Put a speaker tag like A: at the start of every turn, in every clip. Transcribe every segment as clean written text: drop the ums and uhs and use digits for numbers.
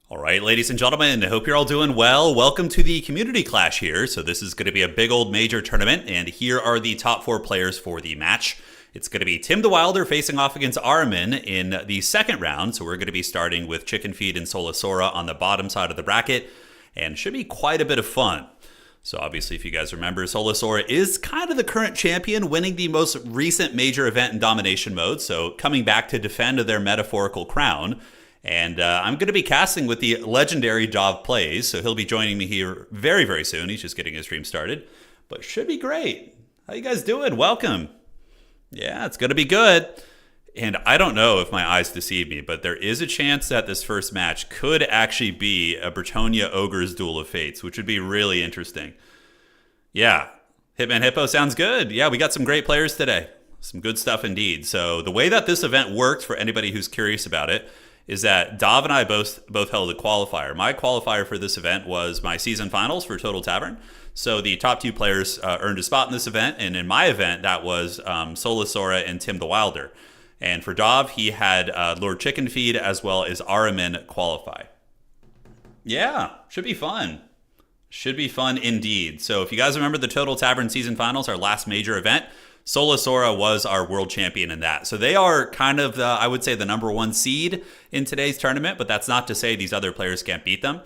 A: All right, ladies and gentlemen, I hope you're all doing well. Welcome to the Community Clash here. So this is going to be a big old major tournament, and here are the top four players for the match. It's going to be Tim the Wilder facing off against Ahriman in the second round. So we're going to be starting with Chicken Feed and Sora on the bottom side of the bracket, and should be quite a bit of fun. So obviously, if you guys remember, Sora is kind of the current champion, winning the most recent major event in domination mode, so coming back to defend their metaphorical crown. And I'm going to be casting with the legendary Dov Plays, so he'll be joining me here very, very soon. He's just getting his stream started, but should be great. How you guys doing? Welcome. Yeah, it's going to be good. And I don't know if my eyes deceive me, but there is a chance that this first match could actually be a Bretonnia Ogres Duel of Fates, which would be really interesting. Yeah, Hitman Hippo sounds good. Yeah, we got some great players today. Some good stuff indeed. So the way that this event worked, for anybody who's curious about it, is that Dov and I both held a qualifier. My qualifier for this event was my season finals for Total Tavern. So the top two players earned a spot in this event, and in my event, that was Sora and Tim the Wilder. And for Dov, he had Lord Chicken Feed as well as Ahriman qualify. Yeah, should be fun. Should be fun indeed. So if you guys remember the Total Tavern season finals, our last major event, Sora was our world champion in that. So they are kind of, I would say, the number one seed in today's tournament, but that's not to say these other players can't beat them.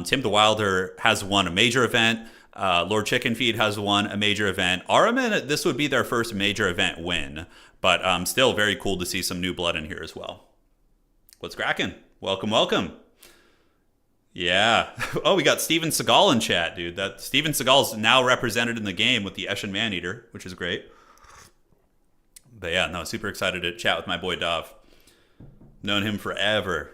A: Tim the Wilder has won a major event. Lord Chicken Feed has won a major event. Ahriman, this would be their first major event win, but still very cool to see some new blood in here as well. What's cracking? Welcome, welcome. Yeah. Oh, we got Steven Seagal in chat, dude. That Steven Seagal's now represented in the game with the Eshin Maneater, which is great. But yeah, no, super excited to chat with my boy Dov. Known him forever.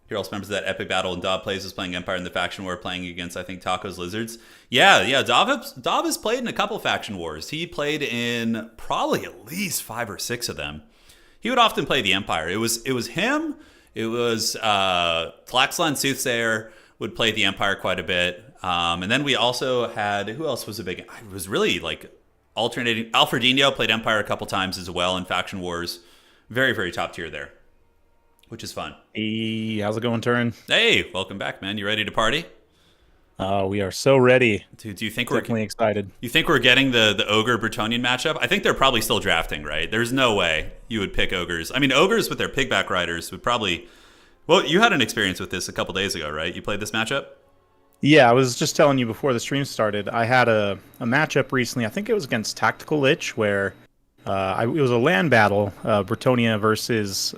A: Here also members of that epic battle, and Dov Plays is playing Empire in the Faction War, playing against, I think, Taco's Lizards. Yeah, Dov has played in a couple Faction Wars. He played in probably at least 5 or 6 of them. He would often play the Empire. It was him. It was Flaxland Soothsayer would play the Empire quite a bit. And then we also had, who else was a big, it was really like alternating. Alfredinho played Empire a couple times as well in Faction Wars. Very, very top tier there, which is fun.
B: Hey, how's it going, Turin?
A: Hey, welcome back, man. You ready to party?
B: We are so ready.
A: Do you think
B: Definitely excited.
A: You think we're getting the Ogre Bretonnian matchup? I think they're probably still drafting, right? There's no way you would pick Ogres. I mean, Ogres with their pigback riders would probably... Well, you had an experience with this a couple days ago, right? You played this matchup?
B: Yeah, I was just telling you before the stream started. I had a matchup recently. I think it was against Tactical Lich, where it was a land battle, Bretonnia versus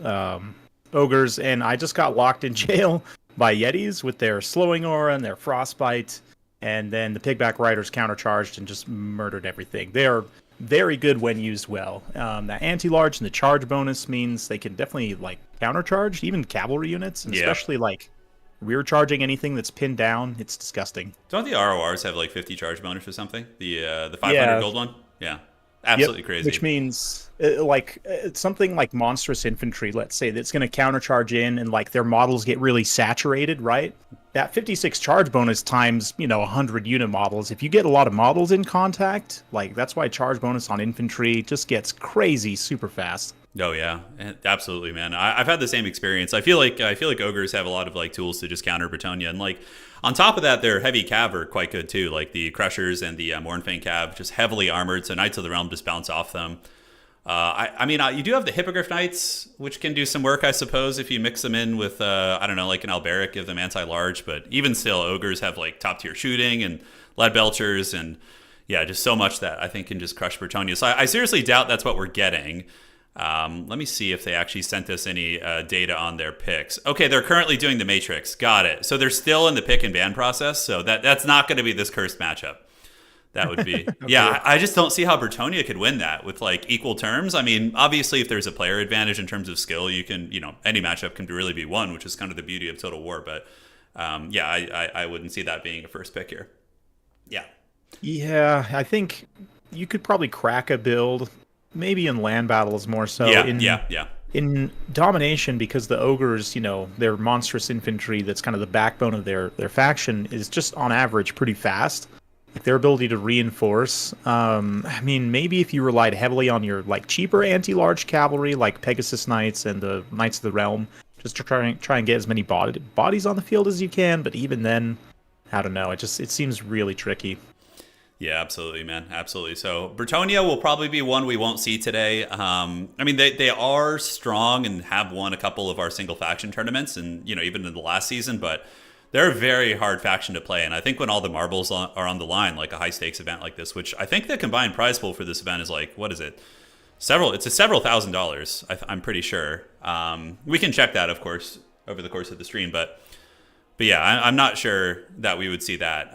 B: Ogres, and I just got locked in jail by Yetis with their slowing aura and their frostbite, and then the pigback riders countercharged and just murdered everything. They are very good when used well. That anti-large and the charge bonus means they can definitely like countercharge even cavalry units, and especially like rear charging anything that's pinned down. It's disgusting.
A: Don't the RORs have like 50 charge bonus or something? The 500 gold one? Yeah. Absolutely crazy.
B: Which means it's something like monstrous infantry, let's say, that's going to countercharge in and like their models get really saturated, right? That 56 charge bonus times, 100 unit models. If you get a lot of models in contact, like that's why charge bonus on infantry just gets crazy super fast.
A: Oh yeah, absolutely, man. I've had the same experience. I feel like ogres have a lot of like tools to just counter Bretonnia, and like on top of that, their heavy cav are quite good too. Like the Crushers and the Mornfang cav, just heavily armored, so Knights of the Realm just bounce off them. I mean, you do have the Hippogriff Knights, which can do some work, I suppose, if you mix them in with I don't know, like an Alberic, give them anti-large. But even still, ogres have like top tier shooting and lead belchers, and yeah, just so much that I think can just crush Bretonnia. So I seriously doubt that's what we're getting. Let me see if they actually sent us any data on their picks. Okay, they're currently doing the Matrix. Got it. So they're still in the pick and ban process. So that's not going to be this cursed matchup. That would be... Okay. Yeah, I just don't see how Bretonnia could win that with like equal terms. I mean, obviously, if there's a player advantage in terms of skill, you can, any matchup can really be won, which is kind of the beauty of Total War. But yeah, I wouldn't see that being a first pick here. Yeah.
B: Yeah, I think you could probably crack a build. Maybe in land battles more so.
A: Yeah.
B: In domination, because the ogres, their monstrous infantry that's kind of the backbone of their faction is just on average pretty fast. Like their ability to reinforce. I mean, maybe if you relied heavily on your like cheaper anti-large cavalry like Pegasus Knights and the Knights of the Realm, just to try and get as many bodies on the field as you can. But even then, I don't know. It seems really tricky.
A: Yeah, absolutely, man. Absolutely. So Bretonia will probably be one we won't see today. I mean, they are strong and have won a couple of our single faction tournaments, and even in the last season, but they're a very hard faction to play. And I think when all the marbles are on the line, like a high stakes event like this, which I think the combined prize pool for this event is like, what is it? It's several $1,000s. I'm pretty sure. We can check that, of course, over the course of the stream, but yeah, I'm not sure that we would see that.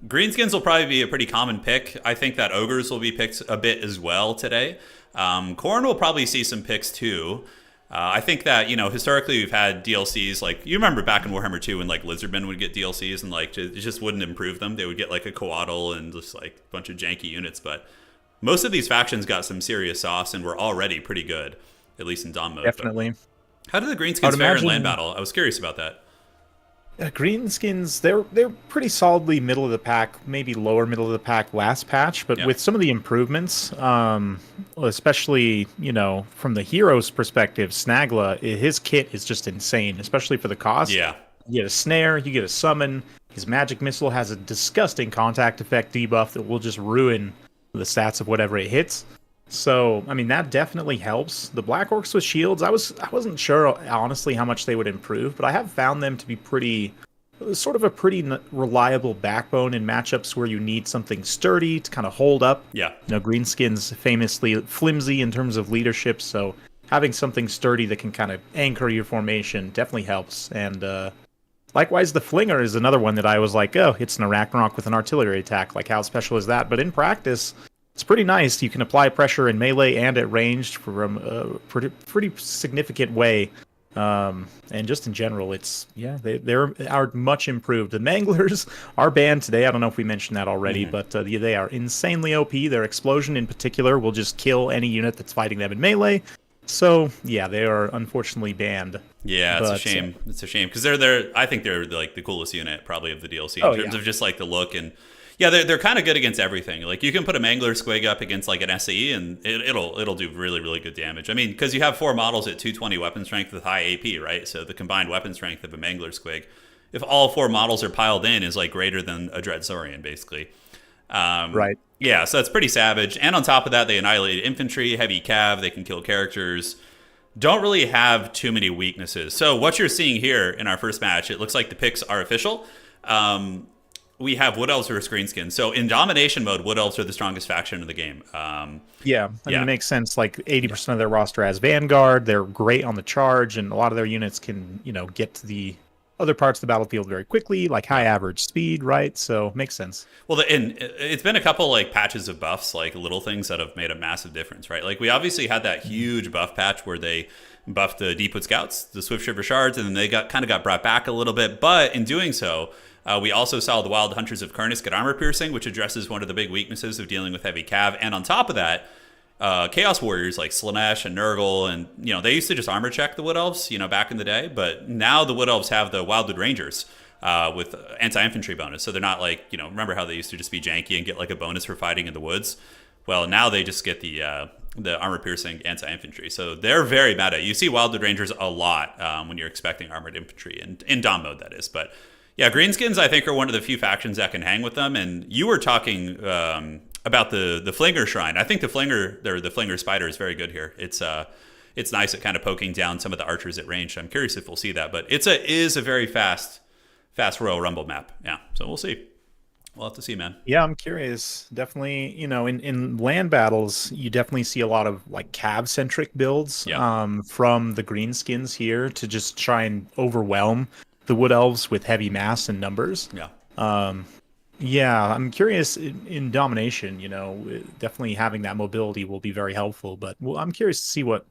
A: Greenskins will probably be a pretty common pick. I think that Ogres will be picked a bit as well today. Khorne will probably see some picks too. I think that, historically we've had DLCs, like, you remember back in Warhammer 2 when, like, Lizardmen would get DLCs and, like, it just wouldn't improve them. They would get, like, a Coatl and just, like, a bunch of janky units. But most of these factions got some serious sauce and were already pretty good, at least in Dom mode.
B: Definitely.
A: But how did the Greenskins fare in land battle? I was curious about that.
B: Greenskins, they're pretty solidly middle of the pack, maybe lower middle of the pack last patch, but with some of the improvements, especially from the hero's perspective, Snagla, his kit is just insane, especially for the cost.
A: Yeah,
B: you get a snare, you get a summon. His magic missile has a disgusting contact effect debuff that will just ruin the stats of whatever it hits. So, I mean, that definitely helps. The Black Orcs with shields, I wasn't sure, honestly, how much they would improve, but I have found them to be pretty reliable backbone in matchups where you need something sturdy to kind of hold up.
A: Yeah.
B: Greenskins famously flimsy in terms of leadership, so having something sturdy that can kind of anchor your formation definitely helps. And likewise, the Flinger is another one that I was like, oh, it's an Arachnarok with an artillery attack. Like, how special is that? But in practice, it's pretty nice. You can apply pressure in melee and at ranged from a pretty significant way. And just in general, they are much improved. The Manglers are banned today. I don't know if we mentioned that already, but they are insanely OP. Their explosion in particular will just kill any unit that's fighting them in melee. So yeah, they are unfortunately banned.
A: Yeah, it's a shame. It's a shame because I think they're like the coolest unit probably of the DLC in terms of just like the look and. Yeah, they're kind of good against everything. Like, you can put a Mangler Squig up against, like, an SAE, and it'll do really, really good damage. I mean, because you have 4 models at 220 weapon strength with high AP, right? So the combined weapon strength of a Mangler Squig, if all 4 models are piled in, is, like, greater than a Dread Saurian, basically.
B: Right.
A: Yeah, so that's pretty savage. And on top of that, they annihilate infantry, heavy cav, they can kill characters. Don't really have too many weaknesses. So what you're seeing here in our first match, it looks like the picks are official. We have Wood Elves versus Greenskins. So in domination mode, Wood Elves are the strongest faction in the game. I mean,
B: it makes sense. Like 80% of their roster has Vanguard. They're great on the charge, and a lot of their units can, get to the other parts of the battlefield very quickly, like high average speed, right? So makes sense.
A: Well, and it's been a couple like patches of buffs, like little things that have made a massive difference, right? Like we obviously had that huge buff patch where they buffed the Deepwood Scouts, the Swift Shiver Shards, and then they got brought back a little bit. But in doing so, we also saw the Wild Hunters of Kurnis get armor piercing, which addresses one of the big weaknesses of dealing with heavy cav. And on top of that, Chaos Warriors like Slanesh and Nurgle, and they used to just armor check the Wood Elves, back in the day. But now the Wood Elves have the Wildwood Rangers with anti-infantry bonus, so they're not like remember how they used to just be janky and get like a bonus for fighting in the woods. Well, now they just get the armor piercing anti-infantry, so they're very meta. You see Wildwood Rangers a lot when you're expecting armored infantry in Dom mode, that is, but. Yeah, Greenskins, I think, are one of the few factions that can hang with them. And you were talking about the Flinger Shrine. I think the Flinger Spider is very good here. It's nice at kind of poking down some of the archers at range. I'm curious if we'll see that. But it is a very fast Royal Rumble map. Yeah, so we'll see. We'll have to see, man.
B: Yeah, I'm curious. Definitely, in land battles, you definitely see a lot of like cav-centric builds from the Greenskins here to just try and overwhelm the Wood Elves with heavy mass and numbers. I'm curious in domination, definitely having that mobility will be very helpful, but I'm curious to see what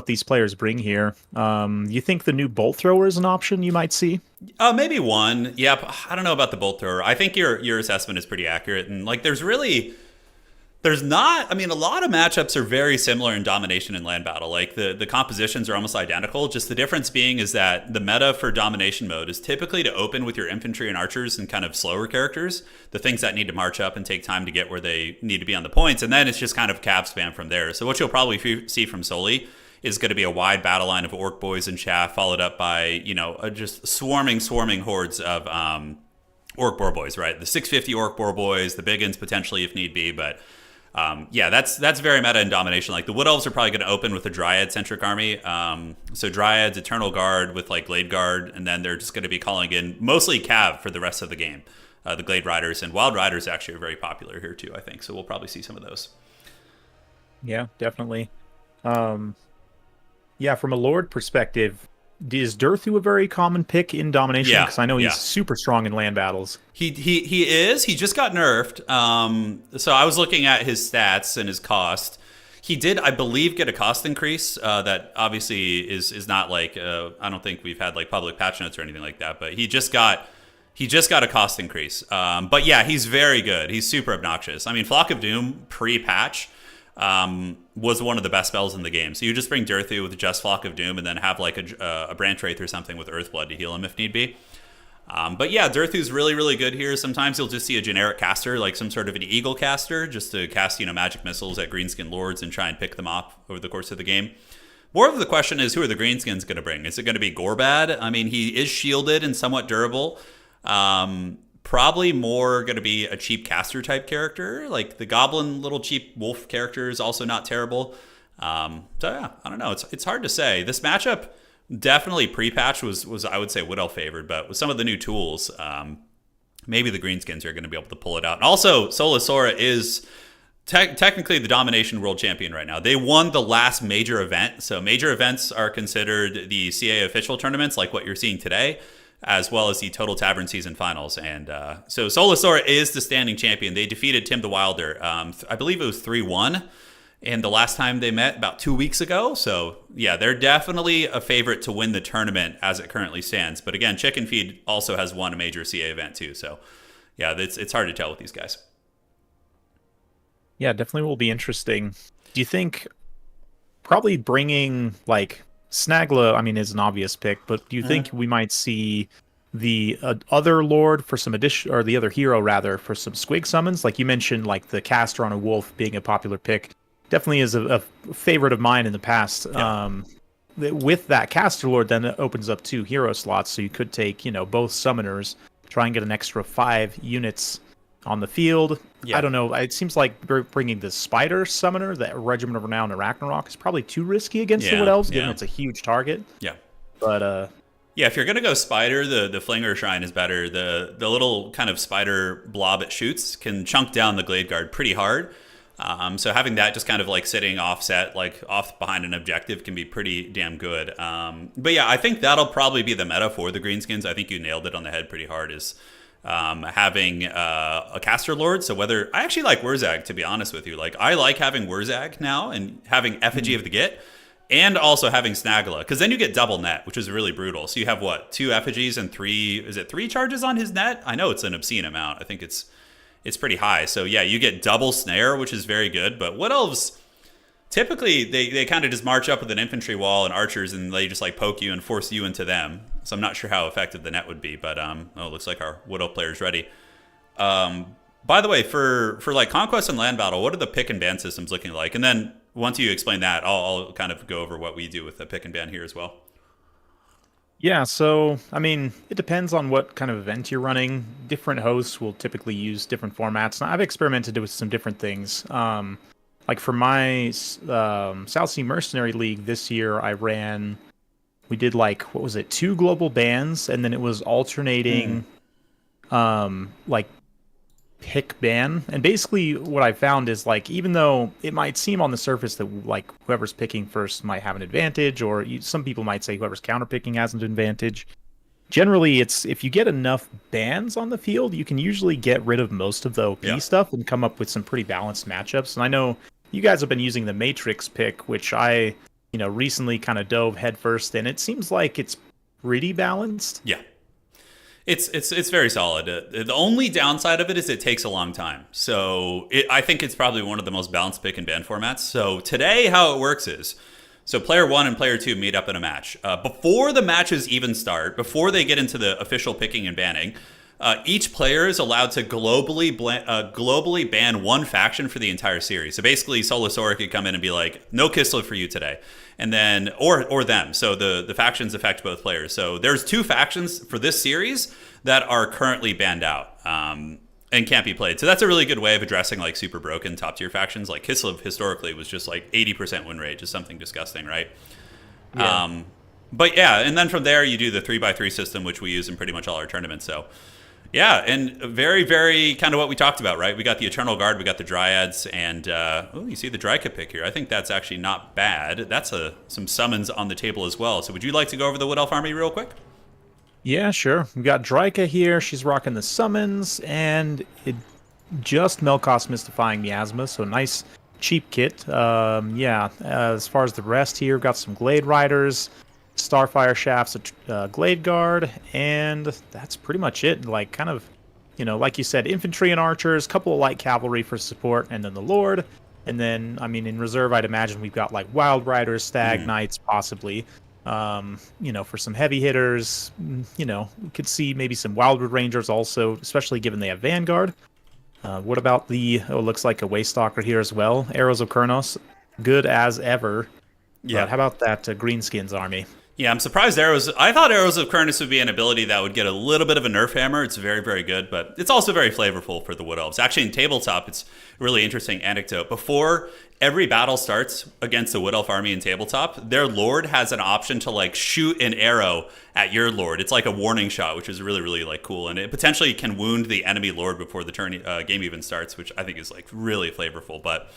B: these players bring here. You think the new bolt thrower is an option you might see?
A: Maybe one. Yeah, I don't know about the bolt thrower. I think your assessment is pretty accurate, and like there's not, I mean, a lot of matchups are very similar in domination and land battle. Like the compositions are almost identical. Just the difference being is that the meta for domination mode is typically to open with your infantry and archers and kind of slower characters, the things that need to march up and take time to get where they need to be on the points. And then it's just kind of cav spam from there. So what you'll probably see from Soli is going to be a wide battle line of orc boys and chaff, followed up by, just swarming hordes of orc boar boys, right? The 650 orc boar boys, the big uns potentially if need be, but that's very meta in domination. Like the Wood Elves are probably going to open with a Dryad-centric army. So Dryads, Eternal Guard with like Glade Guard, and then they're just going to be calling in mostly Cav for the rest of the game. The Glade Riders and Wild Riders actually are very popular here too, I think. So we'll probably see some of those.
B: Yeah, definitely. From a Lord perspective, is Durthu a very common pick in domination?
A: Yeah,
B: because I know he's super strong in land battles.
A: He is. He just got nerfed. So I was looking at his stats and his cost. He did, I believe, get a cost increase. That obviously is not like I don't think we've had like public patch notes or anything like that. But he just got a cost increase. But yeah, he's very good. He's super obnoxious. I mean, Flock of Doom pre-patch was one of the best spells in the game. So you just bring Durthu with just Flock of Doom and then have like a Branch Wraith or something with Earthblood to heal him if need be. But yeah, Durthu's really, really good here. Sometimes you'll just see a generic caster, like some sort of an Eagle caster, just to cast, magic missiles at Greenskin Lords and try and pick them off over the course of the game. More of the question is, who are the Greenskins going to bring? Is it going to be Gorbad? I mean, he is shielded and somewhat durable. Probably more going to be a cheap caster type character. Like the Goblin little cheap wolf character is also not terrible. So yeah, I don't know. It's hard to say. This matchup definitely pre-patch was I would say Wood Elf favored, but with some of the new tools, maybe the Greenskins are going to be able to pull it out. And also, Sora is technically the domination world champion right now. They won the last major event. So major events are considered the CA official tournaments, like what you're seeing today, as well as the Total Tavern Season Finals. And so Sora is the standing champion. They defeated Tim the Wilder. I believe it was 3-1. And the last time they met about 2 weeks ago. So yeah, they're definitely a favorite to win the tournament as it currently stands. But again, Chicken Feed also has won a major CA event too. So yeah, it's hard to tell with these guys.
B: Yeah, definitely will be interesting. Do you think probably bringing like Snagla, I mean, is an obvious pick, but do you think we might see the other Lord for some addition, or the other hero rather, for some squig summons? Like you mentioned, like the caster on a wolf being a popular pick. Definitely is a favorite of mine in the past. Yeah. With that caster Lord, then it opens up 2 hero slots, so you could take, both summoners, try and get an extra 5 units on the field. Yeah. I don't know. It seems like bringing the Spider Summoner, the Regiment of Renown, to Ragnarok, is probably too risky against the Wood Elves, given it's a huge target.
A: Yeah.
B: But
A: yeah, if you're gonna go Spider, the Flinger Shrine is better. The little kind of spider blob it shoots can chunk down the Glade Guard pretty hard. So having that just kind of like sitting offset, like off behind an objective, can be pretty damn good. But yeah, I think that'll probably be the meta for the Greenskins. I think you nailed it on the head pretty hard, is having a caster Lord. So whether I actually like Wurzag, to be honest with you, like I like having Wurzag now and having Effigy of the Git, and also having Snagla, because then you get double net, which is really brutal. So you have what, 2 effigies and 3 charges on his net? I know it's an obscene amount. I think it's pretty high. So yeah, you get double snare, which is very good. But Wood Elves, typically they kind of just march up with an infantry wall and archers, and they just like poke you and force you into them. So I'm not sure how effective the net would be, but it looks like our Wood Elf player's ready. By the way, for like Conquest and Land Battle, what are the pick and ban systems looking like? And then once you explain that, I'll kind of go over what we do with the pick and ban here as well.
B: Yeah, so, I mean, it depends on what kind of event you're running. Different hosts will typically use different formats. Now, I've experimented with some different things. Like for my South Sea Mercenary League this year, we did like, what was it, 2 global bans, and then it was alternating like pick ban. And basically what I found is, like, even though it might seem on the surface that like whoever's picking first might have an advantage, or some people might say whoever's counterpicking has an advantage, generally it's, if you get enough bans on the field, you can usually get rid of most of the OP stuff and come up with some pretty balanced matchups. And I know you guys have been using the Matrix pick, which I recently kind of dove headfirst in. It seems like it's pretty balanced.
A: Yeah. It's very solid. The only downside of it is it takes a long time. So I think it's probably one of the most balanced pick and ban formats. So today, how it works is, so player 1 and player 2 meet up in a match. Before the matches even start, before they get into the official picking and banning, each player is allowed to globally ban one faction for the entire series. So basically, Sora could come in and be like, "No Kislev for you today," and then or them. So the factions affect both players. So there's 2 factions for this series that are currently banned out. And can't be played. So that's a really good way of addressing like super broken top tier factions. Like Kislev historically was just like 80% win rate, just something disgusting, right?
B: Yeah.
A: But yeah, and then from there you do the 3x3 system, which we use in pretty much all our tournaments. So yeah, and very, very kind of what we talked about, right? We got the Eternal Guard, we got the Dryads, and you see the Dryka pick here. I think that's actually not bad. That's some summons on the table as well. So would you like to go over the Wood Elf army real quick?
B: Yeah, sure. We've got Dryka here. She's rocking the summons, and it just Melkoth's Mystifying Miasma, so nice cheap kit. As far as the rest here, we've got some Glade Riders, Starfire Shafts, a Glade Guard, and that's pretty much it. Like, kind of, like you said, infantry and archers, couple of light cavalry for support, and then the Lord. And then, I mean, in reserve, I'd imagine we've got, like, Wild Riders, Stag Knights, possibly. For some heavy hitters, we could see maybe some Wildwood Rangers also, especially given they have Vanguard. What about looks like a Waystalker here as well. Arrows of Kurnos, good as ever.
A: Yeah.
B: But how about that Greenskins army?
A: Yeah, I'm surprised I thought Arrows of Kurnos would be an ability that would get a little bit of a nerf hammer. It's very, very good, but it's also very flavorful for the Wood Elves. Actually, in tabletop, it's a really interesting anecdote. Before every battle starts against the Wood Elf army in tabletop, their Lord has an option to like shoot an arrow at your Lord. It's like a warning shot, which is really, really like cool, and it potentially can wound the enemy Lord before the game even starts, which I think is like really flavorful. But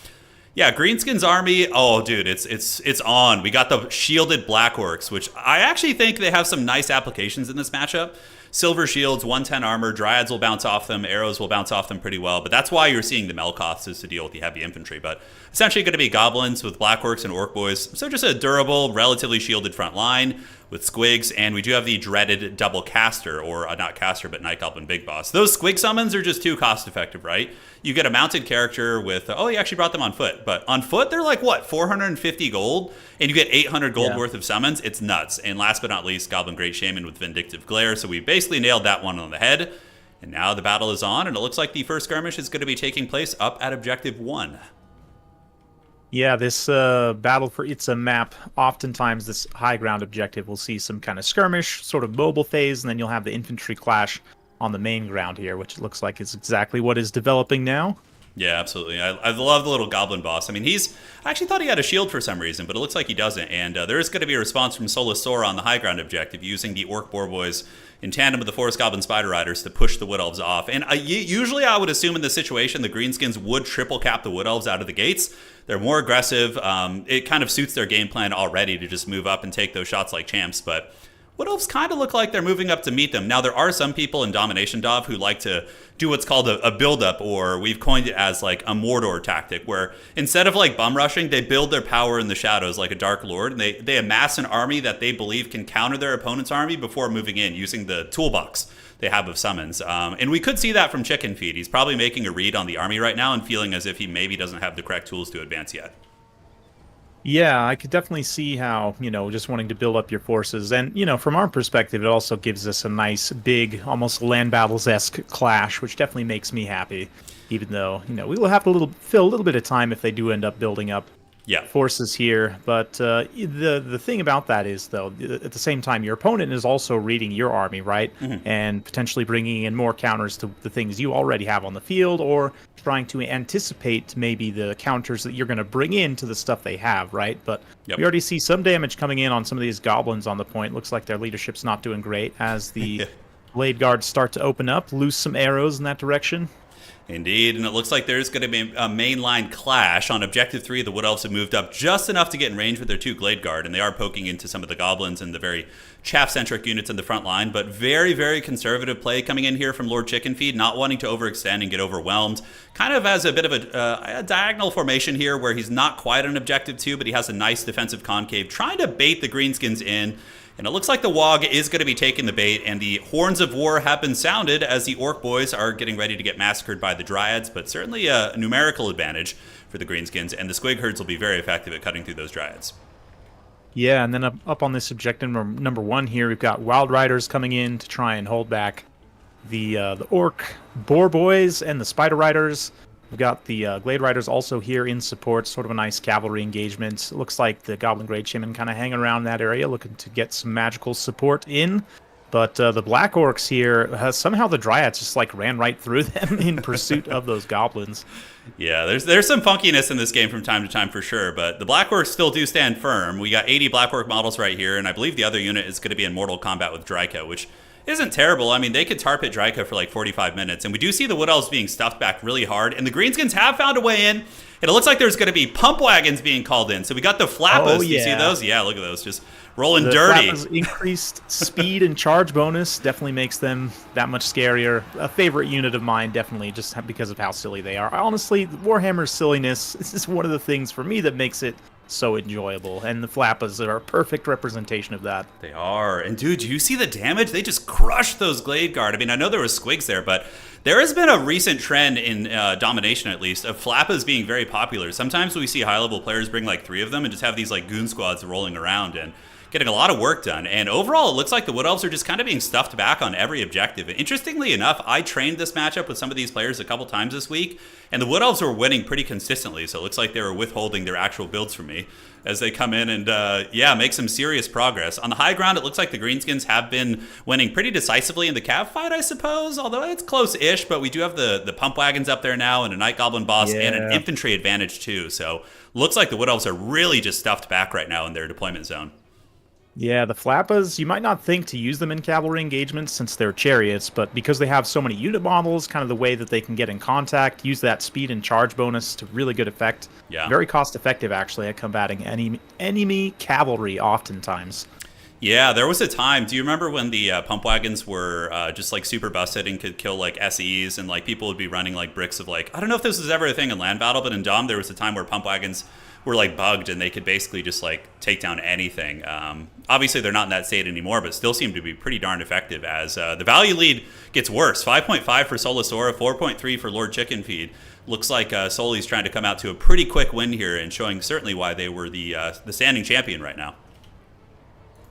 A: yeah, Greenskins army, oh dude, it's on. We got the shielded Black Orcs, which I actually think they have some nice applications in this matchup. Silver shields, 110 armor, Dryads will bounce off them, arrows will bounce off them pretty well, but that's why you're seeing the Melkoths is to deal with the heavy infantry. But essentially going to be goblins with Black Orcs and Orc Boys, so just a durable, relatively shielded front line with squigs, and we do have the dreaded double caster, or not caster, but Night Goblin Big Boss. Those squig summons are just too cost effective, right? You get a mounted character with, you actually brought them on foot, but on foot they're like, what, 450 gold? And you get 800 gold worth of summons? It's nuts. And last but not least, Goblin Great Shaman with Vindictive Glare, so we basically nailed that one on the head. And now the battle is on, and it looks like the first skirmish is going to be taking place up at Objective 1.
B: Yeah, this battle for it's a map. Oftentimes, this high ground objective will see some kind of skirmish, sort of mobile phase, and then you'll have the infantry clash on the main ground here, which it looks like is exactly what is developing now.
A: Yeah, absolutely. I love the little goblin boss. I mean, I actually thought he had a shield for some reason, but it looks like he doesn't. And there is going to be a response from Sora on the high ground objective using the Orc Boar Boys in tandem with the Forest Goblin Spider Riders to push the Wood Elves off. And usually I would assume in this situation the Greenskins would triple cap the Wood Elves out of the gates. They're more aggressive. It kind of suits their game plan already to just move up and take those shots like champs, but Wood Elves kind of look like they're moving up to meet them. Now, there are some people in Domination Dov who like to do what's called a build-up, or we've coined it as like a Mordor tactic, where instead of like bum rushing, they build their power in the shadows like a Dark Lord, and they amass an army that they believe can counter their opponent's army before moving in using the toolbox they have of summons. And we could see that from Chicken Feed. He's probably making a read on the army right now and feeling as if he maybe doesn't have the correct tools to advance yet.
B: Yeah, I could definitely see how, just wanting to build up your forces. And, from our perspective, it also gives us a nice, big, almost land battles-esque clash, which definitely makes me happy. Even though, we will have to fill a little bit of time if they do end up building up forces here. But the thing about that is, though, at the same time, your opponent is also reading your army, right? Mm-hmm. And potentially bringing in more counters to the things you already have on the field, or trying to anticipate maybe the counters that you're going to bring into the stuff they have, right? But we already see some damage coming in on some of these goblins on the point. Looks like their leadership's not doing great as the blade guards start to open up, loose some arrows in that direction.
A: Indeed, and it looks like there's going to be a mainline clash. On Objective 3, the Wood Elves have moved up just enough to get in range with their 2 Glade Guard, and they are poking into some of the goblins and the very chaff-centric units in the front line, but very, very conservative play coming in here from Lord Chicken Feed, not wanting to overextend and get overwhelmed. Kind of as a bit of a diagonal formation here where he's not quite on Objective 2, but he has a nice defensive concave, trying to bait the Greenskins in. And it looks like the Wog is going to be taking the bait, and the horns of war have been sounded as the Orc Boys are getting ready to get massacred by the Dryads, but certainly a numerical advantage for the Greenskins, and the Squig Herds will be very effective at cutting through those Dryads.
B: Yeah, and then up on this objective number 1 here, we've got Wild Riders coming in to try and hold back the Orc Boar Boys and the Spider Riders. We've got the Glade Riders also here in support, sort of a nice cavalry engagement. Looks like the Goblin Great Shaman kind of hanging around that area, looking to get some magical support in. But the Black Orcs here, somehow the Dryads just like ran right through them in pursuit of those goblins.
A: Yeah, there's some funkiness in this game from time to time for sure, but the Black Orcs still do stand firm. We got 80 Black Orc models right here, and I believe the other unit is going to be in mortal combat with Dryka, which isn't terrible. I mean, they could tar pit Dryka for like 45 minutes, and we do see the Wood Elves being stuffed back really hard, and the Greenskins have found a way in, and it looks like there's going to be pump wagons being called in. So we got the Flappas.
B: Oh,
A: Do you see
B: yeah.
A: those? Yeah, look at those. Just rolling
B: The
A: dirty.
B: Flappa's increased speed and charge bonus definitely makes them that much scarier. A favorite unit of mine, definitely, just because of how silly they are. Honestly, Warhammer's silliness is one of the things for me that makes it so enjoyable, and the Flappas are a perfect representation of that.
A: They are. And dude, do you see the damage? They just crushed those Glade Guard. I mean, I know there was squigs there, but there has been a recent trend in domination, at least, of Flappas being very popular. Sometimes we see high-level players bring like 3 of them and just have these like goon squads rolling around and getting a lot of work done. And overall, it looks like the Wood Elves are just kind of being stuffed back on every objective. And interestingly enough, I trained this matchup with some of these players a couple times this week, and the Wood Elves were winning pretty consistently. So it looks like they were withholding their actual builds from me as they come in and, make some serious progress. On the high ground, it looks like the Greenskins have been winning pretty decisively in the Cav fight, I suppose, although it's close-ish, but we do have the pump wagons up there now and a Night Goblin boss and an infantry advantage too. So looks like the Wood Elves are really just stuffed back right now in their deployment zone.
B: Yeah, the Flappas, you might not think to use them in cavalry engagements since they're chariots, but because they have so many unit models, kind of the way that they can get in contact, use that speed and charge bonus to really good effect.
A: Yeah.
B: Very cost effective, actually, at combating enemy cavalry oftentimes.
A: Yeah, there was a time. Do you remember when the pump wagons were just like super busted and could kill like SEs, and like people would be running like bricks of like, I don't know if this was ever a thing in land battle, but in Dom there was a time where pump wagons were like bugged and they could basically just like take down anything. Obviously they're not in that state anymore, but still seem to be pretty darn effective as the value lead gets worse. 5.5 for Sora, 4.3 for Lord Chicken Feed. Looks like Soli's trying to come out to a pretty quick win here and showing certainly why they were the standing champion right now.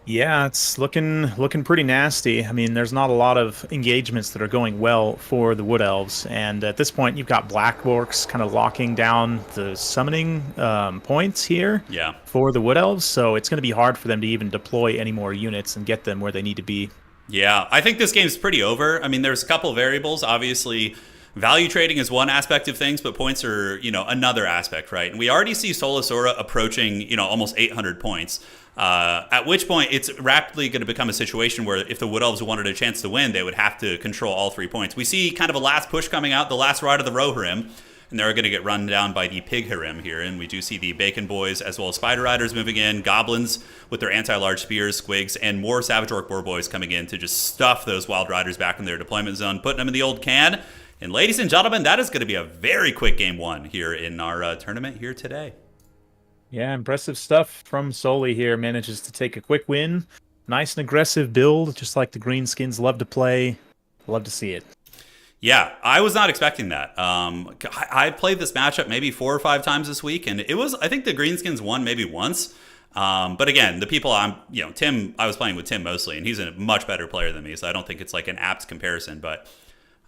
B: Yeah, it's looking pretty nasty. I mean, there's not a lot of engagements that are going well for the Wood Elves, and at this point, you've got Black Orcs kind of locking down the summoning points here for the Wood Elves, so it's going to be hard for them to even deploy any more units and get them where they need to be.
A: Yeah, I think this game's pretty over. I mean, there's a couple of variables. Obviously, value trading is one aspect of things, but points are, another aspect, right? And we already see Sora approaching, almost 800 points. At which point, it's rapidly going to become a situation where if the Wood Elves wanted a chance to win, they would have to control all 3 points. We see kind of a last push coming out, the last ride of the Rohirrim, and they're going to get run down by the Pig Harem here. And we do see the Bacon Boys as well as Spider Riders moving in, Goblins with their anti-large spears, Squigs, and more Savage Orc Boar Boys coming in to just stuff those Wild Riders back in their deployment zone, putting them in the old can. And ladies and gentlemen, that is going to be a very quick game 1 here in our tournament here today.
B: Yeah, impressive stuff from Soli here. Manages to take a quick win. Nice and aggressive build, just like the Greenskins love to play. Love to see it.
A: Yeah, I was not expecting that. I played this matchup maybe 4 or 5 times this week, and I think the Greenskins won maybe once. But again, the people Tim, I was playing with Tim mostly, and he's a much better player than me, so I don't think it's like an apt comparison. But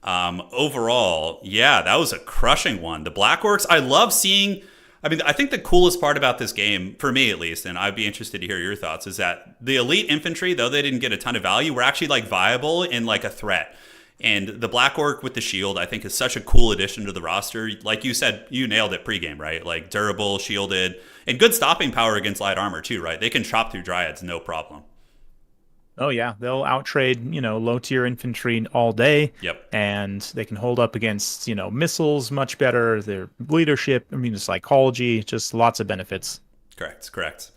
A: overall, yeah, that was a crushing one. The Black Orcs, I love seeing. I mean, I think the coolest part about this game, for me at least, and I'd be interested to hear your thoughts, is that the elite infantry, though they didn't get a ton of value, were actually like viable and like a threat. And the Black Orc with the shield, I think, is such a cool addition to the roster. Like you said, you nailed it pregame, right? Like durable, shielded, and good stopping power against light armor too, right? They can chop through Dryads, no problem.
B: Oh yeah, they'll outtrade, low tier infantry all day.
A: Yep.
B: And they can hold up against, missiles much better. Their leadership, psychology, just lots of benefits.
A: Correct.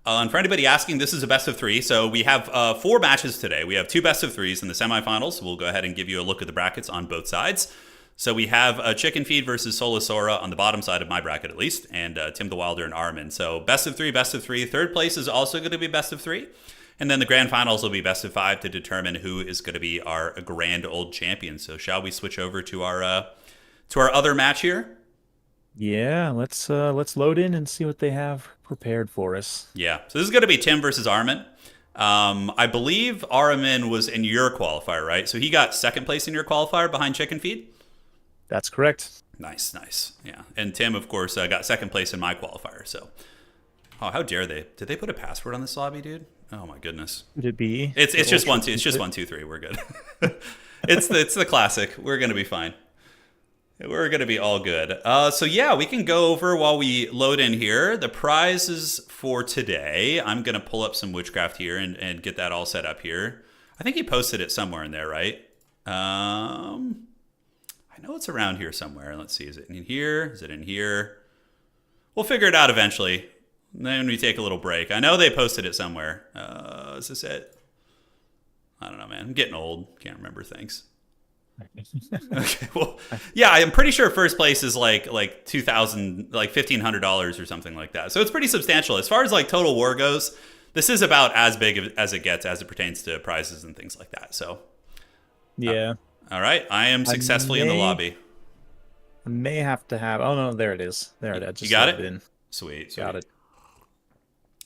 A: And for anybody asking, this is a best of 3. So we have 4 matches today. We have 2 best of 3s in the semifinals. We'll go ahead and give you a look at the brackets on both sides. So we have Chicken Feed versus Sora on the bottom side of my bracket, at least, and Tim the Wilder and Ahriman. So best of 3. Third place is also going to be best of 3. And then the grand finals will be best of 5 to determine who is going to be our grand old champion. So shall we switch over to our other match here?
B: Yeah, let's load in and see what they have prepared for us.
A: Yeah, so this is going to be Tim versus Ahriman. I believe Ahriman was in your qualifier, right? So he got second place in your qualifier behind Chicken Feed?
B: That's correct.
A: Nice, nice. Yeah. And Tim, of course, got second place in my qualifier. So, oh, how dare they? Did they put a password on this lobby, dude? Oh my goodness.
B: Would it be?
A: It's just 1 2. It's just 1 2 3. We're good. It's the classic. We're gonna be fine. We're gonna be all good. So yeah, we can go over while we load in here the prizes for today. I'm gonna pull up some witchcraft here and get that all set up here. I think he posted it somewhere in there, right? I know it's around here somewhere. Let's see. Is it in here? Is it in here? We'll figure it out eventually. Then we take a little break. I know they posted it somewhere. Is this it? I don't know, man. I'm getting old. Can't remember things. Okay, well, yeah, I'm pretty sure first place is like $2,000, like $1,500 or something like that. So it's pretty substantial as far as like total war goes. This is about as big as it gets as it pertains to prizes and things like that. So
B: yeah.
A: All right, I am successfully in the lobby.
B: I may have to have. Oh no, there it is. There it is. Just
A: you got it?
B: In.
A: Sweet.
B: Got it.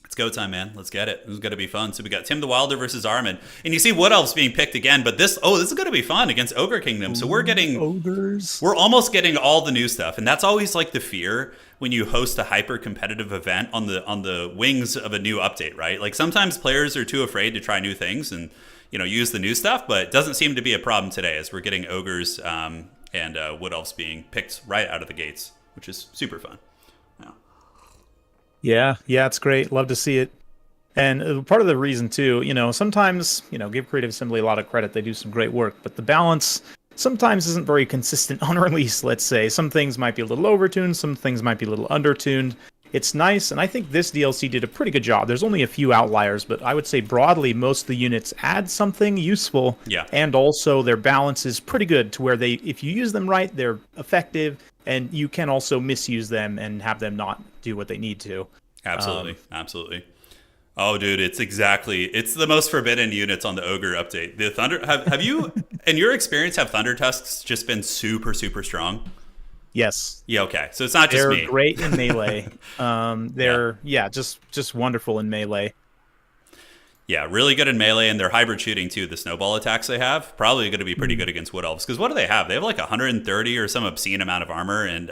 A: It's go time, man. Let's get it. This is going to be fun. So we got Tim the Wilder versus Ahriman. And you see Wood Elves being picked again, but this is going to be fun against Ogre Kingdom. So we're getting
B: ogres.
A: We're almost getting all the new stuff. And that's always like the fear when you host a hyper competitive event on the wings of a new update, right? Like sometimes players are too afraid to try new things and use the new stuff, but it doesn't seem to be a problem today as we're getting ogres and Wood Elves being picked right out of the gates, which is super fun.
B: Yeah, it's great. Love to see it. And part of the reason too, sometimes, give Creative Assembly a lot of credit. They do some great work, but the balance sometimes isn't very consistent on release, let's say. Some things might be a little overtuned, some things might be a little undertuned. It's nice, and I think this DLC did a pretty good job. There's only a few outliers, but I would say broadly most of the units add something useful.
A: Yeah.
B: And also their balance is pretty good to where if you use them right, they're effective, and you can also misuse them and have them not do what they need to.
A: Absolutely. Absolutely. Oh, dude, it's the most forbidden units on the Ogre update. The Thunder, have you, in your experience, have Thunder Tusks just been super, super strong?
B: Yes.
A: Yeah, okay. So it's not just me.
B: They're great in melee. They're just wonderful in melee.
A: Yeah, really good in melee, and their hybrid shooting too. The snowball attacks they have probably going to be pretty good against Wood Elves. Because what do they have? They have like 130 or some obscene amount of armor, and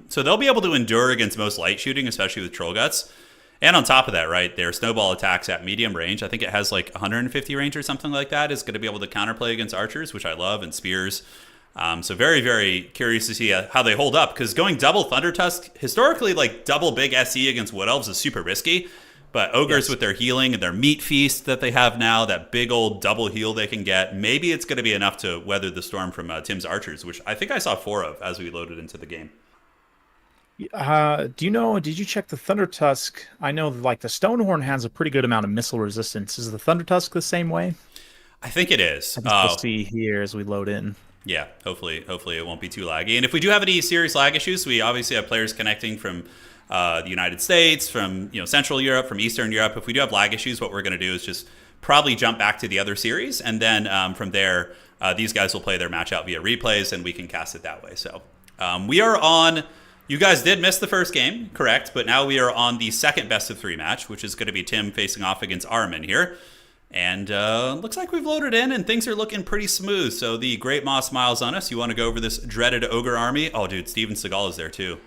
A: so they'll be able to endure against most light shooting, especially with Troll Guts. And on top of that, right, their snowball attacks at medium range, I think it has like 150 range or something like that, is going to be able to counterplay against archers, which I love, and spears. So very, very curious to see how they hold up. Because going double Thunder Tusk, historically, like double big SE against Wood Elves is super risky. But Ogres with their healing and their meat feast that they have now, that big old double heal they can get, maybe it's going to be enough to weather the storm from Tim's archers, which I think I saw 4 of as we loaded into the game.
B: Did you check the Thunder Tusk? I know like the Stonehorn has a pretty good amount of missile resistance. Is the Thunder Tusk the same way?
A: I think it is.
B: We'll see here as we load in.
A: Yeah, hopefully it won't be too laggy. And if we do have any serious lag issues, we obviously have players connecting from the United States, from Central Europe, from Eastern Europe. If we do have lag issues, what we're going to do is just probably jump back to the other series, and then from there, these guys will play their match out via replays, and we can cast it that way. So we are on. You guys did miss the first game, correct? But now we are on the second best of 3 match, which is going to be Tim facing off against Ahriman here. And looks like we've loaded in, and things are looking pretty smooth. So the Great Maw smiles on us. You want to go over this dreaded ogre army? Oh, dude, Steven Seagal is there too.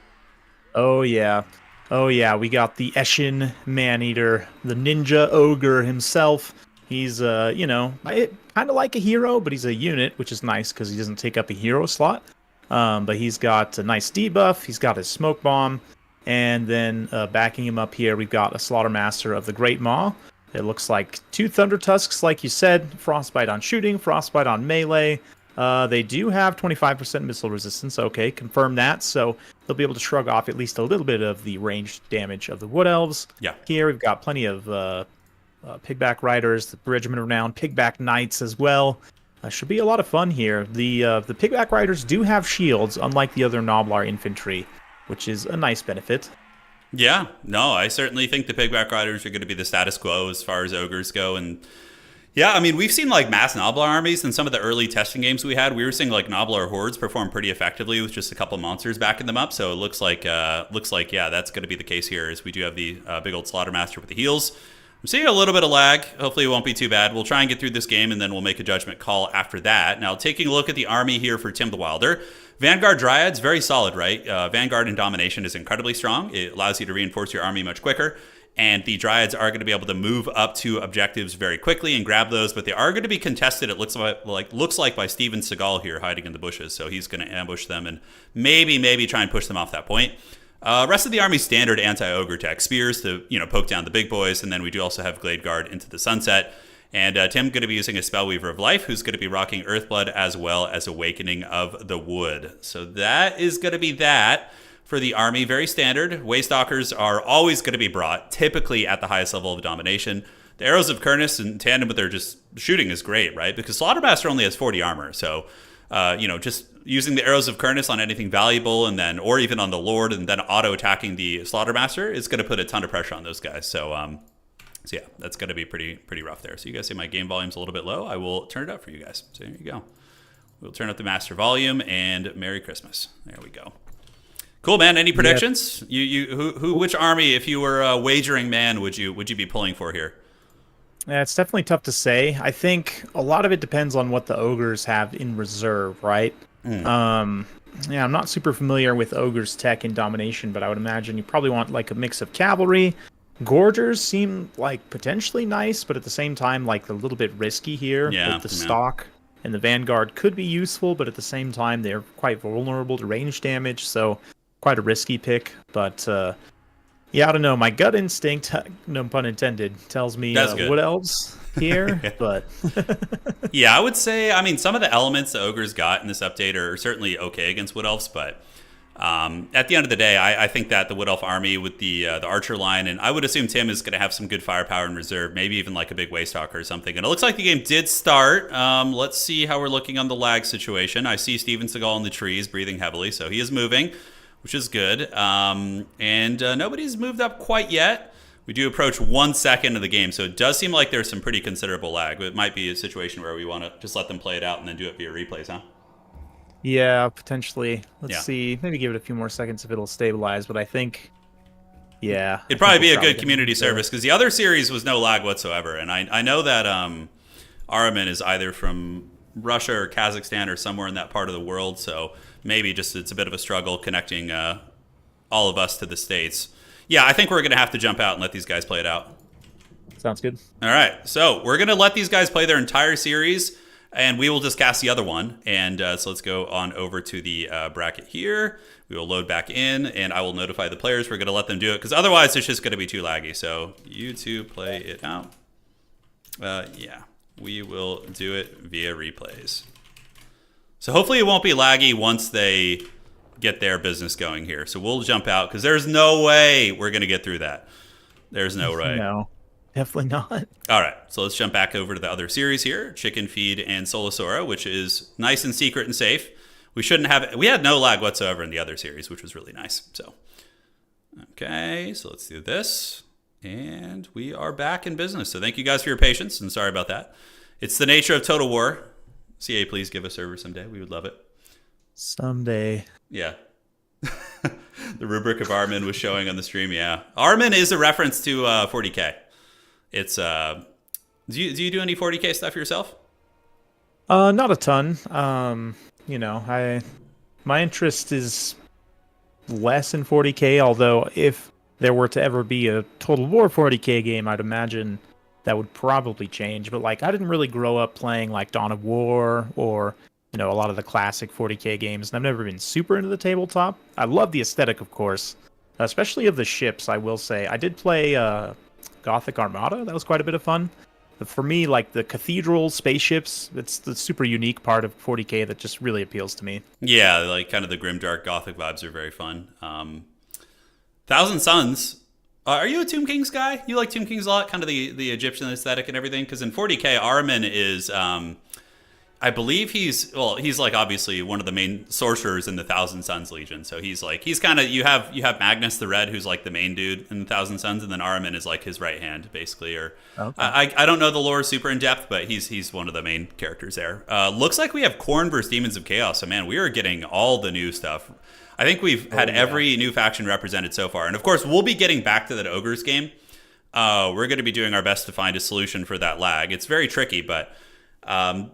B: Oh, yeah. We got the Eshin Maneater, the ninja ogre himself. He's, kind of like a hero, but he's a unit, which is nice because he doesn't take up a hero slot. But he's got a nice debuff. He's got his smoke bomb. And then backing him up here, we've got a Slaughtermaster of the Great Maw. It looks like 2 Thunder Tusks, like you said. Frostbite on shooting, Frostbite on melee. They do have 25% missile resistance. Okay, confirm that. So they'll be able to shrug off at least a little bit of the ranged damage of the Wood Elves.
A: Yeah.
B: Here we've got plenty of Pigback Riders, the Regiment of Renown, Pigback Knights as well. Should be a lot of fun here. The Pigback Riders do have shields, unlike the other Noblar infantry, which is a nice benefit.
A: Yeah, no, I certainly think the Pigback Riders are going to be the status quo as far as ogres go. And yeah, I mean, we've seen like mass Noblar armies in some of the early testing games we had. We were seeing like Noblar hordes perform pretty effectively with just a couple monsters backing them up. So it looks like yeah, that's going to be the case here. As we do have the big old Slaughtermaster with the heals. I'm seeing a little bit of lag. Hopefully it won't be too bad. We'll try and get through this game, and then we'll make a judgment call after that. Now, taking a look at the army here for Tim the Wilder. Vanguard Dryads, very solid, right? Vanguard and Domination is incredibly strong. It allows you to reinforce your army much quicker. And the Dryads are going to be able to move up to objectives very quickly and grab those, but they are going to be contested, it looks like by Steven Seagal here hiding in the bushes. So he's going to ambush them and maybe try and push them off that point. Rest of the army standard anti-ogre tech, spears to poke down the big boys, and then we do also have Glade Guard into the sunset. And Tim going to be using a Spellweaver of Life, who's going to be rocking Earthblood as well as Awakening of the Wood. So that is going to be that for the army. Very standard. Waystalkers are always going to be brought, typically at the highest level of domination. The Arrows of Kurnus in tandem with their just shooting is great, right? Because Slaughtermaster only has 40 armor, so just using the Arrows of Kurnus on anything valuable, and then or even on the Lord, and then auto attacking the Slaughtermaster is going to put a ton of pressure on those guys. So yeah, that's going to be pretty rough there. So you guys see my game volume's a little bit low. I will turn it up for you guys. So there you go. We'll turn up the master volume, and Merry Christmas. There we go. Cool, man. Any predictions? Yep. Which army, if you were a wagering man, would you be pulling for here?
B: Yeah, it's definitely tough to say. I think a lot of it depends on what the ogres have in reserve, right? I'm not super familiar with ogres tech in domination, but I would imagine you probably want like a mix of cavalry. Gorgers seem like potentially nice, but at the same time like a little bit risky here. With the stock and the Vanguard could be useful, but at the same time they're quite vulnerable to range damage, so quite a risky pick. But yeah, I don't know. My gut instinct, no pun intended, tells me Wood Elves here. But
A: yeah, I would say, some of the elements the Ogres got in this update are certainly okay against Wood Elves, but at the end of the day, I think that the Wood Elf army with the Archer line, and I would assume Tim is going to have some good firepower in reserve, maybe even like a big Waystalker or something. And it looks like the game did start. Let's see how we're looking on the lag situation. I see Steven Seagal in the trees breathing heavily, so he is moving, which is good. And nobody's moved up quite yet. We do approach 1 second of the game, so it does seem like there's some pretty considerable lag. It might be a situation where we want to just let them play it out and then do it via replays, huh?
B: Yeah, potentially. Let's see. Maybe give it a few more seconds if it'll stabilize, but I think,
A: it'd probably be a good community service, because the other series was no lag whatsoever. And I know that Ahriman is either from Russia or Kazakhstan or somewhere in that part of the world, so maybe just it's a bit of a struggle connecting all of us to the States. Yeah, I think we're going to have to jump out and let these guys play it out.
B: Sounds good.
A: All right, so we're going to let these guys play their entire series, and we will just cast the other one. And so let's go on over to the bracket here. We will load back in, and I will notify the players. We're going to let them do it, because otherwise it's just going to be too laggy. So you two play it out. We will do it via replays. So hopefully it won't be laggy once they get their business going here. So we'll jump out, because there's no way we're going to get through that. There's no way.
B: No, definitely not.
A: All right, so let's jump back over to the other series here, Chicken Feed and Sora, which is nice and secret and safe. We had no lag whatsoever in the other series, which was really nice. So, okay, so let's do this. And we are back in business. So thank you guys for your patience, and sorry about that. It's the nature of Total War. CA, please give us server someday. We would love it.
B: Someday.
A: Yeah. The rubric of Ahriman was showing on the stream. Yeah. Ahriman is a reference to 40K. It's do you do any 40K stuff yourself?
B: Not a ton. My interest is less in 40K, although if there were to ever be a Total War 40K game, I'd imagine that would probably change. But like, I didn't really grow up playing like Dawn of War or a lot of the classic 40K games, and I've never been super into the tabletop. I love the aesthetic, of course, especially of the ships. I will say I did play Gothic Armada. That was quite a bit of fun. But for me, like the cathedral spaceships, it's the super unique part of 40K that just really appeals to me.
A: Yeah, like kind of the grimdark Gothic vibes are very fun. Thousand Suns. Are you a Tomb Kings guy? You like Tomb Kings a lot, kind of the Egyptian aesthetic and everything? Because in 40K, Ahriman is, I believe he's like obviously one of the main sorcerers in the Thousand Suns Legion. So he's kind of, you have Magnus the Red, who's like the main dude in the Thousand Suns, and then Ahriman is like his right hand, basically. Or okay. I don't know the lore super in depth, but he's one of the main characters there. Looks like we have Khorne versus Demons of Chaos. So man, we are getting all the new stuff. I think we've had every new faction represented so far. And of course, we'll be getting back to that Ogres game we're going to be doing our best to find a solution for that lag. It's very tricky, but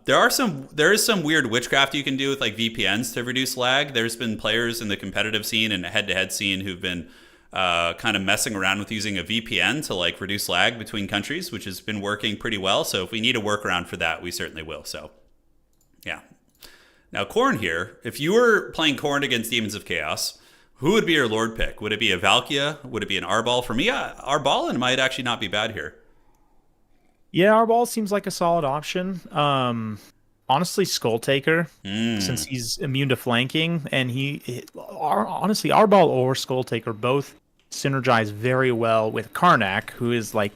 A: there is some weird witchcraft you can do with like VPNs to reduce lag. There's been players in the competitive scene and head-to-head scene who've been kind of messing around with using a VPN to like reduce lag between countries, which has been working pretty well. So if we need a workaround for that, we certainly will. So yeah. Now Khorne here, if you were playing Khorne against Demons of Chaos, who would be your Lord pick? Would it be a Valkia? Would it be an Arbal? For me, Arbalin might actually not be bad here.
B: Yeah, Arbal seems like a solid option. Honestly, Skull Taker, since he's immune to flanking, and honestly, Arbal or Skull Taker both synergize very well with Karnak, who is like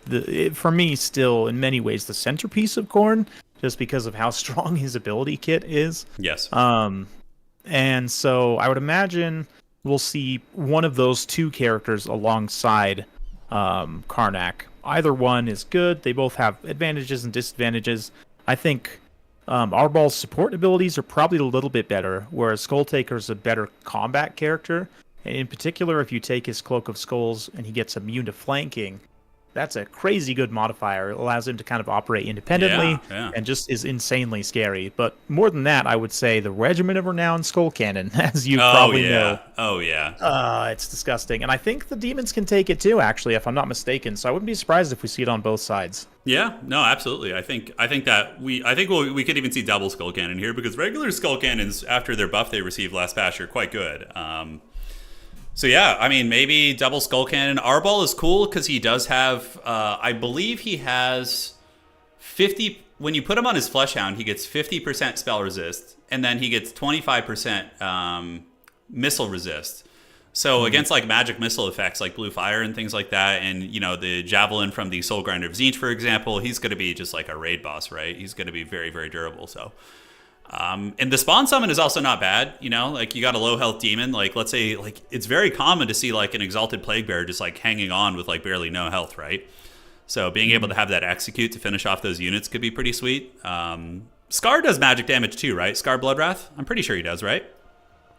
B: for me still in many ways the centerpiece of Khorne, just because of how strong his ability kit is.
A: Yes.
B: And so I would imagine we'll see one of those two characters alongside Karnak. Either one is good. They both have advantages and disadvantages. I think Arbal's support abilities are probably a little bit better, whereas Skull Taker is a better combat character. And in particular, if you take his Cloak of Skulls and he gets immune to flanking, that's a crazy good modifier. It allows him to kind of operate independently and just is insanely scary. But more than that, I would say the Regiment of Renown Skull Cannon, as you probably know.
A: Oh, yeah.
B: It's disgusting. And I think the demons can take it too, actually, if I'm not mistaken. So I wouldn't be surprised if we see it on both sides.
A: Yeah, no, absolutely. I think we could even see double Skull Cannon here, because regular Skull Cannons, after their buff they received last patch, are quite good. So yeah, I mean, maybe double Skull Cannon. Arbal is cool because he does have, I believe he has 50, when you put him on his Fleshhound, he gets 50% spell resist, and then he gets 25% missile resist. So against like magic missile effects like blue fire and things like that, and you know, the javelin from the Soul Grinder of Tzeentch, for example, he's going to be just like a raid boss, right? He's going to be very, very durable. So and the spawn summon is also not bad, you know, like you got a low health demon, like let's say like it's very common to see like an Exalted Plague Bearer just like hanging on with like barely no health, right? So being able to have that execute to finish off those units could be pretty sweet. Scar does magic damage too, right? Scar Bloodwrath? I'm pretty sure he does, right?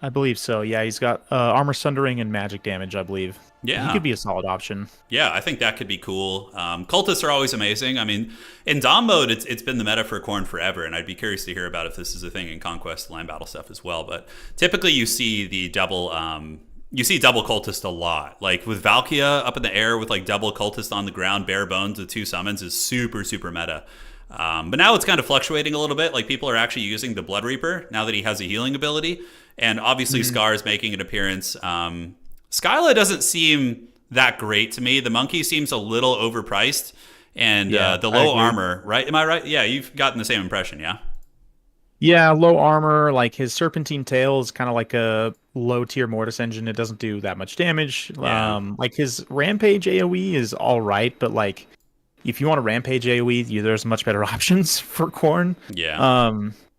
B: I believe so. Yeah, he's got armor sundering and magic damage, I believe.
A: Yeah.
B: He could be a solid option.
A: Yeah, I think that could be cool. Cultists are always amazing. I mean, in Dom mode, it's been the meta for Khorne forever, and I'd be curious to hear about if this is a thing in Conquest land battle stuff as well. But typically you see the double cultist a lot. Like with Valkia up in the air with like double cultist on the ground, bare bones with two summons is super, super meta. But now it's kind of fluctuating a little bit. Like people are actually using the Blood Reaper now that he has a healing ability. And obviously Scar is making an appearance. Skyla doesn't seem that great to me. The monkey seems a little overpriced. And the low armor, right? Am I right? Yeah, you've gotten the same impression, yeah?
B: Yeah, low armor. Like his Serpentine Tail is kind of like a low tier Mortis engine. It doesn't do that much damage.
A: Yeah.
B: Like his Rampage AoE is all right, but like if you want a Rampage AoE, there's much better options for Khorne.
A: Yeah.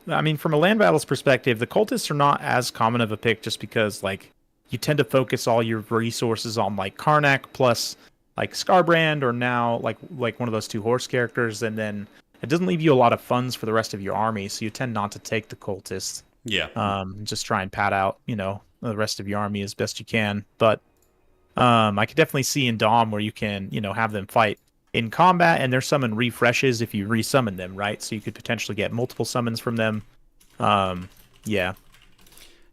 B: I mean, from a land battles perspective, the cultists are not as common of a pick just because, like, you tend to focus all your resources on, like, Karnak plus, like, Scarbrand or now, like one of those two horse characters, and then it doesn't leave you a lot of funds for the rest of your army, so you tend not to take the cultists.
A: Yeah.
B: Just try and pad out, the rest of your army as best you can. But I could definitely see in Dom where you can, have them fight in combat, and their summon refreshes if you resummon them, right? So you could potentially get multiple summons from them. Yeah,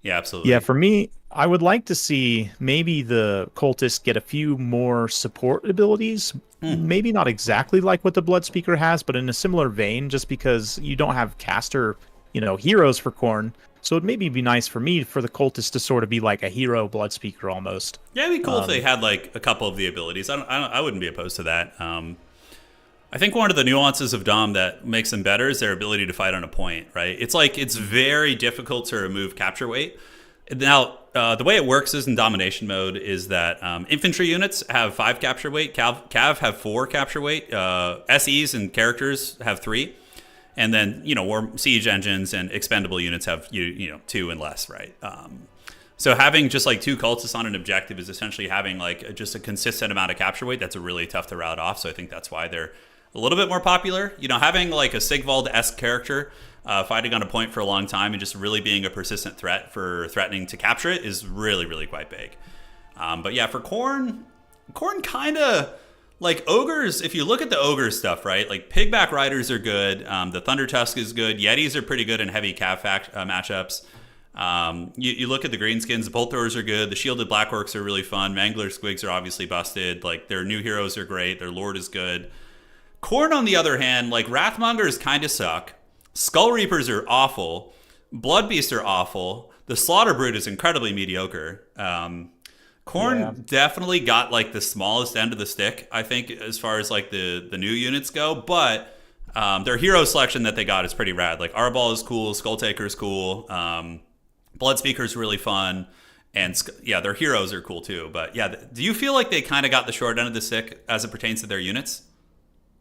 A: absolutely.
B: Yeah, for me, I would like to see maybe the cultists get a few more support abilities. Maybe not exactly like what the Blood Speaker has, but in a similar vein, just because you don't have caster, heroes for Khorne. So it'd maybe be nice for me for the cultists to sort of be like a hero Blood Speaker almost.
A: Yeah, it'd be cool if they had like a couple of the abilities. I wouldn't be opposed to that. I think one of the nuances of Dom that makes them better is their ability to fight on a point, right? It's like it's very difficult to remove capture weight. Now, the way it works is in domination mode is that infantry units have 5 capture weight, Cav have 4 capture weight, SEs and characters have 3. And then, war siege engines and expendable units have 2 and less, right? So having just like 2 cultists on an objective is essentially having like just a consistent amount of capture weight. That's really tough to rout off. So I think that's why they're a little bit more popular. Having like a Sigvald-esque character fighting on a point for a long time and just really being a persistent threat for threatening to capture it is really, really quite big. But yeah, for Khorne kind of like ogres, if you look at the ogre stuff, right? Like pigback riders are good. The Thunder Tusk is good. Yetis are pretty good in heavy cav matchups. You look at the greenskins, the bolt throwers are good. The shielded black orcs are really fun. Mangler squigs are obviously busted. Like their new heroes are great. Their lord is good. Khorne, on the other hand, like Wrathmongers kind of suck. Skull Reapers are awful. Blood Beasts are awful. The Slaughter Brood is incredibly mediocre. Khorne definitely got like the smallest end of the stick, I think, as far as like the new units go. But their hero selection that they got is pretty rad. Like Arbol is cool, Skull Taker is cool, Blood Speaker is really fun, and their heroes are cool too. But yeah, do you feel like they kind of got the short end of the stick as it pertains to their units?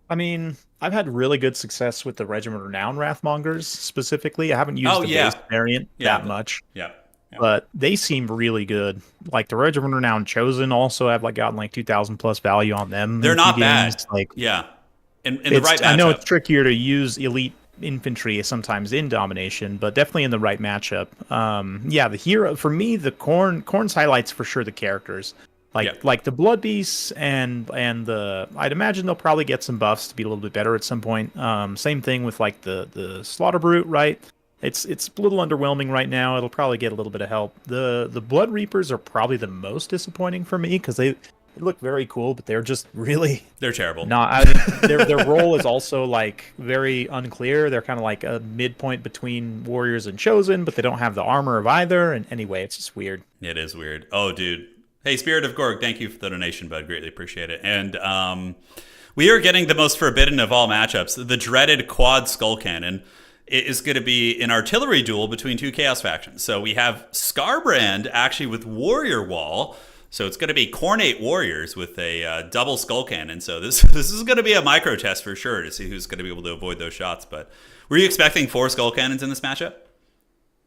B: I mean, I've had really good success with the Regiment Renown Wrathmongers specifically. I haven't used the base variant that much.
A: Yeah.
B: But they seem really good. Like the Regiment Renown Chosen also have like gotten like 2,000 plus value on them.
A: They're not bad.
B: Like
A: in the right matchup.
B: I know it's trickier to use elite infantry sometimes in domination, but definitely in the right matchup. The hero for me, the Khorne's highlights for sure the characters. Like the Blood Beasts and the I'd imagine they'll probably get some buffs to be a little bit better at some point. Same thing with like the Slaughter Brute, right? It's a little underwhelming right now. It'll probably get a little bit of help. The Blood Reapers are probably the most disappointing for me because they look very cool, but they're just really
A: terrible.
B: Their role is also like very unclear. They're kind of like a midpoint between Warriors and Chosen, but they don't have the armor of either. And anyway, it's just weird.
A: It is weird. Oh, dude. Hey, Spirit of Gorg, thank you for the donation, bud. Greatly appreciate it. And we are getting the most forbidden of all matchups, the dreaded quad skull cannon. It is going to be an artillery duel between two Chaos factions. So we have Skarbrand actually with Warrior Wall. So it's going to be Cornate Warriors with a double skull cannon. So this is going to be a micro test for sure to see who's going to be able to avoid those shots. But were you expecting 4 skull cannons in this matchup?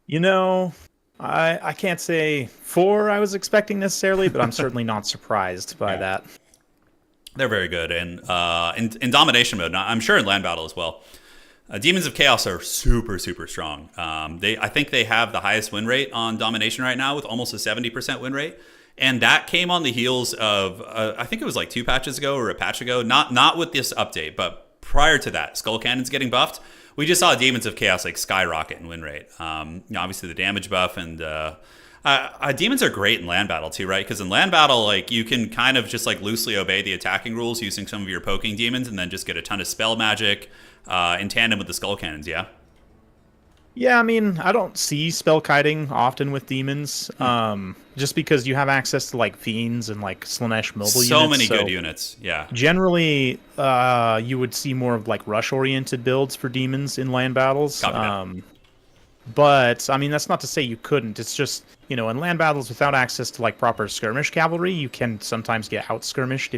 B: You know, I can't say 4 I was expecting necessarily, but I'm certainly not surprised by that.
A: They're very good. And in domination mode, I'm sure in land battle as well. Demons of Chaos are super, super strong. I think they have the highest win rate on domination right now with almost a 70% win rate. And that came on the heels of, I think it was like 2 patches ago or a patch ago. Not with this update, but prior to that, Skull Cannon's getting buffed. We just saw Demons of Chaos like skyrocket in win rate. Obviously the damage buff and demons are great in land battle too, right? Because in land battle, like you can kind of just like loosely obey the attacking rules using some of your poking demons and then just get a ton of spell magic in tandem with the skull cannons.
B: Yeah, I mean, I don't see spell kiting often with demons, just because you have access to like fiends and like Slanesh mobile units.
A: So many good units, yeah.
B: Generally, you would see more of like rush-oriented builds for demons in land battles. But I mean, that's not to say you couldn't. It's just, in land battles without access to like proper skirmish cavalry, you can sometimes get out skirmished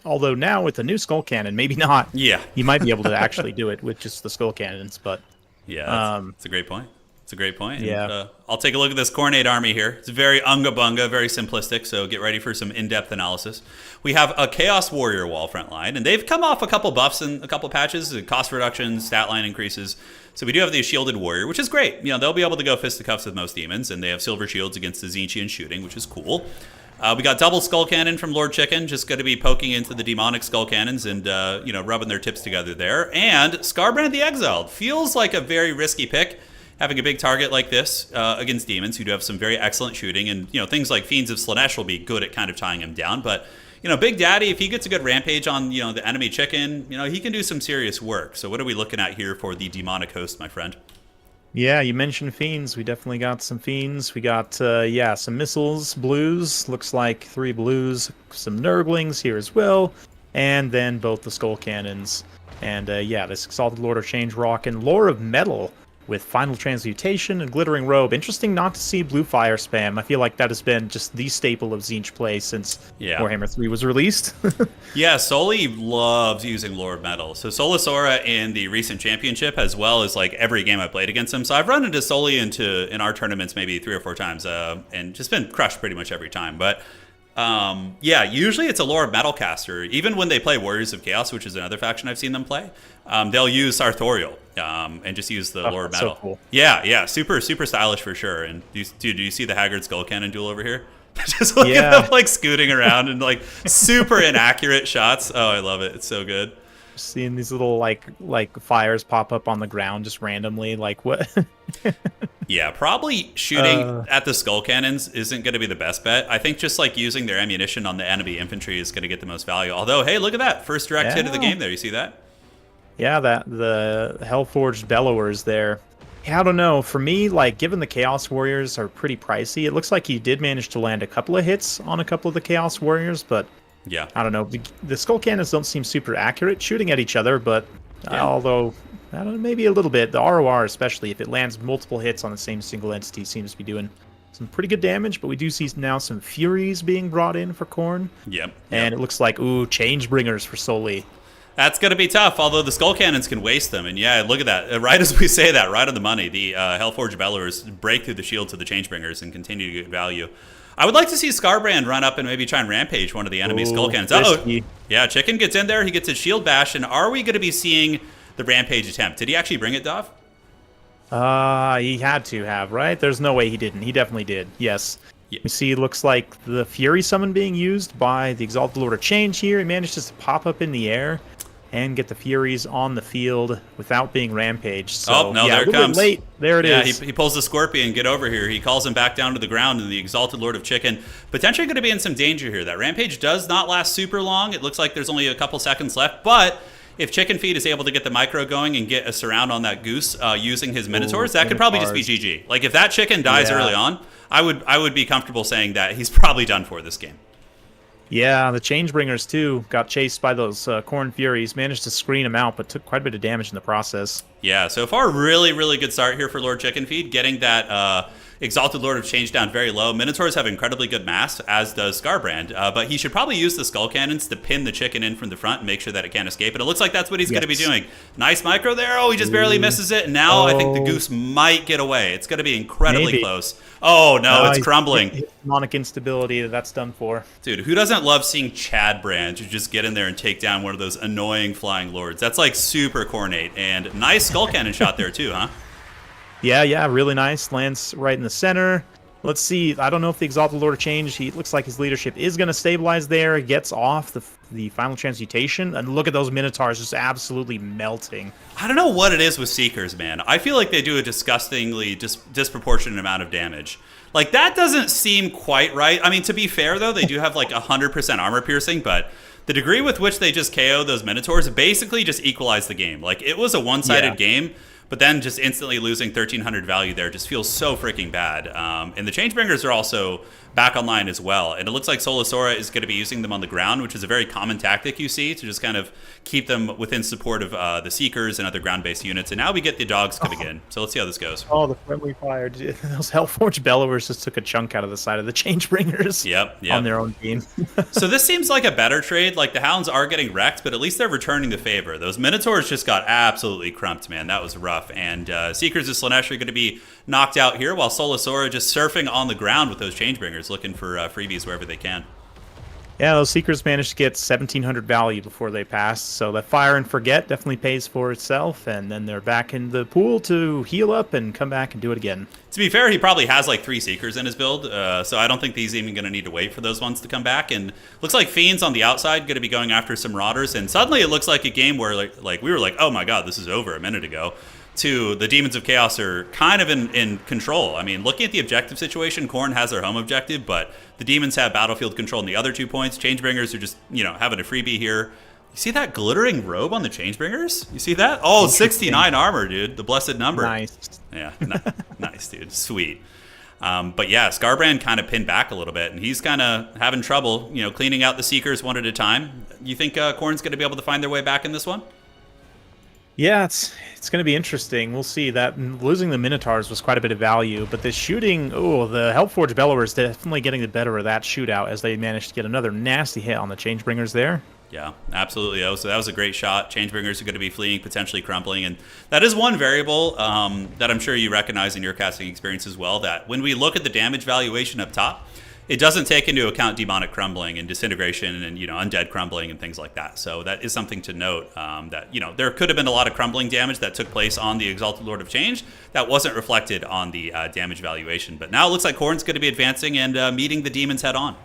B: although now with the new skull cannon, maybe not.
A: Yeah.
B: You might be able to actually do it with just the skull cannons, but
A: yeah, that's a great point. It's a great point.
B: Yeah.
A: And, I'll take a look at this Cornate army here. It's very unga bunga, very simplistic, so get ready for some in-depth analysis. We have a Chaos Warrior wall front line, and they've come off a couple buffs and a couple patches, cost reductions, stat line increases. So we do have the Shielded Warrior, which is great. They'll be able to go fisticuffs with most demons, and they have silver shields against the Tzeentchian shooting, which is cool. We got double Skull Cannon from Lord Chicken, just going to be poking into the demonic Skull Cannons and, rubbing their tips together there. And Skarbrand the Exiled feels like a very risky pick, having a big target like this against demons who do have some very excellent shooting. And, things like Fiends of Slanesh will be good at kind of tying him down. But, Big Daddy, if he gets a good rampage on, the enemy chicken, he can do some serious work. So what are we looking at here for the demonic host, my friend?
B: Yeah, you mentioned fiends. We definitely got some fiends. We got, some missiles, blues. Looks like 3 blues. Some nurglings here as well. And then both the skull cannons. And, this Exalted Lord of Change Rock and Lore of Metal with Final Transmutation and Glittering Robe. Interesting not to see Blue Fire spam. I feel like that has been just the staple of Tzeentch play since Warhammer 3 was released.
A: Yeah, Soli loves using Lore of Metal. So Sora in the recent championship, as well as like every game I played against him. So I've run into Soli in our tournaments maybe 3 or 4 times and just been crushed pretty much every time. But usually it's a Lore of Metal caster. Even when they play Warriors of Chaos, which is another faction I've seen them play, they'll use Sartorial and just use the Lore of Metal.
B: So cool.
A: Yeah, super, super stylish for sure. And do you see the Haggard Skull Cannon duel over here? Just look at them like scooting around and like super inaccurate shots. Oh, I love it. It's so good.
B: Seeing these little like fires pop up on the ground just randomly, like what?
A: Yeah, probably shooting at the skull cannons isn't going to be the best bet. I think just like using their ammunition on the enemy infantry is going to get the most value. Although, hey, look at that first direct hit of the game there. You see that?
B: Yeah, that the Hellforged Bellowers there. Yeah, I don't know. For me, like, given the Chaos Warriors are pretty pricey, it looks like he did manage to land a couple of hits on a couple of the Chaos Warriors, but
A: yeah,
B: I don't know. The skull cannons don't seem super accurate shooting at each other, but although, I don't know, maybe a little bit. The ROR, especially, if it lands multiple hits on the same single entity, seems to be doing some pretty good damage, but we do see now some Furies being brought in for Khorne.
A: Yep.
B: And it looks like, ooh, Changebringers for Sully.
A: That's going to be tough, although the skull cannons can waste them. And yeah, look at that. Right as we say that, right on the money, the Hellforged Bellowers break through the shields of the Changebringers and continue to get value. I would like to see Scarbrand run up and maybe try and rampage one of the enemy skull cannons. Uh-oh. Yeah, Chicken gets in there. He gets his shield bash. And are we going to be seeing the rampage attempt? Did he actually bring it, Dov?
B: He had to have, right? There's no way he didn't. He definitely did. Yes.
A: Yeah.
B: We see it looks like the Fury Summon being used by the Exalted Lord of Change here. He managed just to pop up in the air and get the Furies on the field without being rampaged. So,
A: oh, no, there it comes.
B: Late. There it is.
A: He pulls the Scorpion, get over here. He calls him back down to the ground, and the Exalted Lord of Chicken potentially going to be in some danger here. That rampage does not last super long. It looks like there's only a couple seconds left, but if Chicken Feed is able to get the micro going and get a surround on that Goose using his Minotaurs, that could probably just be GG. Like, if that Chicken dies early on, I would be comfortable saying that he's probably done for this game.
B: Yeah, the Changebringers, too, got chased by those Khorne Furies, managed to screen them out, but took quite a bit of damage in the process.
A: Yeah, so far, really, really good start here for Lord Chicken Feed, getting that Exalted Lord of Change down very low. Minotaurs have incredibly good mass, as does Scarbrand, but he should probably use the Skull Cannons to pin the Chicken in from the front and make sure that it can't escape, and it looks like that's what he's going to be doing. Nice micro there. Oh, he just barely misses it, and now I think the Goose might get away. It's going to be incredibly close. Oh, no, it's crumbling.
B: Demonic instability, that's done for.
A: Dude, who doesn't love seeing Chad Brand who just get in there and take down one of those annoying flying lords? That's like super cornate, and nice Skull Cannon shot there too, huh?
B: Yeah, really nice. Lands right in the center. Let's see. I don't know if the Exalted Lord of Change, he looks like his leadership is going to stabilize there. Gets off the final transmutation. And look at those Minotaurs just absolutely melting.
A: I don't know what it is with Seekers, man. I feel like they do a disgustingly disproportionate amount of damage. Like, that doesn't seem quite right. I mean, to be fair, though, they do have like 100% armor piercing, but the degree with which they just KO those Minotaurs basically just equalized the game. Like, it was a one-sided game. But then just instantly losing 1,300 value there just feels so freaking bad. And the Changebringers are also back online as well. And it looks like Sora is going to be using them on the ground, which is a very common tactic you see to just kind of keep them within support of the Seekers and other ground-based units. And now we get the dogs coming in. So let's see how this goes.
B: Oh, the friendly fire. Those Hellforged Bellowers just took a chunk out of the side of the Changebringers on their own team.
A: So this seems like a better trade. Like, the Hounds are getting wrecked, but at least they're returning the favor. Those Minotaurs just got absolutely crumped, man. That was rough. And Seekers of Slanesh are going to be knocked out here, while Sora just surfing on the ground with those Changebringers, looking for freebies wherever they can.
B: Yeah, those Seekers managed to get 1,700 value before they passed, so that Fire and Forget definitely pays for itself, and then they're back in the pool to heal up and come back and do it again.
A: To be fair, he probably has like 3 Seekers in his build, so I don't think he's even going to need to wait for those ones to come back. And looks like Fiend's on the outside going to be going after some Marauders, and suddenly it looks like a game where like we were like, oh my god, this is over a minute ago, to the Demons of Chaos are kind of in control. I mean, looking at the objective situation, Khorne has their home objective, but the Demons have battlefield control in the other 2 points. Changebringers are just, having a freebie here. You see that glittering robe on the Changebringers? You see that? Oh, 69 armor, dude. The blessed number.
B: Nice.
A: Yeah, nice, dude. Sweet. But yeah, Scarbrand kind of pinned back a little bit, and he's kind of having trouble, cleaning out the Seekers one at a time. You think Khorne's going to be able to find their way back in this one?
B: Yeah, it's going to be interesting. We'll see. That losing the Minotaurs was quite a bit of value, but the shooting, the Hellforged Bellowers definitely getting the better of that shootout as they managed to get another nasty hit on the Changebringers there.
A: Yeah, absolutely. That was a great shot. Changebringers are going to be fleeing, potentially crumpling, and that is one variable that I'm sure you recognize in your casting experience as well, that when we look at the damage valuation up top, it doesn't take into account demonic crumbling and disintegration and, undead crumbling and things like that. So that is something to note, that, there could have been a lot of crumbling damage that took place on the Exalted Lord of Change that wasn't reflected on the damage valuation. But now it looks like Khorne's going to be advancing and meeting the demons head on.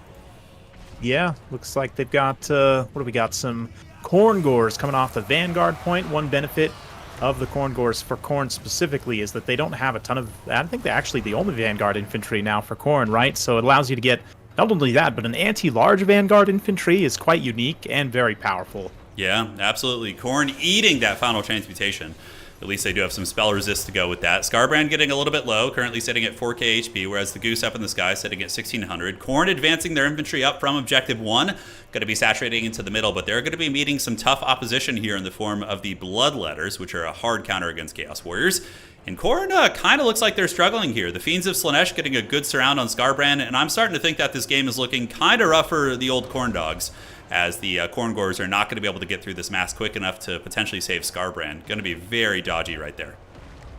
B: Yeah, looks like they've got, what do we got? Some Khorne Gores coming off the Vanguard point. One benefit of the Khorne Gores for Khorne specifically is that they don't have a ton of, I think they're actually the only Vanguard infantry now for Khorne, right? So it allows you to get not only that, but an anti-large Vanguard infantry is quite unique and very powerful.
A: Yeah, absolutely. Khorne eating that final transmutation. At least they do have some spell resist to go with that. Skarbrand getting a little bit low, currently sitting at 4k HP, whereas the Goose up in the sky sitting at 1600. Khorne advancing their infantry up from Objective 1, going to be saturating into the middle, but they're going to be meeting some tough opposition here in the form of the Bloodletters, which are a hard counter against Chaos Warriors. And Khorne kind of looks like they're struggling here. The Fiends of Slaanesh getting a good surround on Skarbrand, and I'm starting to think that this game is looking kind of rough for the old Khorne dogs, as the Khorne Gores are not going to be able to get through this mass quick enough to potentially save Skarbrand. Going to be very dodgy right there.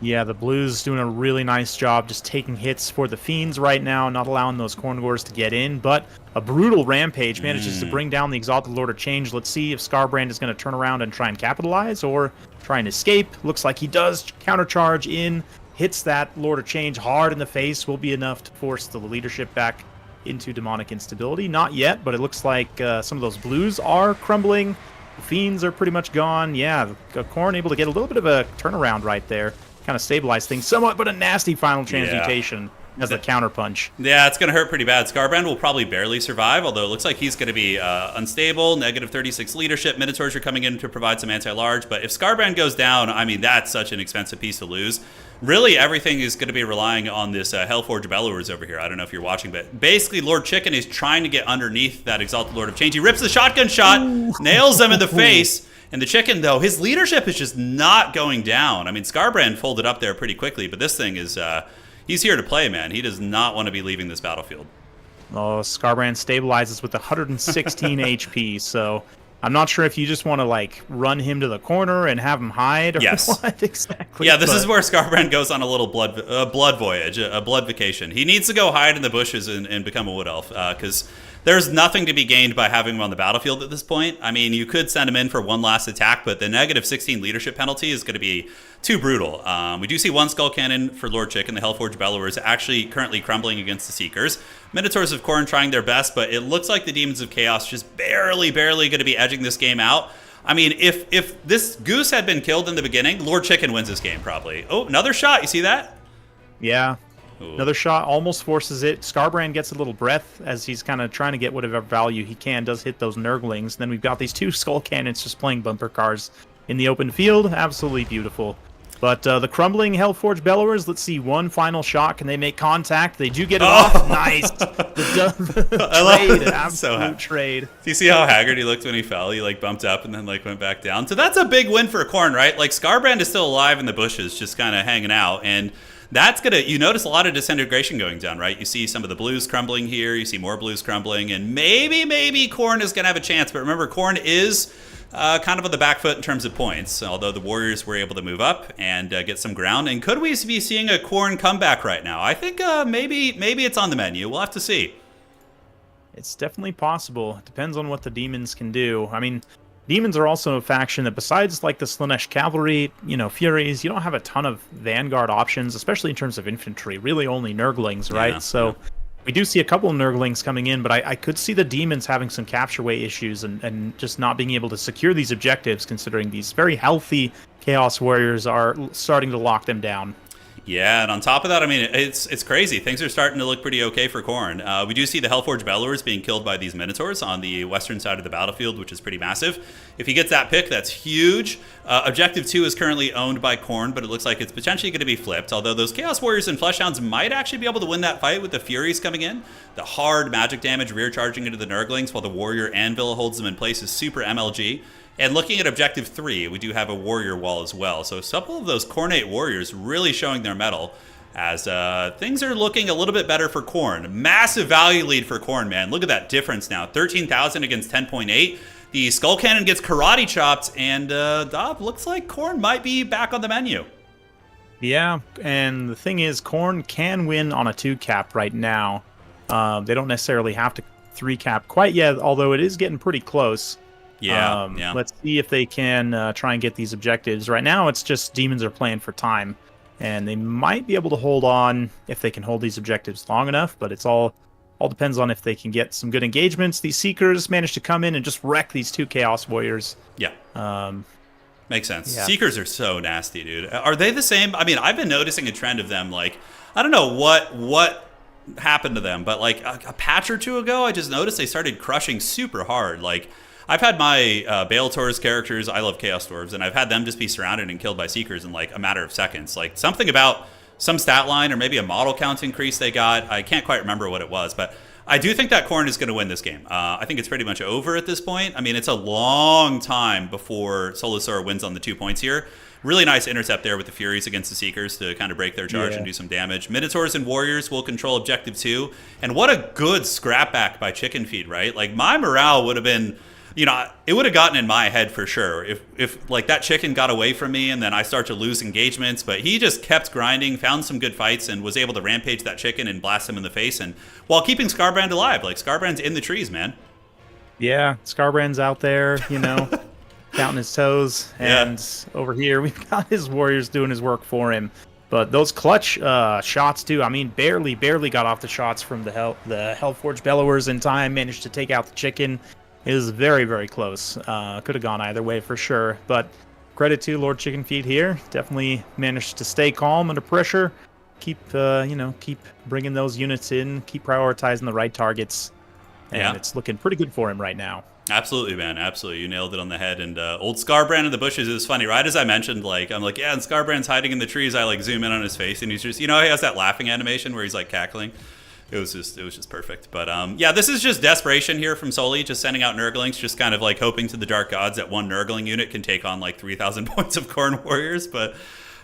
B: Yeah, the Blues doing a really nice job just taking hits for the Fiends right now, not allowing those Khorne Gores to get in, but a brutal Rampage manages to bring down the Exalted Lord of Change. Let's see if Skarbrand is going to turn around and try and capitalize or try and escape. Looks like he does countercharge in, hits that Lord of Change hard in the face, will be enough to force the leadership back into demonic instability. Not yet, but it looks like some of those Blues are crumbling. The Fiends are pretty much gone. Yeah, Khorne able to get a little bit of a turnaround right there. Kind of stabilize things somewhat, but a nasty final transmutation as a counterpunch.
A: Yeah, it's going to hurt pretty bad. Skarbrand will probably barely survive, although it looks like he's going to be unstable, negative 36 leadership. Minotaurs are coming in to provide some anti-large, but if Skarbrand goes down, I mean, that's such an expensive piece to lose. Really, everything is going to be relying on this Hellforge Bellowers over here. I don't know if you're watching, but basically Lord Chicken is trying to get underneath that Exalted Lord of Change. He rips the shotgun shot, nails them in the face, and the Chicken, though, his leadership is just not going down. I mean, Skarbrand folded up there pretty quickly, but this thing is, he's here to play, man. He does not want to be leaving this battlefield.
B: Oh, Skarbrand stabilizes with 116 HP, so I'm not sure if you just want to, like, run him to the corner and have him hide or what exactly.
A: Yeah, this is where Skarbrand goes on a little blood voyage, a blood vacation. He needs to go hide in the bushes and become a wood elf, because there's nothing to be gained by having him on the battlefield at this point. I mean, you could send him in for one last attack, but the negative 16 leadership penalty is going to be too brutal. We do see one Skull Cannon for Lord Chicken. The Hellforge Bellowers actually currently crumbling against the Seekers. Minotaurs of Khorne trying their best, but it looks like the Demons of Chaos just barely going to be edging this game out. I mean, if this Goose had been killed in the beginning, Lord Chicken wins this game probably. Oh, another shot. You see that?
B: Yeah.
A: Ooh.
B: Another shot almost forces it. Skarbrand gets a little breath as he's kind of trying to get whatever value he can, does hit those Nurglings. Then we've got these two Skull Cannons just playing bumper cars in the open field. Absolutely beautiful. But the crumbling Hellforge Bellowers, let's see, one final shot. Can they make contact? They do get it off. Nice. Trade. Absolute trade.
A: Do you see how haggard he looked when he fell? He like bumped up and then like went back down. So that's a big win for Khorne, right? Like Skarbrand is still alive in the bushes, just kind of hanging out. And that's going to, you notice a lot of disintegration going down, right? You see some of the Blues crumbling here. You see more Blues crumbling. And maybe Khorne is going to have a chance. But remember, Khorne is kind of on the back foot in terms of points, although the Warriors were able to move up and get some ground. And could we be seeing a Khorne comeback right now? I think maybe it's on the menu. We'll have to see.
B: It's definitely possible. It depends on what the Demons can do. I mean, Demons are also a faction that besides like the Slaanesh Cavalry, Furies, you don't have a ton of Vanguard options, especially in terms of infantry. Really only Nurglings, right?
A: Yeah,
B: so we do see a couple of Nurglings coming in, but I could see the Demons having some capture weight issues and just not being able to secure these objectives, considering these very healthy Chaos Warriors are starting to lock them down.
A: Yeah, and on top of that, I mean, it's crazy. Things are starting to look pretty okay for Khorne. We do see the Hellforge Bellowers being killed by these Minotaurs on the western side of the battlefield, which is pretty massive. If he gets that pick, that's huge. Objective 2 is currently owned by Khorne, but it looks like it's potentially going to be flipped, although those Chaos Warriors and Fleshhounds might actually be able to win that fight with the Furies coming in. The hard magic damage rear charging into the Nurglings while the Warrior Anvil holds them in place is super MLG. And looking at Objective 3, we do have a Warrior wall as well. So a couple of those Khornate Warriors really showing their mettle as things are looking a little bit better for Khorne. Massive value lead for Khorne, man. Look at that difference now. 13,000 against 10.8. The Skull Cannon gets karate chopped, and Dob, looks like Khorne might be back on the menu.
B: Yeah, and the thing is, Khorne can win on a 2-cap right now. They don't necessarily have to 3-cap quite yet, although it is getting pretty close.
A: Yeah.
B: Let's see if they can try and get these objectives. Right now, it's just demons are playing for time, and they might be able to hold on if they can hold these objectives long enough, but it's all depends on if they can get some good engagements. These Seekers managed to come in and just wreck these 2 Chaos Warriors.
A: Yeah. Makes sense.
B: Yeah.
A: Seekers are so nasty, dude. Are they the same? I mean, I've been noticing a trend of them. Like, I don't know what happened to them, but like a patch or two ago, I just noticed they started crushing super hard. Like, I've had my Baeltor's characters, I love Chaos Dwarves, and I've had them just be surrounded and killed by Seekers in like a matter of seconds. Like, something about some stat line or maybe a model count increase they got. I can't quite remember what it was, but I do think that Khorne is going to win this game. I think it's pretty much over at this point. I mean, it's a long time before Sora wins on the 2 points here. Really nice intercept there with the Furies against the Seekers to kind of break their charge and do some damage. Minotaurs and Warriors will control Objective 2. And what a good scrap back by Chicken Feed, right? Like, my morale would have been, you know, it would have gotten in my head for sure if like that chicken got away from me and then I start to lose engagements. But he just kept grinding, found some good fights, and was able to rampage that chicken and blast him in the face, and while keeping Scarbrand alive. Like, Scarbrand's in the trees, man.
B: Yeah, Scarbrand's out there, you know, counting his toes, and over here we've got his Warriors doing his work for him. But those clutch shots too. I mean, barely got off the shots from the Hellforge Bellowers in time. Managed to take out the chicken. It was very, very close. Could have gone either way for sure. But credit to Lord Chicken Feed here. Definitely managed to stay calm under pressure. Keep bringing those units in. Keep prioritizing the right targets. And it's looking pretty good for him right now.
A: Absolutely, man. Absolutely. You nailed it on the head. And old Scarbrand in the bushes is funny. Right as I mentioned, like, I'm like, yeah, and Scarbrand's hiding in the trees. I like zoom in on his face, and he's just, you know, he has that laughing animation where he's like cackling. It was just perfect. But yeah, this is just desperation here from Sully, just sending out Nurglings, just kind of like hoping to the dark gods that one Nurgling unit can take on like 3,000 points of Khorne Warriors. But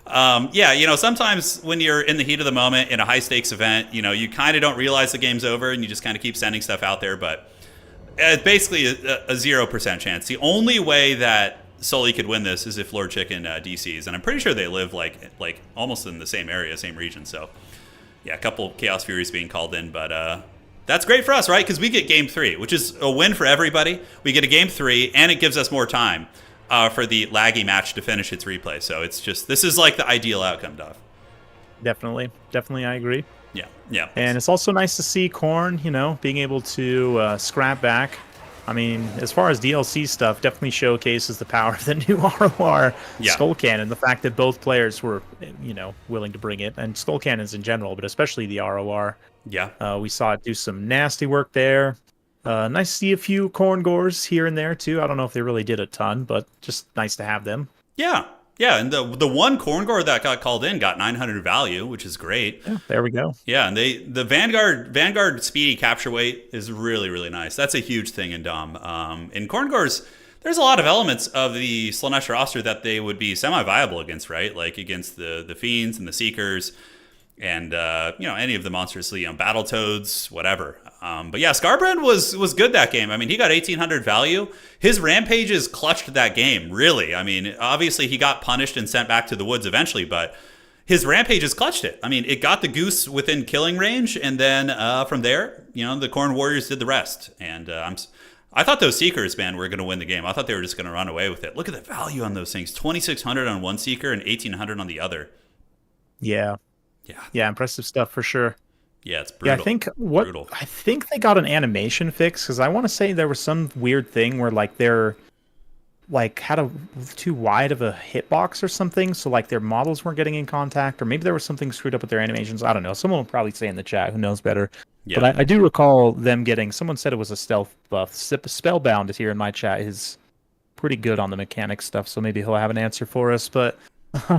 A: yeah, you know, sometimes when you're in the heat of the moment in a high stakes event, you know, you kind of don't realize the game's over and you just kind of keep sending stuff out there. But it's basically a 0% chance. The only way that Sully could win this is if Lord Chicken DCs, and I'm pretty sure they live like almost in the same area, same region. So yeah, a couple Chaos Furies being called in, but that's great for us, right? Because we get Game 3, which is a win for everybody. We get a Game 3, and it gives us more time for the laggy match to finish its replay. So it's just, this is like the ideal outcome, Dov.
B: Definitely, I agree.
A: Yeah.
B: And it's also nice to see Khorne, you know, being able to scrap back. I mean, as far as DLC stuff, definitely showcases the power of the new ROR Skull Cannon. The fact that both players were, you know, willing to bring it, and Skull Cannons in general, but especially the ROR.
A: Yeah.
B: We saw it do some nasty work there. Nice to see a few Khorne Gores here and there too. I don't know if they really did a ton, but just nice to have them.
A: Yeah, and the one Khorne Gore that got called in got 900 value, which is great.
B: Yeah, there we go.
A: Yeah, and the Vanguard speedy capture weight is really, really nice. That's a huge thing in Dom. In Khorne Gores, there's a lot of elements of the Slaanesh roster that they would be semi-viable against, right? Like against the Fiends and the Seekers, and you know, any of the monsters, you know, Battletoads, whatever. But yeah, Scarbrand was good that game. I mean, he got 1,800 value. His rampages clutched that game, really. I mean, obviously he got punished and sent back to the woods eventually, but his rampages clutched it. I mean, it got the goose within killing range, and then from there, you know, the Khorne Warriors did the rest. And I thought those Seekers, man, were going to win the game. I thought they were just going to run away with it. Look at the value on those things. 2,600 on one Seeker and 1,800 on the other.
B: Yeah, impressive stuff for sure.
A: Yeah, it's brutal.
B: Yeah, I think they got an animation fix, because I want to say there was some weird thing where like they're like had a too wide of a hitbox or something, so like their models weren't getting in contact, or maybe there was something screwed up with their animations. I don't know. Someone will probably say in the chat who knows better. Yeah. But I do recall them getting. Someone said it was a stealth buff. Spellbound is here in my chat is pretty good on the mechanic stuff, so maybe he'll have an answer for us. But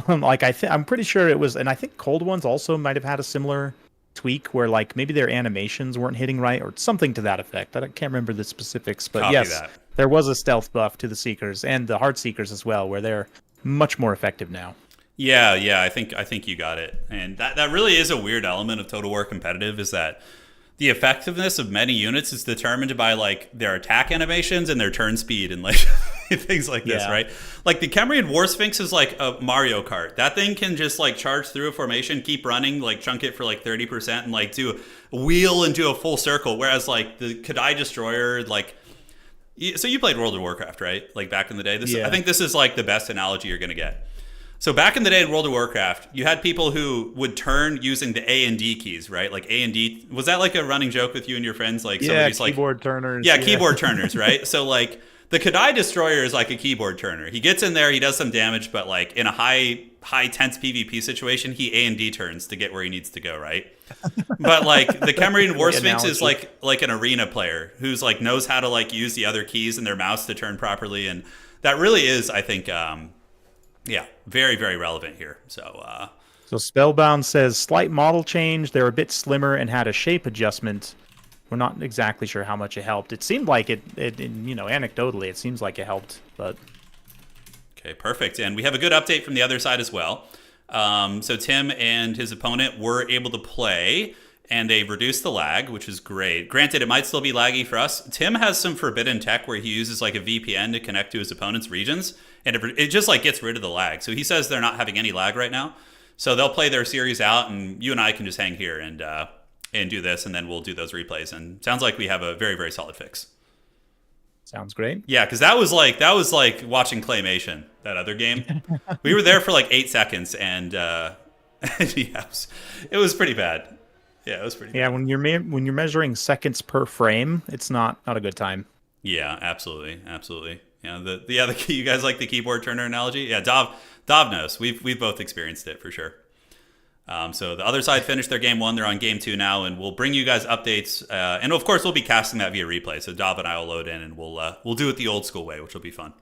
B: like I'm pretty sure it was, and I think Cold Ones also might have had a similar tweak where like maybe their animations weren't hitting right or something to that effect. I can't remember the specifics, but yes, there was a stealth buff to the Seekers and the Heart Seekers as well, where they're much more effective now. Yeah,
A: I think you got it. And that really is a weird element of Total War competitive, is that The effectiveness of many units is determined by like their attack animations and their turn speed and like things like this,
B: Yeah.
A: right? Like the Kemrian War Sphinx is like a Mario Kart. That thing can just like charge through a formation, keep running, like chunk it for like 30% and like do a wheel and do a full circle. Whereas like the Kadai Destroyer, like so you played World of Warcraft, right? Like back in the day.
B: Yeah.
A: I think this is like the best analogy you're gonna get. So back in the day in World of Warcraft, you had people who would turn using the A and D keys, right? Like A and D. Was that like a running joke with you and your friends? Like
B: Yeah,
A: somebody's
B: keyboard
A: like
B: turners.
A: Yeah, keyboard turners, right? So like the Kadai Destroyer is like a keyboard turner. He gets in there, he does some damage, but like in a high tense PvP situation, he A and D turns to get where he needs to go, right? But like the Kemrian War Sphinx is like an arena player who's like knows how to like use the other keys in their mouse to turn properly, and that really is, I think, yeah, very, very relevant here.
B: So Spellbound says slight model change. They're a bit slimmer and had a shape adjustment. We're not exactly sure how much it helped. It seemed like it anecdotally, it seems like it helped, but
A: okay, perfect. And we have a good update from the other side as well. So Tim and his opponent were able to play, and they reduced the lag, which is great. Granted, it might still be laggy for us. Tim has some forbidden tech where he uses like a VPN to connect to his opponent's regions, and it just like gets rid of the lag. So he says they're not having any lag right now. So they'll play their series out, and you and I can just hang here and do this, and then we'll do those replays. And sounds like we have a very, very solid fix.
B: sounds great.
A: Yeah, because that was like watching Claymation, that other game. We were there for like 8 seconds, and yeah, it was pretty bad. Yeah, it was pretty.
B: Yeah,
A: bad.
B: when you're measuring seconds per frame, it's not a good time.
A: Yeah, absolutely. Yeah, you guys like the keyboard turner analogy? Yeah, Dov knows. We've both experienced it for sure. So the other side finished their game 1. They're on game 2 now, and we'll bring you guys updates. And of course, we'll be casting that via replay. So Dov and I will load in, and we'll do it the old school way, which will be fun.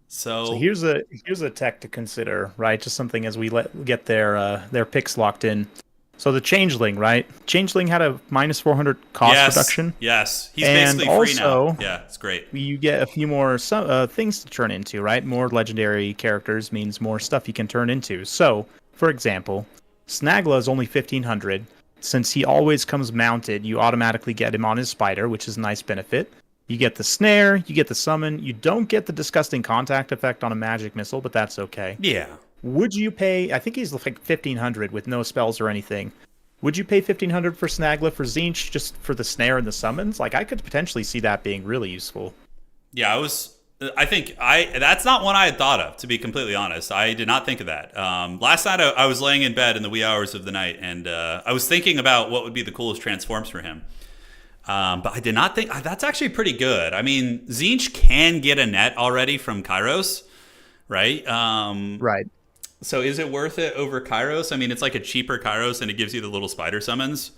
A: So
B: here's a tech to consider, right? Just something as we get their picks locked in. So the Changeling, right? Changeling had a minus 400 cost reduction.
A: Yes, he's
B: and
A: basically free
B: also,
A: now. Yeah, it's great.
B: You get a few more things to turn into, right? More legendary characters means more stuff you can turn into. So, for example, Snagla is only 1500. Since he always comes mounted, you automatically get him on his spider, which is a nice benefit. You get the snare, you get the summon. You don't get the disgusting contact effect on a magic missile, but that's okay.
A: Yeah.
B: Would you pay, I think he's like 1500 with no spells or anything. Would you pay 1500 for Snagla for Tzeentch just for the snare and the summons? Like, I could potentially see that being really useful.
A: Yeah, that's not one I had thought of, to be completely honest. I did not think of that. Last night I was laying in bed in the wee hours of the night, and I was thinking about what would be the coolest transforms for him. But I did not think, that's actually pretty good. I mean, Tzeentch can get a net already from Kairos, right?
B: Right.
A: So is it worth it over Kairos? I mean, it's like a cheaper Kairos, and it gives you the little spider summons.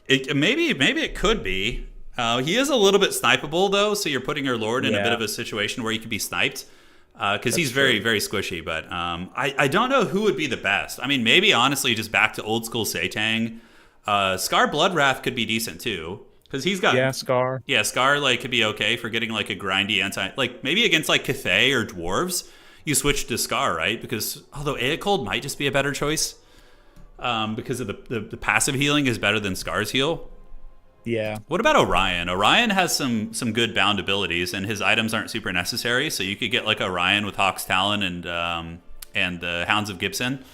A: Maybe it could be. He is a little bit snipeable, though, so you're putting your Lord in a bit of a situation where he could be sniped, because he's very, very squishy. But I don't know who would be the best. I mean, maybe, honestly, just back to old school Satang. Scar Bloodwrath could be decent, too, because he's got...
B: Yeah, Scar.
A: Yeah, Scar like could be okay for getting like a grindy anti... Like, maybe against like Cathay or Dwarves, you switch to Scar, right? Because although Aecold might just be a better choice, because of the passive healing is better than Scar's heal.
B: Yeah.
A: What about Orion? Orion has some good bound abilities, and his items aren't super necessary. So you could get like Orion with Hawk's Talon and the Hounds of Gibson.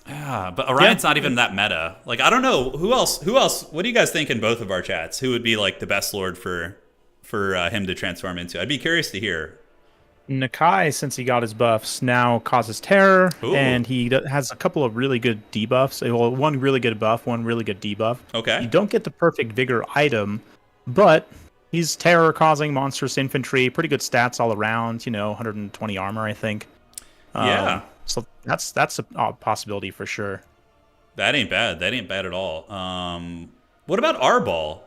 A: Yeah, but Orion's not even that meta. Like, I don't know who else. What do you guys think in both of our chats? Who would be like the best Lord for him to transform into? I'd be curious to hear.
B: Nakai, since he got his buffs, now causes terror,
A: Ooh.
B: and he has a couple of really good debuffs. Well, one really good buff, one really good debuff.
A: Okay.
B: You don't get the perfect vigor item, but he's terror-causing monstrous infantry, pretty good stats all around, 120 armor, I think.
A: Yeah.
B: So that's a possibility for sure.
A: That ain't bad. That ain't bad at all. What about Arbol?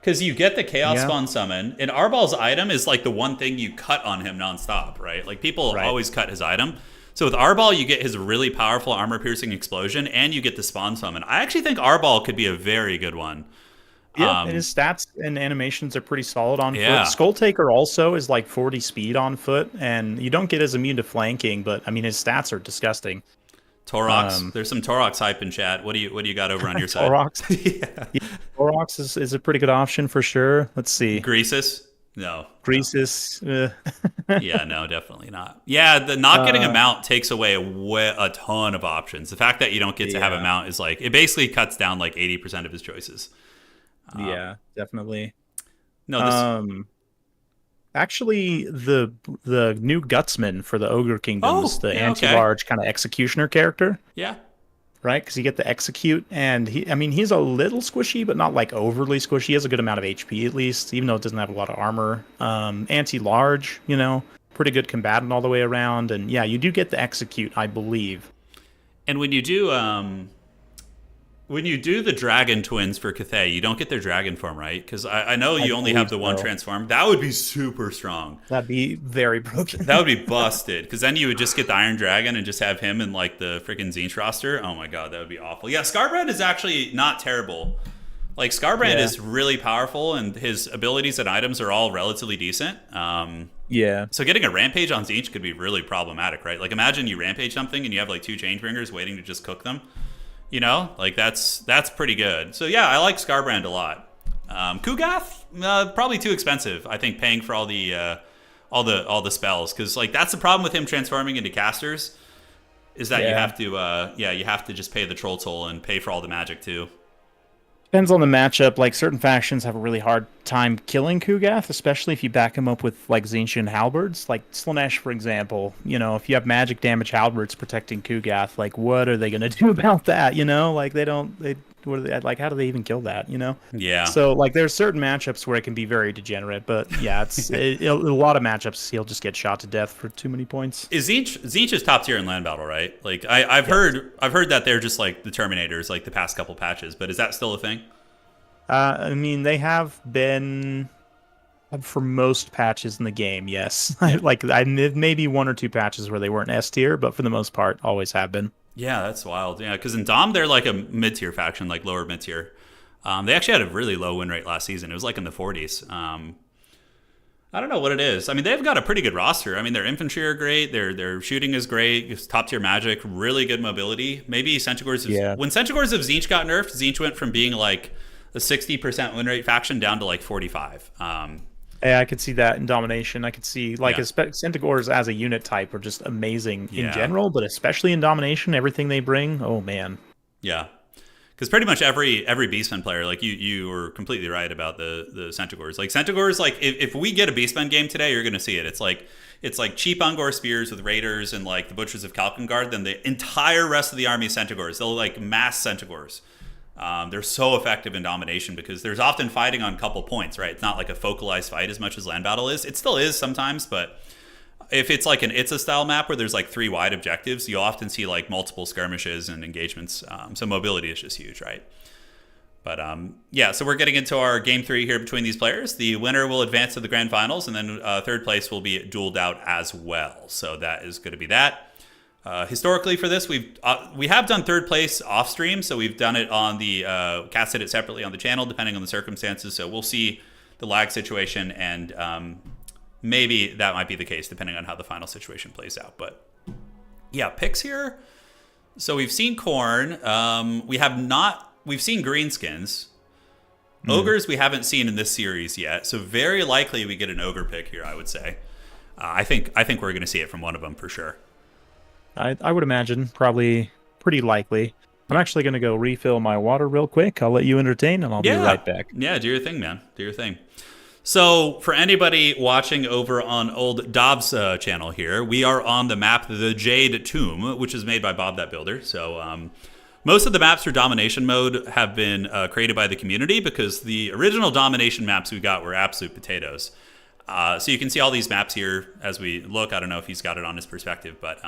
A: Because you get the Chaos Spawn summon, and Arbal's item is like the one thing you cut on him nonstop, right? Like, people always cut his item. So with Arbol, you get his really powerful armor-piercing explosion, and you get the Spawn summon. I actually think Arbol could be a very good one.
B: Yeah, and his stats and animations are pretty solid on
A: Yeah.
B: foot. Skulltaker also is like 40 speed on foot, and you don't get as immune to flanking, but I mean his stats are disgusting.
A: Torox. There's some Torox hype in chat. What do you got over on your side?
B: Torox.
A: Yeah.
B: Yeah, Torox is a pretty good option for sure. Let's see.
A: Greasus? No.
B: Greasus.
A: Yeah, no, definitely not. Yeah, the not getting a mount takes away a ton of options. The fact that you don't get to have a mount is like, it basically cuts down like 80% of his choices.
B: Yeah, definitely.
A: No, this.
B: Actually, the new Gutsman for the Ogre Kingdoms, the
A: yeah,
B: anti-large kind of executioner character,
A: Yeah.
B: right? Because you get the execute, and he's a little squishy, but not like overly squishy. He has a good amount of HP at least, even though it doesn't have a lot of armor. Anti-large, pretty good combatant all the way around, and yeah, you do get the execute, I believe.
A: And when you do the dragon twins for Cathay, you don't get their dragon form, right? Because I know you only have the one transform. That would be super strong.
B: That'd be very broken.
A: That would be busted. Because then you would just get the Iron Dragon and just have him in like the freaking Tzeentch roster. Oh my god, that would be awful. Yeah, Scarbrand is actually not terrible. Like Scarbrand is really powerful, and his abilities and items are all relatively decent.
B: Yeah.
A: So getting a Rampage on Tzeentch could be really problematic, right? Like imagine you Rampage something and you have like 2 Changebringers waiting to just cook them. Like that's pretty good. So yeah, I like Scarbrand a lot. Kugath, probably too expensive. I think paying for all the spells, because like that's the problem with him transforming into casters, is that you have to just pay the troll toll and pay for all the magic too.
B: Depends on the matchup. Like certain factions have a really hard time killing Kugath, especially if you back him up with like Tzeentch halberds. Like Slaanesh, for example. If you have magic damage halberds protecting Kugath, like what are they gonna do about that? Like what are they like? How do they even kill that?
A: Yeah.
B: So like there's certain matchups where it can be very degenerate, but yeah, it's a lot of matchups he'll just get shot to death for too many points.
A: Is Tzeentch is top tier in land battle, right? Like I've heard that they're just like the Terminators, like the past couple patches, but is that still a thing?
B: They have been for most patches in the game, yes. Like maybe 1 or 2 patches where they weren't S tier, but for the most part, always have been.
A: Yeah, that's wild. Yeah, because in Dom, they're like a mid-tier faction, like lower mid-tier. They actually had a really low win rate last season. It was like in the 40s. I don't know what it is. They've got a pretty good roster. Their infantry are great. Their shooting is great. It's top-tier magic, really good mobility. Maybe Centaurs... When Centaurs of Tzeentch got nerfed, Tzeentch went from being like a 60% win rate faction down to like 45.
B: Yeah, I could see that in Domination. I could see Centaurs as a unit type are just amazing in general, but especially in Domination, everything they bring. Oh man.
A: Yeah, because pretty much every Beastmen player, like you were completely right about the Centaurs. Like Centaurs, like if we get a Beastmen game today, you're gonna see it. It's like cheap Ungor spears with raiders and like the Butchers of Kalkengard. Then the entire rest of the army is Centaurs. They'll like mass Centaurs. They're so effective in Domination because there's often fighting on a couple points, right? It's not like a focalized fight as much as land battle is. It still is sometimes, but if it's like an Itza style map where there's like 3 wide objectives, you'll often see like multiple skirmishes and engagements. So mobility is just huge, right? But so we're getting into our game 3 here between these players. The winner will advance to the grand finals, and then third place will be dueled out as well. So that is going to be that. Historically for this, we have done third place off stream, so we've done it on the casted it separately on the channel depending on the circumstances. So we'll see the lag situation, and maybe that might be the case depending on how the final situation plays out. But yeah, picks here. So we've seen Khorne. We've seen greenskins. Ogres we haven't seen in this series yet, so very likely we get an ogre pick here. I would say. I think we're going to see it from one of them for sure.
B: I would imagine, probably pretty likely. I'm actually going to go refill my water real quick. I'll let you entertain, and I'll be right back.
A: Yeah, do your thing, man. Do your thing. So, for anybody watching over on old Dobbs' channel here, we are on the map The Jade Tomb, which is made by Bob That Builder. So, most of the maps for Domination mode have been created by the community because the original Domination maps we got were absolute potatoes. So you can see all these maps here as we look. I don't know if he's got it on his perspective, but...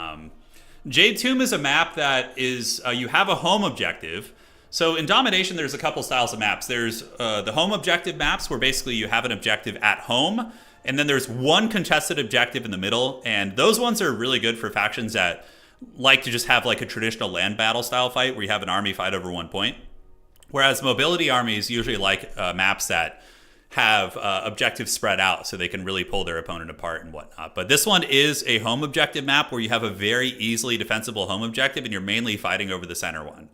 A: Jade Tomb is a map that is, you have a home objective. So in Domination, there's a couple styles of maps. There's the home objective maps where basically you have an objective at home, and then there's one contested objective in the middle, and those ones are really good for factions that like to just have like a traditional land battle style fight where you have an army fight over 1 point. Whereas mobility armies usually like maps that have objectives spread out so they can really pull their opponent apart and whatnot. But this one is a home objective map where you have a very easily defensible home objective and you're mainly fighting over the center one.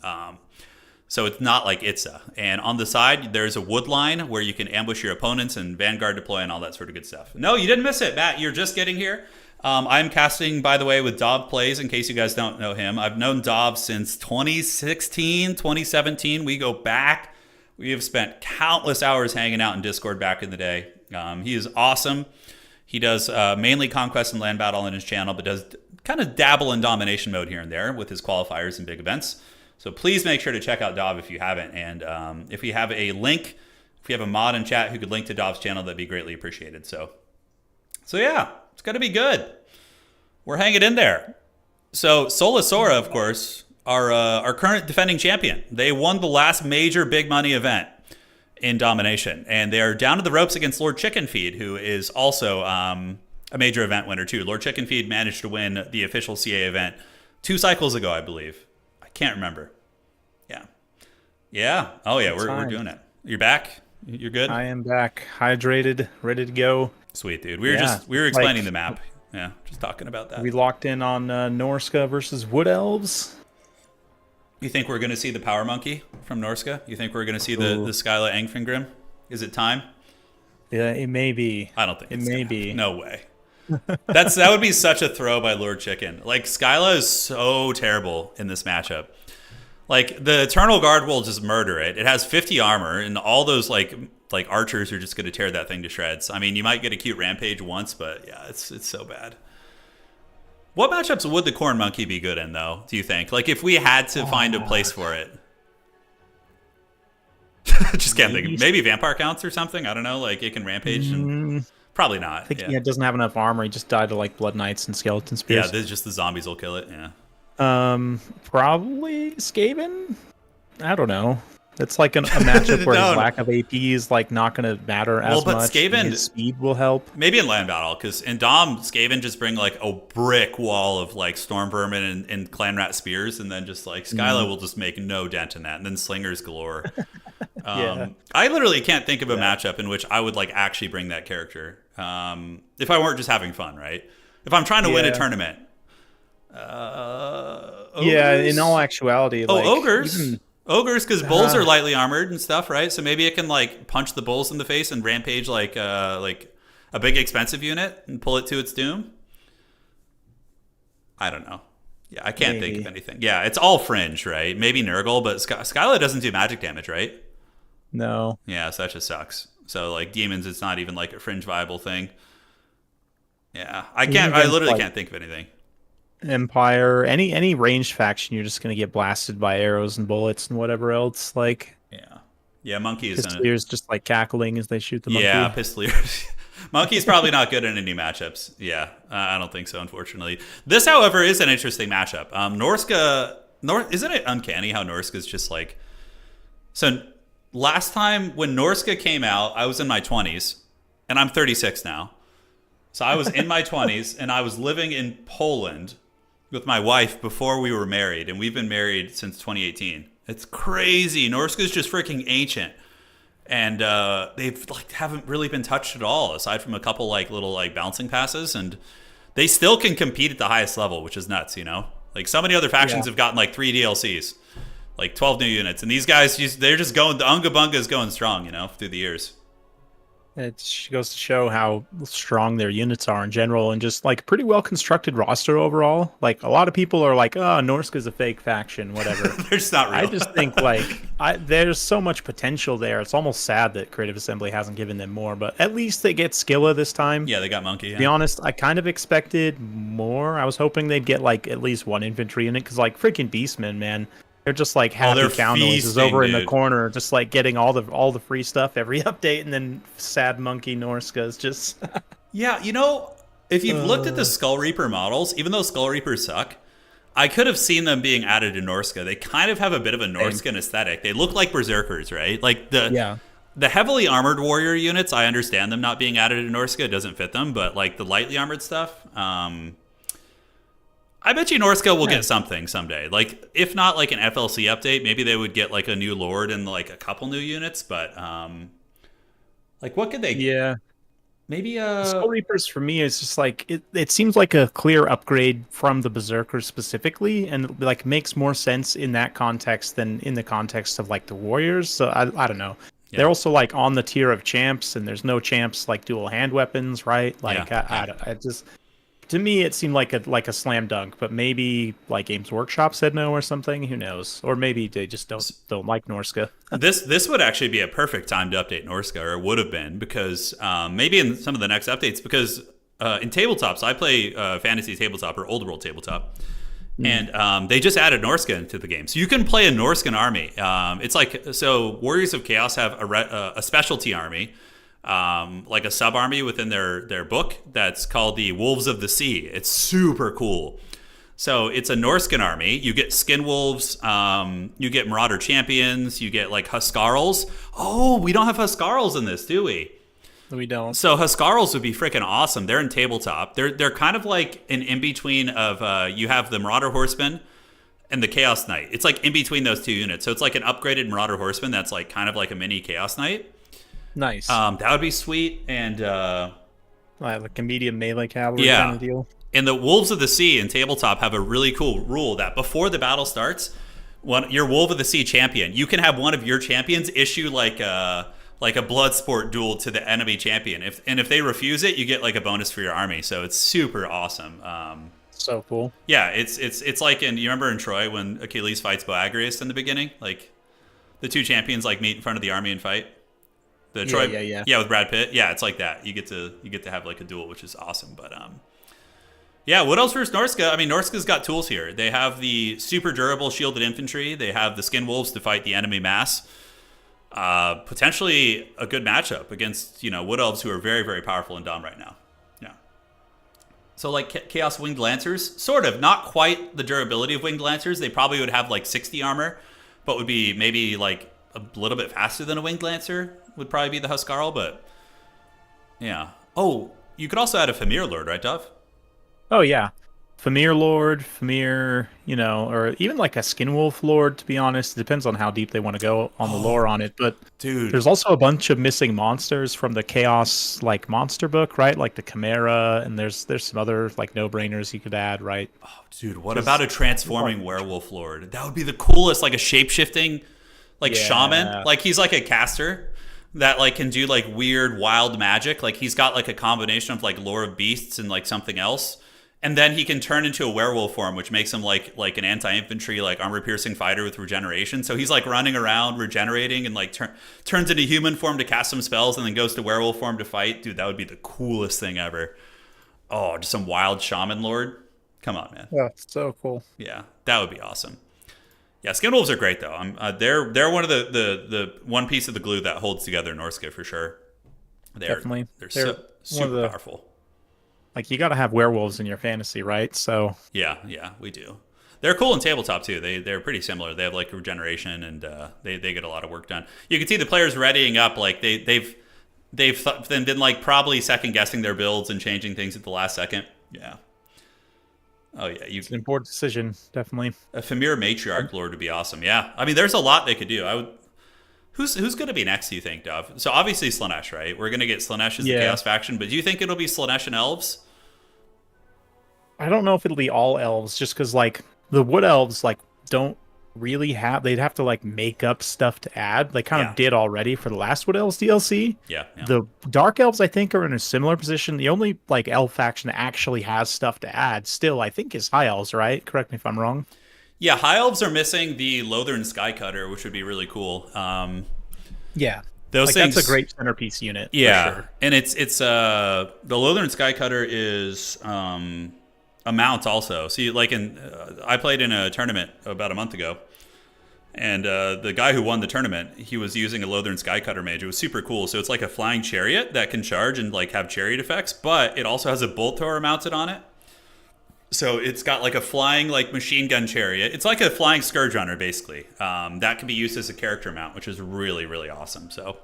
A: So it's not like Itza. And on the side, there's a wood line where you can ambush your opponents and Vanguard deploy and all that sort of good stuff. No, you didn't miss it, Matt. You're just getting here. I'm casting, by the way, with Dov Plays, in case you guys don't know him. I've known Dov since 2016, 2017. We go back. We have spent countless hours hanging out in Discord back in the day. He is awesome. He does mainly Conquest and Land Battle on his channel, but does kind of dabble in domination mode here and there with his qualifiers and big events. So please make sure to check out Dov if you haven't. And if we have a link, if you have a mod in chat who could link to Dov's channel, that'd be greatly appreciated. So yeah, it's going to be good. We're hanging in there. So Sora, of course, our current defending champion. They won the last major big money event in Domination, and they're down to the ropes against Lord Chickenfeed, who is also a major event winner too. Lord Chickenfeed managed to win the official CA event 2 cycles ago, I believe. I can't remember. Yeah. Oh yeah, we're doing it. You're back. You're good.
B: I am back, hydrated, ready to go.
A: Sweet, dude. We were explaining the map. Yeah, just talking about that.
B: We locked in on Norska versus Wood Elves.
A: You think we're going to see the Power Monkey from Norska? You think we're going to see the Skyla Engfingrim? Is it time?
B: Yeah, it may be.
A: I don't think
B: it may be.
A: No way. That would be such a throw by Lord Chicken. Like, Skyla is so terrible in this matchup. Like, the Eternal Guard will just murder it. It has 50 armor, and all those like archers are just going to tear that thing to shreds. I mean, you might get a cute rampage once, but yeah, it's so bad. What matchups would the Corn Monkey be good in, though, do you think? Like, if we had to find a place for it. Just can't think. Maybe Vampire Counts or something? I don't know. Like, it can rampage and... Probably not.
B: I think he doesn't have enough armor. He just died to, like, Blood Knights and Skeleton Spears.
A: Yeah, just the zombies will kill it, yeah.
B: Probably Skaven? I don't know. It's like a matchup where his lack of AP is like not going to matter as much. Well, but
A: Skaven,
B: his speed will help.
A: Maybe in land battle, because in Dom, Skaven just bring like a brick wall of like Storm Vermin and Clan Rat Spears, and then just like Skyla will just make no dent in that, and then Slingers galore. I literally can't think of a matchup in which I would like actually bring that character. If I weren't just having fun, right? If I'm trying to win a tournament.
B: In all actuality. Like,
A: ogres. Ogres, because bulls are lightly armored and stuff, right? So maybe it can like punch the bulls in the face and rampage like a big expensive unit and pull it to its doom. I don't know. Yeah, I can't think of anything. Yeah, it's all fringe, right? Maybe Nurgle, but Skyla doesn't do magic damage, right?
B: No.
A: Yeah, so that just sucks. So like demons, it's not even like a fringe viable thing. Yeah, I literally can't think of anything.
B: Empire, any ranged faction, you're just gonna get blasted by arrows and bullets and whatever else. Like,
A: Monkey is
B: Pistoliers just like cackling as they shoot the monkey. Yeah,
A: Pistoliers. Monkey's probably not good in any matchups. Yeah, I don't think so, unfortunately. This, however, is an interesting matchup. Isn't it uncanny how Norska's just like... So last time when Norska came out, I was in my 20s, and I'm 36 now. So I was in my 20s, and I was living in Poland with my wife before we were married, and we've been married since 2018. It's crazy. Norska's just freaking ancient. And they've like haven't really been touched at all, aside from a couple like little like bouncing passes, and they still can compete at the highest level, which is nuts, you know? Like so many other factions have gotten like 3 DLCs, like 12 new units, and these guys they're just going, the Unga Bunga is going strong, you know, through the years.
B: It goes to show how strong their units are in general, and just like pretty well constructed roster overall. Like a lot of people are like, "Oh, Norska's a fake faction, whatever."
A: They're just not real.
B: I just think like there's so much potential there. It's almost sad that Creative Assembly hasn't given them more, but at least they get Skilla this time.
A: Yeah, they got Monkey.
B: To be honest, I kind of expected more. I was hoping they'd get like at least 1 infantry unit, because like freaking Beastmen, man. They're just like happy cow noises over in the corner, just like getting all the free stuff every update, and then sad monkey Norska is just
A: Yeah, you know, if you've looked at the Skull Reaper models, even though Skull Reapers suck, I could have seen them being added to Norska. They kind of have a bit of a Norskan aesthetic. They look like berserkers, right? Like the heavily armored warrior units, I understand them not being added to Norska. It doesn't fit them, but like the lightly armored stuff, I bet you Norska will get something someday. Like, if not like an FLC update, maybe they would get like a new lord and like a couple new units. But Like, what could they?
B: Yeah.
A: Maybe
B: The Skull Reapers for me is just like it seems like a clear upgrade from the Berserkers specifically, and like makes more sense in that context than in the context of like the Warriors. So I don't know. They're
A: yeah,
B: also like on the tier of champs, and there's no champs like dual hand weapons, right?
A: yeah,
B: Like
A: yeah.
B: I just to me it seemed like a slam dunk, but maybe like Games Workshop said no or something. Who knows? Or maybe they just don't like Norska.
A: This would actually be a perfect time to update Norska, or it would have been, because maybe in some of the next updates, because in tabletops, I play fantasy tabletop or old world tabletop, and they just added Norsca into the game, so you can play a Norscan army. It's like, so Warriors of Chaos have a specialty army, like a sub army within their book that's called the Wolves of the Sea. It's super cool. So it's a Norscan army. You get skin wolves, you get marauder champions, you get like Huskarls. Oh, we don't have Huskarls in this, do we?
B: We don't.
A: So Huskarls would be freaking awesome. They're in tabletop. They're kind of like an in between of you have the Marauder Horseman and the Chaos Knight. It's like in between those two units. So it's like an upgraded Marauder Horseman that's like kind of like a mini Chaos Knight.
B: Nice.
A: That would be sweet. And
B: Like a medium melee cavalry
A: yeah.
B: kind of deal.
A: And the Wolves of the Sea in tabletop have a really cool rule that before the battle starts, your Wolf of the Sea champion, you can have one of your champions issue like a blood sport duel to the enemy champion. If they refuse it, you get like a bonus for your army. So it's super awesome.
B: So cool.
A: Yeah, it's like you remember in Troy when Achilles fights Boagrius in the beginning, like the two champions like meet in front of the army and fight. The Troy, yeah, with Brad Pitt. Yeah, it's like that. You get to have like a duel, which is awesome. But yeah, what else versus Norska? I mean, Norska's got tools here. They have the super durable shielded infantry. They have the skin wolves to fight the enemy mass. Potentially a good matchup against wood elves who are very, very powerful in Dom right now. Yeah. So like Chaos Winged Lancers, sort of, not quite the durability of Winged Lancers. They probably would have like 60 armor, but would be maybe like a little bit faster than a Winged Lancer. Would probably be the Huskarl, but yeah. Oh, you could also add a Famir Lord, right, Dov?
B: Oh yeah, Famir Lord, Famir, or even like a Skinwolf Lord. To be honest, it depends on how deep they want to go on the lore on it. But
A: dude,
B: there's also a bunch of missing monsters from the Chaos like monster book, right? Like the Chimera, and there's some other like no brainers you could add, right?
A: oh, dude, what about a transforming werewolf lord? That would be the coolest, like a shape shifting, like shaman. Like he's like a caster that like can do like weird wild magic. Like he's got like a combination of like lore of beasts and like something else. And then he can turn into a werewolf form, which makes him like an anti-infantry, like armor-piercing fighter with regeneration. So he's like running around, regenerating, and like turns into human form to cast some spells, and then goes to werewolf form to fight. Dude, that would be the coolest thing ever. Oh, just some wild shaman lord. Come on, man.
B: Yeah, so cool.
A: Yeah, that would be awesome. Yeah, skinwolves are great though. They're one of the one piece of the glue that holds together Norska for sure.
B: Definitely,
A: they're so super powerful.
B: Like, you got to have werewolves in your fantasy, right? So
A: yeah, we do. They're cool in tabletop too. They're pretty similar. They have like regeneration, and they get a lot of work done. You can see the players readying up. Like they've been like probably second guessing their builds and changing things at the last second. Yeah. Oh yeah,
B: it's an important decision, definitely.
A: A Famir Matriarch Lord would be awesome. Yeah, I mean, there's a lot they could do. I would. Who's going to be next, do you think, Dov? So obviously Slaanesh, right? We're going to get Slaanesh as the Chaos faction, but do you think it'll be Slaanesh and Elves?
B: I don't know if it'll be all elves, just because like the wood elves like don't really have. They'd have to like make up stuff to add. They kind of did already for the last Wood Elves DLC.
A: Yeah.
B: The Dark Elves, I think, are in a similar position. The only like elf faction that actually has stuff to add still, I think, is High Elves, right? Correct me if I'm wrong.
A: Yeah, High Elves are missing the Lothern Skycutter, which would be really cool.
B: Yeah.
A: Those things,
B: that's a great centerpiece unit.
A: Yeah,
B: for sure.
A: And it's the Lothern Skycutter is a mount also. See, like I played in a tournament about a month ago, and the guy who won the tournament, he was using a Lothern Skycutter mage. It was super cool. So it's like a flying chariot that can charge and like have chariot effects, but it also has a bolt thrower mounted on it. So it's got like a flying like machine gun chariot. It's like a flying Scourge Runner, basically. That can be used as a character mount, which is really, really awesome. So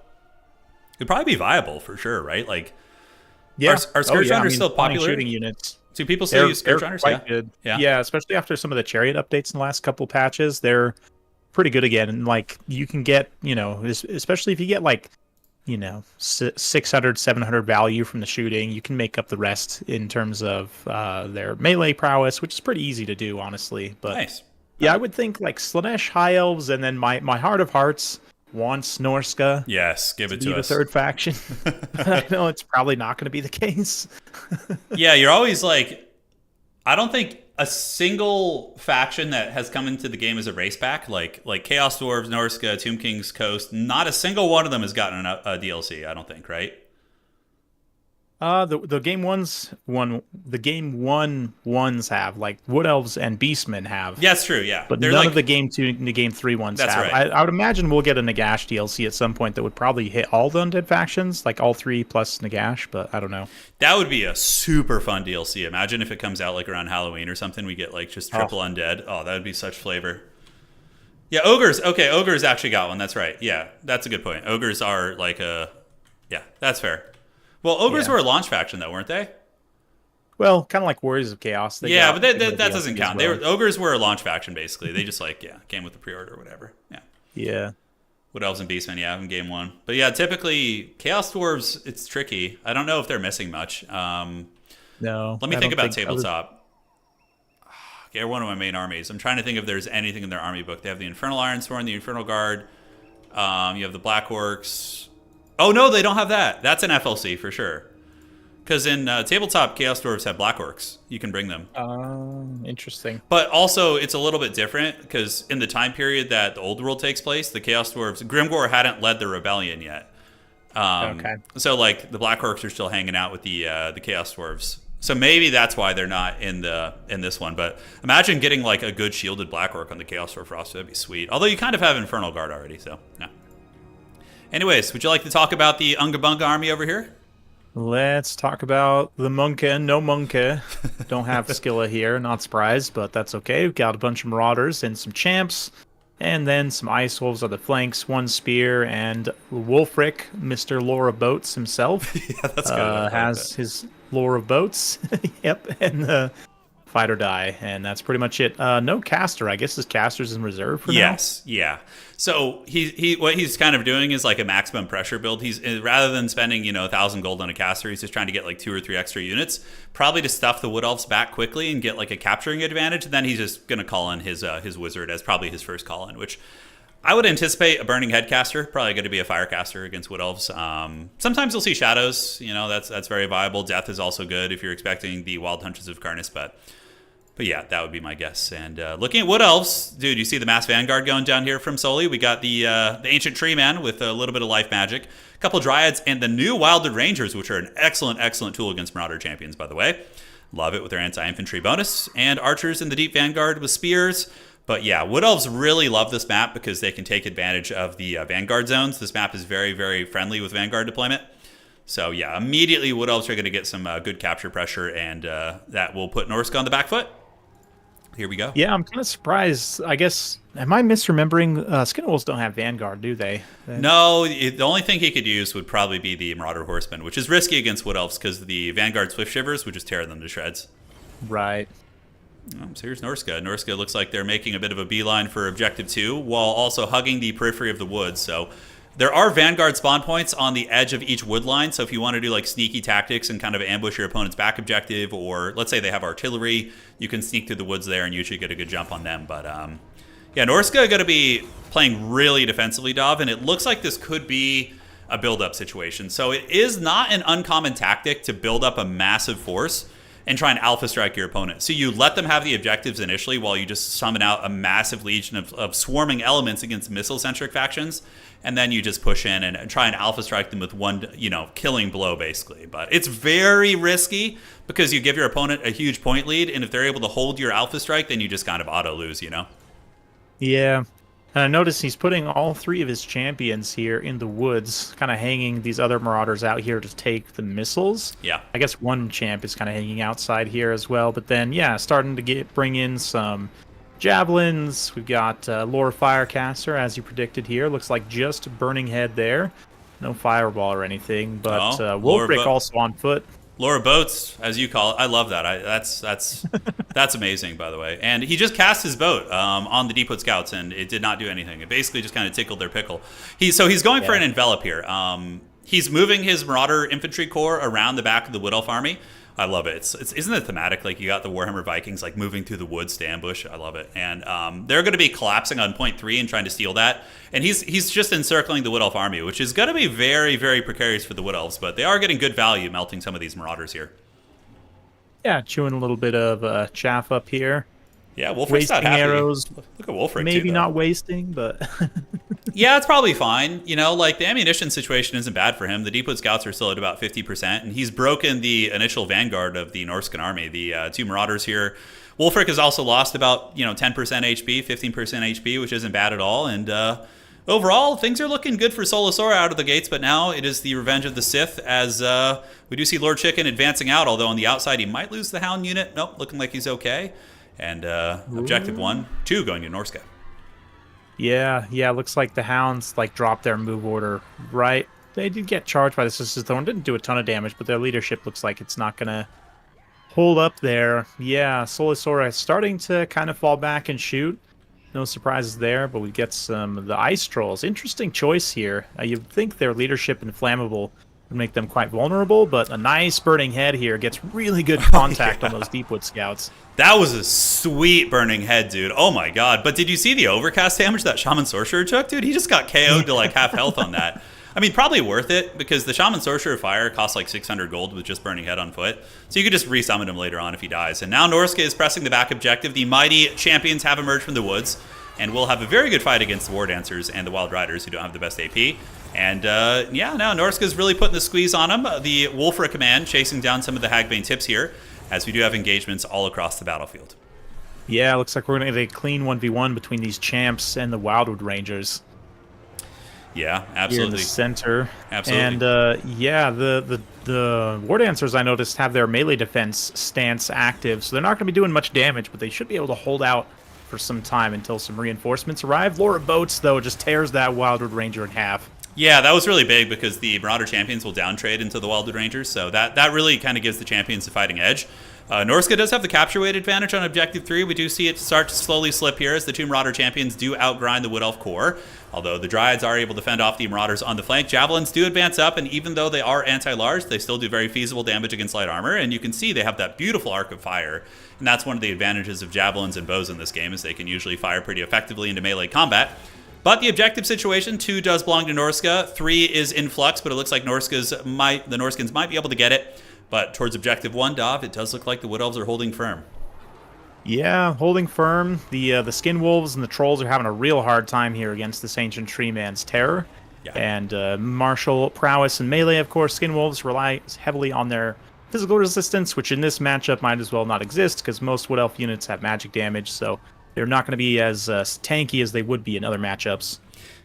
A: it'd probably be viable for sure, right? Like,
B: yeah,
A: are Scourge Runners still popular?
B: Shooting units.
A: Do people still use Scourge Runners?
B: Quite good. Yeah, especially after some of the chariot updates in the last couple patches, they're pretty good again. And like you can get, especially if you get like 600, 700 value from the shooting. You can make up the rest in terms of their melee prowess, which is pretty easy to do, honestly. But
A: Nice.
B: yeah, I would think like Slanesh High Elves, and then my Heart of Hearts wants Norska
A: Yes, give
B: to
A: it
B: be
A: to
B: the
A: us.
B: third faction. I know it's probably not going to be the case.
A: Yeah, you're always like, I don't think a single faction that has come into the game as a race pack, like Chaos Dwarves, Norska, Tomb King's Coast, not a single one of them has gotten a DLC. I don't think, right?
B: The game one ones have, like Wood Elves and Beastmen have,
A: Yeah, it's true. Yeah,
B: but
A: they're
B: none
A: like,
B: of the game two and the game three ones
A: that's
B: have.
A: right.
B: I would imagine we'll get a Nagash DLC at some point that would probably hit all the undead factions, like all three plus Nagash, but I don't know.
A: That would be a super fun DLC. Imagine if it comes out like around Halloween or something. We get like just triple undead. Oh, that would be such flavor. Yeah, ogres. Okay, ogres actually got one. That's right. Yeah, that's a good point. Ogres are like a. Yeah, that's fair. Well, ogres
B: Yeah.
A: were a launch faction though, weren't they?
B: Well, kind of like Warriors of Chaos.
A: Yeah, but that
B: DLC
A: doesn't
B: as
A: count.
B: well.
A: Ogres were a launch faction basically. They just came with the pre-order or whatever. Yeah.
B: Yeah.
A: Wood Elves and Beastmen, yeah, in game one. But yeah, typically Chaos Dwarves, it's tricky. I don't know if they're missing much.
B: No.
A: Let me
B: I
A: think
B: don't
A: about
B: think- I was-
A: tabletop. Okay, one of my main armies. I'm trying to think if there's anything in their army book. They have the Infernal Ironsworn, the Infernal Guard. You have the Black Orcs. Oh no, they don't have that. That's an FLC for sure. Because in tabletop, Chaos Dwarves have Black Orcs. You can bring them.
B: Interesting.
A: But also, it's a little bit different because in the time period that the Old World takes place, the Chaos Dwarves, Grimgor hadn't led the rebellion yet.
B: Okay.
A: So, like, the Black Orcs are still hanging out with the Chaos Dwarves. So maybe that's why they're not in this one. But imagine getting like a good shielded Black Orc on the Chaos Dwarf roster. That'd be sweet. Although you kind of have Infernal Guard already, so yeah. Anyways, would you like to talk about the Unga Bunga army over here?
B: Let's talk about the Monka. No Monka. Don't have Skilla here. Not surprised, but that's okay. We've got a bunch of Marauders and some Champs. And then some Ice Wolves on the flanks, one Spear, and Wolfric, Mr. Lore of Boats himself,
A: Yeah, that's good. I like
B: has
A: that.
B: his Lore of Boats. Yep, and Fight or Die. And that's pretty much it. No Caster. I guess his Caster's in reserve for now.
A: Yes, yeah. So he what he's kind of doing is like a maximum pressure build. He's rather than spending 1,000 gold on a caster, he's just trying to get like 2 or 3 extra units, probably to stuff the Wood Elves back quickly and get like a capturing advantage. And then he's just gonna call in his wizard as probably his first call in, which I would anticipate a Burning Head caster, probably going to be a fire caster against Wood Elves. Sometimes you'll see shadows. That's very viable. Death is also good if you're expecting the Wild Hunters of Karnas, But yeah, that would be my guess. And looking at Wood Elves, dude, you see the Mass Vanguard going down here from Soli. We got the Ancient Tree Man with a little bit of life magic, a couple Dryads, and the new Wilded Rangers, which are an excellent, excellent tool against Marauder champions, by the way. Love it with their anti-infantry bonus. And Archers in the Deep Vanguard with Spears. But yeah, Wood Elves really love this map because they can take advantage of the Vanguard zones. This map is very, very friendly with Vanguard deployment. So yeah, immediately Wood Elves are going to get some good capture pressure, and that will put Norska on the back foot. Here we go.
B: Yeah, I'm kind of surprised. I guess, am I misremembering? Skin Wolves don't have Vanguard, do they?
A: No, the only thing he could use would probably be the Marauder Horseman, which is risky against Wood Elves because the Vanguard Swift Shivers would just tear them to shreds.
B: Right.
A: So here's Norska. Norska looks like they're making a bit of a beeline for Objective 2 while also hugging the periphery of the woods. So there are Vanguard spawn points on the edge of each wood line. So if you want to do like sneaky tactics and kind of ambush your opponent's back objective, or let's say they have artillery, you can sneak through the woods there and usually get a good jump on them. But yeah, Norska going to be playing really defensively, Dov, and it looks like this could be a build-up situation. So it is not an uncommon tactic to build up a massive force and try and alpha strike your opponent. So you let them have the objectives initially while you just summon out a massive legion of swarming elements against missile-centric factions, and then you just push in and try and alpha strike them with one, killing blow, basically. But it's very risky because you give your opponent a huge point lead, and if they're able to hold your alpha strike, then you just kind of auto-lose,
B: Yeah. And I noticed he's putting all 3 of his champions here in the woods, kind of hanging these other Marauders out here to take the missiles.
A: Yeah.
B: I guess one champ is kind of hanging outside here as well. But then, yeah, starting to bring in some javelins. We've got Lore Firecaster, as you predicted here. Looks like just Burning Head there. No Fireball or anything. But Wolfric also on foot.
A: Laura Boats, as you call it. I love that. That's amazing, by the way. And he just cast his boat on the Deepwood Scouts, and it did not do anything. It basically just kind of tickled their pickle. He's going for an envelop here. He's moving his Marauder infantry corps around the back of the Wood Elf army. I love it. Isn't it thematic? Like, you got the Warhammer Vikings like moving through the woods to ambush. I love it. And they're going to be collapsing on point 3 and trying to steal that. And he's just encircling the Wood Elf army, which is going to be very, very precarious for the Wood Elves. But they are getting good value melting some of these Marauders here.
B: Yeah, chewing a little bit of chaff up here.
A: Yeah, Wolfric's
B: wasting
A: not happy.
B: arrows.
A: Look at Wolfric,
B: Maybe
A: too,
B: not wasting, but
A: yeah, it's probably fine. You know, like, the ammunition situation isn't bad for him. The Deepwood Scouts are still at about 50%, and he's broken the initial vanguard of the Norscan army. The 2 Marauders here. Wolfric has also lost about 10% HP, 15% HP, which isn't bad at all. And overall, things are looking good for Sora out of the gates. But now it is the revenge of the Sith, as we do see Lord Chicken advancing out. Although on the outside he might lose the Hound unit. Nope, looking like he's okay. And objective 1, 2 going to Norska.
B: Yeah, looks like the Hounds dropped their move order right. They did get charged by the Sisters of Thorn, didn't do a ton of damage, but their leadership looks like it's not gonna hold up there. Yeah, Sora is starting to kind of fall back and shoot. No surprises there, but we get some of the Ice Trolls. Interesting choice here. You'd think their leadership and flammable would make them quite vulnerable, but a nice burning head here gets really good contact on those Deepwood Scouts.
A: That was a sweet burning head, dude. Oh my god. But did you see the overcast damage that Shaman Sorcerer took? Dude, he just got KO'd to half health on that. I mean, probably worth it, because the Shaman Sorcerer Fire costs 600 gold with just burning head on foot. So you could just resummon him later on if he dies. And now Norska is pressing the back objective. The mighty champions have emerged from the woods, and will have a very good fight against the War Dancers and the Wild Riders, who don't have the best AP. And now Norska's really putting the squeeze on him. The Wolfra command chasing down some of the Hagbane tips here, as we do have engagements all across the battlefield.
B: Yeah, looks like we're going to get a clean 1v1 between these champs and the Wildwood Rangers.
A: Yeah, absolutely.
B: Here in the center.
A: Absolutely.
B: And the War Dancers, I noticed, have their melee defense stance active, so they're not going to be doing much damage, but they should be able to hold out for some time until some reinforcements arrive. Laura Boats, though, just tears that Wildwood Ranger in half.
A: Yeah, that was really big, because the Marauder champions will downtrade into the Wildwood Rangers, so that really kind of gives the champions the fighting edge. Norska does have the capture weight advantage on Objective 3. We do see it start to slowly slip here as the 2 Marauder champions do outgrind the Wood Elf core. Although the Dryads are able to fend off the Marauders on the flank, Javelins do advance up, and even though they are anti-large, they still do very feasible damage against light armor, and you can see they have that beautiful arc of fire. And that's one of the advantages of Javelins and bows in this game, is they can usually fire pretty effectively into melee combat. But the objective situation, 2 does belong to Norska, 3 is in flux, but it looks like the Norskans might be able to get it. But towards objective 1, Dov, it does look like the Wood Elves are holding firm.
B: Yeah, holding firm. The Skin Wolves and the Trolls are having a real hard time here against this Ancient Tree Man's terror. Yeah. And martial prowess and melee, of course. Skin Wolves rely heavily on their physical resistance, which in this matchup might as well not exist, because most Wood Elf units have magic damage, so they're not going to be as tanky as they would be in other matchups.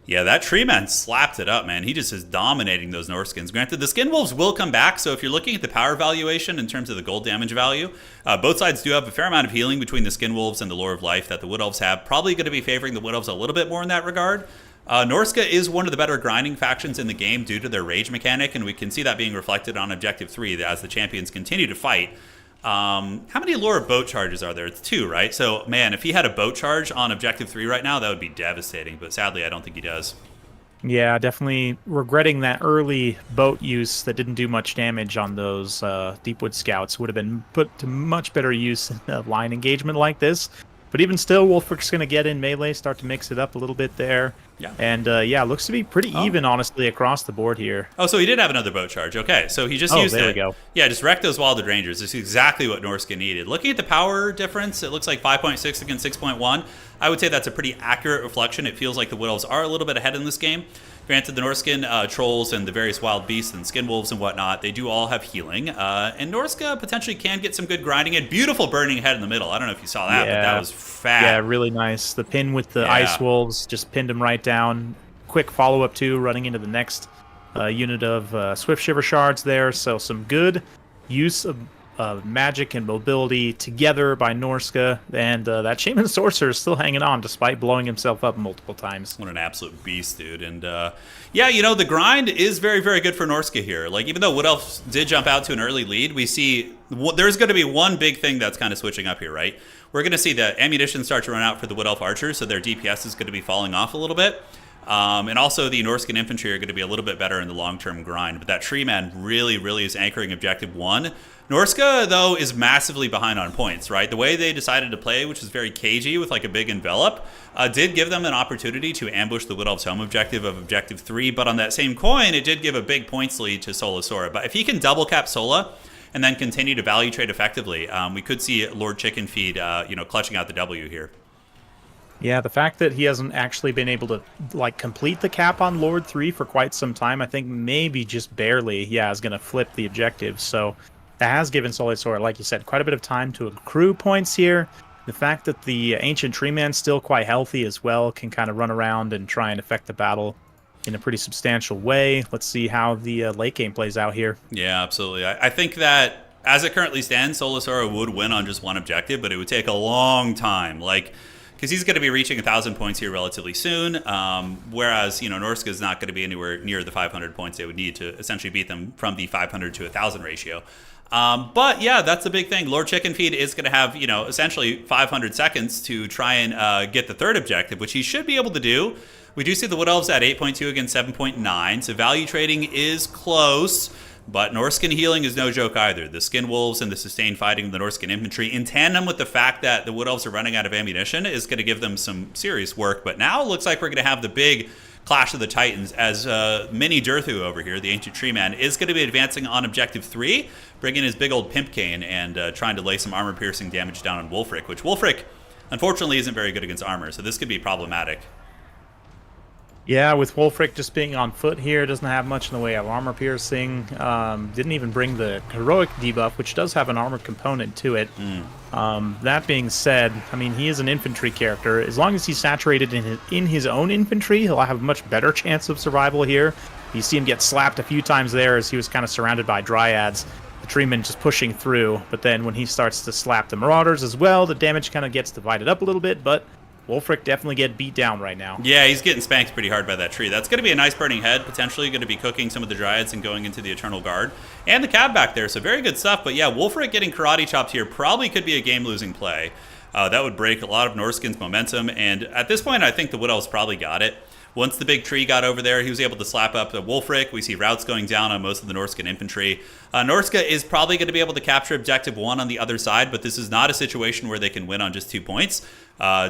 A: Yeah, that Tree Man slapped it up, man. He just is dominating those Norskins. Granted, the Skin Wolves will come back, so if you're looking at the power valuation in terms of the gold damage value, both sides do have a fair amount of healing between the Skin Wolves and the Lore of Life that the Wood Elves have. Probably going to be favoring the Wood Elves a little bit more in that regard. Norska is one of the better grinding factions in the game due to their rage mechanic, and we can see that being reflected on Objective 3 as the champions continue to fight. How many Lore boat charges are there? It's 2, right? So, man, if he had a boat charge on Objective 3 right now, that would be devastating. But sadly, I don't think he does.
B: Yeah, definitely regretting that early boat use that didn't do much damage on those Deepwood Scouts. Would have been put to much better use in a line engagement like this. But even still, Wolfric's going to get in melee, start to mix it up a little bit there. Yeah. And, looks to be pretty even, honestly, across the board here.
A: Oh, so he did have another boat charge. Okay, so he just used it.
B: There we go.
A: Yeah, just wrecked those Wildwood Rangers. This is exactly what Norska needed. Looking at the power difference, it looks like 5.6 against 6.1. I would say that's a pretty accurate reflection. It feels like the Wood Elves are a little bit ahead in this game. Granted, the Norscan trolls and the various wild beasts and skin wolves and whatnot, they do all have healing. And Norska potentially can get some good grinding and beautiful burning head in the middle. I don't know if you saw that, but that was fat.
B: Yeah, really nice. The pin with the ice wolves just pinned him right down. Quick follow-up, too, running into the next unit of Swift Shiver Shards there. So some good use of magic and mobility together by Norska, and that Shaman Sorcerer is still hanging on despite blowing himself up multiple times.
A: What an absolute beast, dude. And the grind is very, very good for Norska here. Like, even though Wood Elves did jump out to an early lead, we see there's going to be one big thing that's kind of switching up here, right? We're going to see the ammunition start to run out for the Wood Elf Archers, so their DPS is going to be falling off a little bit. And also the Norscan infantry are going to be a little bit better in the long-term grind. But that tree man really, really is anchoring objective 1. Norska, though, is massively behind on points, right? The way they decided to play, which is very cagey with like a big envelop, did give them an opportunity to ambush the Wood Elf's home objective of objective 3. But on that same coin, it did give a big points lead to Sora. But if he can double cap Sola and then continue to value trade effectively, we could see Lord Chicken Feed, clutching out the W here.
B: Yeah, the fact that he hasn't actually been able to like complete the cap on Lord 3 for quite some time, I think maybe just barely, is going to flip the objective. So that has given Sora, like you said, quite a bit of time to accrue points here. The fact that the Ancient Tree Man's still quite healthy as well, can kind of run around and try and affect the battle in a pretty substantial way. Let's see how the late game plays out here.
A: Yeah, absolutely. I think that as it currently stands, Sora would win on just one objective, but it would take a long time. Because he's going to be reaching 1,000 points here relatively soon, whereas Norska is not going to be anywhere near the 500 points they would need to essentially beat them from the 500 to 1,000 ratio. But yeah, that's the big thing. Lord Chicken Feed is going to have essentially 500 seconds to try and get the third objective, which he should be able to do. We do see the Wood Elves at 8.2 against 7.9, so value trading is close. But Norscan healing is no joke either. The Skin Wolves and the sustained fighting of the Norscan infantry, in tandem with the fact that the Wood Elves are running out of ammunition, is going to give them some serious work. But now it looks like we're going to have the big Clash of the Titans as Mini Durthu over here, the Ancient Tree Man, is going to be advancing on Objective 3, bringing his big old Pimp Cane and trying to lay some armor-piercing damage down on Wulfric, which Wulfric, unfortunately, isn't very good against armor, so this could be problematic.
B: Yeah, with Wulfric just being on foot here, doesn't have much in the way of armor piercing. Didn't even bring the heroic debuff, which does have an armor component to it. That being said, I mean, he is an infantry character. As long as he's saturated in his own infantry, he'll have a much better chance of survival here. You see him get slapped a few times there as he was kind of surrounded by dryads. The treeman just pushing through, but then when he starts to slap the marauders as well, the damage kind of gets divided up a little bit, but Wulfric definitely get beat down right now.
A: Yeah, he's getting spanked pretty hard by that tree. That's going to be a nice burning head, potentially going to be cooking some of the Dryads and going into the Eternal Guard. And the cab back there, so very good stuff. But yeah, Wulfric getting karate chopped here probably could be a game-losing play. That would break a lot of Norscan's momentum, and at this point, I think the Wood Elves probably got it. Once the big tree got over there, he was able to slap up the Wulfric. We see routes going down on most of the Norscan infantry. Norska is probably going to be able to capture Objective 1 on the other side, but this is not a situation where they can win on just 2 points.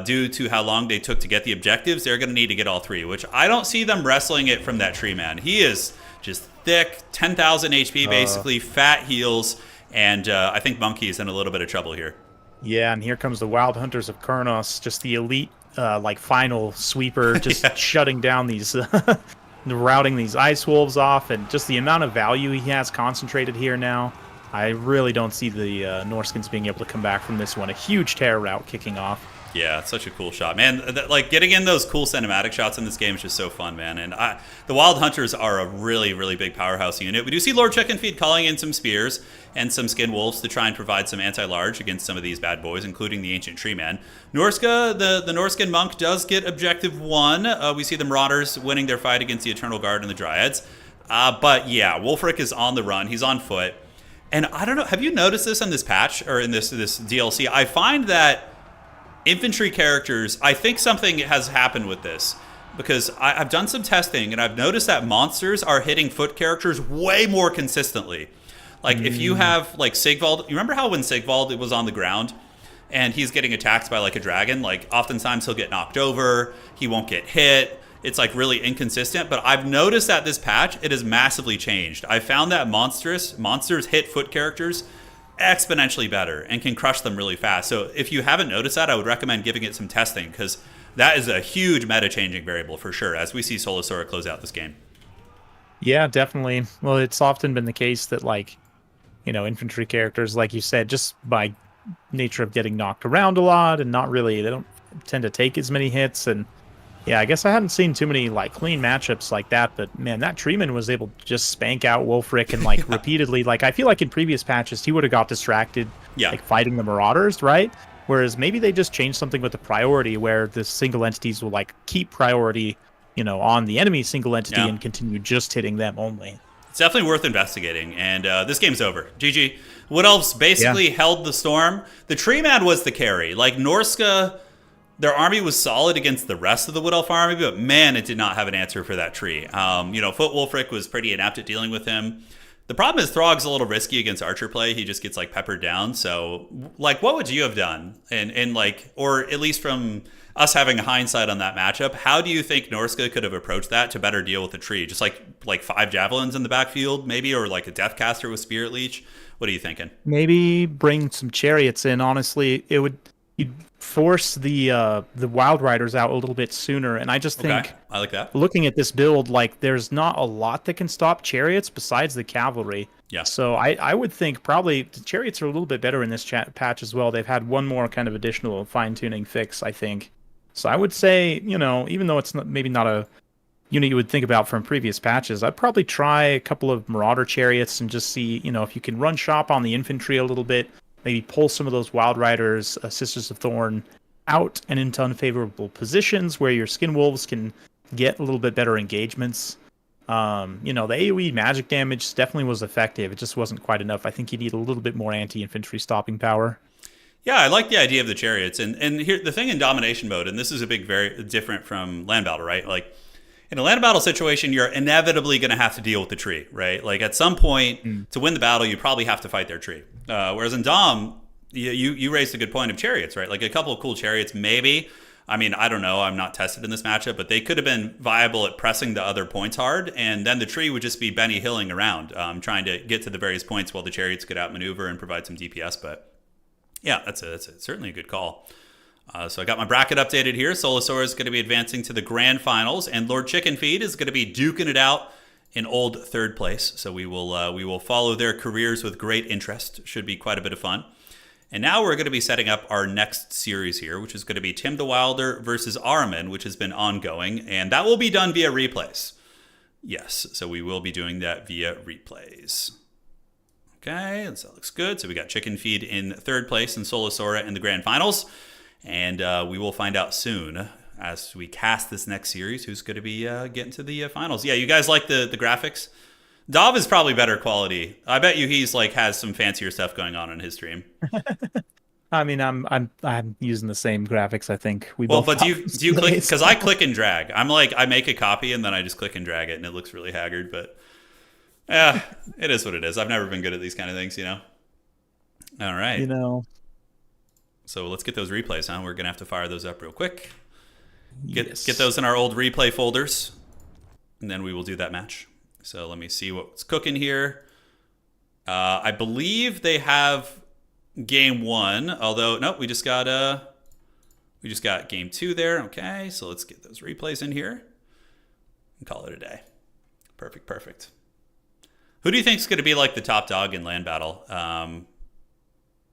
A: Due to how long they took to get the objectives, they're going to need to get all 3, which I don't see them wrestling it from that tree man. He is just thick, 10,000 HP basically, fat heals, and I think Monkey is in a little bit of trouble here.
B: Yeah, and here comes the Wild Hunters of Kurnos, just the elite final sweeper, just shutting down these routing these ice wolves off, and just the amount of value he has concentrated here now. I really don't see the Norskins being able to come back from this one. A huge terror route kicking off.
A: Yeah, it's such a cool shot, man. Getting in those cool cinematic shots in this game is just so fun, man. And the Wild Hunters are a really, really big powerhouse unit. We do see Lord Chicken Feed calling in some spears and some Skin Wolves to try and provide some anti-large against some of these bad boys, including the Ancient Tree Man. Norska, the Norscan Monk, does get Objective 1. We see the Marauders winning their fight against the Eternal Guard and the Dryads. But yeah, Wulfric is on the run. He's on foot. And I don't know, have you noticed this on this patch, or in this DLC? I find that infantry characters, I think something has happened with this, because I've done some testing and I've noticed that monsters are hitting foot characters way more consistently. If you have Sigvald, you remember how when Sigvald was on the ground and he's getting attacked by a dragon, oftentimes he'll get knocked over, he won't get hit. It's really inconsistent, but I've noticed that this patch, it has massively changed. I found that monsters hit foot characters exponentially better and can crush them really fast. So if you haven't noticed that, I would recommend giving it some testing, because that is a huge meta-changing variable for sure, as we see Sora close out this game.
B: Yeah, definitely. Well, it's often been the case that, infantry characters, like you said, just by nature of getting knocked around a lot and they don't tend to take as many hits. And yeah, I guess I hadn't seen too many clean matchups like that, but man, that Treeman was able to just spank out Wulfric and repeatedly. I feel like in previous patches he would have got distracted, fighting the Marauders, right? Whereas maybe they just changed something with the priority, where the single entities will keep priority, on the enemy single entity and continue just hitting them only.
A: It's definitely worth investigating, and this game's over. GG. Wood Elves basically held the storm. The Tree Man was the carry. Norska their army was solid against the rest of the Wood Elf army, but man, it did not have an answer for that tree. Foot Wolfric was pretty inept at dealing with him. The problem is Throg's a little risky against archer play. He just gets like peppered down. So, like, what would you have done? And like, or at least from us having hindsight on that matchup, how do you think Norska could have approached that to better deal with the tree? Just like 5 javelins in the backfield, maybe, or like a Deathcaster with Spirit Leech. What are you thinking?
B: Maybe bring some chariots in. Honestly, you'd force the Wild Riders out a little bit sooner. And I just think,
A: I like that.
B: Looking at this build, like there's not a lot that can stop chariots besides the cavalry.
A: Yeah.
B: So I would think probably the chariots are a little bit better in this patch as well. They've had one more kind of additional fine tuning fix, I think. So I would say, even though it's maybe not a unit you would think about from previous patches, I'd probably try a couple of Marauder chariots and just see, if you can run shop on the infantry a little bit, maybe pull some of those Wild Riders, Sisters of Thorn out and into unfavorable positions where your Skin Wolves can get a little bit better engagements. The AoE magic damage definitely was effective. It just wasn't quite enough. I think you need a little bit more anti-infantry stopping power.
A: Yeah, I like the idea of the chariots. And here, the thing in domination mode, and this is very different from land battle, right? Like, in a land battle situation, you're inevitably going to have to deal with the tree, right? Like, at some point, to win the battle, you probably have to fight their tree. Whereas in Dom, you raised a good point of chariots, right? Like, a couple of cool chariots, maybe. I mean, I don't know. I'm not tested in this matchup, but they could have been viable at pressing the other points hard, and then the tree would just be Benny Hilling around, trying to get to the various points while the chariots could outmaneuver and provide some DPS. But yeah, that's certainly a good call. So I got my bracket updated here. Sora is going to be advancing to the grand finals, and Lord Chickenfeed is going to be duking it out in old 3rd place. So we will follow their careers with great interest. Should be quite a bit of fun. And now we're going to be setting up our next series here, which is going to be Tim the Wilder versus Ahriman, which has been ongoing, and that will be done via replays. Yes, so we will be doing that via replays. Okay, that looks good. So we got Chicken Feed in 3rd place and Sora in the grand finals. And we will find out soon as we cast this next series who's going to be getting to the finals. Yeah, you guys like the graphics? Dov is probably better quality. I bet you he's has some fancier stuff going on in his stream.
B: I mean, I'm using the same graphics. I think we
A: well,
B: both.
A: But do you click? Because I click and drag. I'm I make a copy and then I just click and drag it, and it looks really haggard. But yeah, it is what it is. I've never been good at these kind of things, All right. So let's get those replays, huh? We're gonna have to fire those up real quick. Get those in our old replay folders, and then we will do that match. So let me see what's cooking here. I believe they have game 1, although no, we just got game 2 there. Okay, so let's get those replays in here and call it a day. Perfect. Who do you think is going to be the top dog in land battle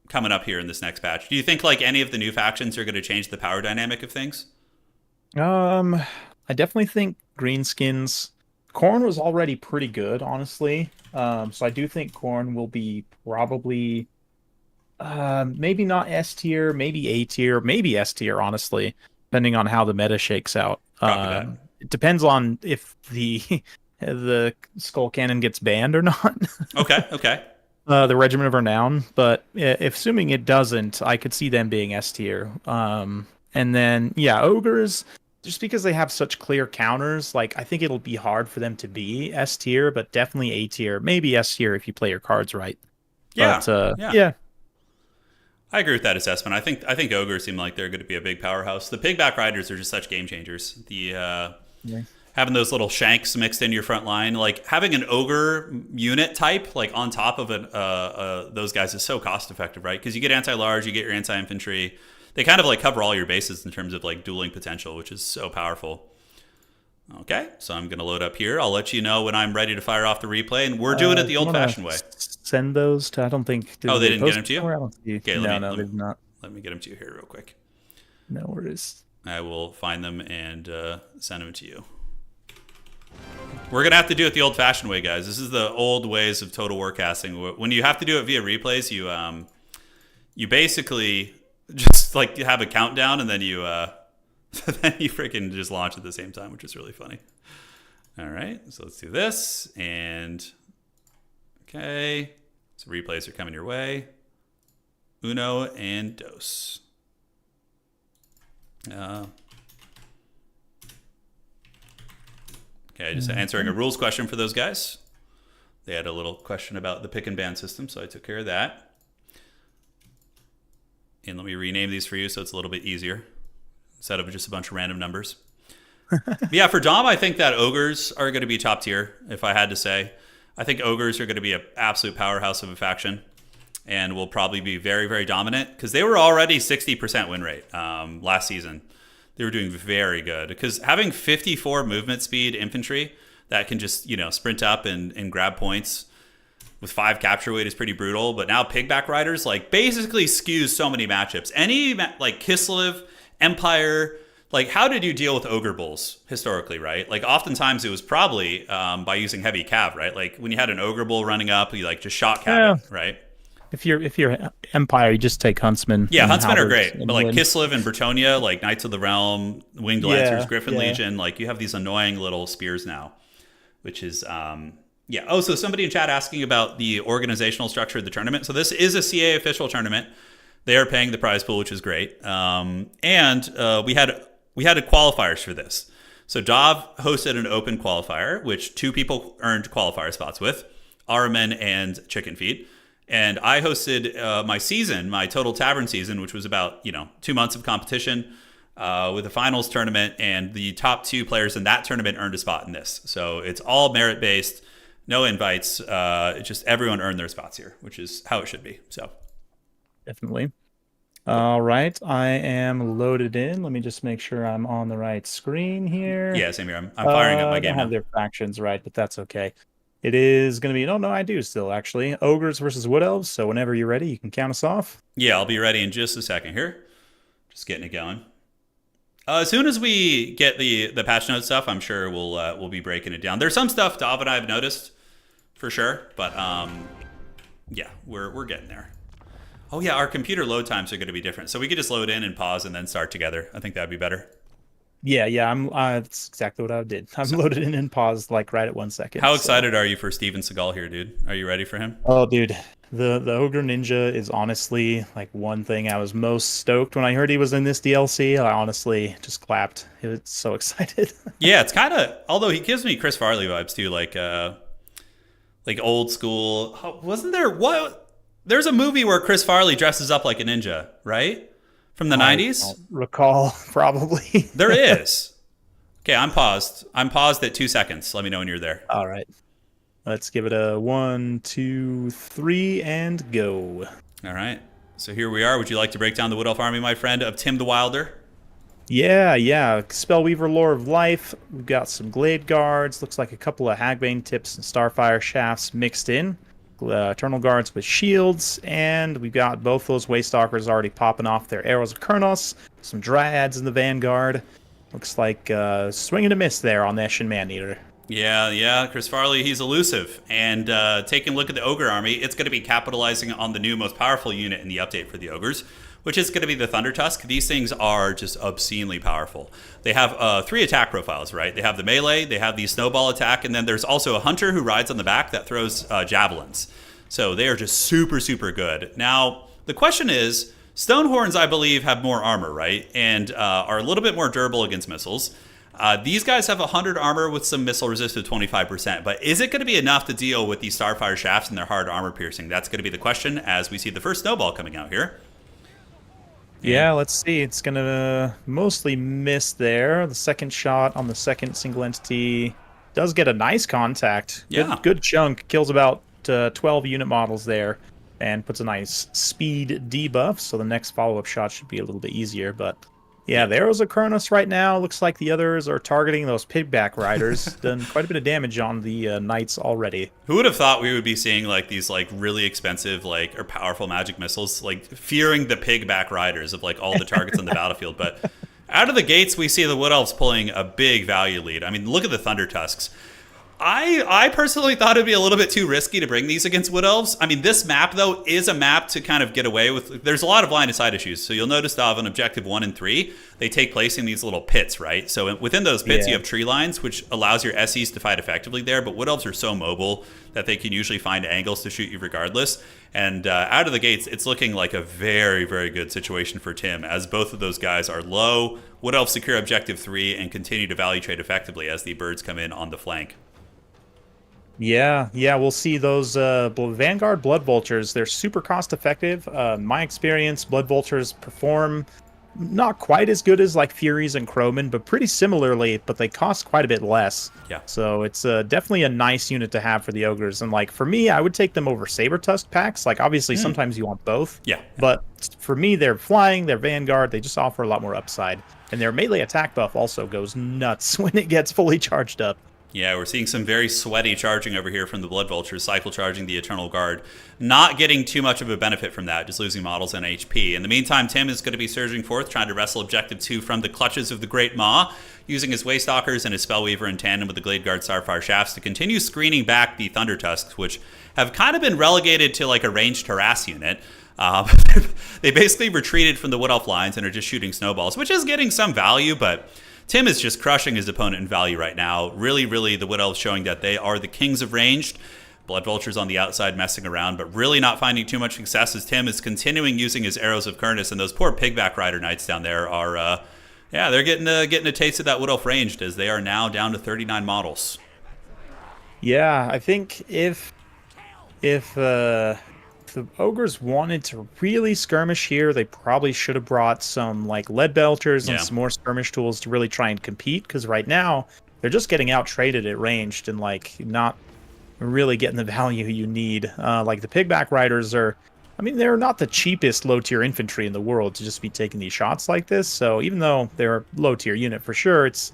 A: coming up here in this next patch? Do you think any of the new factions are going to change the power dynamic of things?
B: I definitely think Greenskins. Khorne was already pretty good, honestly. So I do think Khorne will be probably maybe not S tier, maybe A tier, maybe S tier, honestly, depending on how the meta shakes out. It depends on if the the Skull Cannon gets banned or not.
A: Okay.
B: The Regiment of Renown, but if assuming it doesn't, I could see them being S tier. And then Ogres, just because they have such clear counters, I think it'll be hard for them to be S tier, but definitely A tier, maybe S tier if you play your cards right.
A: Yeah.
B: Yeah.
A: I agree with that assessment. I think Ogres seem like they're going to be a big powerhouse. The Pigback Riders are just such game changers. Having those little shanks mixed in your front line, having an ogre unit type on top of those guys is so cost effective, right? Because you get anti-large, you get your anti-infantry. They kind of cover all your bases in terms of dueling potential, which is so powerful. Okay, so I'm going to load up here. I'll let you know when I'm ready to fire off the replay, and we're doing it the old-fashioned way.
B: Send those to, I don't think...
A: They didn't get them to you?
B: I don't see.
A: Okay,
B: no, they did not.
A: Let me get them to you here real quick.
B: No worries.
A: I will find them and send them to you. We're going to have to do it the old-fashioned way, guys. This is the old ways of Total War casting. When you have to do it via replays, you basically just you have a countdown, and then you freaking just launch at the same time, which is really funny. All right, so let's do this, and okay, so replays are coming your way. Uno and dos. Okay, just answering a rules question for those guys. They had a little question about the pick and ban system, so I took care of that. And let me rename these for you so it's a little bit easier instead of just a bunch of random numbers. Yeah, for Dom, I think that ogres are going to be top tier, if I had to say. I think ogres are going to be an absolute powerhouse of a faction and will probably be very, very dominant because they were already 60% win rate last season. They were doing very good because having 54 movement speed infantry that can just, sprint up and grab points with 5 capture weight is pretty brutal. But now pigback riders basically skews so many matchups. Any Kislev, Empire, how did you deal with ogre bulls historically, right? Oftentimes it was probably by using heavy cav, right? When you had an ogre bull running up, you just shot cav it, right?
B: If you're Empire, you just take Huntsmen.
A: Yeah, Huntsmen are great. But Kislev and Bretonia, Knights of the Realm, Winged Lancers, Griffin Legion, you have these annoying little spears now, which is, yeah. Oh, so somebody in chat asking about the organizational structure of the tournament. So this is a CA official tournament. They are paying the prize pool, which is great. And we had qualifiers for this. So Dov hosted an open qualifier, which 2 people earned qualifier spots with, Ahriman and Chicken Feet. And I hosted my total tavern season, which was about 2 months of competition with a finals tournament, and the top 2 players in that tournament earned a spot in this. So it's all merit based, no invites. It's just everyone earned their spots here, which is how it should be. So
B: definitely. All right, I am loaded in. Let me just make sure I'm on the right screen here.
A: Yeah, same here. I'm firing up my game.
B: I don't have their factions right, but that's okay. It is going to be, no, I do still, actually. Ogres versus Wood Elves, so whenever you're ready, you can count us off.
A: Yeah, I'll be ready in just a second here. Just getting it going. As soon as we get the patch note stuff, I'm sure we'll be breaking it down. There's some stuff Dov and I have noticed, for sure, but yeah, we're getting there. Oh yeah, our computer load times are going to be different, so we could just load in and pause and then start together. I think that'd be better.
B: Yeah, I'm. That's exactly what I did. I'm loaded in and paused right at 1 second.
A: How excited are you for Steven Seagal here, dude? Are you ready for him?
B: Oh, dude, the Ogre Ninja is honestly one thing I was most stoked when I heard he was in this DLC. I honestly just clapped. I was so excited.
A: Yeah, it's kind of. Although he gives me Chris Farley vibes too, like old school. Wasn't there what? There's a movie where Chris Farley dresses up like a ninja, right? From the 90s?
B: I don't recall, probably.
A: There is. Okay, I'm paused. I'm paused at 2 seconds. Let me know when you're there.
B: All right. Let's give it a 1, 2, 3, and go.
A: All right. So here we are. Would you like to break down the Wood Elf army, my friend, of Tim the Wilder?
B: Yeah. Spellweaver, Lore of Life. We've got some Glade Guards. Looks like a couple of Hagbane Tips and Starfire Shafts mixed in. Eternal Guards with shields, and we've got both those Waystalkers already popping off their Arrows of Kurnos, some Dryads in the Vanguard. Looks like swing and a miss there on the Eshin Maneater.
A: Yeah, Chris Farley, he's elusive. And taking a look at the Ogre army, it's going to be capitalizing on the new most powerful unit in the update for the Ogres, which is going to be the Thunder Tusk. These things are just obscenely powerful. They have 3 attack profiles, right? They have the melee, they have the snowball attack, and then there's also a hunter who rides on the back that throws javelins. So they are just super, super good. Now, the question is, Stonehorns, I believe, have more armor, right? And are a little bit more durable against missiles. These guys have 100 armor with some missile resist of 25%, but is it going to be enough to deal with these Starfire Shafts and their hard armor piercing? That's going to be the question as we see the first snowball coming out here.
B: Yeah, let's see. It's going to mostly miss there. The second shot on the second single entity does get a nice contact. Good chunk. Kills about 12 unit models there and puts a nice speed debuff, so the next follow-up shot should be a little bit easier. But yeah, the Arrows of Kurnos right now. Looks like the others are targeting those pigback riders. Done quite a bit of damage on the Knights already.
A: Who would have thought we would be seeing these really expensive or powerful magic missiles, fearing the pigback riders of all the targets on the battlefield? But out of the gates, we see the Wood Elves pulling a big value lead. I mean, look at the Thunder Tusks. I personally thought it'd be a little bit too risky to bring these against Wood Elves. I mean, this map, though, is a map to kind of get away with. There's a lot of line of sight issues. So you'll notice that on objective 1 and 3, they take place in these little pits, right? So within those pits, you have tree lines, which allows your SEs to fight effectively there. But Wood Elves are so mobile that they can usually find angles to shoot you regardless. And out of the gates, it's looking like a very, very good situation for Tim, as both of those guys are low. Wood Elves secure objective 3 and continue to value trade effectively as the birds come in on the flank.
B: Yeah, we'll see those Vanguard Blood Vultures. They're super cost effective. In my experience, Blood Vultures perform not quite as good as like Furies and Crowman, but pretty similarly, but they cost quite a bit less.
A: Yeah.
B: So it's definitely a nice unit to have for the Ogres. And like for me, I would take them over Saber Tusk packs. Like obviously sometimes you want both.
A: Yeah.
B: But for me, they're flying, they're Vanguard, they just offer a lot more upside. And their melee attack buff also goes nuts when it gets fully charged up.
A: Yeah, we're seeing some very sweaty charging over here from the Blood Vultures, cycle charging the Eternal Guard. Not getting too much of a benefit from that, just losing models and HP. In the meantime, Tim is going to be surging forth, trying to wrestle Objective 2 from the clutches of the Great Maw, using his Waystalkers and his Spellweaver in tandem with the Glade Guard Starfire Shafts to continue screening back the Thunder Tusks, which have kind of been relegated to like a ranged harass unit. They basically retreated from the Wood Elf lines and are just shooting snowballs, which is getting some value, but Tim is just crushing his opponent in value right now. Really, the Wood Elves showing that they are the kings of ranged. Blood Vultures on the outside messing around, but really not finding too much success as Tim is continuing using his Arrows of Kurnus, and those poor Pigback Rider Knights down there are, they're getting a taste of that Wood Elf ranged as they are now down to 39 models.
B: Yeah, I think if the Ogres wanted to really skirmish here, they probably should have brought some like lead belters and some more skirmish tools to really try and compete, because right now they're just getting out traded at ranged and like not really getting the value you need. Like the Pigback Riders they're not the cheapest low tier infantry in the world to just be taking these shots like this. So even though they're a low tier unit for sure, it's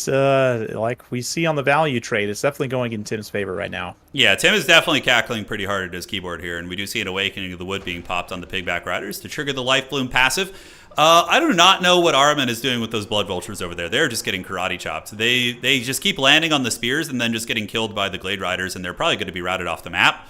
B: like we see on the value trade, it's definitely going in Tim's favor right now.
A: Yeah, Tim is definitely cackling pretty hard at his keyboard here, and we do see an Awakening of the Wood being popped on the Pigback Riders to trigger the Life Bloom passive. I do not know what Ahriman is doing with those Blood Vultures over there. They're just getting karate chopped. They just keep landing on the spears and then just getting killed by the Glade Riders, and they're probably going to be routed off the map.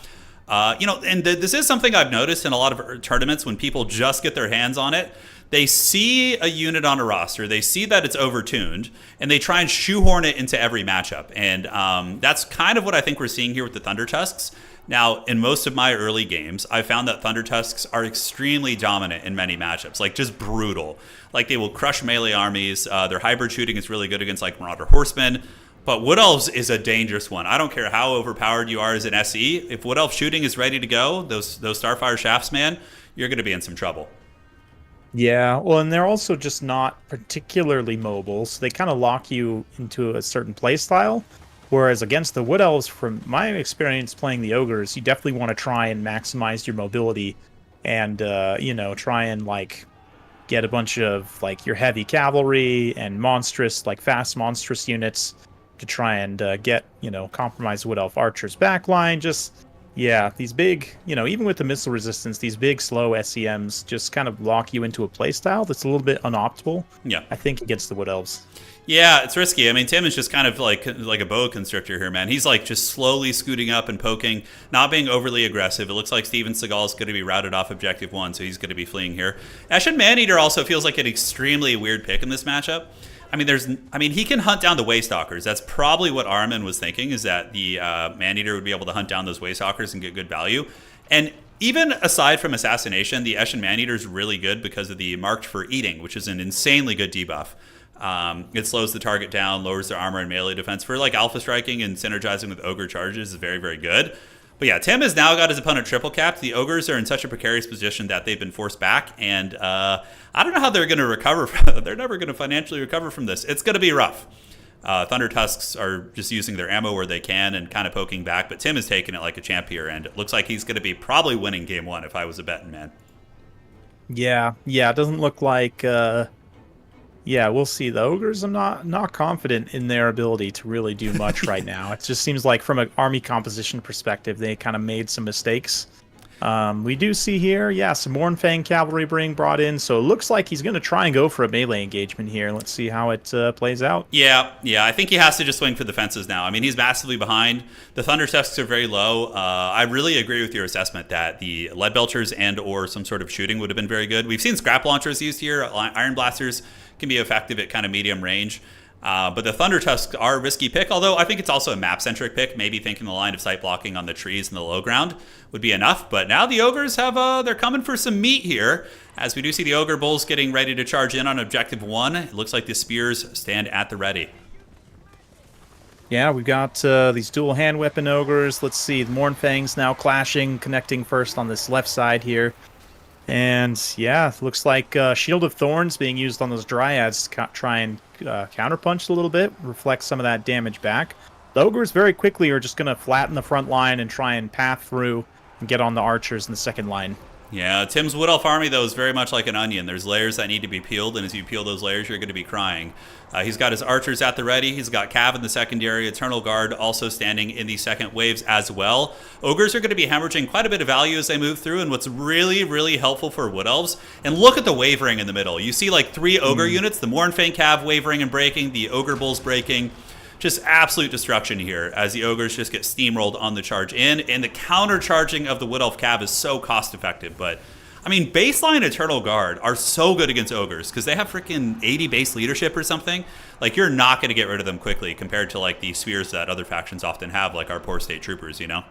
A: This is something I've noticed in a lot of tournaments when people just get their hands on it. They see a unit on a roster, they see that it's overtuned, and they try and shoehorn it into every matchup. And that's kind of what I think we're seeing here with the Thunder Tusks. Now, in most of my early games, I found that Thunder Tusks are extremely dominant in many matchups, like just brutal. Like they will crush melee armies. Their hybrid shooting is really good against like Marauder Horsemen. But Wood Elves is a dangerous one. I don't care how overpowered you are as an SE. If Wood Elf shooting is ready to go, those Starfire Shafts, man, you're going to be in some trouble.
B: Yeah, well, and they're also just not particularly mobile, so they kind of lock you into a certain play style. Whereas against the Wood Elves, from my experience playing the Ogres, you definitely want to try and maximize your mobility and, try and, like, get a bunch of, like, your heavy cavalry and monstrous, like, fast monstrous units to try and compromise Wood Elf Archer's backline. These big, even with the missile resistance, these big, slow SEMs just kind of lock you into a playstyle that's a little bit unoptimal, I think, against the Wood Elves.
A: Yeah, it's risky. I mean, Tim is just kind of like a boa constrictor here, man. He's like just slowly scooting up and poking, not being overly aggressive. It looks like Steven Seagal is going to be routed off objective 1, so he's going to be fleeing here. Ashen Maneater also feels like an extremely weird pick in this matchup. He can hunt down the Waystalkers. That's probably what Ahriman was thinking, is that the Maneater would be able to hunt down those Waystalkers and get good value. And even aside from Assassination, the Eshin Maneater is really good because of the Marked for Eating, which is an insanely good debuff. It slows the target down, lowers their armor and melee defense. For like alpha striking and synergizing with Ogre charges is very, very good. But yeah, Tim has now got his opponent triple capped. The Ogres are in such a precarious position that they've been forced back, and I don't know how they're going to recover. They're never going to financially recover from this. It's going to be rough. Thunder Tusks are just using their ammo where they can and kind of poking back, but Tim is taking it like a champ here, and it looks like he's going to be probably winning game 1 if I was a betting man.
B: Yeah, it doesn't look like... we'll see. The Ogres, I'm not confident in their ability to really do much right now. It just seems like from an army composition perspective, they kind of made some mistakes. We do see here, yeah, some Mornfang cavalry being brought in, so it looks like he's going to try and go for a melee engagement here. Let's see how it plays out.
A: Yeah, I think he has to just swing for the fences now. I mean, he's massively behind. The Thunder Tusks are very low. I really agree with your assessment that the Lead Belchers and or some sort of shooting would have been very good. We've seen scrap launchers used here. Iron Blasters can be effective at kind of medium range. But the Thunder Tusks are a risky pick, although I think it's also a map-centric pick. Maybe thinking the line of sight blocking on the trees in the low ground would be enough. But now the Ogres have, they're coming for some meat here, as we do see the Ogre Bulls getting ready to charge in on Objective 1. It looks like the Spears stand at the ready.
B: Yeah, we've got these dual hand weapon Ogres. Let's see, the Mornfangs now clashing, connecting first on this left side here. And yeah, looks like Shield of Thorns being used on those Dryads to try and counterpunch a little bit, reflect some of that damage back. The Ogres very quickly are just going to flatten the front line and try and path through and get on the archers in the second line.
A: Yeah, Tim's Wood Elf army, though, is very much like an onion. There's layers that need to be peeled, and as you peel those layers, you're going to be crying. He's got his archers at the ready. He's got Cav in the secondary, Eternal Guard also standing in the second waves as well. Ogres are going to be hemorrhaging quite a bit of value as they move through, and what's really, really helpful for Wood Elves, and look at the wavering in the middle. You see like 3 Ogre units, the Mornfang Cav wavering and breaking, the Ogre Bulls breaking. Just absolute destruction here as the Ogres just get steamrolled on the charge in, and the counter-charging of the Wood Elf Cav is so cost-effective. But, I mean, baseline Eternal Guard are so good against Ogres because they have freaking 80 base leadership or something. Like, you're not going to get rid of them quickly compared to, like, the Spears that other factions often have, like our poor State Troopers, you know?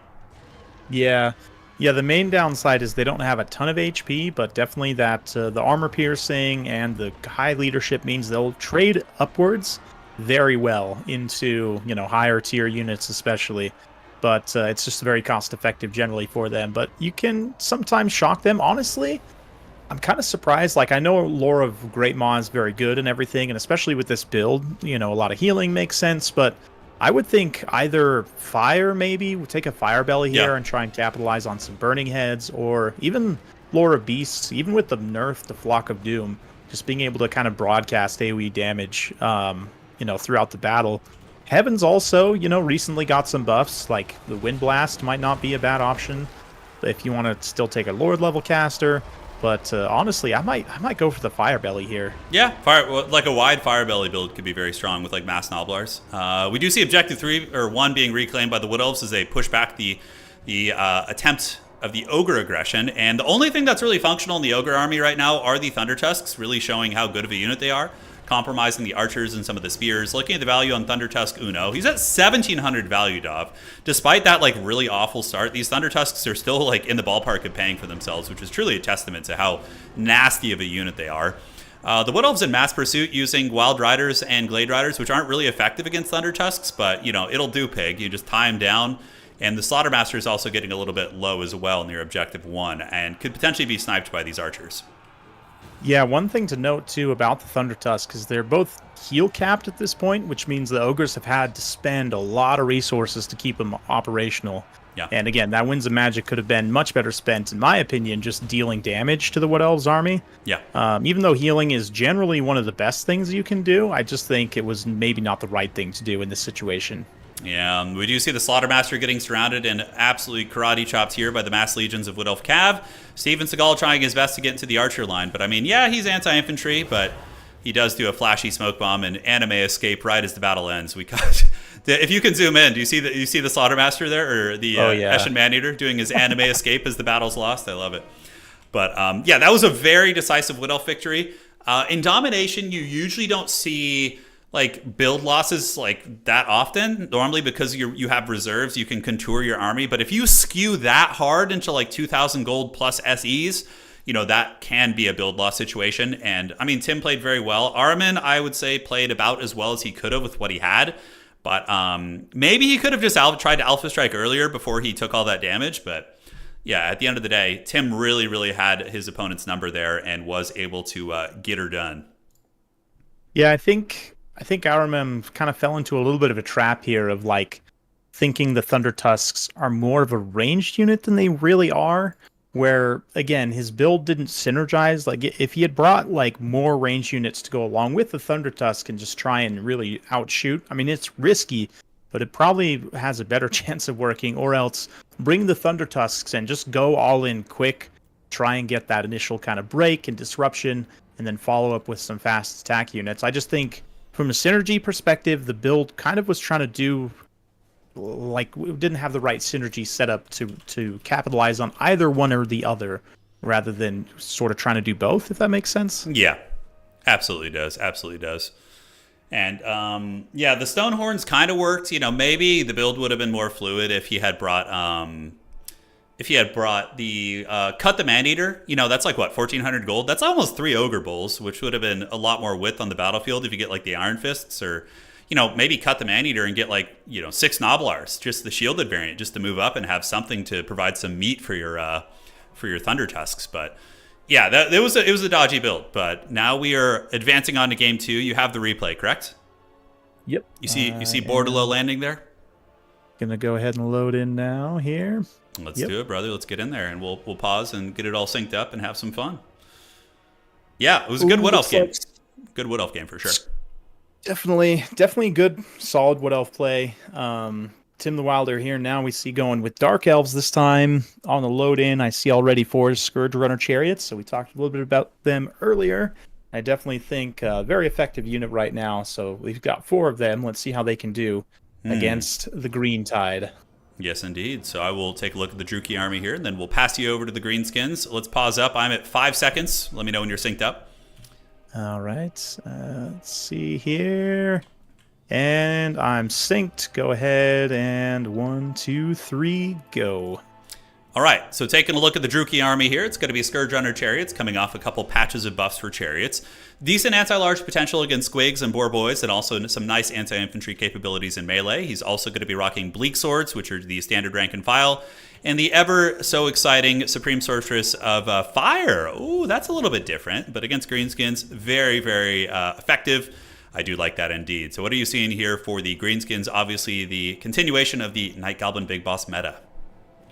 B: Yeah, the main downside is they don't have a ton of HP, but definitely that the armor piercing and the high leadership means they'll trade upwards very well into, higher tier units especially. But it's just very cost effective generally for them. But you can sometimes shock them. Honestly, I'm kind of surprised. Like, I know Lore of Great Maw is very good and everything, and especially with this build, a lot of healing makes sense, but I would think either Fire, maybe, we'll take a Fire Belly here and try and capitalize on some Burning Heads, or even Lore of Beasts, even with the nerf, the Flock of Doom, just being able to kind of broadcast AoE damage, throughout the battle. Heavens also, recently got some buffs, like the Wind Blast might not be a bad option if you want to still take a Lord level caster. But honestly, I might go for the Fire Belly here.
A: Yeah, like a wide Fire Belly build could be very strong with like Mass Noblars. We do see Objective 3 or 1 being reclaimed by the Wood Elves as they push back the attempt of the Ogre aggression. And the only thing that's really functional in the Ogre army right now are the Thunder Tusks, really showing how good of a unit they are, compromising the archers and some of the spears. Looking at the value on Thunder Tusk Uno, he's at 1700 value, Dov. Despite that like really awful start, these Thunder Tusks are still like in the ballpark of paying for themselves, which is truly a testament to how nasty of a unit they are. The Wood Elves in Mass Pursuit using Wild Riders and Glade Riders, which aren't really effective against Thunder Tusks, but it'll do pig. You just tie them down. And the Slaughtermaster is also getting a little bit low as well near Objective 1 and could potentially be sniped by these archers.
B: Yeah, one thing to note, too, about the Thunder Tusk is they're both heal-capped at this point, which means the Ogres have had to spend a lot of resources to keep them operational.
A: Yeah.
B: And again, that Winds of Magic could have been much better spent, in my opinion, just dealing damage to the Wood Elves army.
A: Yeah.
B: Even though healing is generally one of the best things you can do, I just think it was maybe not the right thing to do in this situation.
A: Yeah, we do see the Slaughtermaster getting surrounded and absolutely karate chopped here by the mass legions of Wood Elf Cav. Steven Seagal trying his best to get into the archer line, but I mean, yeah, he's anti-infantry, but he does do a flashy smoke bomb and anime escape right as the battle ends. We got, if you can zoom in, do you see the Slaughtermaster there, or the Eshin Maneater doing his anime escape as the battle's lost? I love it. But yeah, that was a very decisive Wood Elf victory. In Domination, you usually don't see like build losses like that often, normally because you have reserves, you can contour your army. But if you skew that hard into like 2,000 gold plus SEs, that can be a build loss situation. And I mean, Tim played very well. Ahriman, I would say, played about as well as he could have with what he had. But maybe he could have just tried to Alpha Strike earlier before he took all that damage. But yeah, at the end of the day, Tim really, really had his opponent's number there and was able to get her done.
B: Yeah, I think Ahriman kind of fell into a little bit of a trap here of like thinking the Thunder Tusks are more of a ranged unit than they really are, where again his build didn't synergize. Like if he had brought like more ranged units to go along with the Thunder Tusk and just try and really outshoot, I mean it's risky, but it probably has a better chance of working. Or else bring the Thunder Tusks and just go all in quick, try and get that initial kind of break and disruption, and then follow up with some fast attack units. I just think from a synergy perspective, the build kind of was trying to do, like, we didn't have the right synergy set up to capitalize on either one or the other, rather than sort of trying to do both, if that makes sense.
A: Yeah, absolutely does. Absolutely does. And yeah, the stone horns kind of worked. Maybe the build would have been more fluid if he had brought the cut the man-eater. That's like what, 1,400 gold. That's almost 3 ogre bowls, which would have been a lot more width on the battlefield if you get like the iron fists, or maybe cut the man-eater and get like 6 Noblars, just the shielded variant, just to move up and have something to provide some meat for your Thunder Tusks. But yeah, it was a dodgy build. But now we are advancing on to game 2. You have the replay, correct?
B: Yep.
A: You see Bordello landing there?
B: Gonna go ahead and load in now here.
A: Let's do it, brother. Let's get in there, and we'll pause and get it all synced up and have some fun. Yeah, it was a good Wood Elf game. Good Wood Elf game for sure.
B: Definitely good, solid Wood Elf play. Tim the Wilder here. Now we see going with Dark Elves this time. On the load in, I see already 4 Scourge Runner Chariots, so we talked a little bit about them earlier. I definitely think a very effective unit right now, so we've got 4 of them. Let's see how they can do against the Green Tide.
A: Yes, indeed. So I will take a look at the Druki army here, and then we'll pass you over to the Greenskins. Let's pause up. I'm at 5 seconds. Let me know when you're synced up.
B: All right. Let's see here. And I'm synced. Go ahead and 1, 2, 3, go.
A: All right, so taking a look at the Druki army here, it's going to be Scourge Runner Chariots, coming off a couple patches of buffs for Chariots. Decent anti-large potential against Squigs and Boar Boys, and also some nice anti-infantry capabilities in melee. He's also going to be rocking Bleak Swords, which are the standard rank and file, and the ever so exciting Supreme Sorceress of Fire. Ooh, that's a little bit different, but against Greenskins, very, very effective. I do like that indeed. So what are you seeing here for the Greenskins? Obviously, the continuation of the Night Goblin Big Boss meta.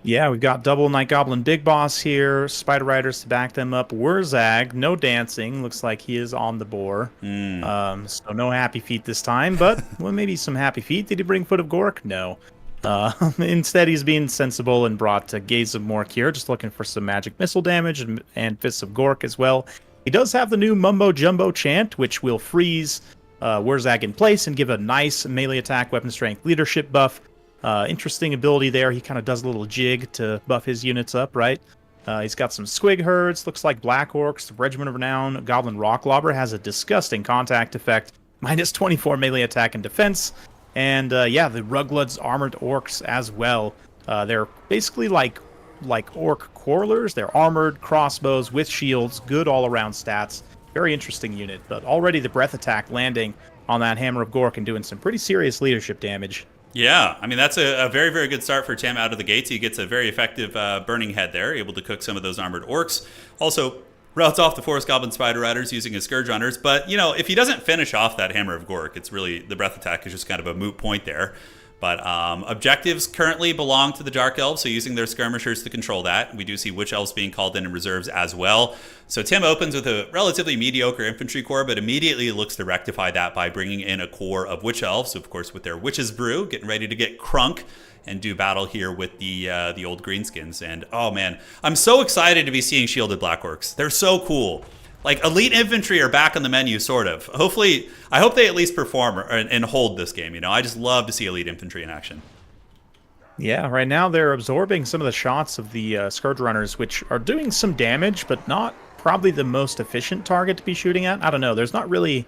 B: Yeah, we've got double Night Goblin Big Boss here, Spider Riders to back them up, Wurzag, no dancing, looks like he is on the boar. So no Happy Feet this time, but well, maybe some Happy Feet. Did he bring Foot of Gork? No. Instead, he's being sensible and brought Gaze of Mork here, just looking for some magic missile damage and Fists of Gork as well. He does have the new Mumbo Jumbo chant, which will freeze Wurzag in place and give a nice melee attack, weapon strength, leadership buff. Interesting ability there. He kind of does a little jig to buff his units up, right? He's got some Squig Herds, looks like Black Orcs, Regiment of Renown, Goblin Rocklobber has a disgusting contact effect, minus 24 melee attack and defense. And yeah, the Ruglud's Armored Orcs as well. They're basically like Orc Quarrelers. They're armored, crossbows with shields, good all-around stats. Very interesting unit, but already the Breath Attack landing on that Hammer of Gork and doing some pretty serious leadership damage.
A: Yeah, I mean, that's a very, very good start for Tim out of the gates. He gets a very effective burning head there, able to cook some of those armored orcs. Also, routes off the Forest Goblin Spider Riders using his Scourge Runners. But, if he doesn't finish off that Hammer of Gork, it's really, the Breath Attack is just kind of a moot point there. But objectives currently belong to the Dark Elves, so using their skirmishers to control that. We do see Witch Elves being called in reserves as well. So Tim opens with a relatively mediocre infantry corps, but immediately looks to rectify that by bringing in a corps of Witch Elves, of course, with their Witch's Brew, getting ready to get crunk and do battle here with the old Greenskins. And, oh man, I'm so excited to be seeing Shielded Black Orcs. They're so cool. Like, elite infantry are back on the menu, sort of. Hopefully, I hope they at least perform and hold this game, I just love to see elite infantry in action.
B: Yeah, right now they're absorbing some of the shots of the Scourge Runners, which are doing some damage, but not probably the most efficient target to be shooting at. I don't know, there's not really...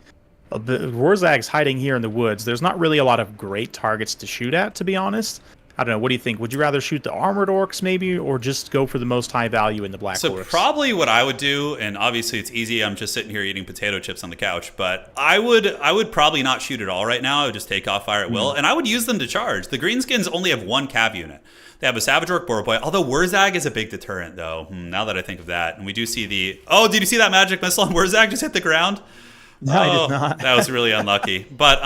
B: Wurzag's hiding here in the woods. There's not really a lot of great targets to shoot at, to be honest. I don't know, what do you think? Would you rather shoot the armored orcs maybe, or just go for the most high value in the black orcs?
A: So probably what I would do, and obviously it's easy, I'm just sitting here eating potato chips on the couch, but I would probably not shoot at all right now. I would just take off fire at will, and I would use them to charge. The Greenskins only have 1 cav unit. They have a Savage Orc Boar Boy, although Wurzag is a big deterrent, though, now that I think of that. And we do see the... Oh, did you see that magic missile on Wurzag just hit the ground?
B: No, I did not.
A: That was really unlucky. But,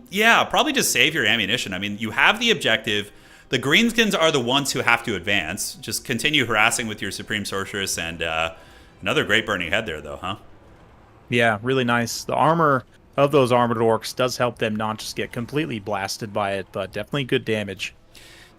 A: yeah, probably just save your ammunition. I mean, you have the objective... The Greenskins are the ones who have to advance. Just continue harassing with your Supreme Sorceress, and another great burning head there, though, huh?
B: Yeah, really nice. The armor of those armored orcs does help them not just get completely blasted by it, but definitely good damage.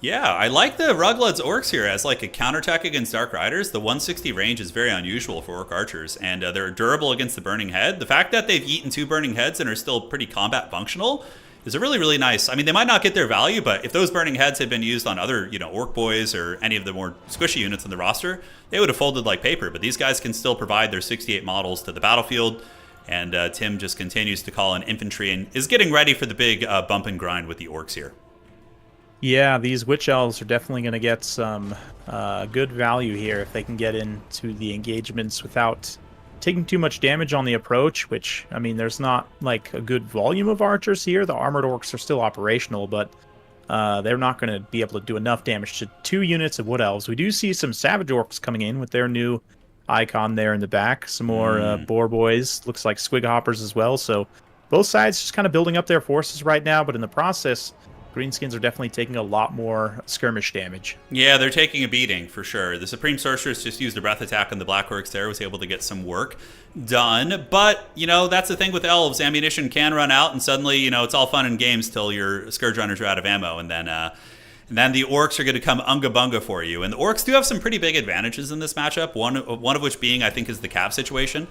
A: Yeah, I like the Ruglood's Orcs here as like a counterattack against Dark Riders. The 160 range is very unusual for Orc Archers, and they're durable against the Burning Head. The fact that they've eaten 2 Burning Heads and are still pretty combat functional is a really, really nice. I mean, they might not get their value, but if those Burning Heads had been used on other, Orc Boys or any of the more squishy units in the roster, they would have folded like paper. But these guys can still provide their 68 models to the battlefield, and Tim just continues to call in infantry and is getting ready for the big bump and grind with the Orcs here.
B: Yeah, these Witch Elves are definitely going to get some good value here if they can get into the engagements without taking too much damage on the approach, which, I mean, there's not like a good volume of archers here. The Armored Orcs are still operational, but they're not going to be able to do enough damage to 2 units of Wood Elves. We do see some Savage Orcs coming in with their new icon there in the back. Some more Boar Boys, looks like Squig Hoppers as well. So both sides just kind of building up their forces right now, but in the process, Greenskins are definitely taking a lot more skirmish damage.
A: Yeah, they're taking a beating for sure. The Supreme Sorceress just used a breath attack on the Black Orcs there, was able to get some work done. But, that's the thing with elves. Ammunition can run out, and suddenly, it's all fun and games till your Scourge Runners are out of ammo, and then the Orcs are going to come unga bunga for you. And the Orcs do have some pretty big advantages in this matchup, one of which being, I think, is the Cav situation.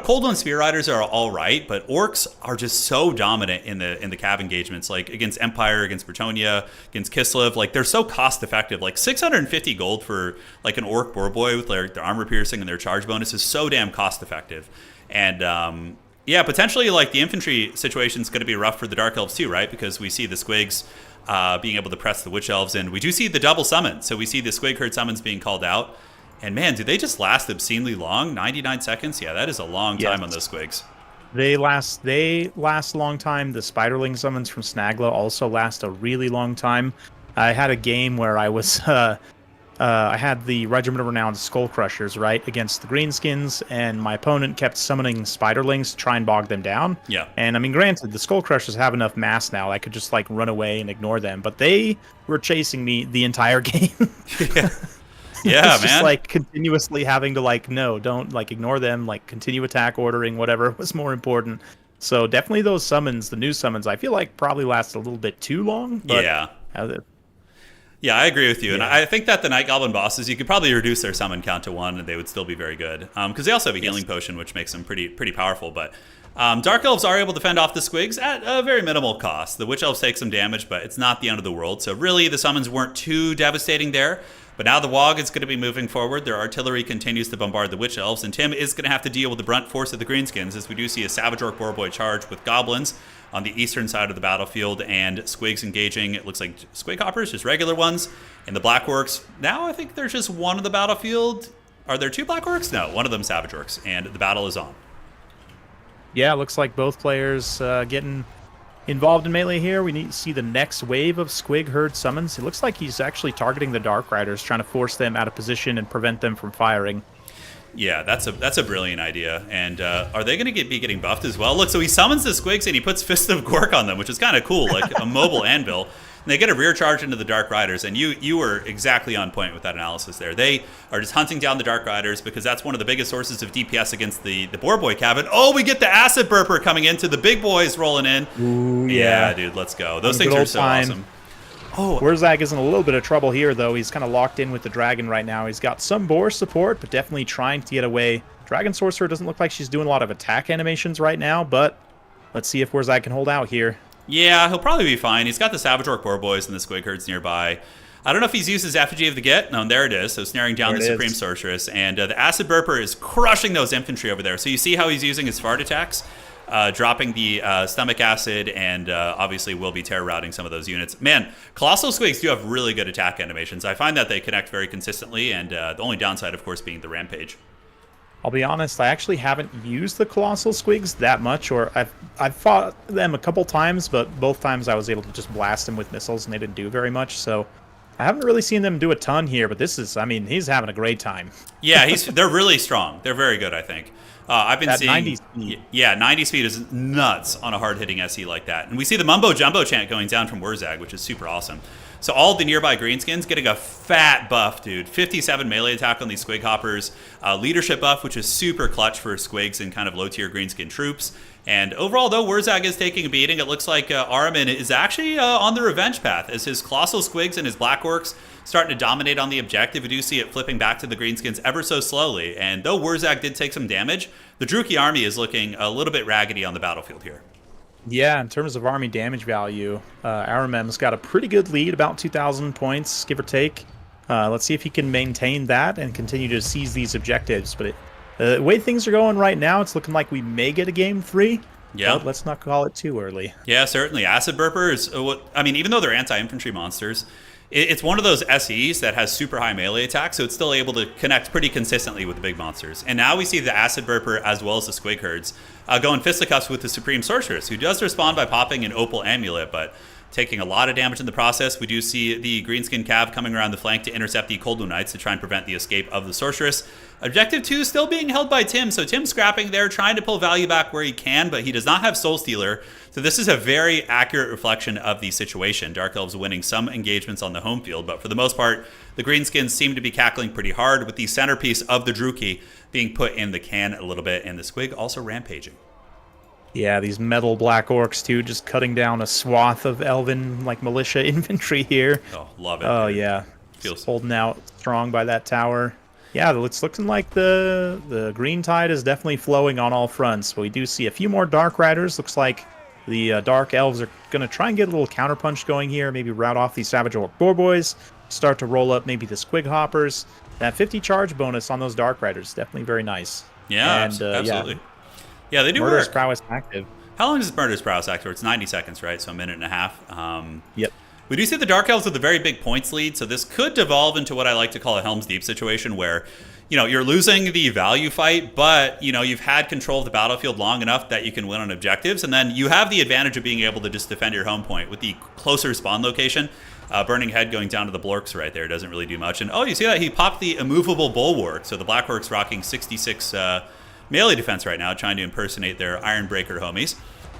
A: Cold One Spear Riders are all right, but Orcs are just so dominant in the Cav engagements, like against Empire, against Bretonnia, against Kislev. Like, they're so cost effective. Like 650 gold for like an Orc Boar Boy with their armor piercing and their charge bonus is so damn cost effective. And potentially like the infantry situation is going to be rough for the Dark Elves too, right? Because we see the Squigs being able to press the Witch Elves, and we do see the double summon. So we see the Squig Herd summons being called out. And man, do they just last obscenely long? 99 seconds? Yeah, that is a long time on those Squigs.
B: They last a long time. The Spiderling summons from Snagla also last a really long time. I had a game where I was I had the Regiment of Renowned Skull Crushers, right, against the Greenskins, and my opponent kept summoning Spiderlings to try and bog them down.
A: Yeah.
B: And I mean, granted, the Skull Crushers have enough mass now, I could just like run away and ignore them, but they were chasing me the entire game.
A: Yeah. Yeah,
B: it's
A: man.
B: just like continuously having to like, no, don't like ignore them, like continue attack ordering, whatever was more important. So definitely those summons, the new summons, I feel like probably last a little bit too long. But
A: yeah. Yeah, I agree with you. Yeah. And I think that the Night Goblin bosses, you could probably reduce their summon count to 1 and they would still be very good. Because they also have a healing potion, which makes them pretty powerful. But Dark Elves are able to fend off the Squigs at a very minimal cost. The Witch Elves take some damage, but it's not the end of the world. So really, the summons weren't too devastating there. But now the WOG is going to be moving forward. Their artillery continues to bombard the Witch Elves, and Tim is going to have to deal with the brunt force of the Greenskins, as we do see a Savage Orc Boar Boy charge with Goblins on the eastern side of the battlefield, and Squigs engaging, it looks like Squig Hoppers, just regular ones, and the Black Orcs. Now I think there's just one on the battlefield. Are there 2 Black Orcs? No, one of them Savage Orcs, and the battle is on.
B: Yeah, looks like both players getting involved in melee here. We need to see the next wave of Squig Herd summons. It looks like he's actually targeting the Dark Riders, trying to force them out of position and prevent them from firing.
A: Yeah, that's a brilliant idea. And are they going to be getting buffed as well? Look, so he summons the Squigs and he puts Fist of Gork on them, which is kind of cool, like a mobile anvil. And they get a rear charge into the Dark Riders, and you were exactly on point with that analysis there. They are just hunting down the Dark Riders because that's one of the biggest sources of DPS against the Boar Boy cabin. Oh, we get the Acid Burper coming into the big boys rolling in.
B: Ooh,
A: yeah, dude, let's go. Those things are so awesome.
B: Oh, Wurzag is in a little bit of trouble here, though. He's kind of locked in with the Dragon right now. He's got some Boar support, but definitely trying to get away. Dragon Sorcerer doesn't look like she's doing a lot of attack animations right now, but let's see if Wurzag can hold out here.
A: Yeah, he'll probably be fine. He's got the Savage Orc Boar Boys and the Squig Herds nearby. I don't know if he's used his Effigy of the Get. No, there it is. So snaring down the Supreme Sorceress. And the Acid Burper is crushing those infantry over there. So you see how he's using his fart attacks, dropping the Stomach Acid, and obviously will be terror routing some of those units. Man, Colossal Squigs do have really good attack animations. I find that they connect very consistently, and the only downside, of course, being the Rampage.
B: I'll be honest, I actually haven't used the Colossal Squigs that much, or I've fought them a couple times, but both times I was able to just blast them with missiles and they didn't do very much, so I haven't really seen them do a ton here, but this is, I mean, he's having a great time.
A: Yeah, they're really strong. They're very good, I think. I've been
B: That
A: seeing
B: 90 speed.
A: Yeah, 90 speed is nuts on a hard-hitting SE like that. And we see the Mumbo Jumbo chant going down from Wurzag, which is super awesome. So all the nearby greenskins getting a fat buff, dude. 57 melee attack on these Squig Hoppers. Leadership buff, which is super clutch for Squigs and kind of low-tier greenskin troops. And overall, though, Wurzag is taking a beating. It looks like Ahriman is actually on the revenge path as his Colossal Squigs and his Black Orcs starting to dominate on the objective. We do see it flipping back to the greenskins ever so slowly. And though Wurzag did take some damage, the Druchii army is looking a little bit raggedy on the battlefield here.
B: Yeah, in terms of army damage value, Ahriman's got a pretty good lead, about 2,000 points, give or take. Let's see if he can maintain that and continue to seize these objectives. But the way things are going right now, it's looking like we may get a game 3.
A: Yeah.
B: But let's not call it too early.
A: Yeah, certainly. Acid Burpers, even though they're anti-infantry monsters, it's one of those SEs that has super high melee attack, so it's still able to connect pretty consistently with the big monsters. And now we see the Acid Burper as well as the Squig Herds going fisticuffs with the Supreme Sorceress, who does respond by popping an Opal Amulet, but taking a lot of damage in the process. We do see the Greenskin Cav coming around the flank to intercept the Cold Moon Knights to try and prevent the escape of the Sorceress. Objective 2 still being held by Tim, so Tim scrapping there, trying to pull value back where he can, but he does not have Soul Stealer. So this is a very accurate reflection of the situation. Dark Elves winning some engagements on the home field, but for the most part, the Greenskins seem to be cackling pretty hard, with the centerpiece of the Druchii being put in the can a little bit, and the Squig also rampaging.
B: Yeah, these metal Black Orcs, too, just cutting down a swath of Elven, militia infantry here.
A: Oh, love it.
B: Oh,
A: dude.
B: yeah.
A: Feels
B: holding out strong by that tower. Yeah, it's looking like the green tide is definitely flowing on all fronts. We do see a few more Dark Riders. Looks like the Dark Elves are going to try and get a little counterpunch going here. Maybe rout off these Savage Orc Boar Boys. Start to roll up maybe the Squig Hoppers. That 50 charge bonus on those Dark Riders, definitely very nice.
A: Yeah, and, absolutely. Yeah, they do
B: Murderous
A: work.
B: Prowess active.
A: How long is Murderous Prowess active? It's 90 seconds, right? So a minute and a half.
B: Yep.
A: We do see the Dark Elves with a very big points lead, so this could devolve into what I like to call a Helm's Deep situation where, you're losing the value fight, but, you've had control of the battlefield long enough that you can win on objectives, and then you have the advantage of being able to just defend your home point with the closer spawn location. Burning Head going down to the Blorks right there doesn't really do much. And, you see that? He popped the immovable Bulwark, so the Black Orcs rocking 66 melee defense right now, trying to impersonate their Ironbreaker homies.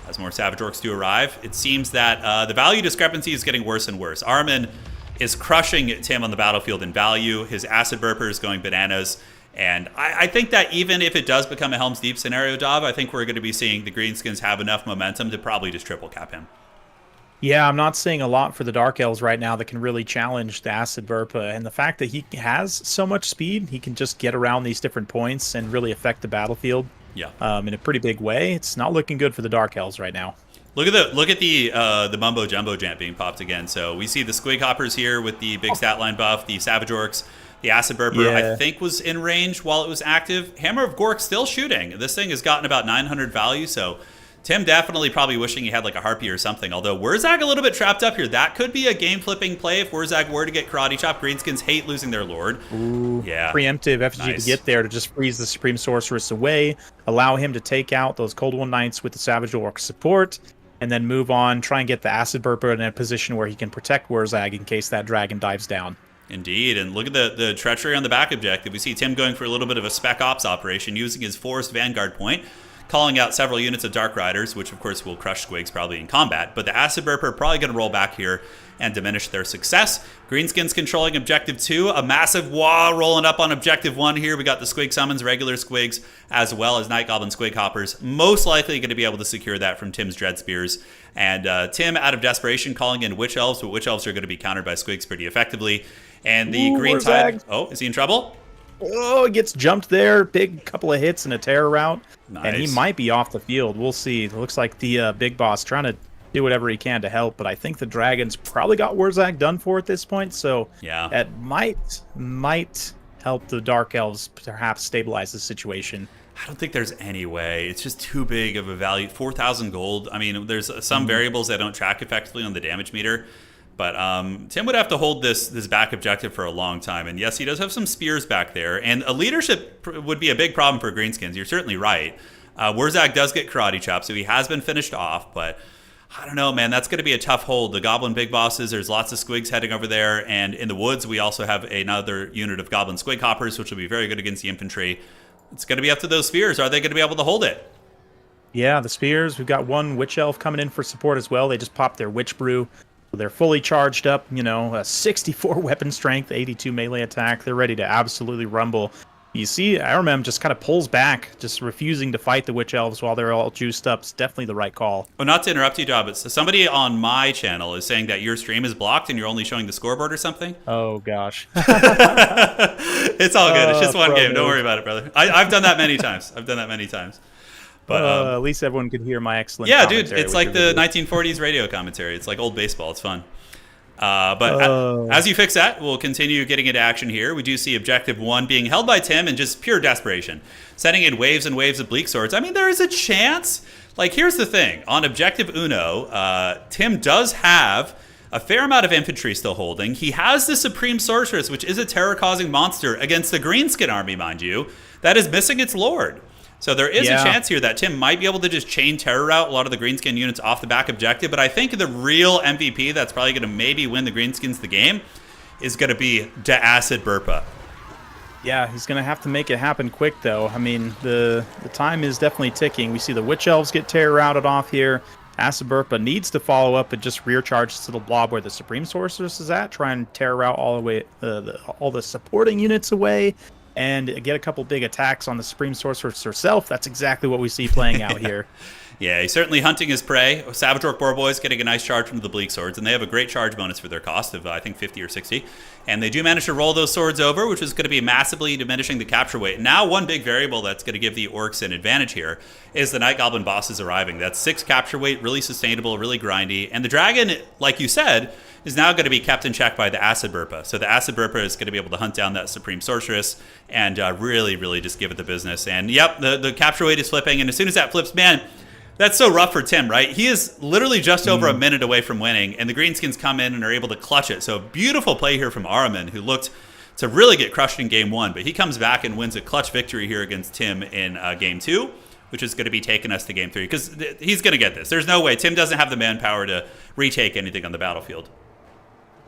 A: As more Savage Orcs do arrive, it seems that the value discrepancy is getting worse and worse. Ahriman is crushing Tim on the battlefield in value. His Acid Burper is going bananas. And I think that even if it does become a Helm's Deep scenario, Dov, I think we're going to be seeing the Greenskins have enough momentum to probably just triple cap him.
B: Yeah, I'm not seeing a lot for the Dark Elves right now that can really challenge the Acid Burpa. And the fact that he has so much speed, he can just get around these different points and really affect the battlefield.
A: Yeah.
B: In a pretty big way. It's not looking good for the Dark Elves right now.
A: Look at the Mumbo Jumbo Jant being popped again. So we see the Squig Hoppers here with the big stat line buff, the Savage Orcs, the Acid Burper, I think, was in range while it was active. Hammer of Gork still shooting. This thing has gotten about 900 value, so Tim definitely probably wishing he had like a Harpy or something. Although Wurzag a little bit trapped up here. That could be a game-flipping play if Wurzag were to get karate chopped. Greenskins hate losing their Lord.
B: Ooh,
A: yeah.
B: Preemptive FG to get there to just freeze the Supreme Sorceress away, allow him to take out those Cold One Knights with the Savage Orc support, and then move on, try and get the Acid Burper in a position where he can protect Wurzag in case that dragon dives down.
A: Indeed, and look at the treachery on the back objective. We see Tim going for a little bit of a spec ops operation, using his Forest Vanguard point, calling out several units of Dark Riders, which of course will crush Squigs probably in combat, but the Acid Burper probably going to roll back here and diminish their success. Greenskins controlling Objective 2, a massive wah rolling up on Objective 1 here. We got the Squig Summons, regular Squigs, as well as Night Goblin Squig Hoppers. Most likely going to be able to secure that from Tim's Dread Spears. And Tim, out of desperation, calling in Witch Elves, but Witch Elves are going to be countered by Squigs pretty effectively. And the Green Tide... Oh, is he in trouble?
B: Oh, he gets jumped there. Big couple of hits and a terror route.
A: Nice.
B: And he might be off the field. We'll see. It looks like the big boss trying to do whatever he can to help, but I think the Dragons probably got Wurzag done for at this point, so
A: yeah,
B: that might help the Dark Elves perhaps stabilize the situation.
A: I don't think there's any way. It's just too big of a value. 4,000 gold. I mean, there's some variables that don't track effectively on the damage meter. But Tim would have to hold this back objective for a long time. And yes, he does have some spears back there. And a leadership would be a big problem for Greenskins. You're certainly right. Wurzag does get karate chopped, so he has been finished off. But I don't know, man. That's going to be a tough hold. The Goblin Big Bosses, there's lots of Squigs heading over there. And in the woods, we also have another unit of Goblin Squig Hoppers, which will be very good against the infantry. It's going to be up to those spears. Are they going to be able to hold it?
B: Yeah, the spears. We've got one witch elf coming in for support as well. They just popped their witch brew. They're fully charged up, 64 weapon strength, 82 melee attack. They're ready to absolutely rumble. You see, Ahriman just kind of pulls back, just refusing to fight the witch elves while they're all juiced up. It's definitely the right call.
A: Oh, not to interrupt you, Job, but somebody on my channel is saying that your stream is blocked and you're only showing the scoreboard or something.
B: Oh, gosh.
A: It's all good. It's just one game.
B: Move.
A: Don't worry about it, brother. I've done that many times. But
B: at least everyone could hear my excellent
A: yeah,
B: commentary,
A: dude, it's like the 1940s radio commentary. It's like old baseball. It's fun. As you fix that, we'll continue getting into action here. We do see Objective 1 being held by Tim in just pure desperation, sending in waves and waves of Bleak Swords. I mean, there is a chance. Like, here's the thing. On Objective Uno, Tim does have a fair amount of infantry still holding. He has the Supreme Sorceress, which is a terror-causing monster against the Greenskin army, mind you, that is missing its lord. So there is a chance here that Tim might be able to just chain terror out a lot of the Greenskin units off the back objective, but I think the real MVP that's probably going to maybe win the Greenskins the game is going to be Da Acid Burpa.
B: Yeah, he's going to have to make it happen quick, though. I mean, the time is definitely ticking. We see the Witch Elves get terror routed off here. Acid Burpa needs to follow up and just rear charge to the blob where the Supreme Sorceress is at, try and terror out all the supporting units away, and get a couple big attacks on the Supreme Sorceress herself. That's exactly what we see playing out here.
A: Yeah, he's certainly hunting his prey. Savage Orc Boar Boys getting a nice charge from the Bleak Swords, and they have a great charge bonus for their cost of, I think, 50 or 60. And they do manage to roll those swords over, which is going to be massively diminishing the capture weight. Now, one big variable that's going to give the Orcs an advantage here is the Night Goblin bosses arriving. That's 6 capture weight, really sustainable, really grindy. And the Dragon, like you said, is now going to be kept in check by the Acid Burpa. So the Acid Burpa is going to be able to hunt down that Supreme Sorceress and really, really just give it the business. And yep, the capture weight is flipping. And as soon as that flips, man, that's so rough for Tim, right? He is literally just over a minute away from winning, and the Greenskins come in and are able to clutch it. So beautiful play here from Ahriman, who looked to really get crushed in Game 1, but he comes back and wins a clutch victory here against Tim in Game 2, which is going to be taking us to Game 3, because he's going to get this. There's no way. Tim doesn't have the manpower to retake anything on the battlefield.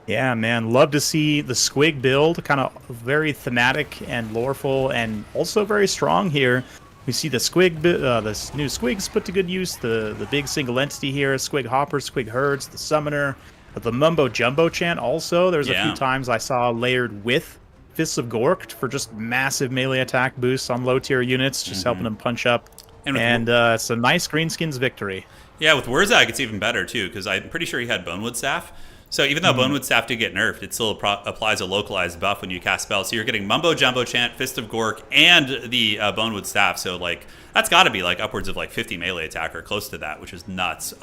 B: Yeah, man. Love to see the Squig build, kind of very thematic and loreful, and also very strong here. We see the Squig, this new Squigs put to good use. The big single entity here, Squig Hoppers, Squig Herds, the Summoner, the Mumbo Jumbo chant. Also, there's a few times I saw layered with Fists of Gork for just massive melee attack boosts on low tier units, just helping them punch up. And it's a nice Greenskins victory.
A: Yeah, with Wurzag, it's even better too, because I'm pretty sure he had Bonewood Staff. So even though Bonewood Staff did get nerfed, it still applies a localized buff when you cast spells. So you're getting Mumbo Jumbo Chant, Fist of Gork, and the Bonewood Staff. So like that's got to be like upwards of like 50 melee attack or close to that, which is nuts.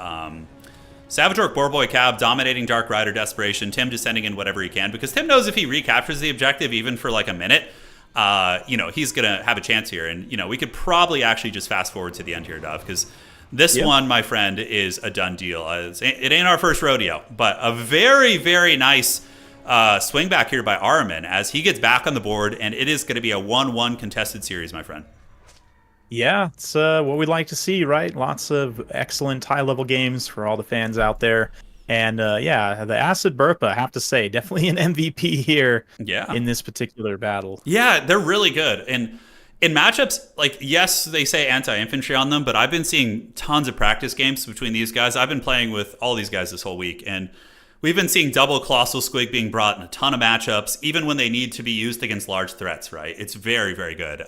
A: Savage Orc Boarboy Cab dominating Dark Rider Desperation. Tim just sending in whatever he can, because Tim knows if he recaptures the objective even for like a minute, he's gonna have a chance here. And we could probably actually just fast forward to the end here, Dov, because this one, my friend, is a done deal. It ain't our first rodeo, but a very, very nice swing back here by Ahriman as he gets back on the board, and it is going to be a 1-1 contested series, my friend.
B: Yeah, it's what we'd like to see, right? Lots of excellent high-level games for all the fans out there. And the Acid Burpa, I have to say, definitely an MVP here in this particular battle. Yeah,
A: they're really good. And in matchups, like, yes, they say anti-infantry on them, but I've been seeing tons of practice games between these guys. I've been playing with all these guys this whole week, and we've been seeing double Colossal Squig being brought in a ton of matchups, even when they need to be used against large threats, right? It's very, very good.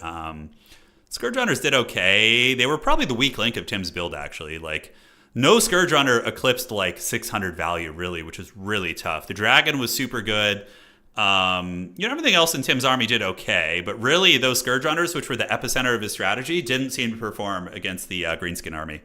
A: Scourge Runners did okay. They were probably the weak link of Tim's build, actually. Like, no Scourge Runner eclipsed, like, 600 value, really, which is really tough. The Dragon was super good. Everything else in Tim's army did okay, but really those Scourge Runners, which were the epicenter of his strategy, didn't seem to perform against the Greenskin army.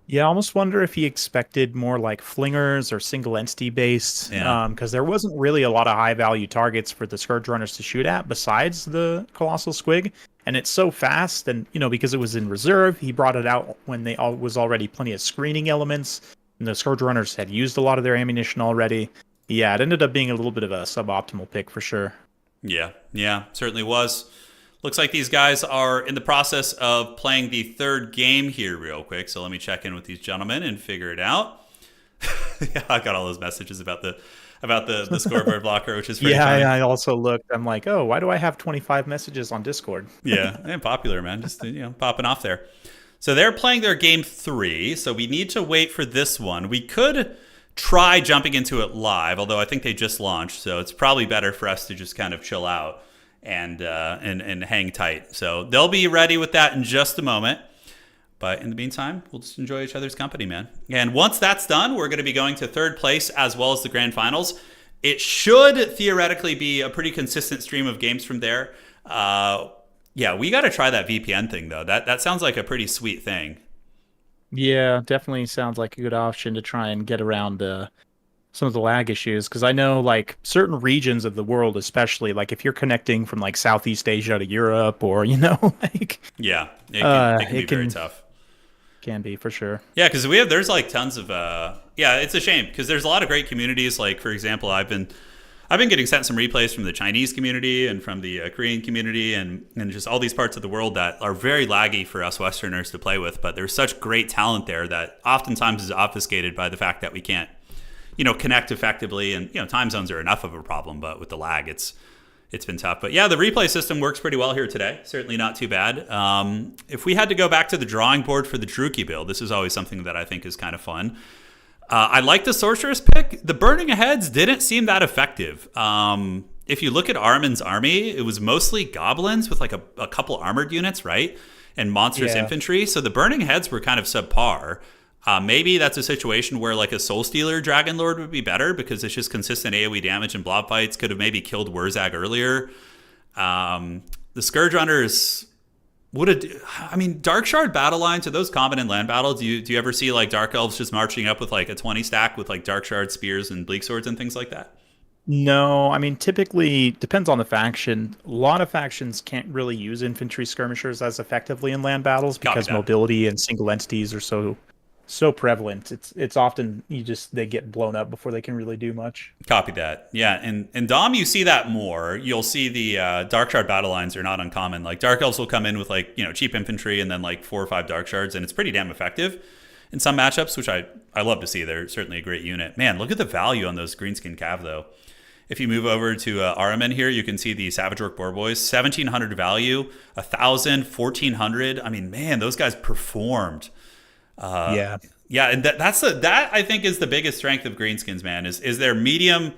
B: Yeah, I almost wonder if he expected more like flingers or single entity based, because there wasn't really a lot of high value targets for the Scourge Runners to shoot at besides the Colossal Squig. And it's so fast, and because it was in reserve, he brought it out when they was already plenty of screening elements, and the Scourge Runners had used a lot of their ammunition already. Yeah, it ended up being a little bit of a suboptimal pick for sure. Yeah, certainly was. Looks like these guys are in the process of playing the third game here real quick. So let me check in with these gentlemen and figure it out. Yeah, I got all those messages about the
A: about the scoreboard blocker, which is pretty
B: Yeah,
A: funny.
B: I also looked. I'm like, oh, why do I have 25 messages on Discord?
A: Yeah, and popular, man. Just popping off there. So they're playing their game 3. So we need to wait for this one. We could try jumping into it live, although I think they just launched, so it's probably better for us to just kind of chill out and hang tight. So they'll be ready with that in just a moment. But in the meantime, we'll just enjoy each other's company, man. And once that's done, we're going to be going to third place as well as the grand finals. It should theoretically be a pretty consistent stream of games from there. Yeah, we got to try that VPN thing, though. That sounds like a pretty sweet thing.
B: Yeah, definitely sounds like a good option to try and get around some of the lag issues. Because I know, like, certain regions of the world, especially, like, if you're connecting from, like, Southeast Asia to Europe or, like...
A: Yeah, it can be very tough.
B: Can be, for sure.
A: Yeah, because there's, like, tons of... yeah, it's a shame, because there's a lot of great communities. Like, for example, I've been getting sent some replays from the Chinese community and from the Korean community and just all these parts of the world that are very laggy for us Westerners to play with. But there's such great talent there that oftentimes is obfuscated by the fact that we can't, connect effectively. And, time zones are enough of a problem, but with the lag, it's been tough. But yeah, the replay system works pretty well here today. Certainly not too bad. If we had to go back to the drawing board for the Druki build, this is always something that I think is kind of fun. I like the Sorceress pick. The Burning Heads didn't seem that effective. If you look at Ahriman's army, it was mostly goblins with like a couple armored units, right? And monstrous infantry. So the Burning Heads were kind of subpar. Maybe that's a situation where like a Soul Stealer Dragon Lord would be better because it's just consistent AoE damage and blob fights. Could have maybe killed Wurzag earlier. The Scourge Runners... Dark Shard battle lines, are those common in land battles? Do you ever see like Dark Elves just marching up with like a 20 stack with like Dark Shard spears and Bleak Swords and things like that?
B: No, typically depends on the faction. A lot of factions can't really use infantry skirmishers as effectively in land battles because mobility and single entities are so prevalent. It's often they get blown up before they can really do much.
A: Copy that. Yeah, and Dom, you see that more. You'll see the Dark Shard battle lines are not uncommon. Like Dark Elves will come in with like cheap infantry and then like 4 or 5 Dark Shards, and it's pretty damn effective in some matchups, which I love to see. They're certainly a great unit. Man, look at the value on those Greenskin Cav though. If you move over to Ahriman here, you can see the Savage Orc Boar Boys, 1,700 value, 1,000, 1,400. I mean, man, those guys performed. Yeah, and that I think is the biggest strength of Greenskins, man, is their medium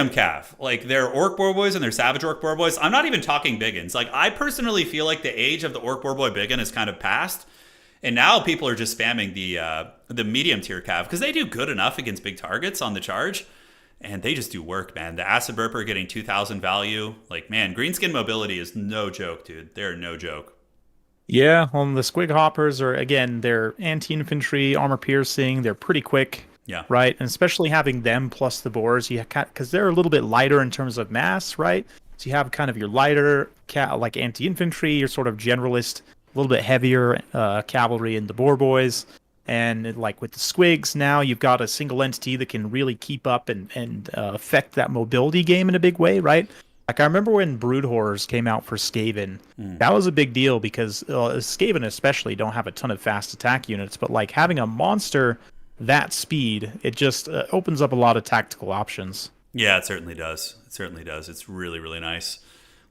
A: calf. Like their Orc Boar Boys and their Savage Orc Boar Boys. I'm not even talking biggins. Like I personally feel like the age of the Orc Boar Boy biggin is kind of past, and now people are just spamming the medium tier calf because they do good enough against big targets on the charge, and they just do work, man. The Acid Burper getting 2,000 value. Like man, Greenskin mobility is no joke, dude. They're no joke.
B: Yeah, the Squig Hoppers are, again, they're anti-infantry, armor piercing, they're pretty quick.
A: Yeah.
B: Right? And especially having them plus the boars, because they're a little bit lighter in terms of mass, right? So you have kind of your lighter, like anti-infantry, your sort of generalist, a little bit heavier cavalry in the boar boys. And like with the Squigs now, you've got a single entity that can really keep up and affect that mobility game in a big way, right? Like I remember when Brood Horrors came out for Skaven, that was a big deal because Skaven especially don't have a ton of fast attack units, but like having a monster that speed, it just opens up a lot of tactical options.
A: Yeah, it certainly does. It's really, really nice.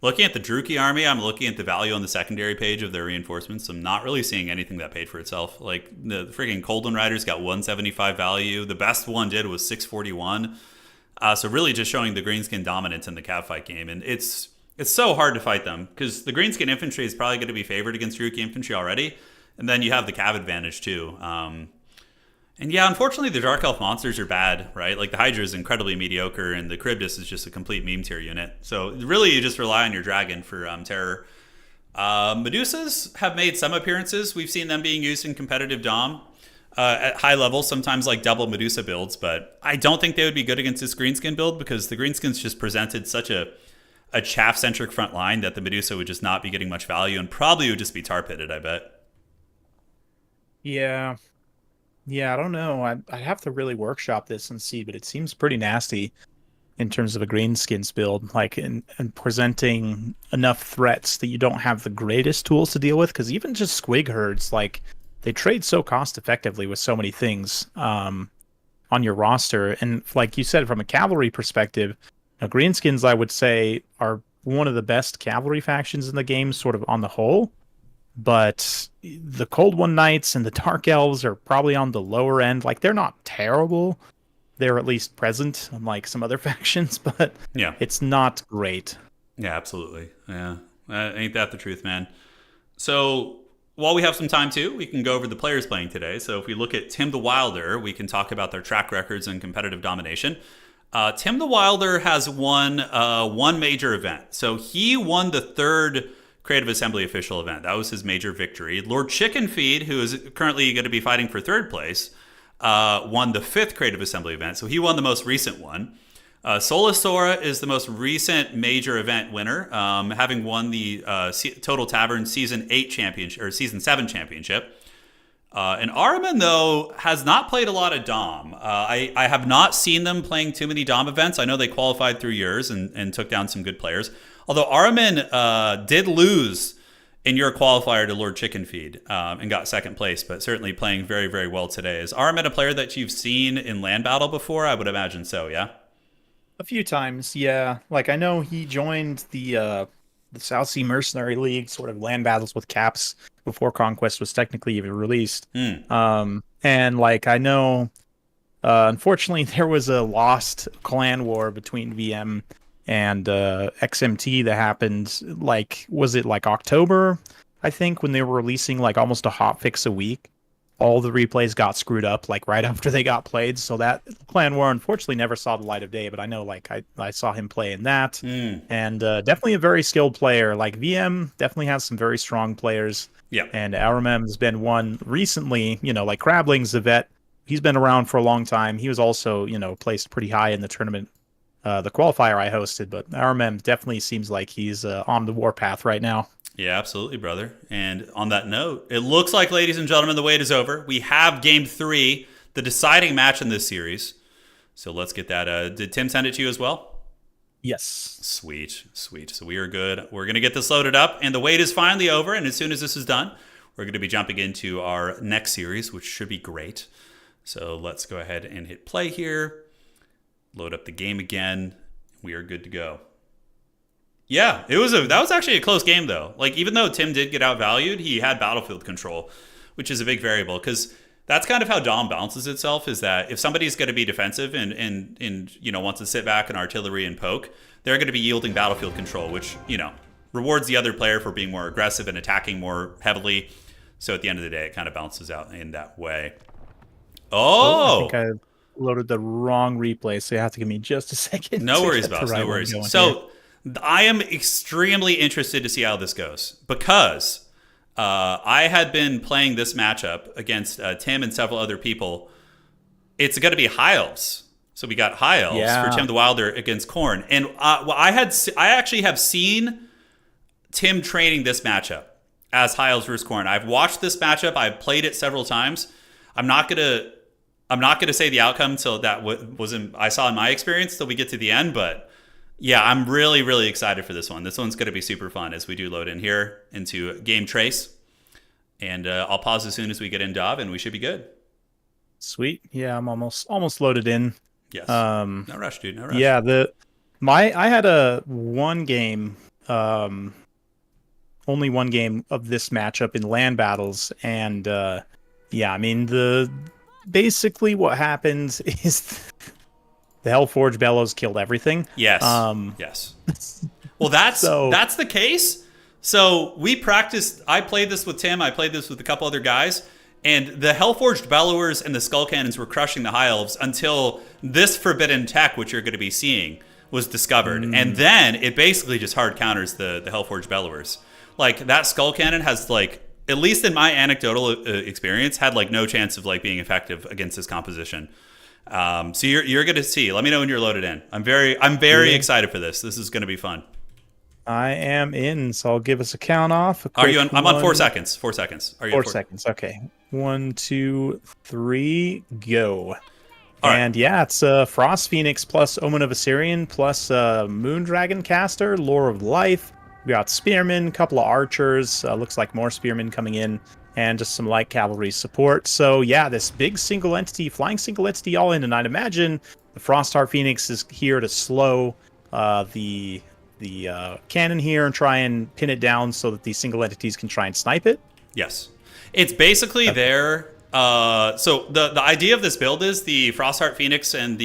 A: Looking at the Druki army, I'm looking at the value on the secondary page of their reinforcements. I'm not really seeing anything that paid for itself. Like the freaking Coldwind Riders got 175 value. The best one did was 641. So really just showing the Greenskin dominance in the cav fight game. And it's so hard to fight them because the Greenskin infantry is probably going to be favored against Druki infantry already. And then you have the cav advantage too. And yeah, unfortunately the Dark Elf monsters are bad, right? Like the Hydra is incredibly mediocre and the Charybdis is just a complete meme tier unit. So really you just rely on your dragon for terror. Medusas have made some appearances. We've seen them being used in competitive Dom. At high levels, sometimes like double Medusa builds, but I don't think they would be good against this Greenskin build because the Greenskins just presented such a chaff-centric front line that the Medusa would just not be getting much value and probably would just be tar-pitted, I bet.
B: Yeah, I don't know. I'd have to really workshop this and see, but it seems pretty nasty in terms of a Greenskins build, like and presenting enough threats that you don't have the greatest tools to deal with, because even just Squig herds, like... they trade so cost effectively with so many things. on your roster. And like you said, from a cavalry perspective, Greenskins, I would say, are one of the best cavalry factions in the game, sort of on the whole. But the Cold One Knights and the Dark Elves are probably on the lower end. Like, they're not terrible. They're at least present, unlike some other factions, but
A: Yeah.
B: it's not great.
A: Yeah, absolutely. Yeah. Ain't that the truth, man? So while we have some time too, we can go over the players playing today. So if we look at Tim the Wilder, we can talk about their track records and competitive domination. Tim the Wilder has won one major event. So he won the third Creative Assembly official event. That was his major victory. Lord Chickenfeed, who is currently going to be fighting for third place, won the fifth Creative Assembly event. So he won the most recent one. Sora is the most recent major event winner, having won the Total Tavern Season 8 championship or Season 7 championship. And Ahriman, though, has not played a lot of Dom. I have not seen them playing too many Dom events. I know they qualified through yours and took down some good players. Although Ahriman did lose in your qualifier to Lord Chickenfeed and got second place, but certainly playing very, very well today. Is Ahriman a player that you've seen in land battle before? I would imagine so, yeah?
B: A few times, yeah. Like, I know he joined the South Sea Mercenary League, sort of land battles with Caps before Conquest was technically even released. And like, I know, unfortunately, there was a lost clan war between VM and XMT that happened. Like, was it like October? I think when they were releasing like almost a hotfix a week. All the replays got screwed up like right after they got played, so that clan war unfortunately never saw the light of day. But I know, like, I saw him play in that, and definitely a very skilled player. Like, VM definitely has some very strong players.
A: Yeah.
B: And Ahriman has been one recently. You know, like Crabling's the vet. He's been around for a long time. He was also, you know, placed pretty high in the tournament, the qualifier I hosted. But Ahriman definitely seems like he's on the warpath right now.
A: Yeah, absolutely, brother. And on that note, it looks like, ladies and gentlemen, the wait is over. We have Game 3, the deciding match in this series. So let's get that. Did Tim send it to you as well?
B: Yes.
A: Sweet, sweet. So we are good. We're going to get this loaded up, and the wait is finally over. And as soon as this is done, we're going to be jumping into our next series, which should be great. So let's go ahead and hit play here. Load up the game again. We are good to go. Yeah, that was actually a close game, though. Like, even though Tim did get outvalued, he had battlefield control, which is a big variable, because that's kind of how Dom balances itself, is that if somebody's going to be defensive and you know, wants to sit back and artillery and poke, they're going to be yielding battlefield control, which, you know, rewards the other player for being more aggressive and attacking more heavily. So at the end of the day, it kind of balances out in that way.
B: I think I loaded the wrong replay, so you have to give me just a second.
A: No worries, boss. No worries. So I am extremely interested to see how this goes, because I had been playing this matchup against Tim and several other people. It's going to be High Elves. So we got High Elves for Tim the Wilder against Khorne. And I actually have seen Tim training this matchup as High Elves versus Khorne. I've watched this matchup. I've played it several times. I'm not gonna say the outcome till that I saw in my experience till we get to the end, but yeah, I'm really, really excited for this one. This one's going to be super fun as we do load in here into Game Trace. And I'll pause as soon as we get in Dov, and we should be good.
B: Sweet. Yeah, I'm almost loaded in.
A: Yes. No rush, dude. No rush.
B: Yeah, I had a one game, only one game of this matchup in land battles, and yeah, I mean basically what happens is the Hellforged Bellows killed everything.
A: Yes. Yes. Well, that's the case. So we practiced. I played this with Tim. I played this with a couple other guys. And the Hellforged Bellowers and the Skull Cannons were crushing the High Elves until this forbidden tech, which you're going to be seeing, was discovered. And then it basically just hard counters the Hellforged Bellowers. Like, that Skull Cannon has, like, at least in my anecdotal experience, had, like, no chance of, like, being effective against this composition. So you're going to see. Let me know when you're loaded in. I'm very excited for this. This is going to be fun.
B: I am in, so I'll give us a count off.
A: Are you on? I'm on 4 seconds. 4 seconds. Are you?
B: 4 seconds. Okay. 1, 2, 3, go.
A: All
B: and
A: right.
B: yeah, it's Frost Phoenix plus Omen of Assyrian plus Moon Dragon Caster, Lore of Life. We got Spearmen, couple of archers. Looks like more Spearmen coming in. and just some light cavalry support. So yeah, this big single entity, flying single entity all in, and I'd imagine the Frostheart Phoenix is here to slow the cannon here and try and pin it down so that these single entities can try and snipe it.
A: Yes. It's basically there. So the idea of this build is the Frostheart Phoenix and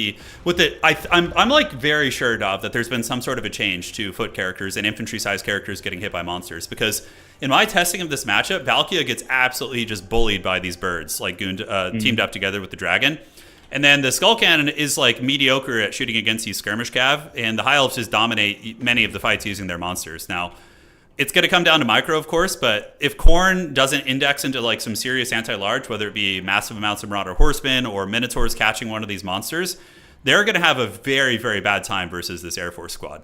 A: I'm like very sure, Dov, that there's been some sort of a change to foot characters and infantry sized characters getting hit by monsters, because in my testing of this matchup, Valkia gets absolutely just bullied by these birds, like teamed up together with the dragon. And then the Skull Cannon is like mediocre at shooting against these skirmish cav, and the High Elves just dominate many of the fights using their monsters. Now, it's going to come down to micro, of course, but if Khorne doesn't index into like some serious anti-large, whether it be massive amounts of Marauder Horsemen or Minotaurs catching one of these monsters, they're going to have a very, very bad time versus this Air Force squad.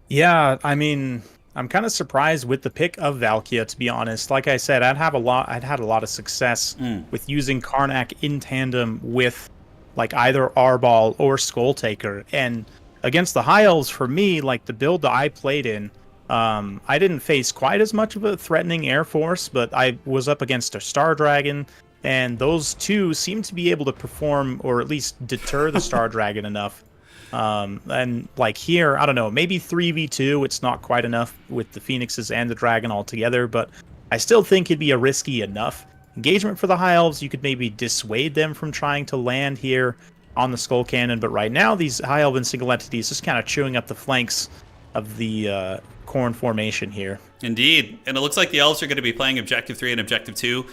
B: Yeah, I mean, I'm kind of surprised with the pick of Valkia, to be honest. Like I said, I'd had a lot of success with using Karnak in tandem with like either Arbol or Skulltaker. And against the High Elves, for me, like the build that I played in, I didn't face quite as much of a threatening Air Force, but I was up against a Star Dragon, and those two seemed to be able to perform or at least deter the Star Dragon enough. And like here, I don't know, maybe 3v2, it's not quite enough with the Phoenixes and the Dragon all together, but I still think it'd be a risky enough engagement for the High Elves. You could maybe dissuade them from trying to land here on the Skull Cannon, but right now these High Elven single entities just kind of chewing up the flanks of the Khorne formation here.
A: Indeed. And it looks like the Elves are going to be playing Objective 3 and Objective 2,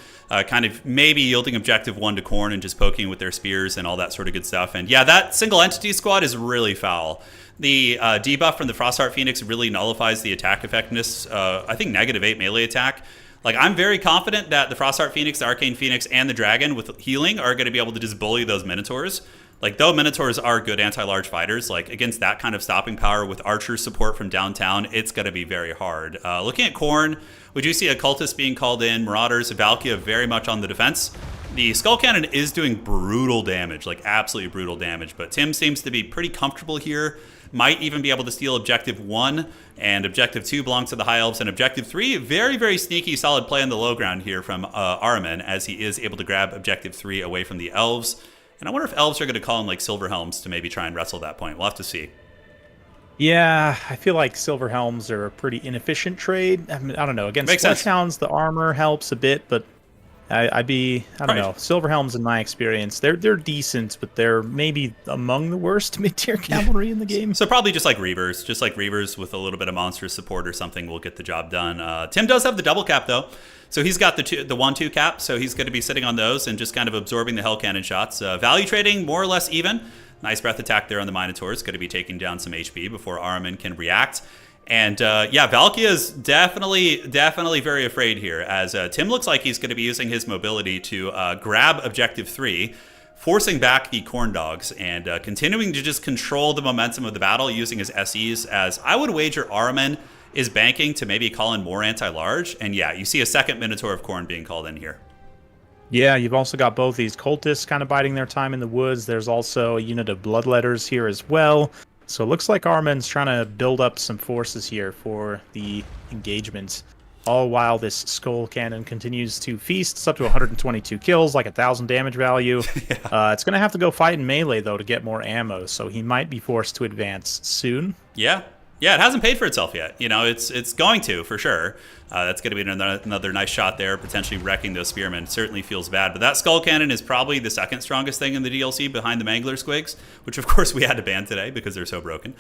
A: kind of maybe yielding Objective 1 to Khorne and just poking with their spears and all that sort of good stuff. And yeah, that single entity squad is really foul. The debuff from the Frostheart Phoenix really nullifies the attack effectiveness. I think -8 melee attack. Like, I'm very confident that the Frostheart Phoenix, the Arcane Phoenix, and the Dragon with healing are going to be able to just bully those Minotaurs. Like, though Minotaurs are good anti-large fighters, like, against that kind of stopping power with archer support from downtown, it's going to be very hard. Looking at Khorne, we do see a Cultist being called in, Marauders, Valkia very much on the defense. The Skull Cannon is doing brutal damage, like absolutely brutal damage, but Tim seems to be pretty comfortable here. Might even be able to steal Objective 1, and Objective 2 belongs to the High Elves, and Objective 3, very, very sneaky, solid play on the low ground here from Ahriman, as he is able to grab Objective 3 away from the Elves. And I wonder if Elves are going to call in like Silver Helms to maybe try and wrestle that point. We'll have to see.
B: Yeah, I feel like Silver Helms are a pretty inefficient trade. I mean, I don't know. Against Fleshhounds, the armor helps a bit, but I don't know. Silver Helms, in my experience, they're decent, but they're maybe among the worst mid-tier cavalry in the game.
A: So probably just like Reavers with a little bit of monster support or something will get the job done. Tim does have the double cap though. So he's got the 1-2 cap, so he's going to be sitting on those and just kind of absorbing the Hell Cannon shots. Value trading, more or less even. Nice breath attack there on the Minotaurs. Going to be taking down some HP before Ahriman can react. And yeah, Valkia is definitely very afraid here, as Tim looks like he's going to be using his mobility to grab Objective 3, forcing back the Khorne Dogs, and continuing to just control the momentum of the battle using his SEs, as I would wager Ahriman is banking to maybe call in more anti-large. And yeah, you see a second Minotaur of Khorne being called in here.
B: Yeah, you've also got both these cultists kind of biding their time in the woods. There's also a unit of Bloodletters here as well. So it looks like Ahriman's trying to build up some forces here for the engagement. All while this Skull Cannon continues to feast. It's up to 122 kills, like 1,000 damage value. Yeah. It's going to have to go fight in melee, though, to get more ammo. So he might be forced to advance soon.
A: Yeah. Yeah, it hasn't paid for itself yet. You know, it's going to, for sure. That's going to be another nice shot there, potentially wrecking those spearmen. It certainly feels bad. But that Skull Cannon is probably the second strongest thing in the DLC behind the Mangler Squigs, which, of course, we had to ban today because they're so broken.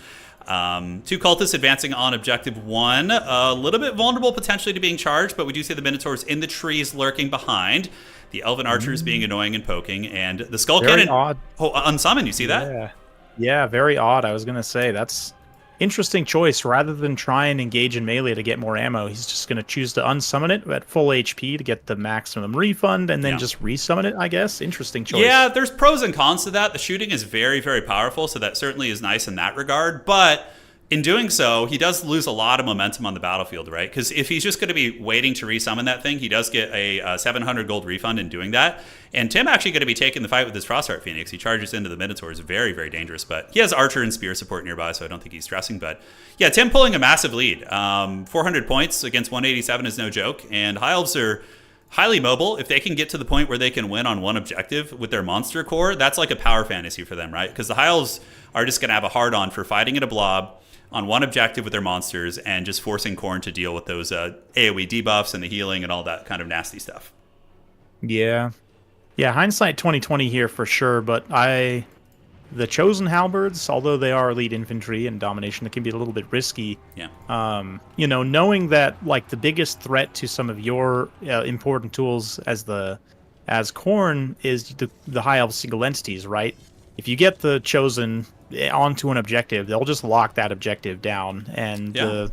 A: 2 cultists advancing on Objective 1. A little bit vulnerable, potentially, to being charged, but we do see the Minotaurs in the trees lurking behind. The Elven Archers being annoying and poking, and the Skull Cannon...
B: Odd.
A: Oh, unsummon, you see that?
B: Yeah, very odd. I was going to say, that's... interesting choice. Rather than try and engage in melee to get more ammo, he's just going to choose to unsummon it at full HP to get the maximum refund and then just resummon it, I guess. Interesting choice.
A: Yeah, there's pros and cons to that. The shooting is very, very powerful, so that certainly is nice in that regard. But in doing so, he does lose a lot of momentum on the battlefield, right? Because if he's just going to be waiting to resummon that thing, he does get a 700 gold refund in doing that. And Tim actually going to be taking the fight with his Frostheart Phoenix. He charges into the Minotaurs. Very, very dangerous. But he has Archer and Spear support nearby, so I don't think he's stressing. But yeah, Tim pulling a massive lead. 400 points against 187 is no joke. And High Elves are highly mobile. If they can get to the point where they can win on one objective with their monster core, that's like a power fantasy for them, right? Because the high elves are just going to have a hard on for fighting in a blob on one objective with their monsters and just forcing Khorne to deal with those AoE debuffs and the healing and all that kind of nasty stuff.
B: Yeah. Yeah, hindsight 2020 here for sure, but the chosen halberds, although they are elite infantry and domination, it can be a little bit risky.
A: Yeah.
B: Knowing that like the biggest threat to some of your important tools as Khorne is the high elf single entities, right? If you get the chosen onto an objective, they'll just lock that objective down, and the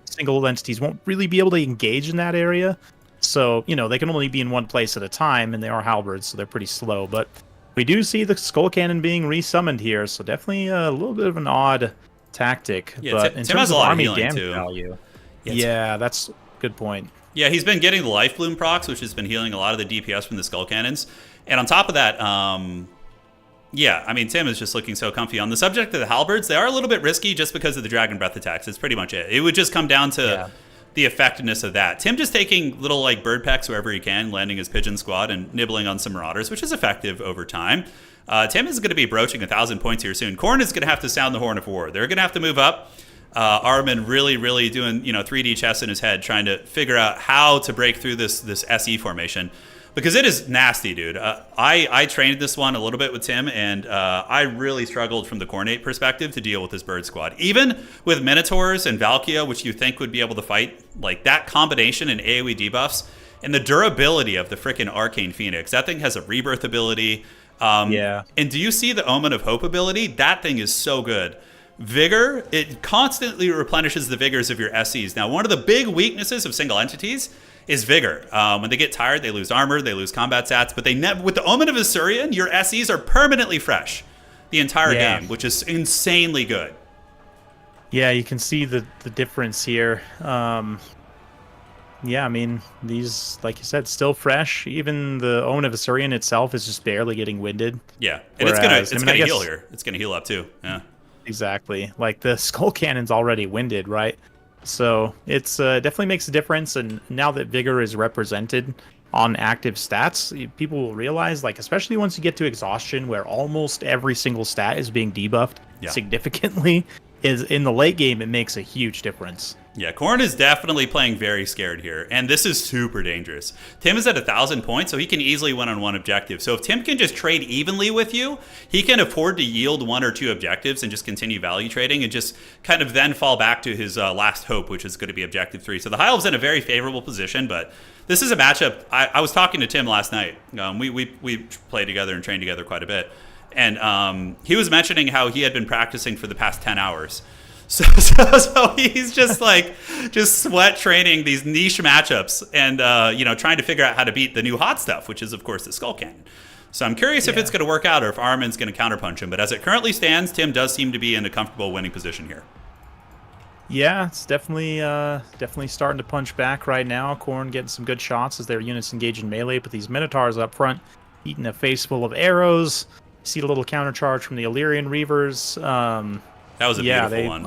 B: single entities won't really be able to engage in that area. So, they can only be in one place at a time, and they are halberds, so they're pretty slow. But we do see the skull cannon being resummoned here, so definitely a little bit of an odd tactic.
A: Yeah,
B: but in
A: Tim
B: terms
A: has a
B: of
A: lot of
B: army
A: healing,
B: damage
A: too.
B: value, yeah, that's a good point.
A: Yeah, he's been getting the Life Bloom procs, which has been healing a lot of the DPS from the skull cannons. And on top of that, Tim is just looking so comfy. On the subject of the halberds, they are a little bit risky just because of the Dragon Breath attacks. That's pretty much it. It would just come down to the effectiveness of that. Tim just taking little like bird pecks wherever he can, landing his pigeon squad and nibbling on some marauders, which is effective over time. Tim is going to be broaching 1,000 points here soon. Khorne is going to have to sound the horn of war. They're going to have to move up. Ahriman really doing 3D chess in his head, trying to figure out how to break through this SE formation. Because it is nasty, dude. I trained this one a little bit with Tim, and I really struggled from the Khornate perspective to deal with this bird squad. Even with Minotaurs and Valkia, which you think would be able to fight, like that combination in AoE debuffs, and the durability of the freaking Arcane Phoenix. That thing has a rebirth ability. And do you see the Omen of Hope ability? That thing is so good. Vigor, it constantly replenishes the vigors of your SEs. Now, one of the big weaknesses of single entities is vigor. When they get tired, they lose armor, they lose combat stats, but with the Omen of Assyrian, your SEs are permanently fresh the entire game, which is insanely good.
B: Yeah, you can see the difference here. These, like you said, still fresh. Even the Omen of Assyrian itself is just barely getting winded.
A: Yeah, and it's gonna heal here. It's gonna heal up too. Yeah,
B: exactly. Like the skull cannon's already winded, right? So it's definitely makes a difference. And now that vigor is represented on active stats, people will realize, like, especially once you get to exhaustion, where almost every single stat is being debuffed significantly, is in the late game, it makes a huge difference.
A: Yeah, Khorne is definitely playing very scared here, and this is super dangerous. Tim is at 1,000 points, so he can easily win on one objective. So if Tim can just trade evenly with you, he can afford to yield one or two objectives and just continue value trading and just kind of then fall back to his last hope, which is going to be objective 3. So the High Elves in a very favorable position, but this is a matchup. I was talking to Tim last night. We played together and trained together quite a bit, and he was mentioning how he had been practicing for the past 10 hours. So he's just sweat training these niche matchups and, trying to figure out how to beat the new hot stuff, which is, of course, the Skull Cannon. So I'm curious if it's going to work out or if Ahriman's going to counterpunch him. But as it currently stands, Tim does seem to be in a comfortable winning position here.
B: Yeah, it's definitely starting to punch back right now. Khorne getting some good shots as their units engage in melee, but these Minotaurs up front eating a face full of arrows. See the little countercharge from the Illyrian Reavers.
A: That was a beautiful one.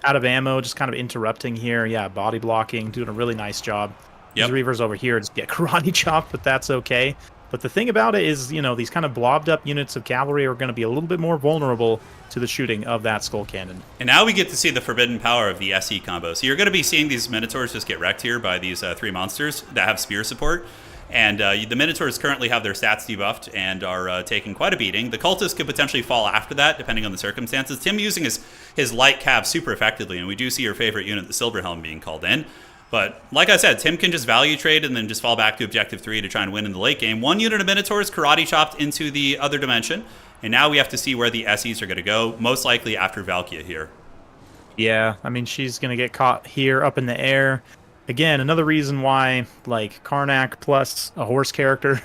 B: Out of ammo, just kind of interrupting here. Yeah, body blocking, doing a really nice job. These Reavers over here just get karate chopped, but that's okay. But the thing about it is, these kind of blobbed up units of cavalry are going to be a little bit more vulnerable to the shooting of that skull cannon.
A: And now we get to see the forbidden power of the SE combo. So you're going to be seeing these Minotaurs just get wrecked here by these 3 monsters that have spear support. And the Minotaurs currently have their stats debuffed and are taking quite a beating. The Cultists could potentially fall after that, depending on the circumstances. Tim using his light cav super effectively, and we do see your favorite unit, the Silverhelm, being called in. But like I said, Tim can just value trade and then just fall back to objective 3 to try and win in the late game. 1 unit of Minotaurs karate chopped into the other dimension, and now we have to see where the SEs are going to go, most likely after Valkia here.
B: Yeah, she's going to get caught here up in the air. Again, another reason why, like, Karnak plus a horse character,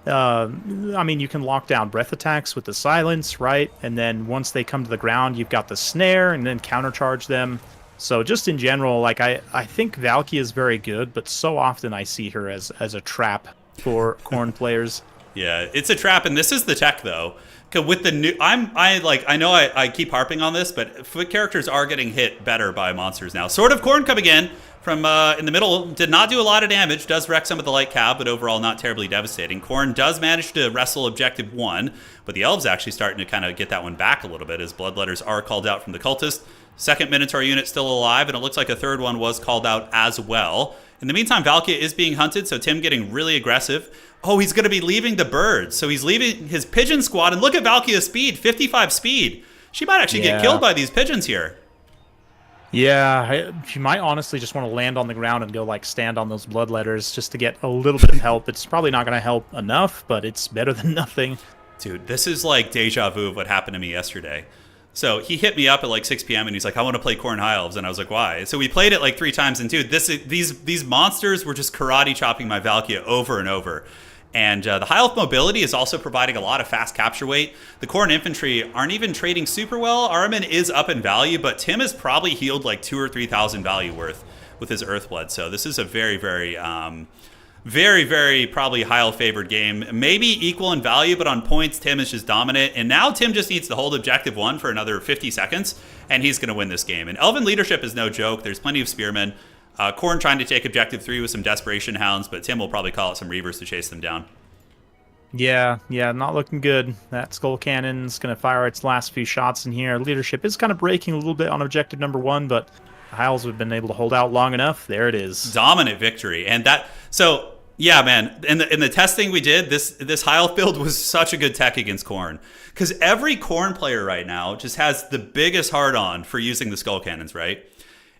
B: you can lock down breath attacks with the silence, right? And then once they come to the ground, you've got the snare and then countercharge them. So just in general, like, I think Valkia is very good, but so often I see her as a trap for Khorne players.
A: Yeah, it's a trap, and this is the tech, though. With the new, I know I keep harping on this, but foot characters are getting hit better by monsters now. Sword of Khorne coming in, from in the middle. Did not do a lot of damage. Does wreck some of the light cav, but overall not terribly devastating. Khorne does manage to wrestle objective 1, but the elves actually starting to kind of get that one back a little bit as bloodletters are called out from the cultist. Second Minotaur unit still alive, and it looks like a third one was called out as well. In the meantime, Valkia is being hunted, so Tim getting really aggressive. Oh, he's going to be leaving the birds. So he's leaving his pigeon squad, and look at Valkia's speed, 55 speed. She might actually get killed by these pigeons here.
B: Yeah, she might honestly just want to land on the ground and go like stand on those bloodletters just to get a little bit of help. It's probably not going to help enough, but it's better than nothing.
A: Dude, this is like deja vu of what happened to me yesterday. So he hit me up at like 6 p.m. and he's like, I want to play Khorne High Elves. And I was like, why? So we played it like 3 times. And dude, these monsters were just karate chopping my Valkia over and over. And the High Elf mobility is also providing a lot of fast capture weight. The Khorne infantry aren't even trading super well. Ahriman is up in value, but Tim has probably healed like 2,000 or 3,000 value worth with his Earthblood. So this is a very, very, very probably High Elf favored game. Maybe equal in value, but on points, Tim is just dominant. And now Tim just needs to hold objective 1 for another 50 seconds, and he's going to win this game. And Elven leadership is no joke. There's plenty of spearmen. Khorne trying to take objective 3 with some desperation hounds, but Tim will probably call out some reavers to chase them down.
B: Yeah, not looking good. That skull cannon's going to fire its last few shots in here. Leadership is kind of breaking a little bit on objective number 1, but the High Elves have been able to hold out long enough. There it is.
A: Dominant victory. And that, so yeah, man, in the testing we did, this High Elf build was such a good tech against Khorne. Because every Khorne player right now just has the biggest hard-on for using the skull cannons, right?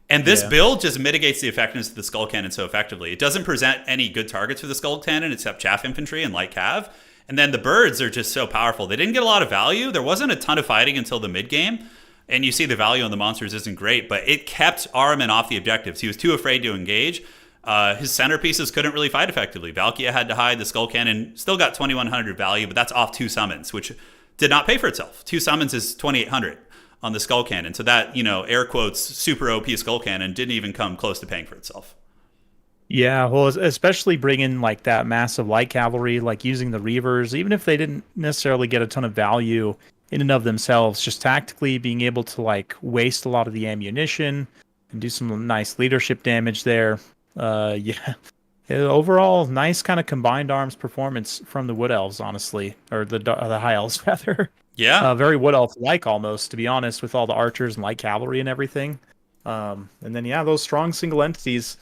A: And this build just mitigates the effectiveness of the skull cannon so effectively. It doesn't present any good targets for the skull cannon except chaff infantry and light cav. And then the birds are just so powerful. They didn't get a lot of value. There wasn't a ton of fighting until the mid game. And you see the value on the monsters isn't great, but it kept Ahriman off the objectives. He was too afraid to engage. His centerpieces couldn't really fight effectively. Valkia had to hide. The skull cannon still got 2,100 value, but that's off 2 summons, which did not pay for itself. 2 summons is 2,800. On the skull cannon. So that, air quotes, super OP skull cannon didn't even come close to paying for itself.
B: Yeah, well, especially bringing like that massive light cavalry, like using the reavers, even if they didn't necessarily get a ton of value in and of themselves, just tactically being able to like waste a lot of the ammunition and do some nice leadership damage there. Overall, nice kind of combined arms performance from the Wood Elves, honestly, or the High Elves rather.
A: Yeah.
B: Very Wood Elf-like almost, to be honest, with all the archers and light cavalry and everything. And then, those strong single entities.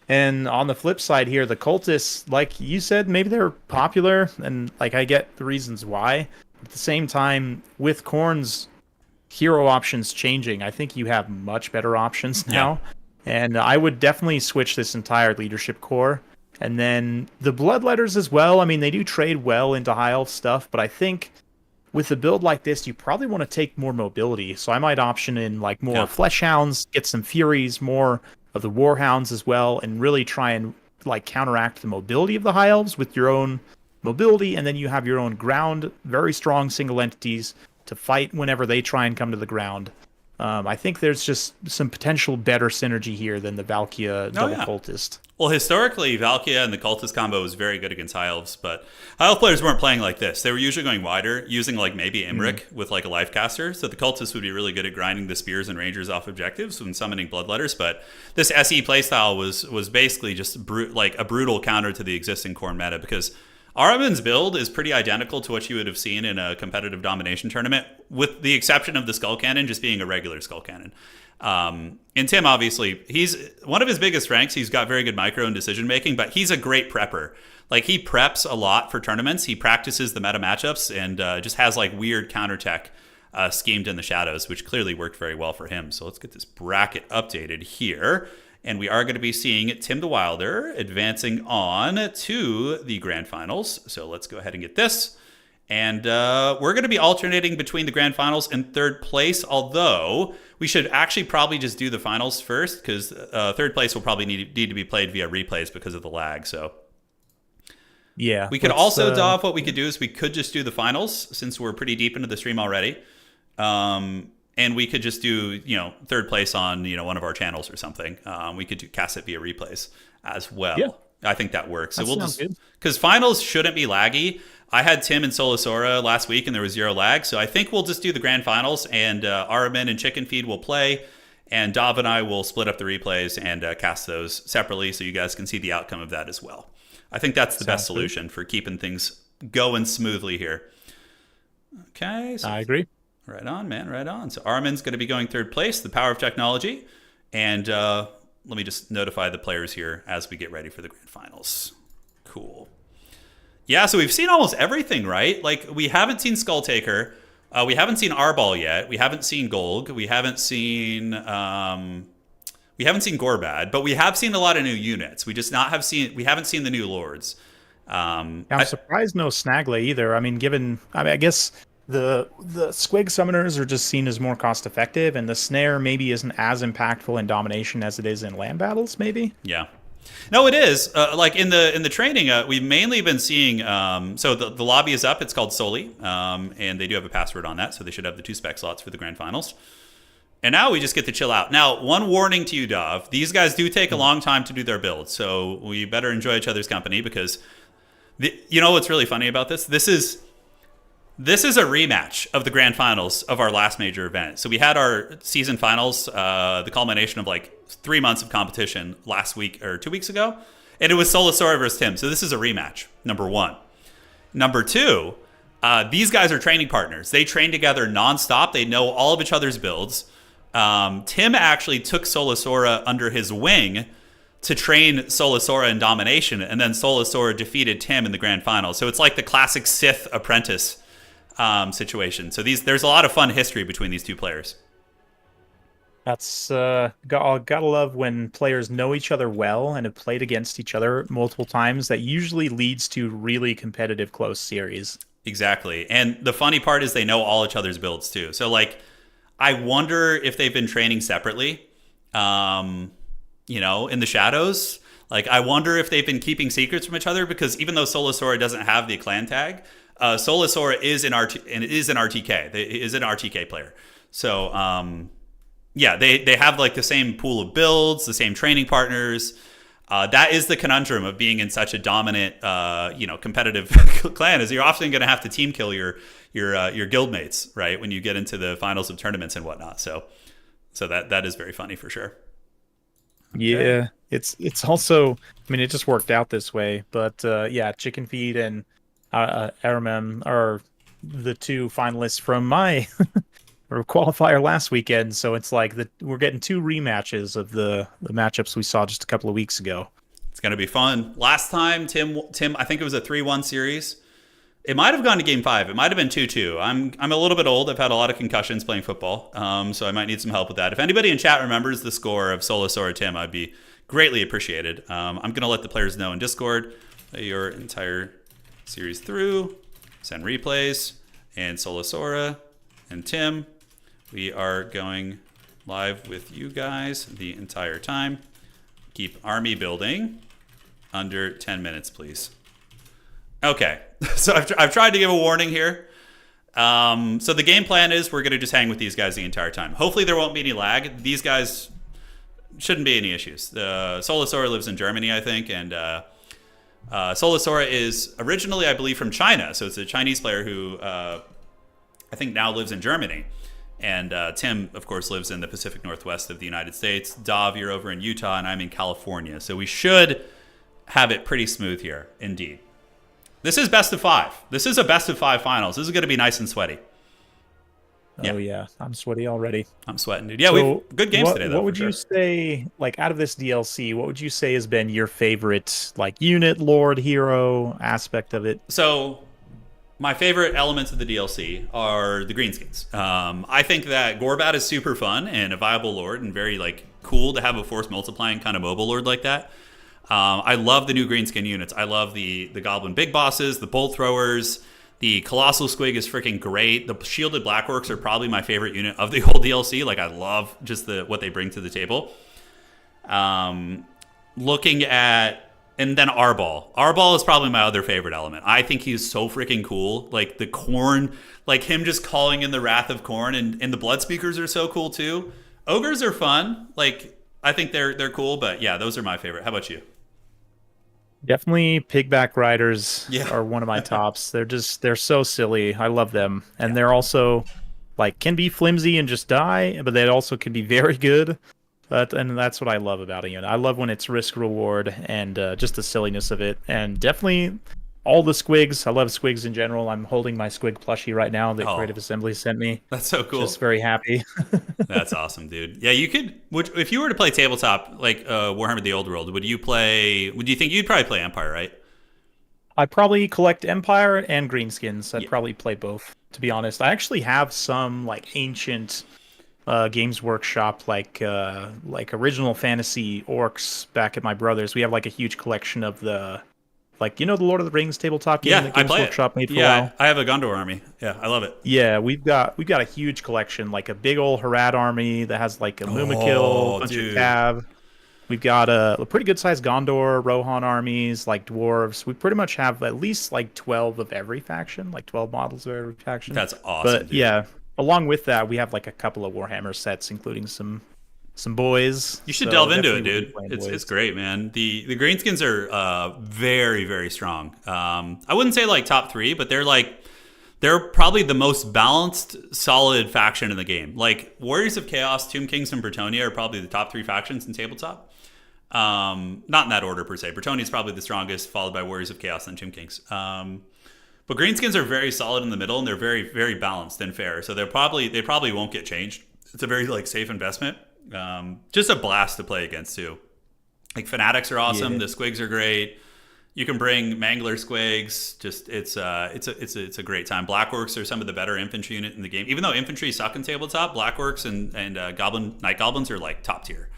B: And on the flip side here, the cultists, like you said, maybe they're popular, and like I get the reasons why. At the same time, with Khorne's hero options changing, I think you have much better options now. Yeah. And I would definitely switch this entire leadership core. And then the Bloodletters as well. I mean, they do trade well into High Elf stuff, but I think with a build like this, you probably want to take more mobility. So I might option in like more Flesh Hounds, get some Furies, more of the Warhounds as well, and really try and like counteract the mobility of the High Elves with your own mobility, and then you have your own ground, very strong single entities to fight whenever they try and come to the ground. I think there's just some potential better synergy here than the Valkia double cultist.
A: Well, historically, Valkia and the cultist combo was very good against High Elves, but High Elf players weren't playing like this. They were usually going wider, using like maybe Imric with like a life caster. So the cultists would be really good at grinding the spears and rangers off objectives when summoning bloodletters. But this SE playstyle was basically just like a brutal counter to the existing Khorne meta, because Ahriman's build is pretty identical to what you would have seen in a competitive domination tournament, with the exception of the Skull Cannon just being a regular Skull Cannon. And Tim, obviously, he's one of his biggest strengths. He's got very good micro and decision making, but he's a great prepper. Like, he preps a lot for tournaments. He practices the meta matchups and just has like weird counter tech schemed in the shadows, which clearly worked very well for him. So let's get this bracket updated here. And we are going to be seeing Tim the Wilder advancing on to the grand finals. So let's go ahead and get this. And we're going to be alternating between the grand finals and third place, although we should actually probably just do the finals first, because third place will probably need to be played via replays because of the lag. So
B: yeah,
A: we could also, Dov, what we could do is we could just do the finals, since we're pretty deep into the stream already. And we could just do, third place on, one of our channels or something. We could cast it via replays as well. Yeah. I think that works. So we'll just, because finals shouldn't be laggy. I had Tim and Sora last week and there was 0 lag. So I think we'll just do the grand finals, and Ahriman and Chicken Feed will play. And Dav and I will split up the replays and cast those separately so you guys can see the outcome of that as well. I think that's the best solution for keeping things going smoothly here. Okay. So
B: I agree.
A: Right on, man. Right on. So Ahriman's going to be going third place, the power of technology. And let me just notify the players here as we get ready for the grand finals. Cool. Yeah, so we've seen almost everything, right? Like, we haven't seen Skulltaker. We haven't seen Arbal yet. We haven't seen Golg. We haven't seen Gorbad, but we have seen a lot of new units. We haven't seen the new lords.
B: I'm surprised no Snagle either. I mean, I guess the Squig summoners are just seen as more cost effective, and the snare maybe isn't as impactful in domination as it is in land battles, maybe.
A: Yeah. No, it is. Like in the training, we've mainly been seeing. So the lobby is up. It's called Soli, and they do have a password on that, so they should have the 2 spec slots for the grand finals. And now we just get to chill out. Now, one warning to you, Dov. These guys do take a long time to do their builds, so we better enjoy each other's company because, you know what's really funny about this? This is a rematch of the grand finals of our last major event. So we had our season finals, the culmination of like 3 months of competition last week or 2 weeks ago. And it was Sora versus Tim. So this is a rematch, number one. Number two, these guys are training partners. They train together nonstop. They know all of each other's builds. Tim actually took Sora under his wing to train Sora in domination. And then Sora defeated Tim in the grand final. So it's like the classic Sith apprentice situation. So there's a lot of fun history between these two players.
B: That's gotta love when players know each other well and have played against each other multiple times. That usually leads to really competitive close series.
A: Exactly. And the funny part is they know all each other's builds too. So like, I wonder if they've been training separately, in the shadows. Like, I wonder if they've been keeping secrets from each other, because even though Sora doesn't have the clan tag, Sora is an RTK. He is an RTK player. So, they have like the same pool of builds, the same training partners. That is the conundrum of being in such a dominant, competitive clan, is you're often going to have to team kill your guildmates, right, when you get into the finals of tournaments and whatnot. So that is very funny for sure. Okay.
B: Yeah, it's also, I mean, it just worked out this way, but Chicken Feed and Ahriman are the 2 finalists from my qualifier last weekend, so it's like we're getting 2 rematches of the matchups we saw just a couple of weeks ago.
A: It's going to be fun. Last time, Tim, I think it was a 3-1 series. It might have gone to game 5. It might have been 2-2. I'm a little bit old. I've had a lot of concussions playing football, so I might need some help with that. If anybody in chat remembers the score of Sora Tim, I'd be greatly appreciated. I'm going to let the players know in Discord your entire series through. Send replays. And Sora and Tim, we are going live with you guys the entire time. Keep army building under 10 minutes, please. Okay, so I've tried to give a warning here. So the game plan is we're going to just hang with these guys the entire time. Hopefully there won't be any lag. These guys shouldn't be any issues. Sora lives in Germany, I think, and Sora is originally, I believe, from China. So it's a Chinese player who I think now lives in Germany. And Tim, of course, lives in the Pacific Northwest of the United States. Dav, you're over in Utah, and I'm in California. So we should have it pretty smooth here, indeed. This is best of 5. This is a best of 5 finals. This is going to be nice and sweaty.
B: Oh, yeah. I'm sweaty already.
A: I'm sweating, dude. Yeah, we've good games today, though.
B: What would you say, like, out of this DLC, what would you say has been your favorite, like, unit, lord, hero aspect of it?
A: So, my favorite elements of the DLC are the greenskins. I think that Gorbad is super fun and a viable lord, and very, like, cool to have a force multiplying kind of mobile lord like that. I love the new greenskin units. I love the goblin big bosses, the bolt throwers. The colossal squig is freaking great. The shielded black orcs are probably my favorite unit of the whole DLC. Like, I love just what they bring to the table. Looking at, and then Arbal. Arbal is probably my other favorite element. I think he's so freaking cool. Like the corn, like him just calling in the wrath of corn, and the blood speakers are so cool too. Ogres are fun. Like, I think they're cool, but yeah, those are my favorite. How about you?
B: Definitely pigback riders are one of my tops. They're so silly. I love them. And they're also like can be flimsy and just die, but they also can be very good. And that's what I love about a unit. I love when it's risk reward and just the silliness of it, and definitely all the squigs. I love squigs in general. I'm holding my squig plushie right now that
A: Oh,
B: Creative Assembly sent me.
A: that's so cool.
B: Just very happy.
A: That's awesome, dude. Yeah, you could. If you were to play tabletop like Warhammer: The Old World, would you play? Would you think you'd probably play Empire, right?
B: I probably collect Empire and Greenskins. I'd
A: Yeah.
B: probably play both, to be honest. I actually have some like ancient Games Workshop, like original fantasy orcs back at my brother's. We have like a huge collection of the like the Lord of the Rings tabletop game
A: Yeah,
B: that
A: I
B: Games
A: play
B: Workshop
A: it.
B: made for a
A: Yeah,
B: while.
A: I have a Gondor army. Yeah, I love it.
B: Yeah, we've got a huge collection, like a big old Harad army that has like a Mumakil,
A: Oh,
B: bunch
A: dude.
B: of Cav. We've got a pretty good sized Gondor, Rohan armies, like dwarves. We pretty much have at least like 12 of every faction, like 12 models of every faction.
A: That's awesome,
B: But
A: dude.
B: yeah, along with that, we have like a couple of Warhammer sets, including some boys.
A: You should
B: So
A: delve into it,
B: definitely will be
A: dude.
B: playing
A: It's
B: boys.
A: great, man. The greenskins are very very strong. I wouldn't say like top 3, but they're probably the most balanced, solid faction in the game. Like Warriors of Chaos, Tomb Kings, and Bretonnia are probably the top 3 factions in tabletop. Not in that order per se. Bretonnia is probably the strongest, followed by Warriors of Chaos and Tomb Kings. But greenskins are very solid in the middle, and they're very very balanced and fair. So they probably won't get changed. It's a very like safe investment. Just a blast to play against too. Like fanatics are awesome.
B: Yeah.
A: The squigs are great. You can bring mangler squigs. Just it's a great time. Black orcs are some of the better infantry unit in the game. Even though infantry suck in tabletop, black orcs and night goblins are like top tier.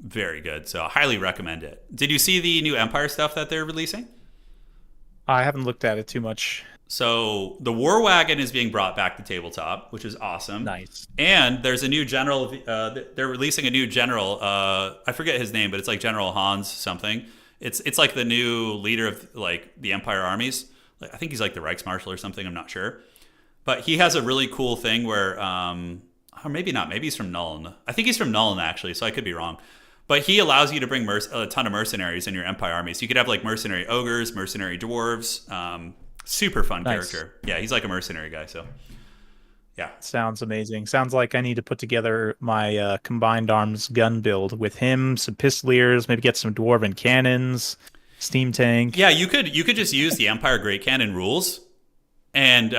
A: Very good. So I highly recommend it. Did you see the new Empire stuff that they're releasing?
B: I haven't looked at it too much.
A: So the War Wagon is being brought back to tabletop, which is awesome.
B: Nice.
A: And there's a new general. They're releasing a new general. I forget his name, but it's like General Hans something. It's like the new leader of like the Empire armies. Like, I think he's like the Reichsmarshal or something. I'm not sure. But he has a really cool thing where, or maybe not. Maybe he's from Nuln. I think he's from Nuln actually, so I could be wrong. But he allows you to bring a ton of mercenaries in your Empire army. So you could have like mercenary ogres, mercenary dwarves. Super fun
B: Nice.
A: character. Yeah, he's like a mercenary guy. So yeah,
B: Sounds amazing. Sounds like I need to put together my combined arms gun build with him, some pistoliers, maybe get some dwarven cannons, steam tank.
A: yeah. You could just use the Empire Great Cannon rules, and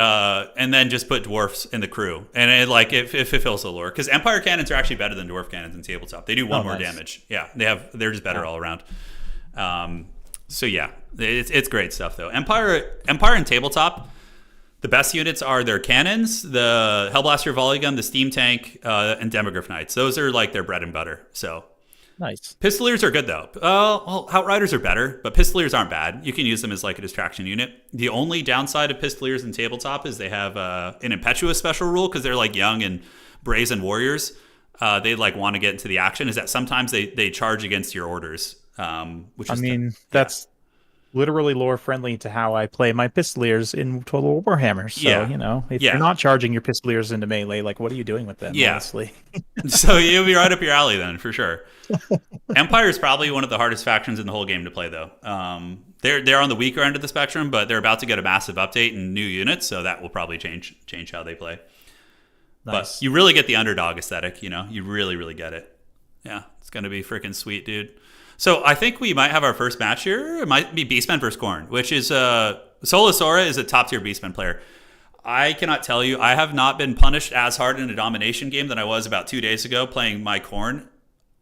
A: then just put dwarfs in the crew, and it fulfills the lore. Because Empire cannons are actually better than dwarf cannons in tabletop. They do one more
B: Nice.
A: damage. Yeah, they're just better all around. So yeah, it's great stuff though. Empire in tabletop. The best units are their cannons, the Hellblaster volley gun, the steam tank, and Demogryph Knights. Those are like their bread and butter. So
B: Nice.
A: Pistoliers are good though. Well, Outriders are better, but Pistoliers aren't bad. You can use them as like a distraction unit. The only downside of Pistoliers in tabletop is they have an impetuous special rule because they're like young and brazen warriors. They like want to get into the action. Is that sometimes they charge against your orders, which
B: I
A: is
B: mean, that's literally lore friendly to how I play my pistoliers in Total Warhammer. So,
A: Yeah.
B: if
A: Yeah.
B: you're not charging your pistoliers into melee, like, what are you doing with them,
A: Yeah.
B: honestly?
A: So it'll be right up your alley then, for sure. Empire is probably one of the hardest factions in the whole game to play, though. They're on the weaker end of the spectrum, but they're about to get a massive update and new units, so that will probably change how they play.
B: Nice.
A: But you really get the underdog aesthetic, You really, really get it. Yeah, it's going to be freaking sweet, dude. So I think we might have our first match here. It might be Beastmen versus Khorne, which is Sora is a top-tier Beastmen player. I cannot tell you, I have not been punished as hard in a domination game than I was about 2 days ago playing my Khorne.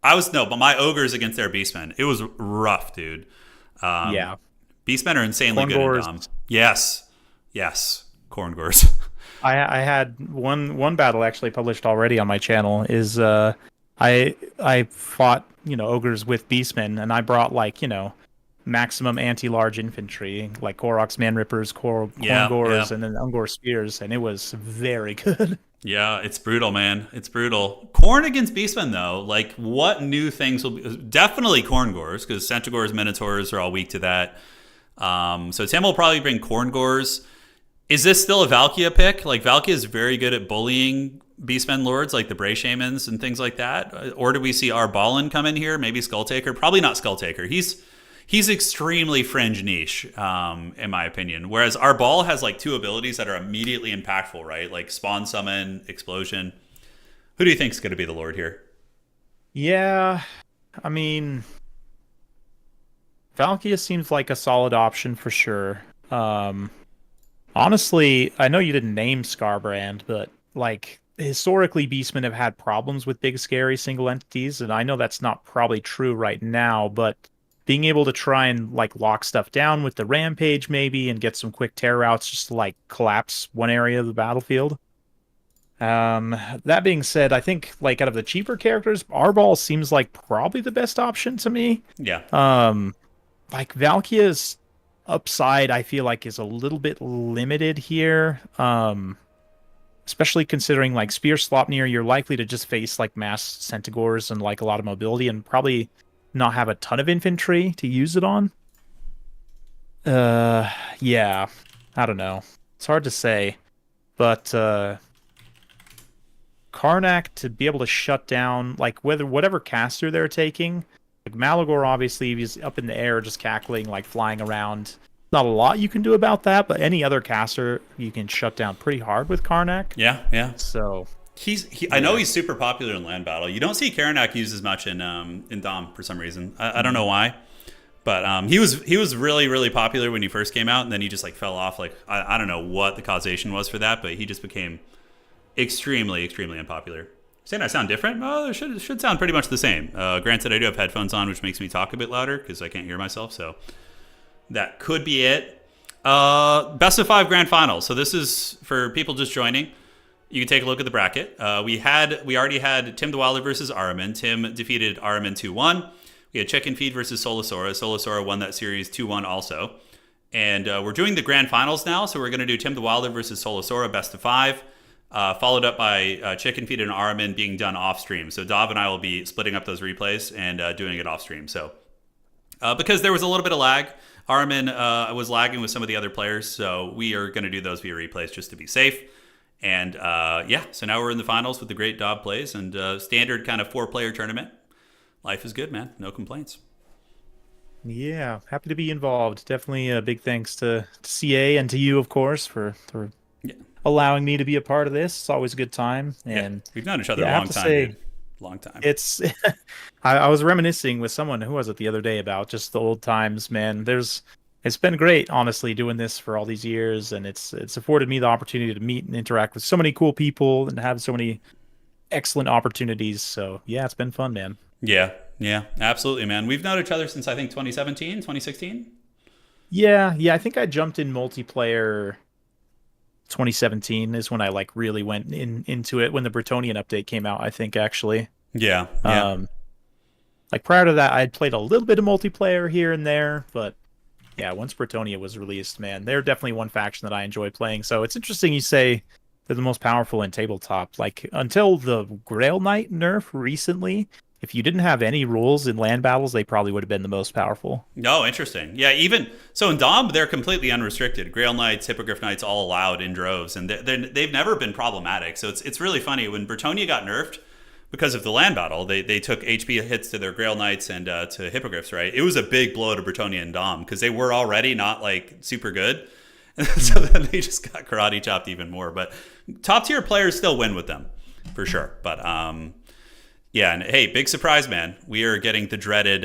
A: But my ogres against their Beastmen. It was rough, dude.
B: Yeah.
A: Beastmen are insanely good
B: Khorne
A: in dom. Yes. Khorne Gors.
B: I had one battle actually published already on my channel is I fought ogres with beastmen, and I brought maximum anti-large infantry like Korok's man rippers, Khorngors, and then Ungor spears, and it was very good.
A: Yeah, it's brutal, man. It's brutal. Khorne against Beastmen, though. Like, what new things will be? Definitely Khorngors, because Centaurs, Minotaurs are all weak to that. So Tim will probably bring Khorngors. Is this still a Valkia pick? Like, Valkia is very good at bullying Beastmen lords, like the Bray Shamans and things like that. Or do we see Arbalin come in here? Maybe Skulltaker? Probably not Skulltaker. He's He's extremely fringe niche, in my opinion. Whereas our ball has like two abilities that are immediately impactful, right? Like spawn summon, explosion. Who do you think is going to be the Lord here?
B: Yeah, I mean, Valkia seems like a solid option for sure. Um, Honestly, I know you didn't name Scarbrand, but like historically, Beastmen have had problems with big, scary single entities, and I know that's not probably true right now, but being able to try and like lock stuff down with the rampage maybe and get some quick tear routes just to like collapse one area of the battlefield. That being said, I think like out of the cheaper characters, Arball seems like probably the best option to me.
A: Yeah.
B: Like Valkia's upside, I feel like is a little bit limited here. Especially considering like Spear Slopnir, you're likely to just face like mass Centigores and like a lot of mobility and probably not have a ton of infantry to use it on. Yeah, I don't know. It's hard to say, but Karnak to be able to shut down like whatever caster they're taking. Like Malagor, obviously, he's up in the air, just cackling, like flying around. Not a lot you can do about that, but any other caster you can shut down pretty hard with Karnak.
A: Yeah, yeah.
B: So
A: I know he's super popular in land battle. You don't see Karanak used as much in Dom for some reason. I don't know why, but he was really popular when he first came out, and then he just like fell off. Like I don't know what the causation was for that, but he just became extremely unpopular. Saying I sound different? Oh, it should sound pretty much the same. Granted, I do have headphones on, which makes me talk a bit louder because I can't hear myself. So that could be it. Best of 5 grand finals. So this is for people just joining. You can take a look at the bracket. We already had Tim the Wilder versus Ahriman. Tim defeated Ahriman 2-1. We had Chicken Feed versus Solasora. Solasora won that series 2-1 also. And we're doing the grand finals now. So we're going to do Tim the Wilder versus Solasora, best of 5. Followed up by Chicken Feed and Ahriman being done off stream. So Dav and I will be splitting up those replays and doing it off stream. So because there was a little bit of lag, Ahriman was lagging with some of the other players. So we are going to do those via replays just to be safe. And yeah, so now we're in the finals with the great Dav plays and standard kind of 4-player tournament. Life is good, man. No complaints.
B: Yeah, happy to be involved. Definitely a big thanks to CA and to you, of course, for
A: Yeah.
B: allowing me to be a part of this. It's always a good time. And
A: yeah, we've known each other a long time, dude. Long time.
B: It's I was reminiscing with someone who was it the other day about just the old times, man. It's been great, honestly, doing this for all these years, and it's afforded me the opportunity to meet and interact with so many cool people and have so many excellent opportunities. So yeah, it's been fun, man.
A: Yeah, absolutely, man. We've known each other since I think 2017, 2016.
B: Yeah, I think I jumped in multiplayer 2017 is when I like really went into it when the Bretonnian update came out, I think actually.
A: Yeah.
B: Like prior to that, I'd played a little bit of multiplayer here and there, but yeah, once Bretonnia was released, man, they're definitely one faction that I enjoy playing. So it's interesting you say they're the most powerful in tabletop. Like until the Grail Knight nerf recently, if you didn't have any rules in land battles, they probably would have been the most powerful.
A: No, interesting. Yeah, even so in Dom, they're completely unrestricted. Grail Knights, Hippogriff Knights, all allowed in droves, and they've never been problematic. So it's really funny when Bretonnia got nerfed because of the land battle. They took HP hits to their Grail Knights and to Hippogriffs. Right, it was a big blow to Bretonnia and Dom because they were already not like super good, and so then they just got karate chopped even more. But top tier players still win with them for sure. But yeah, and hey, big surprise, man. We are getting the dreaded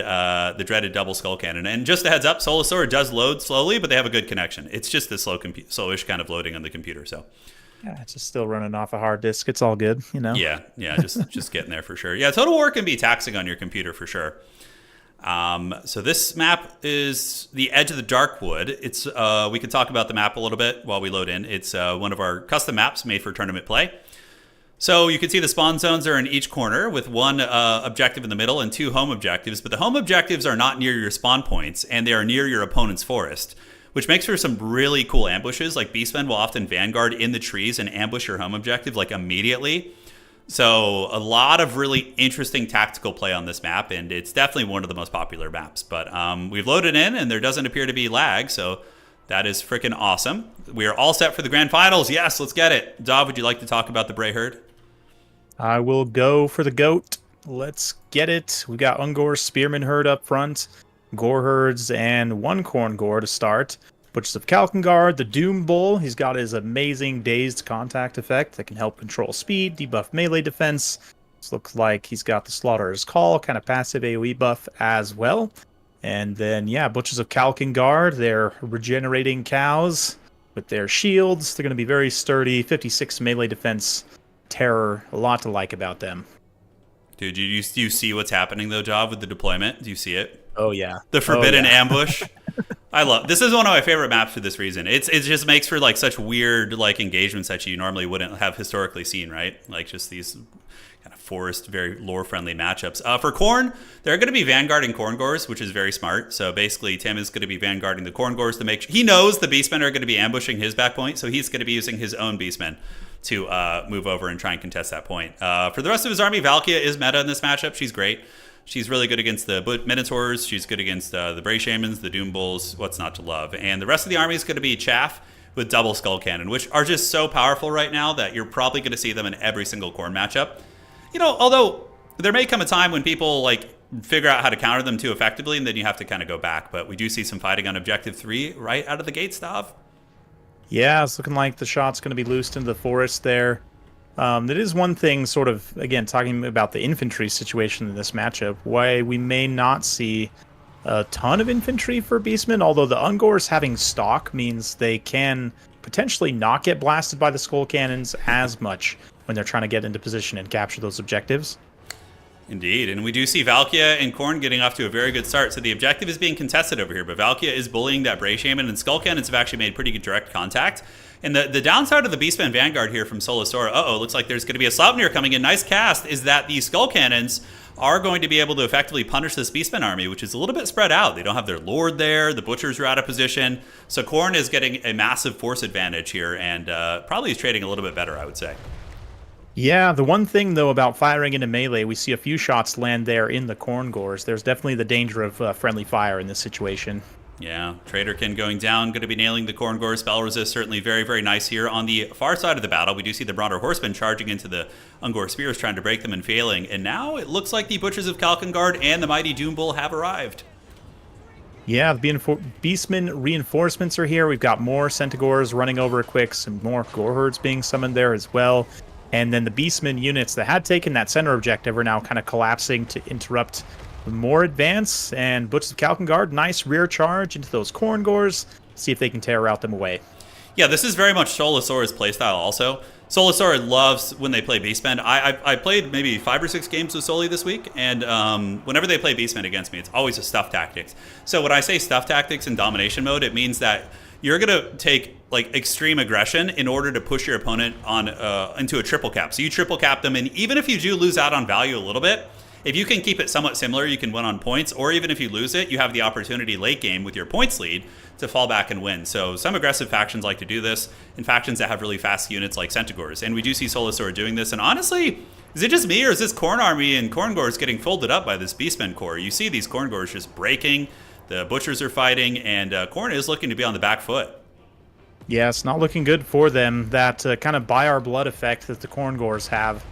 A: double skull cannon. And just a heads up, Solasora does load slowly, but they have a good connection. It's just the slowish kind of loading on the computer. So
B: yeah, it's just still running off a hard disk. It's all good, you know.
A: Yeah, just getting there for sure. Yeah, Total War can be taxing on your computer for sure. So this map is the Edge of the Darkwood. It's we can talk about the map a little bit while we load in. It's one of our custom maps made for tournament play. So you can see the spawn zones are in each corner with one objective in the middle and 2 home objectives. But the home objectives are not near your spawn points, and they are near your opponent's forest, which makes for some really cool ambushes. Like Beastmen will often vanguard in the trees and ambush your home objective like immediately. So a lot of really interesting tactical play on this map, and it's definitely one of the most popular maps. But we've loaded in, and there doesn't appear to be lag, so that is freaking awesome. We are all set for the grand finals. Yes, let's get it. Dav, would you like to talk about the Bray Herd?
B: I will go for the goat. Let's get it. We got Ungor's Spearman Herd up front. Gore Herds, and one Khorne Gore to start. Butchers of Kalkengard, the Doom Bull. He's got his amazing dazed contact effect that can help control speed, debuff melee defense. This looks like he's got the Slaughterer's Call, kind of passive AoE buff as well. And then, yeah, Butchers of Kalkengard, they're regenerating cows with their shields. They're going to be very sturdy, 56 melee defense, terror, a lot to like about them.
A: Dude, do you see what's happening though, Job, with the deployment? Do you see it?
B: Oh, yeah.
A: The Forbidden Ambush. I love this. Is one of my favorite maps for this reason. It just makes for like such weird like engagements that you normally wouldn't have historically seen, right? Like just these kind of forced, very lore-friendly matchups. For Khorne, they're going to be vanguarding Khorne Gores, which is very smart. So basically, Tim is going to be vanguarding the Khorne Gores to make sure he knows the Beastmen are going to be ambushing his back point, so he's going to be using his own Beastmen to move over and try and contest that point. For the rest of his army, Valkia is meta in this matchup. She's great. She's really good against the Minotaurs. She's good against the Bray Shamans, the Doom Bulls. What's not to love? And the rest of the army is going to be Chaff with double Skull Cannon, which are just so powerful right now that you're probably going to see them in every single Khorne matchup. You know, although there may come a time when people like figure out how to counter them too effectively, and then you have to kind of go back. But we do see some fighting on Objective 3 right out of the gate, Stav.
B: Yeah, it's looking like the shot's going to be loosed into the forest there. That is one thing, sort of, again, talking about the infantry situation in this matchup, why we may not see a ton of infantry for Beastmen, although the Ungors having stock means they can potentially not get blasted by the Skull Cannons as much when they're trying to get into position and capture those objectives.
A: Indeed, and we do see Valkia and Khorne getting off to a very good start. So the objective is being contested over here, but Valkia is bullying that Bray Shaman, and Skull Cannons have actually made pretty good direct contact. And the downside of the Beastman Vanguard here from Sora, looks like there's going to be a Slavenir coming in. Nice cast, is that the Skull Cannons are going to be able to effectively punish this Beastman army, which is a little bit spread out. They don't have their Lord there. The Butchers are out of position. So Khorne is getting a massive force advantage here, and probably is trading a little bit better, I would say.
B: Yeah, the one thing, though, about firing into melee, we see a few shots land there in the Khorne Gores. There's definitely the danger of friendly fire in this situation.
A: Yeah, Traderkin going down, going to be nailing the Khorne Gore. Spell resist, certainly very, very nice here. On the far side of the battle, we do see the Marauder Horsemen charging into the Ungor Spears, trying to break them and failing. And now it looks like the Butchers of Kalkengard and the Mighty Doom Bull have arrived.
B: Yeah, the Beastmen reinforcements are here. We've got more Centaurs running over quick, some more Gore Herds being summoned there as well. And then the Beastmen units that had taken that center objective are now kind of collapsing to interrupt more advance. And Butchers of Kalkengard, nice rear charge into those Khorne Gores. See if they can tear out them away.
A: Yeah, this is very much Solasora's playstyle also. Solasora loves when they play Beastmen. I played maybe 5 or 6 games with Soli this week, and whenever they play Beastmen against me, it's always a stuff tactics. So when I say stuff tactics in domination mode, it means that you're going to take like extreme aggression in order to push your opponent on into a triple cap. So you triple cap them, and even if you do lose out on value a little bit, if you can keep it somewhat similar, you can win on points, or even if you lose it, you have the opportunity late game with your points lead to fall back and win. So some aggressive factions like to do this, and factions that have really fast units like Centaurs. And we do see Solasora doing this, and honestly, is it just me, or is this Khorne army and Khorne Gores getting folded up by this Beastmen core? You see these Khorne Gores just breaking, the Butchers are fighting, and Khorne is looking to be on the back foot.
B: Yeah, it's not looking good for them. That kind of buy our blood effect that the Khorne Gores have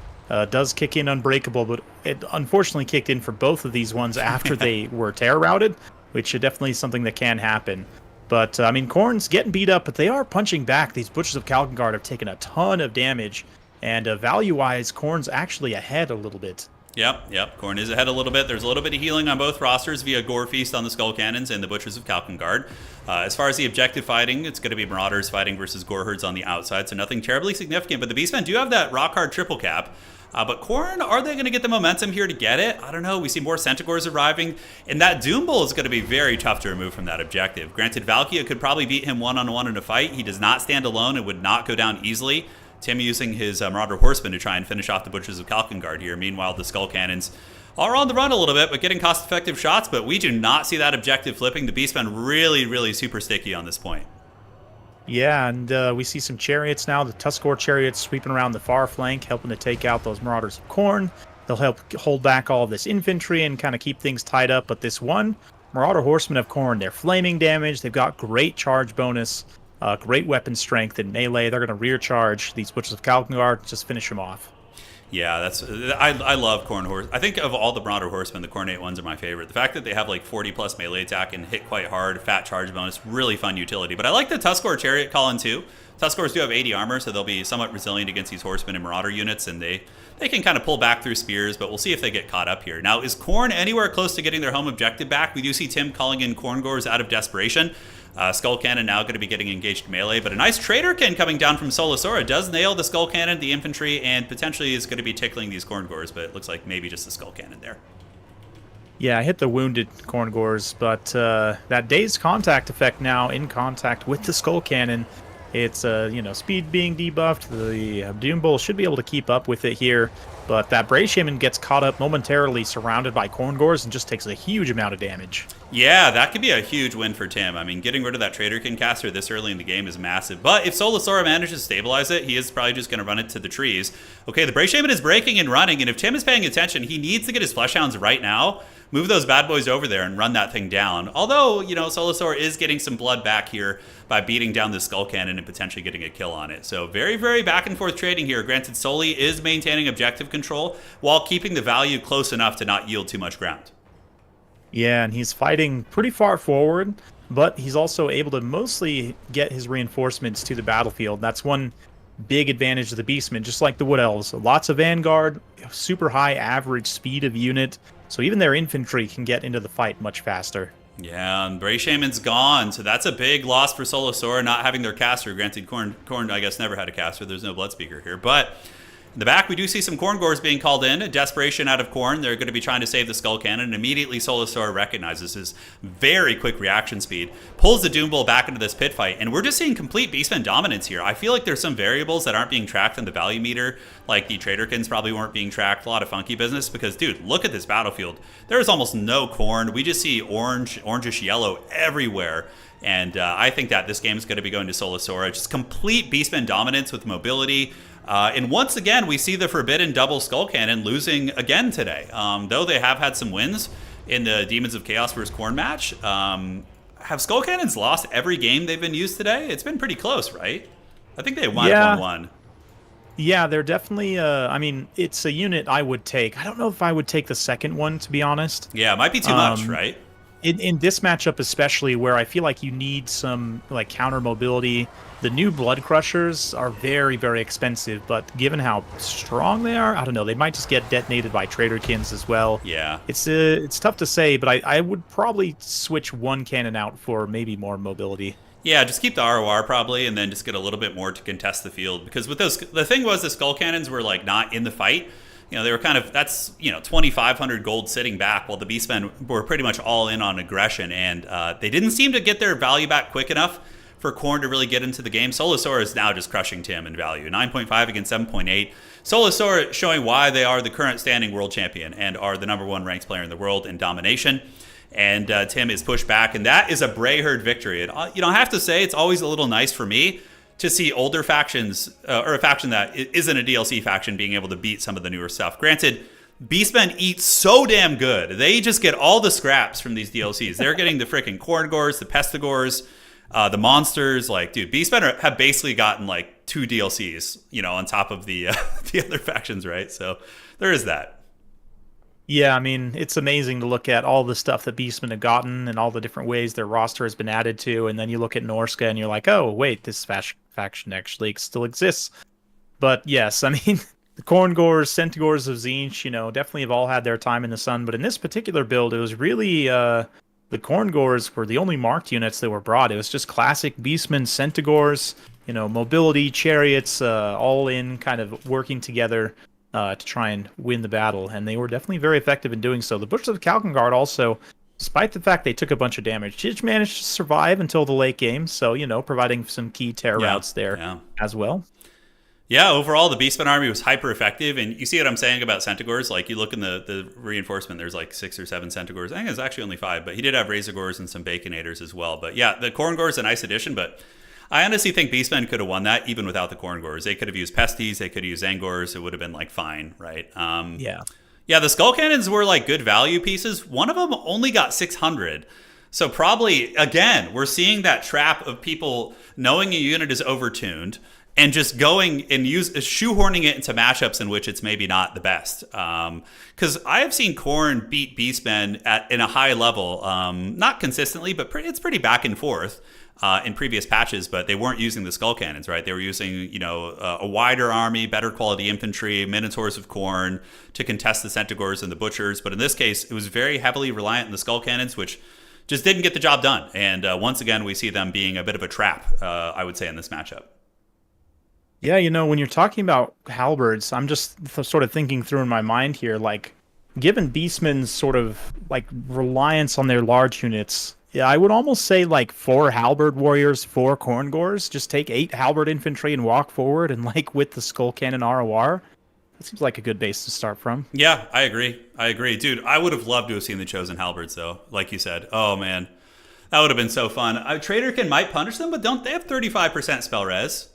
B: does kick in Unbreakable, but it unfortunately kicked in for both of these ones after they were terror routed, which is definitely something that can happen. But, I mean, Khorne's getting beat up, but they are punching back. These Butchers of Kalkengard have taken a ton of damage, and value-wise, Khorne's actually ahead a little bit.
A: Yep. Khorne is ahead a little bit. There's a little bit of healing on both rosters via Gore Feast on the Skull Cannons and the Butchers of Kalkengard. As far as the objective fighting, it's going to be Marauders fighting versus Gore Herds on the outside, so nothing terribly significant. But the Beastmen do have that rock hard triple cap. But Khorne, are they going to get the momentum here to get it? I don't know. We see more Centaurs arriving, and that Doom Bull is going to be very tough to remove from that objective. Granted, Valkia could probably beat him one-on-one in a fight. He does not stand alone and would not go down easily. Tim using his Marauder Horseman to try and finish off the Butchers of Kalkengard here. Meanwhile, the Skull Cannons are on the run a little bit, but getting cost-effective shots, but we do not see that objective flipping. The Beastmen really, really super sticky on this point.
B: Yeah, and we see some chariots now. The Tuskor chariots sweeping around the far flank, helping to take out those Marauders of Khorne. They'll help hold back all of this infantry and kind of keep things tied up. But this one, Marauder Horsemen of Khorne, they're flaming damage. They've got great charge bonus, great weapon strength in melee. They're going to rear charge these Butchers of Kalkengard, just finish them off.
A: Yeah, I love Corn Horse. I think of all the Marauder Horsemen, the Cornate ones are my favorite. The fact that they have like 40 plus melee attack and hit quite hard, fat charge bonus, really fun utility. But I like the Tuskor Chariot Colin too. Tuskors do have 80 armor, so they'll be somewhat resilient against these Horsemen and Marauder units, and they can kind of pull back through spears, but we'll see if they get caught up here. Now, is Corn anywhere close to getting their home objective back? We do see Tim calling in Corn Gores out of desperation. Skull Cannon now going to be getting engaged melee, but a nice Traderkin coming down from Sora does nail the Skull Cannon, the infantry, and potentially is going to be tickling these Corn Gores, but it looks like maybe just the Skull Cannon there.
B: Yeah, I hit the wounded Corn Gores, but that dazed contact effect now in contact with the Skull Cannon. It's speed being debuffed. The Doom Bull should be able to keep up with it here, but that Brave Shaman gets caught up momentarily, surrounded by Corn Gores, and just takes a huge amount of damage.
A: Yeah, that could be a huge win for Tim. I mean, getting rid of that Traderkin caster this early in the game is massive. But if Sora manages to stabilize it, he is probably just going to run it to the trees. Okay, the Brave Shaman is breaking and running, and if Tim is paying attention, he needs to get his Fleshhounds right now, move those bad boys over there and run that thing down. Although, Sora is getting some blood back here by beating down the Skull Cannon and potentially getting a kill on it. So very, very back and forth trading here. Granted, Soli is maintaining objective control while keeping the value close enough to not yield too much ground.
B: Yeah, and he's fighting pretty far forward, but he's also able to mostly get his reinforcements to the battlefield. That's one big advantage of the Beastmen, just like the Wood Elves. Lots of Vanguard, super high average speed of unit, so even their infantry can get into the fight much faster.
A: Yeah, and Brave Shaman's gone, so that's a big loss for Sora not having their caster. Granted, Corn, I guess, never had a caster. There's no Blood Speaker here, but in the back, we do see some Corn Gores being called in. A desperation out of Corn. They're going to be trying to save the Skull Cannon. And immediately, Sora recognizes his very quick reaction speed, pulls the Doom Bull back into this pit fight, and we're just seeing complete Beastman dominance here. I feel like there's some variables that aren't being tracked in the value meter, like the Traderkins probably weren't being tracked. A lot of funky business because, dude, look at this battlefield. There is almost no Corn. We just see orangish yellow everywhere. And I think that this game is going to be going to Sora. Just complete Beastman dominance with mobility. And once again, we see the Forbidden Double Skull Cannon losing again today. Though they have had some wins in the Demons of Chaos vs. Corn match. Have Skull Cannons lost every game they've been used today? It's been pretty close, right? I think they might have won 1.
B: Yeah, they're definitely, it's a unit I would take. I don't know if I would take the second one, to be honest.
A: Yeah, it might be too much, right?
B: In this matchup especially, where I feel like you need some counter mobility, the new Blood Crushers are very, very expensive, but given how strong they are, I don't know, they might just get detonated by Traderkins as well.
A: Yeah.
B: It's tough to say, but I would probably switch one cannon out for maybe more mobility.
A: Yeah, just keep the ROR probably, and then just get a little bit more to contest the field. Because with those, the thing was the Skull Cannons were not in the fight. They were kind of, that's, 2,500 gold sitting back while the Beastmen were pretty much all in on aggression. And they didn't seem to get their value back quick enough for Corn to really get into the game. Sora is now just crushing Tim in value. 9.5 against 7.8. Sora showing why they are the current standing world champion and are the #1 ranked player in the world in domination. And Tim is pushed back, and that is a Brayherd victory. And, I have to say, it's always a little nice for me to see older factions, or a faction that isn't a DLC faction, being able to beat some of the newer stuff. Granted, Beastmen eat so damn good. They just get all the scraps from these DLCs. They're getting the freaking Corn Gores, the Pestigores, the monsters. Dude, Beastmen have basically gotten 2 DLCs, on top of the the other factions, right? So there is that.
B: Yeah, it's amazing to look at all the stuff that Beastmen have gotten and all the different ways their roster has been added to, and then you look at Norska and you're like, oh, wait, this faction actually still exists. But yes, the Corn Gores, Centigores of Tzeentch, definitely have all had their time in the sun, but in this particular build, it was really, the Corn Gores were the only marked units that were brought. It was just classic Beastmen, Centigores, mobility, chariots, all in kind of working together to try and win the battle, and they were definitely very effective in doing so. The Butchers of Kalkengard also, despite the fact they took a bunch of damage, did manage to survive until the late game, so, providing some key terror routes there as well.
A: Yeah, overall, the Beastman army was hyper effective, and you see what I'm saying about Centigores. You look in the reinforcement, there's 6 or 7 Centigores. I think it's actually only 5, but he did have Razorgores and some Baconators as well. But yeah, the Corn Gore is a nice addition, but I honestly think Beastmen could have won that even without the Corn Gores. They could have used Pesties, they could have used Angors, it would have been fine, right? Yeah, the Skull Cannons were good value pieces. One of them only got 600. So probably, again, we're seeing that trap of people knowing a unit is overtuned and just going and shoehorning it into matchups in which it's maybe not the best. Because I have seen Khorne beat Beastmen in a high level, not consistently, but it's pretty back and forth in previous patches. But they weren't using the skull cannons, right? They were using a wider army, better quality infantry, Minotaurs of Khorne to contest the Centaurs and the Butchers. But in this case, it was very heavily reliant on the skull cannons, which just didn't get the job done. And once again, we see them being a bit of a trap, I would say, in this matchup.
B: Yeah, when you're talking about halberds, I'm just sort of thinking through in my mind here, like, given Beastman's sort of like reliance on their large units, yeah, I would almost say like 4 halberd warriors, 4 Khorngors, just take 8 halberd infantry and walk forward, and like with the skull cannon ROR, that seems like a good base to start from.
A: Yeah, I agree. Dude, I would have loved to have seen the chosen halberds though, like you said. Oh man, that would have been so fun. Traderkin might punish them, but don't they have 35% spell res?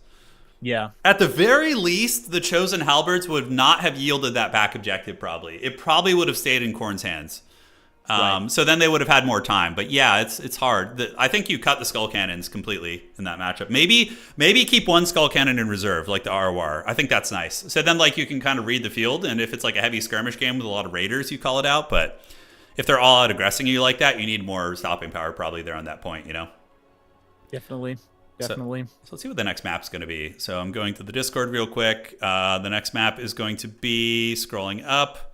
B: Yeah.
A: At the very least, the chosen halberds would not have yielded that back objective probably. It probably would have stayed in Khorne's hands.
B: Right.
A: So then they would have had more time. But yeah, it's hard. I think you cut the skull cannons completely in that matchup. Maybe keep 1 skull cannon in reserve, like the ROR. I think that's nice. So then like you can kind of read the field, and if it's like a heavy skirmish game with a lot of raiders, you call it out. But if they're all out aggressing you like that, you need more stopping power probably there on that point,
B: Definitely.
A: So let's see what the next map's going to be. So I'm going to the Discord real quick. The next map is going to be, scrolling up,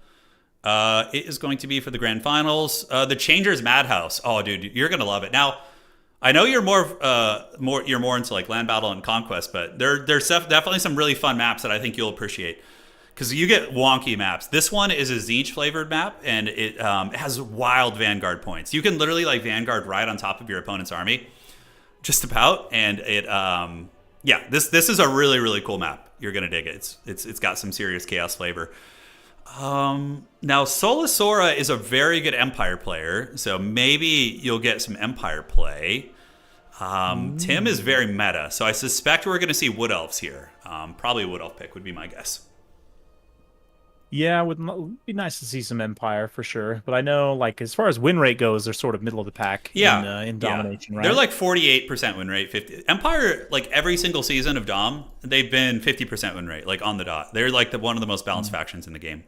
A: it is going to be for the grand finals. The Changers Madhouse. Oh, dude, you're going to love it. Now, I know you're more into like land battle and conquest, but there's definitely some really fun maps that I think you'll appreciate. Because you get wonky maps. This one is a Tzeentch flavored map, and it has wild Vanguard points. You can literally like Vanguard right on top of your opponent's army. Just about, and this is a really, really cool map. You're gonna dig it. It's got some serious chaos flavor. Now Sora is a very good Empire player, so maybe you'll get some Empire play. Tim is very meta, so I suspect we're gonna see Wood Elves here. Probably a Wood Elf pick would be my guess.
B: Yeah, it would be nice to see some Empire for sure. But I know, like, as far as win rate goes, they're sort of middle of the pack in domination, right?
A: They're like 48% win rate, 50. Empire, like every single season of Dom, they've been 50% win rate, like on the dot. They're like one of the most balanced factions in the game.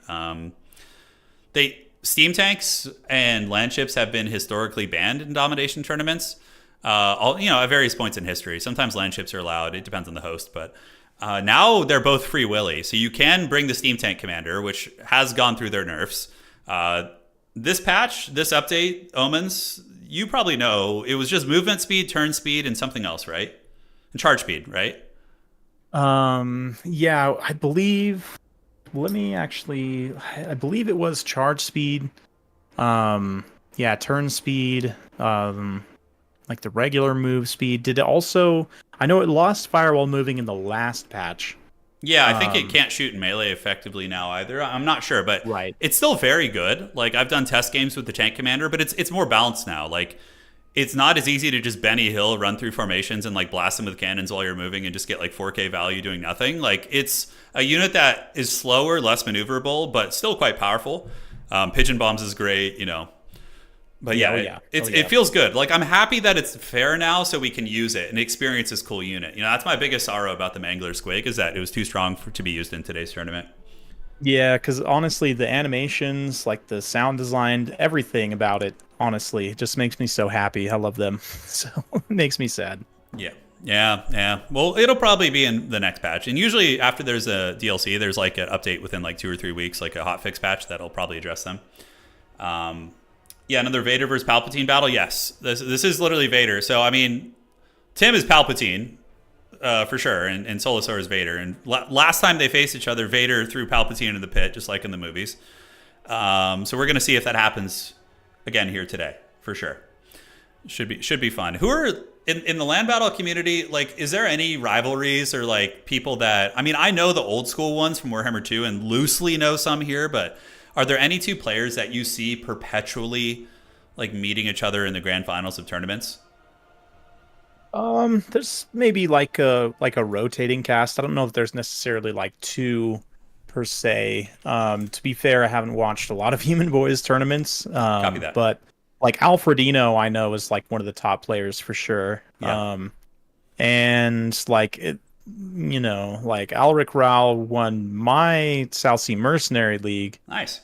A: Steam tanks and land ships have been historically banned in domination tournaments. At various points in history. Sometimes land ships are allowed. It depends on the host, but now they're both free willy, so you can bring the Steam Tank Commander, which has gone through their nerfs. This patch, this update, Omens, you probably know, it was just movement speed, turn speed, and something else, right? And charge speed, right?
B: Yeah, I believe. I believe it was charge speed. Turn speed. Like the regular move speed. Did it also? I know it lost firewall moving in the last patch.
A: Yeah, I think it can't shoot in melee effectively now either. I'm not sure, but It's still very good. Like I've done test games with the tank commander, but it's more balanced now. Like it's not as easy to just Benny Hill run through formations and like blast them with cannons while you're moving and just get like 4K value doing nothing. Like it's a unit that is slower, less maneuverable, but still quite powerful. Pigeon bombs is great, But it feels good. Like I'm happy that it's fair now, so we can use it and experience this cool unit. That's my biggest sorrow about the Mangler Squig is that it was too strong to be used in today's tournament.
B: Yeah, because honestly, the animations, like the sound design, everything about it, honestly, it just makes me so happy. I love them, so it makes me sad.
A: Yeah. Well, it'll probably be in the next patch, and usually after there's a DLC, there's like an update within like 2 or 3 weeks, like a hotfix patch that'll probably address them. Yeah, another Vader versus Palpatine battle. Yes, this is literally Vader. So I mean, Tim is Palpatine for sure, and Solasaur is Vader. And last time they faced each other, Vader threw Palpatine into the pit, just like in the movies. So we're gonna see if that happens again here today for sure. Should be fun. Who are in the land battle community? Like, is there any rivalries or like people that? I mean, I know the old school ones from Warhammer 2 and loosely know some here, but. Are there any two players that you see perpetually like meeting each other in the grand finals of tournaments?
B: There's maybe like a rotating cast. I don't know if there's necessarily like two per se. To be fair, I haven't watched a lot of Human Boys tournaments.
A: Copy that.
B: But like Alfredino, I know is like one of the top players for sure.
A: Yeah.
B: And like like Alric Rao won my South Sea Mercenary League,
A: Nice.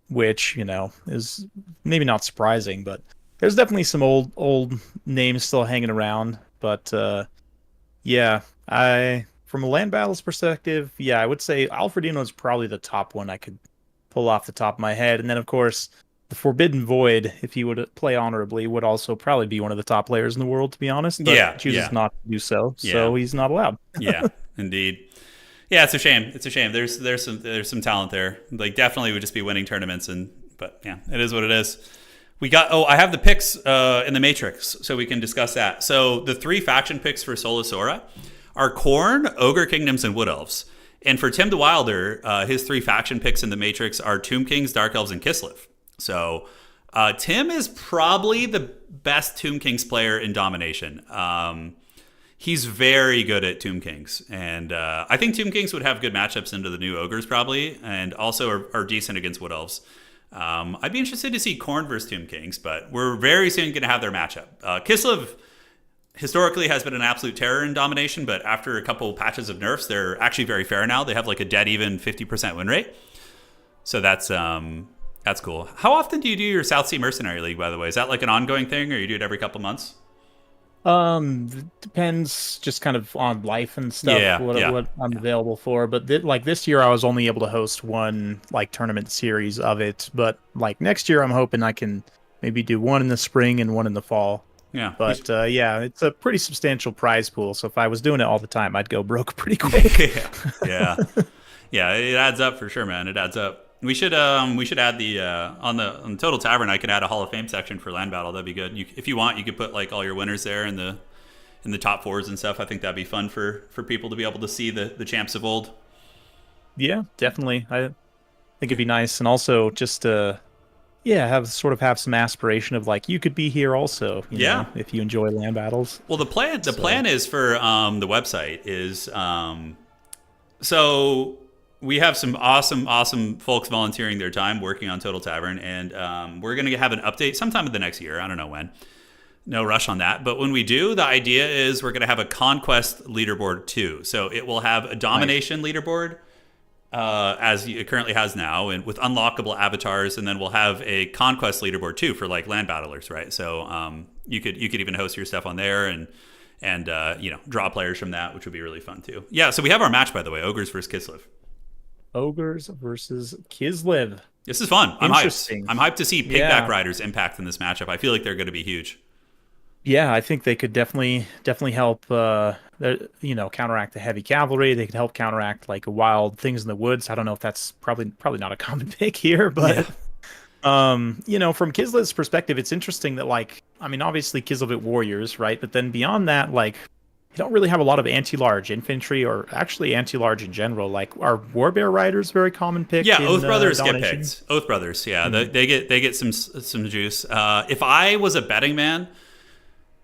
B: which, is maybe not surprising, but there's definitely some old names still hanging around. But yeah, I from a land battles perspective, yeah, I would say Alfredino is probably the top one I could pull off the top of my head. And then of course the Forbidden Void, if he would play honorably, would also probably be one of the top players in the world, to be honest, but
A: Yeah,
B: chooses
A: yeah,
B: not to do so,
A: yeah,
B: so he's not allowed.
A: yeah. Indeed. Yeah, it's a shame. It's a shame. There's some talent there. Like definitely would just be winning tournaments, but yeah, it is what it is. We got. Oh, I have the picks in the Matrix, so we can discuss that. So the 3 faction picks for Sora are Khorne, Ogre Kingdoms, and Wood Elves. And for Tim the Wilder, his 3 faction picks in the Matrix are Tomb Kings, Dark Elves, and Kislev. So Tim is probably the best Tomb Kings player in Domination. He's very good at Tomb Kings, and I think Tomb Kings would have good matchups into the new Ogres probably, and also are decent against Wood Elves. I'd be interested to see Khorne versus Tomb Kings, but we're very soon going to have their matchup. Kislev historically has been an absolute terror in Domination, but after a couple patches of nerfs, they're actually very fair now. They have like a dead even 50% win rate, so that's cool. How often do you do your South Sea Mercenary League, by the way? Is that like an ongoing thing, or you do it every couple months?
B: Depends just kind of on life and stuff,
A: Yeah,
B: what
A: yeah,
B: I'm
A: yeah.
B: available for. But like this year, I was only able to host one like tournament series of it. But like next year, I'm hoping I can maybe do one in the spring and one in the fall.
A: Yeah.
B: But yeah, it's a pretty substantial prize pool. So if I was doing it all the time, I'd go broke pretty quick.
A: Yeah. Yeah. Yeah, it adds up for sure, man. It adds up. We should add the on Total Tavern. I could add a Hall of Fame section for Land Battle. That'd be good. If you want, you could put like all your winners there in the top 4s and stuff. I think that'd be fun for people to be able to see the champs of old.
B: Yeah, definitely. I think it'd be nice, and also just yeah, have some aspiration of like you could be here also,
A: Yeah.
B: if you enjoy land battles.
A: Well, the plan is for the website is so we have some awesome folks volunteering their time working on Total Tavern, and we're going to have an update sometime in the next year. I don't know when. No rush on that. But when we do, the idea is we're going to have a Conquest leaderboard too. So it will have a Domination leaderboard, as it currently has now, and with unlockable avatars, and then we'll have a Conquest leaderboard too for like land battlers, right? So you could even host your stuff on there and draw players from that, which would be really fun too. Yeah. So we have our match, by the way, Ogres versus Kislev.
B: Ogres versus Kislev.
A: This is fun. I'm hyped.
B: Interesting.
A: I'm hyped to see Pigback
B: Yeah.
A: Riders' impact in this matchup. I feel like they're going to be huge.
B: Yeah, I think they could definitely help counteract the heavy cavalry. They could help counteract like wild things in the woods. I don't know if that's probably not a common pick here, but
A: Yeah.
B: from Kislev's perspective, it's interesting that obviously Kislev warriors, right? But then beyond that, like you don't really have a lot of anti-large infantry or actually anti-large in general. Like are Warbear Riders very common pick?
A: Yeah,
B: in,
A: Oath Brothers get
B: Domination?
A: picked. Oath Brothers, yeah, they get some juice. If I was a betting man,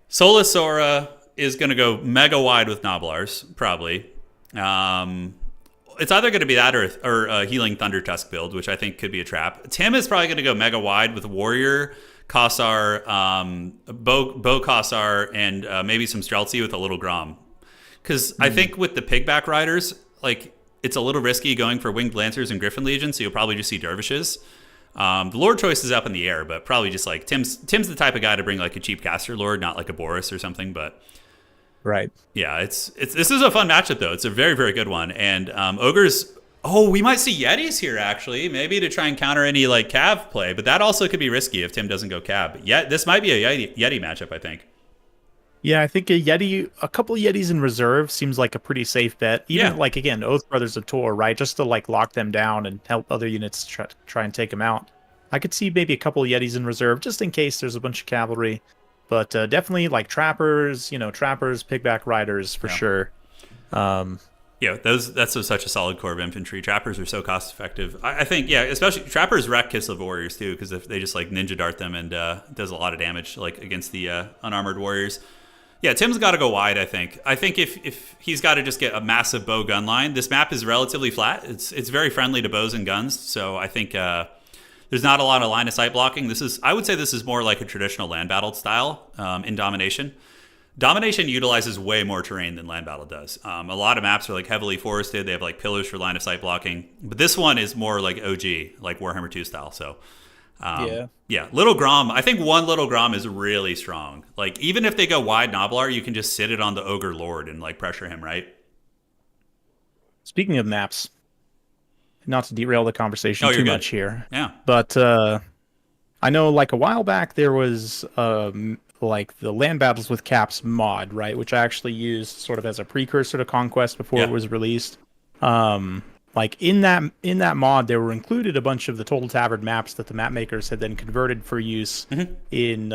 A: Sora is going to go mega wide with Noblars, probably. It's either going to be that or a Healing Thunder Tusk build, which I think could be a trap. Tim is probably going to go mega wide with Warrior, Kossar, Bo Kossar, and maybe some Streltsy with a little Grom. Because I think with the Pigback Riders, like it's a little risky going for Winged Lancers and Griffin Legion, so you'll probably just see Dervishes. The Lord choice is up in the air, but probably just like Tim's the type of guy to bring like a cheap caster Lord, not like a Boris or something. But
B: Right.
A: yeah, it's this is a fun matchup though. It's a very very good one. And Ogres. Oh, we might see Yetis here actually, maybe to try and counter any like Cav play, but that also could be risky if Tim doesn't go Cav. Yeah, this might be a Yeti matchup, I think.
B: Yeah, I think a couple of Yetis in reserve seems like a pretty safe bet. Even
A: Yeah.
B: like again, Oath Brothers of Tor, right? Just to like lock them down and help other units try and take them out. I could see maybe a couple of Yetis in reserve just in case there's a bunch of cavalry. But definitely like trappers, pigback riders for
A: Yeah.
B: sure.
A: Yeah, that's such a solid core of infantry. Trappers are so cost effective. I think, yeah, especially Trappers wreck Kislev warriors too, because if they just like ninja dart them and it does a lot of damage like against the unarmored warriors. Yeah, Tim's got to go wide. I think if he's got to just get a massive bow gun line, this map is relatively flat. It's very friendly to bows and guns, so I think there's not a lot of line of sight blocking. I would say this is more like a traditional land battle style in Domination. Domination utilizes way more terrain than Land Battle does. A lot of maps are like heavily forested. They have like pillars for line of sight blocking. But this one is more like OG, like Warhammer 2 style. So, yeah, Little Grom. I think one Little Grom is really strong. Like even if they go wide Noblar, you can just sit it on the Ogre Lord and like pressure him, right?
B: Speaking of maps, not to derail the conversation too much here.
A: Yeah.
B: But I know like a while back there was like the Land Battles with Caps mod, right? Which I actually used sort of as a precursor to Conquest before it was released. Like in that mod, there were included a bunch of the Total Tavern maps that the map makers had then converted for use in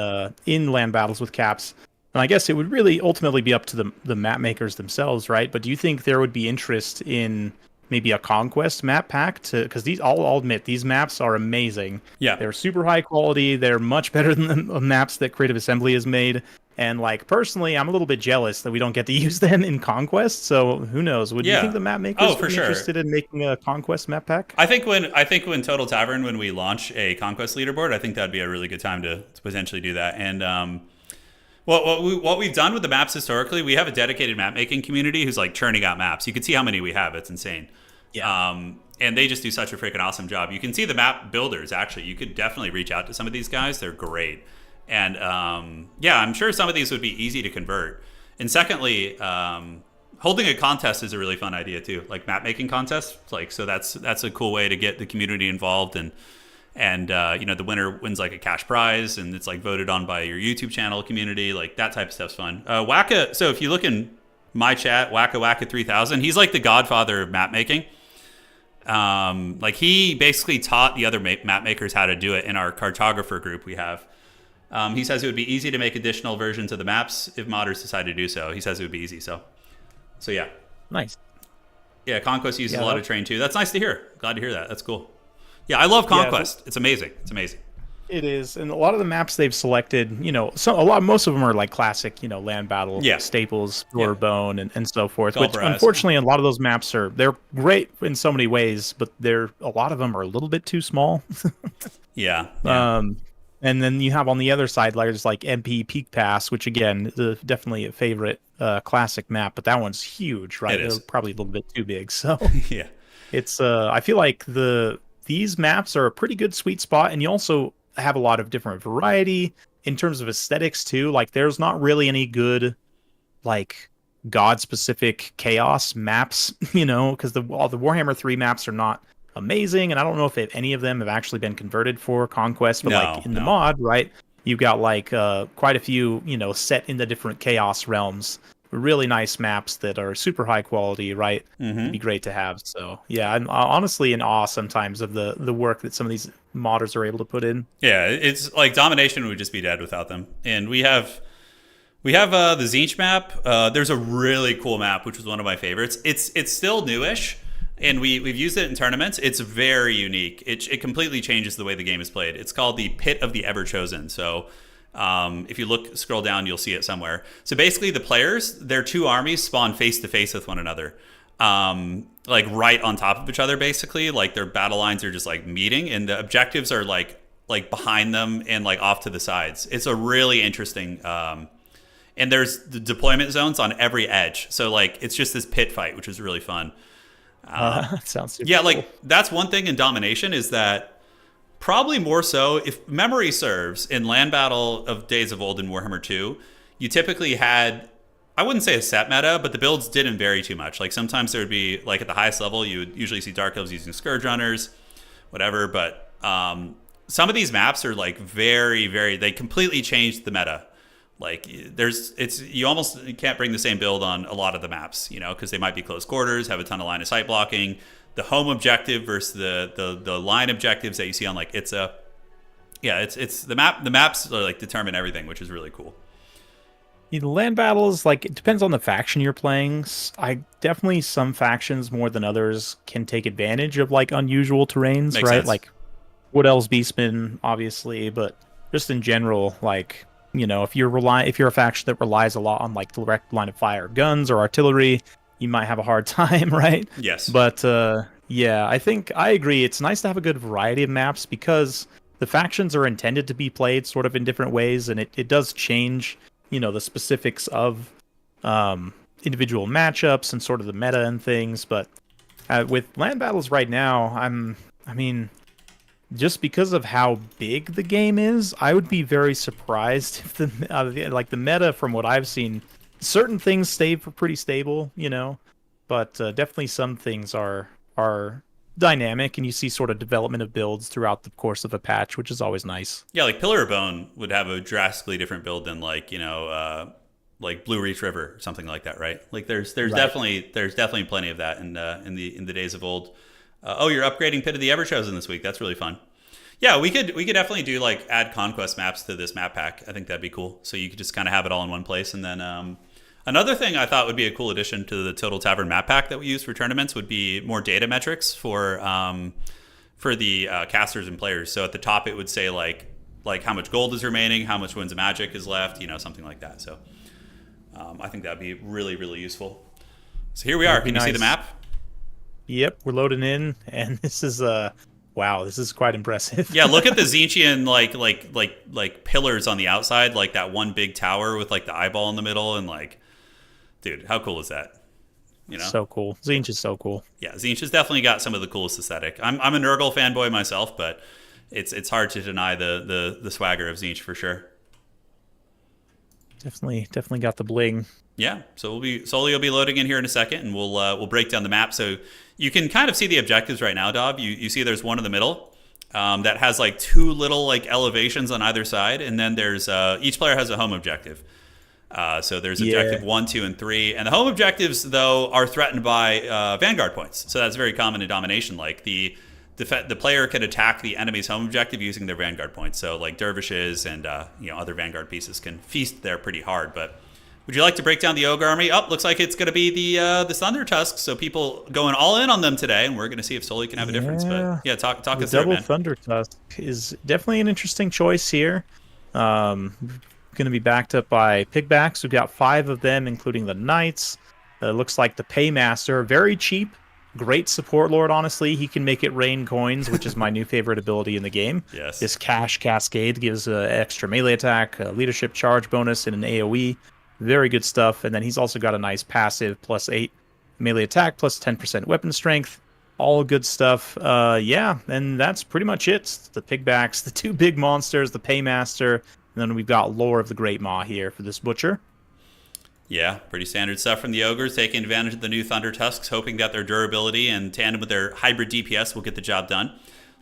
B: Land Battles with Caps. And I guess it would really ultimately be up to the map makers themselves, right? But do you think there would be interest in maybe a Conquest map pack because these I'll admit these maps are amazing.
A: Yeah,
B: they're super high quality. They're much better than the maps that Creative Assembly has made. And like personally, I'm a little bit jealous that we don't get to use them in Conquest. So who knows? Would you think the map makers would be interested in making a Conquest map pack?
A: I think when Total Tavern, when we launch a Conquest leaderboard, I think that'd be a really good time to potentially do that. And what we've done with the maps historically, we have a dedicated map making community who's like churning out maps. You can see how many we have. It's insane.
B: Yeah.
A: And they just do such a freaking awesome job. You can see the map builders, actually. You could definitely reach out to some of these guys. They're great. And I'm sure some of these would be easy to convert. And secondly, holding a contest is a really fun idea too, like map making contests. Like, so that's a cool way to get the community involved, and the winner wins like a cash prize, and it's like voted on by your YouTube channel community. Like that type of stuff's fun. Wacka. So if you look in my chat, Wacka 3000, he's like the godfather of map making. Like he basically taught the other map makers how to do it in our cartographer group we have. He says it would be easy to make additional versions of the maps if modders decide to do so. He says it would be easy. So yeah.
B: Nice.
A: Yeah, Conquest uses a lot of terrain too. That's nice to hear. Glad to hear that. That's cool. Yeah, I love Conquest. It's amazing. It's amazing.
B: It is, and a lot of the maps they've selected, most of them are like classic, land battle staples, Bone, and so forth. Which unfortunately, a lot of those maps they're great in so many ways, but a lot of them are a little bit too small.
A: Yeah.
B: And then you have on the other side, there's like MP Peak Pass, which again is definitely a favorite classic map, but that one's huge, right? They're probably a little bit too big. So
A: yeah,
B: it's I feel like these maps are a pretty good sweet spot, and you also have a lot of different variety in terms of aesthetics too. Like there's not really any good like god specific chaos maps, because all the Warhammer 3 maps are not amazing, and I don't know if any of them have actually been converted for Conquest, but the mod, right, you've got like quite a few set in the different chaos realms, really nice maps that are super high quality, right? It'd be great to have. So yeah, I'm honestly in awe sometimes of the work that some of these modders are able to put in.
A: Yeah, it's like Domination would just be dead without them. And we have the Tzeentch map. There's a really cool map, which was one of my favorites. It's still newish, and we've used it in tournaments. It's very unique. It completely changes the way the game is played. It's called the Pit of the Ever-Chosen. So if you scroll down, you'll see it somewhere. So basically the players, their two armies spawn face to face with one another, like right on top of each other, basically. Like their battle lines are just like meeting, and the objectives are like behind them and like off to the sides. It's a really interesting, and there's the deployment zones on every edge. So like it's just this pit fight, which is really fun.
B: Sounds super
A: yeah,
B: cool.
A: like that's one thing in Domination is that probably more so, if memory serves, in Land Battle of days of old in Warhammer 2, you typically had, I wouldn't say a set meta, but the builds didn't vary too much. Like sometimes there would be, like at the highest level, you would usually see Dark Elves using Scourge Runners, whatever. But some of these maps are like very, very, they completely changed the meta. Like you almost can't bring the same build on a lot of the maps, because they might be close quarters, have a ton of line of sight blocking. The home objective versus the line objectives that you see on like Itza. Yeah, it's the map. The maps are like determine everything, which is really cool.
B: Land battles, like it depends on the faction you're playing. Definitely some factions more than others can take advantage of like unusual terrains,
A: Makes
B: right?
A: sense.
B: Like Wood Elves Beastmen, obviously, but just in general, like if you're a faction that relies a lot on like direct line of fire, guns or artillery, you might have a hard time, right?
A: Yes.
B: But yeah, I think I agree. It's nice to have a good variety of maps because the factions are intended to be played sort of in different ways, and it does change the specifics of individual matchups and sort of the meta and things. But with land battles right now, I mean, just because of how big the game is, I would be very surprised if the meta from what I've seen, certain things stay pretty stable, but definitely some things are dynamic, and you see sort of development of builds throughout the course of a patch, which is always nice.
A: Yeah, like Pillar of Bone would have a drastically different build than like Blue Reach River or something like that, right? Like there's
B: Right.
A: definitely plenty of that in the days of old. Oh, you're upgrading Pit of the Everchosen this week. That's really fun. Yeah, we could definitely do like add conquest maps to this map pack. I think that'd be cool. So you could just kind of have it all in one place. And then another thing I thought would be a cool addition to the Total Tavern map pack that we use for tournaments would be more data metrics for the casters and players. So at the top it would say like how much gold is remaining, how much Winds of Magic is left, something like that. So I think that'd be really, really useful. So here we are. Can you see the map?
B: Yep, we're loading in, and this is wow, this is quite impressive.
A: Yeah, look at the Zinchian like pillars on the outside, like that one big tower with like the eyeball in the middle, and like, dude, how cool is that?
B: So cool. Zinch is so cool.
A: Yeah, Zinch has definitely got some of the coolest aesthetic. I'm a Nurgle fanboy myself, but it's hard to deny the swagger of Zinch for sure.
B: Definitely got the bling.
A: Yeah, so Sully will be loading in here in a second, and we'll break down the map. So you can kind of see the objectives right now, Dob. You see there's one in the middle that has like two little like elevations on either side, and then there's each player has a home objective. So there's objective 1, 2, and 3, and the home objectives though are threatened by Vanguard points. So that's very common in domination. Like the player can attack the enemy's home objective using their Vanguard points. So like dervishes and other Vanguard pieces can feast there pretty hard. But would you like to break down the Ogre army? Oh, looks like it's going to be the Thunder Tusks. So people going all in on them today, and we're going to see if Sully can have a difference. But yeah, talk us through it, man.
B: Double Thunder Tusk is definitely an interesting choice here. Going to be backed up by pigbacks. We've got 5 of them, including the Knights. Looks like the Paymaster, very cheap. Great support lord, honestly. He can make it rain coins, which is my new favorite ability in the game.
A: Yes.
B: This Cash Cascade gives extra melee attack, leadership charge bonus, and an AoE. Very good stuff. And then he's also got a nice passive +8 melee attack, +10% weapon strength. All good stuff. Yeah, and that's pretty much it. The pigbacks, the 2 big monsters, the Paymaster, and then we've got Lore of the Great Maw here for this Butcher.
A: Yeah, pretty standard stuff from the Ogres, taking advantage of the new Thunder Tusks, hoping that their durability and tandem with their hybrid DPS will get the job done.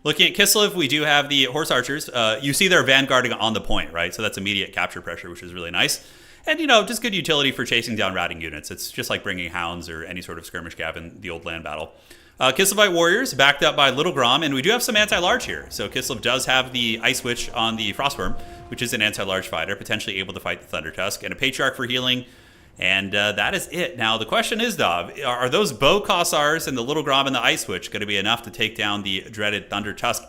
A: Looking at Kislev, we do have the Horse Archers. You see they're vanguarding on the point, right? So that's immediate capture pressure, which is really nice. And, just good utility for chasing down routing units. It's just like bringing hounds or any sort of skirmish gap in the old land battle. Kislevite Warriors, backed up by Little Grom, and we do have some anti-large here. So Kislev does have the Ice Witch on the Frostworm, which is an anti-large fighter, potentially able to fight the Thunder Tusk, and a Patriarch for healing. And that is it. Now, the question is, Dov, are those Bow Kossars and the Little Grom and the Ice Witch going to be enough to take down the dreaded Thunder Tusk?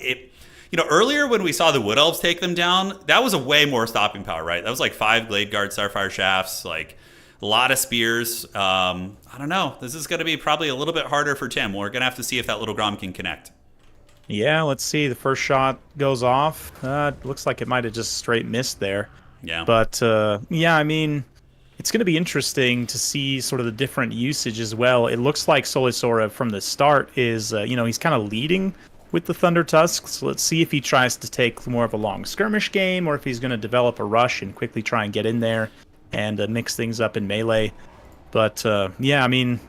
A: Earlier when we saw the Wood Elves take them down, that was a way more stopping power, right? That was like 5 Glade Guard Starfire Shafts, like a lot of spears. I don't know. This is going to be probably a little bit harder for Tim. We're going to have to see if that Little Grom can connect.
B: Yeah, let's see. The first shot goes off. Looks like it might have just straight missed there.
A: Yeah.
B: But, yeah, I mean, it's going to be interesting to see sort of the different usage as well. It looks like Sora from the start is, he's kind of leading with the Thunder Tusks. So let's see if he tries to take more of a long skirmish game or if he's going to develop a rush and quickly try and get in there and mix things up in melee. But, yeah, I mean,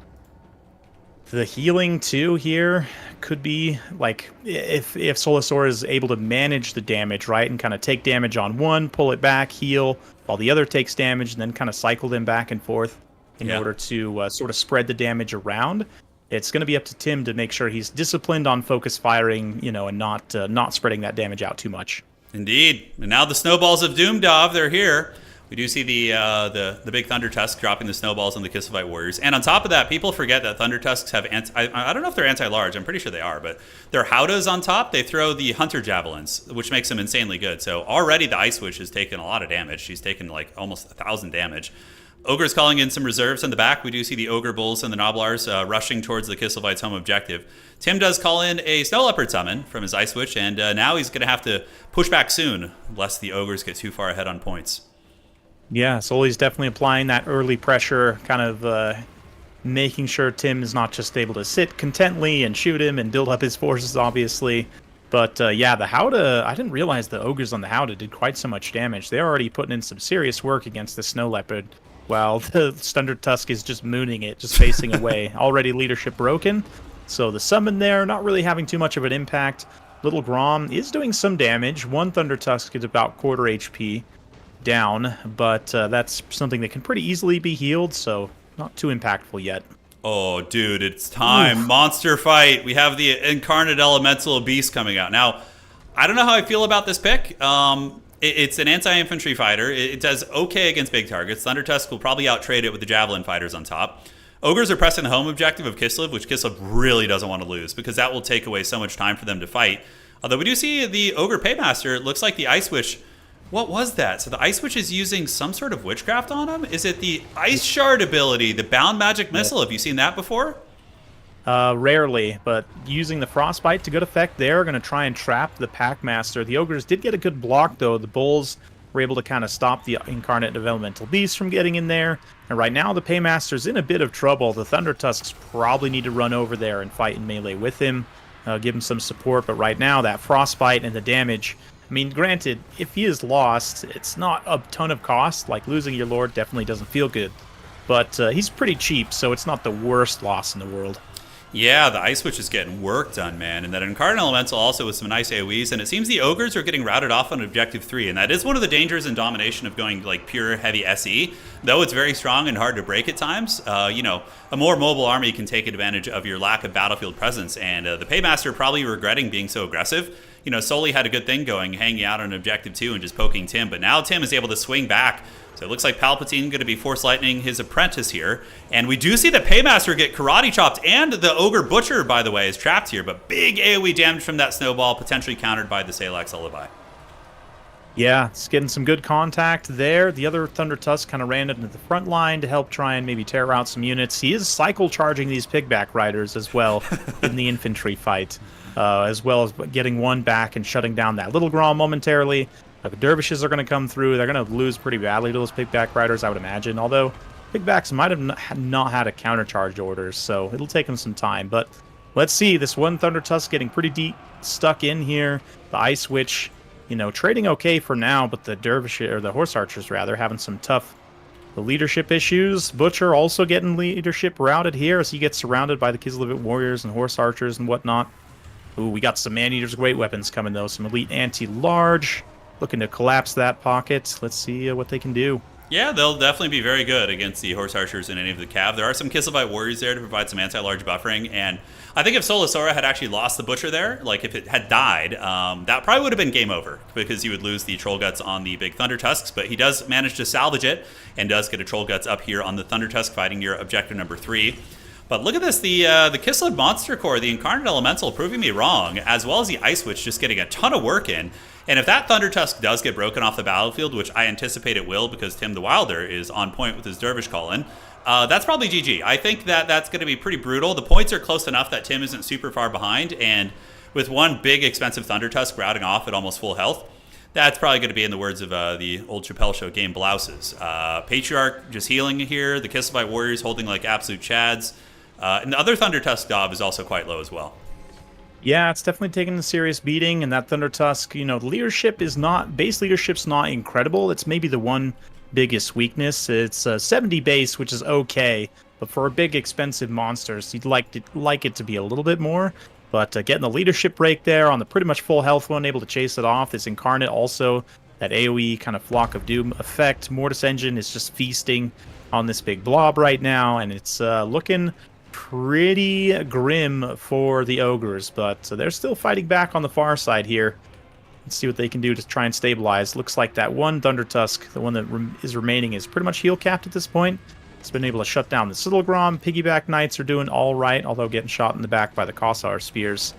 B: the healing too here could be like if Sora is able to manage the damage, right, and kind of take damage on one, pull it back, heal, while the other takes damage, and then kind of cycle them back and forth in order to sort of spread the damage around. It's going to be up to Tim to make sure he's disciplined on focus firing, and not spreading that damage out too much.
A: Indeed. And now the Snowballs of Doom, Dov, they're here. We do see the big Thunder Tusk dropping the snowballs on the Kislevite Warriors. And on top of that, people forget that Thunder Tusks have I don't know if they're anti-large. I'm pretty sure they are. But their Howdas on top, they throw the Hunter Javelins, which makes them insanely good. So already the Ice Witch has taken a lot of damage. She's taken like almost 1,000 damage. Ogre's calling in some reserves in the back. We do see the Ogre Bulls and the Noblars rushing towards the Kislevite's home objective. Tim does call in a Snow Leopard summon from his Ice Witch, and now he's going to have to push back soon, lest the Ogres get too far ahead on points.
B: Yeah, Soli's definitely applying that early pressure, kind of making sure Tim is not just able to sit contently and shoot him and build up his forces, obviously. But yeah, the Howdah, I didn't realize the ogres on the Howdah did quite so much damage. They're already putting in some serious work against the Snow Leopard, while the Thunder Tusk is just mooning it, just facing away. Already leadership broken, so the summon there, not really having too much of an impact. Little Grom is doing some damage. One Thunder Tusk is about quarter HP down, but that's something that can pretty easily be healed, so not too impactful yet.
A: Oh, dude, it's time.
B: Oof.
A: Monster fight. We have the Incarnate Elemental Beast coming out. Now, I don't know how I feel about this pick. It's an anti-infantry fighter. It does okay against big targets. Thunder Tusk will probably outtrade it with the Javelin fighters on top. Ogres are pressing the home objective of Kislev, which Kislev really doesn't want to lose because that will take away so much time for them to fight. Although we do see the Ogre Paymaster, it looks like the Ice Witch. What was that? So the Ice Witch is using some sort of witchcraft on him? Is it the Ice Shard ability, the Bound Magic Missile? Have you seen that before?
B: Rarely, but using the Frostbite to good effect there, going to try and trap the Packmaster. The Ogres did get a good block, though. The Bulls were able to kind of stop the Incarnate Elemental Beast from getting in there. And right now, the Paymaster's in a bit of trouble. The Thunder Tusks probably need to run over there and fight in melee with him, give him some support. But right now, that Frostbite and the damage... I mean, granted, if he is lost, it's not a ton of cost. Like, losing your Lord definitely doesn't feel good. But he's pretty cheap, so it's not the worst loss in the world.
A: Yeah, the Ice Witch is getting work done, man. And that Incarnate Elemental also with some nice AoEs. And it seems the Ogres are getting routed off on Objective 3. And that is one of the dangers in Domination of going, like, pure heavy SE. Though it's very strong and hard to break at times, you know, a more mobile army can take advantage of your lack of battlefield presence. And the Paymaster probably regretting being so aggressive. You know, Soli had a good thing going, hanging out on Objective 2 and just poking Tim. But now Tim is able to swing back. So it looks like Palpatine going to be Force Lightning his apprentice here. And we do see the Paymaster get karate chopped. And the Ogre Butcher, by the way, is trapped here. But big AoE damage from that snowball, potentially countered by the Salax Lullaby.
B: Yeah, it's getting some good contact there. The other Thunder Tusk kind of ran into the front line to help try and maybe tear out some units. He is cycle charging these Pigback Riders as well in the infantry fight. As well as getting one back and shutting down that Little Grom momentarily. The Dervishes are going to come through. They're going to lose pretty badly to those Pigback Riders, I would imagine. Although, Pigbacks might have not had a countercharge orders, so it'll take them some time. But let's see. This one Thunder Tusk getting pretty deep stuck in here. The Ice Witch, you know, trading okay for now, but the Dervish, or the Horse Archers, rather, having some tough leadership issues. Butcher also getting leadership routed here as he gets surrounded by the Kislev Warriors and Horse Archers and whatnot. Ooh, we got some Man-Eater's Great Weapons coming, though. Some Elite Anti-Large. Looking to collapse that pocket. Let's see what they can do.
A: Yeah, they'll definitely be very good against the Horse Archers in any of the cav. There are some Kislev Warriors there to provide some anti-large buffering. And I think if Sora had actually lost the Butcher there, like if it had died, that probably would have been game over because you would lose the Troll Guts on the big Thunder Tusks. But he does manage to salvage it and does get a Troll Guts up here on the Thunder Tusk fighting your objective number 3. But look at this, the Kislev Monster Core, the Incarnate Elemental proving me wrong, as well as the Ice Witch just getting a ton of work in. And if that Thunder Tusk does get broken off the battlefield, which I anticipate it will because Tim the Wilder is on point with his Dervish Call-in, that's probably GG. I think that that's going to be pretty brutal. The points are close enough that Tim isn't super far behind, and with one big expensive Thunder Tusk routing off at almost full health, that's probably going to be, in the words of the old Chappelle Show, game blouses. Patriarch just healing here, the Kislev Warriors holding like absolute chads. And the other Thunder Tusk Dob is also quite low as well.
B: Yeah, it's definitely taking a serious beating, and that Thunder Tusk, you know, base leadership's not incredible. It's maybe the one biggest weakness. It's 70 base, which is okay, but for a big, expensive monsters, you'd like it to be a little bit more. But getting the leadership break there on the pretty much full health one, able to chase it off. This Incarnate also, that AoE kind of Flock of Doom effect. Mortis Engine is just feasting on this big blob right now, and it's looking pretty grim for the Ogres, but they're still fighting back on the far side here. Let's see what they can do to try and stabilize. Looks like that one Thunder Tusk, the one that is remaining, is pretty much heal capped at this point. It's been able to shut down the Siddlegrom. Piggyback Knights are doing all right, although getting shot in the back by the Kossar Spears.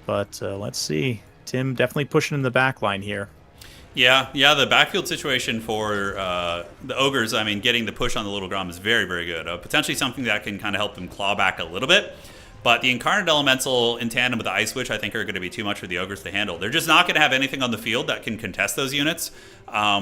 B: But let's see. Tim definitely pushing in the back line here.
A: Yeah, the backfield situation for the Ogres, I mean, getting the push on the Little Grom is very, very good. Potentially something that can kind of help them claw back a little bit. But the Incarnate Elemental in tandem with the Ice Witch, I think, are going to be too much for the Ogres to handle. They're just not going to have anything on the field that can contest those units.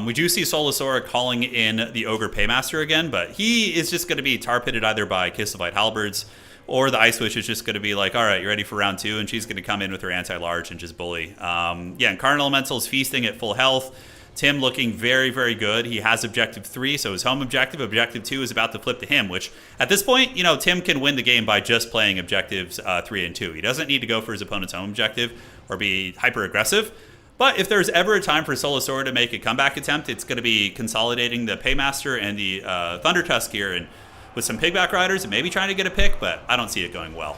A: We do see Sora calling in the Ogre Paymaster again, but he is just going to be tar-pitted either by Kiss of Light Halberds, or the Ice Witch is just going to be like, all right, you ready for round 2? And she's going to come in with her anti-large and just bully. Yeah, Incarnate Elemental is feasting at full health. Tim looking very, very good. He has objective 3, so his home objective 2 is about to flip to him, which at this point, Tim can win the game by just playing objectives 3 and 2. He doesn't need to go for his opponent's home objective or be hyper aggressive. But if there's ever a time for Sora to make a comeback attempt, it's going to be consolidating the Paymaster and the Thunder Tusk here, and with some Pigback Riders and maybe trying to get a pick, but I don't see it going well.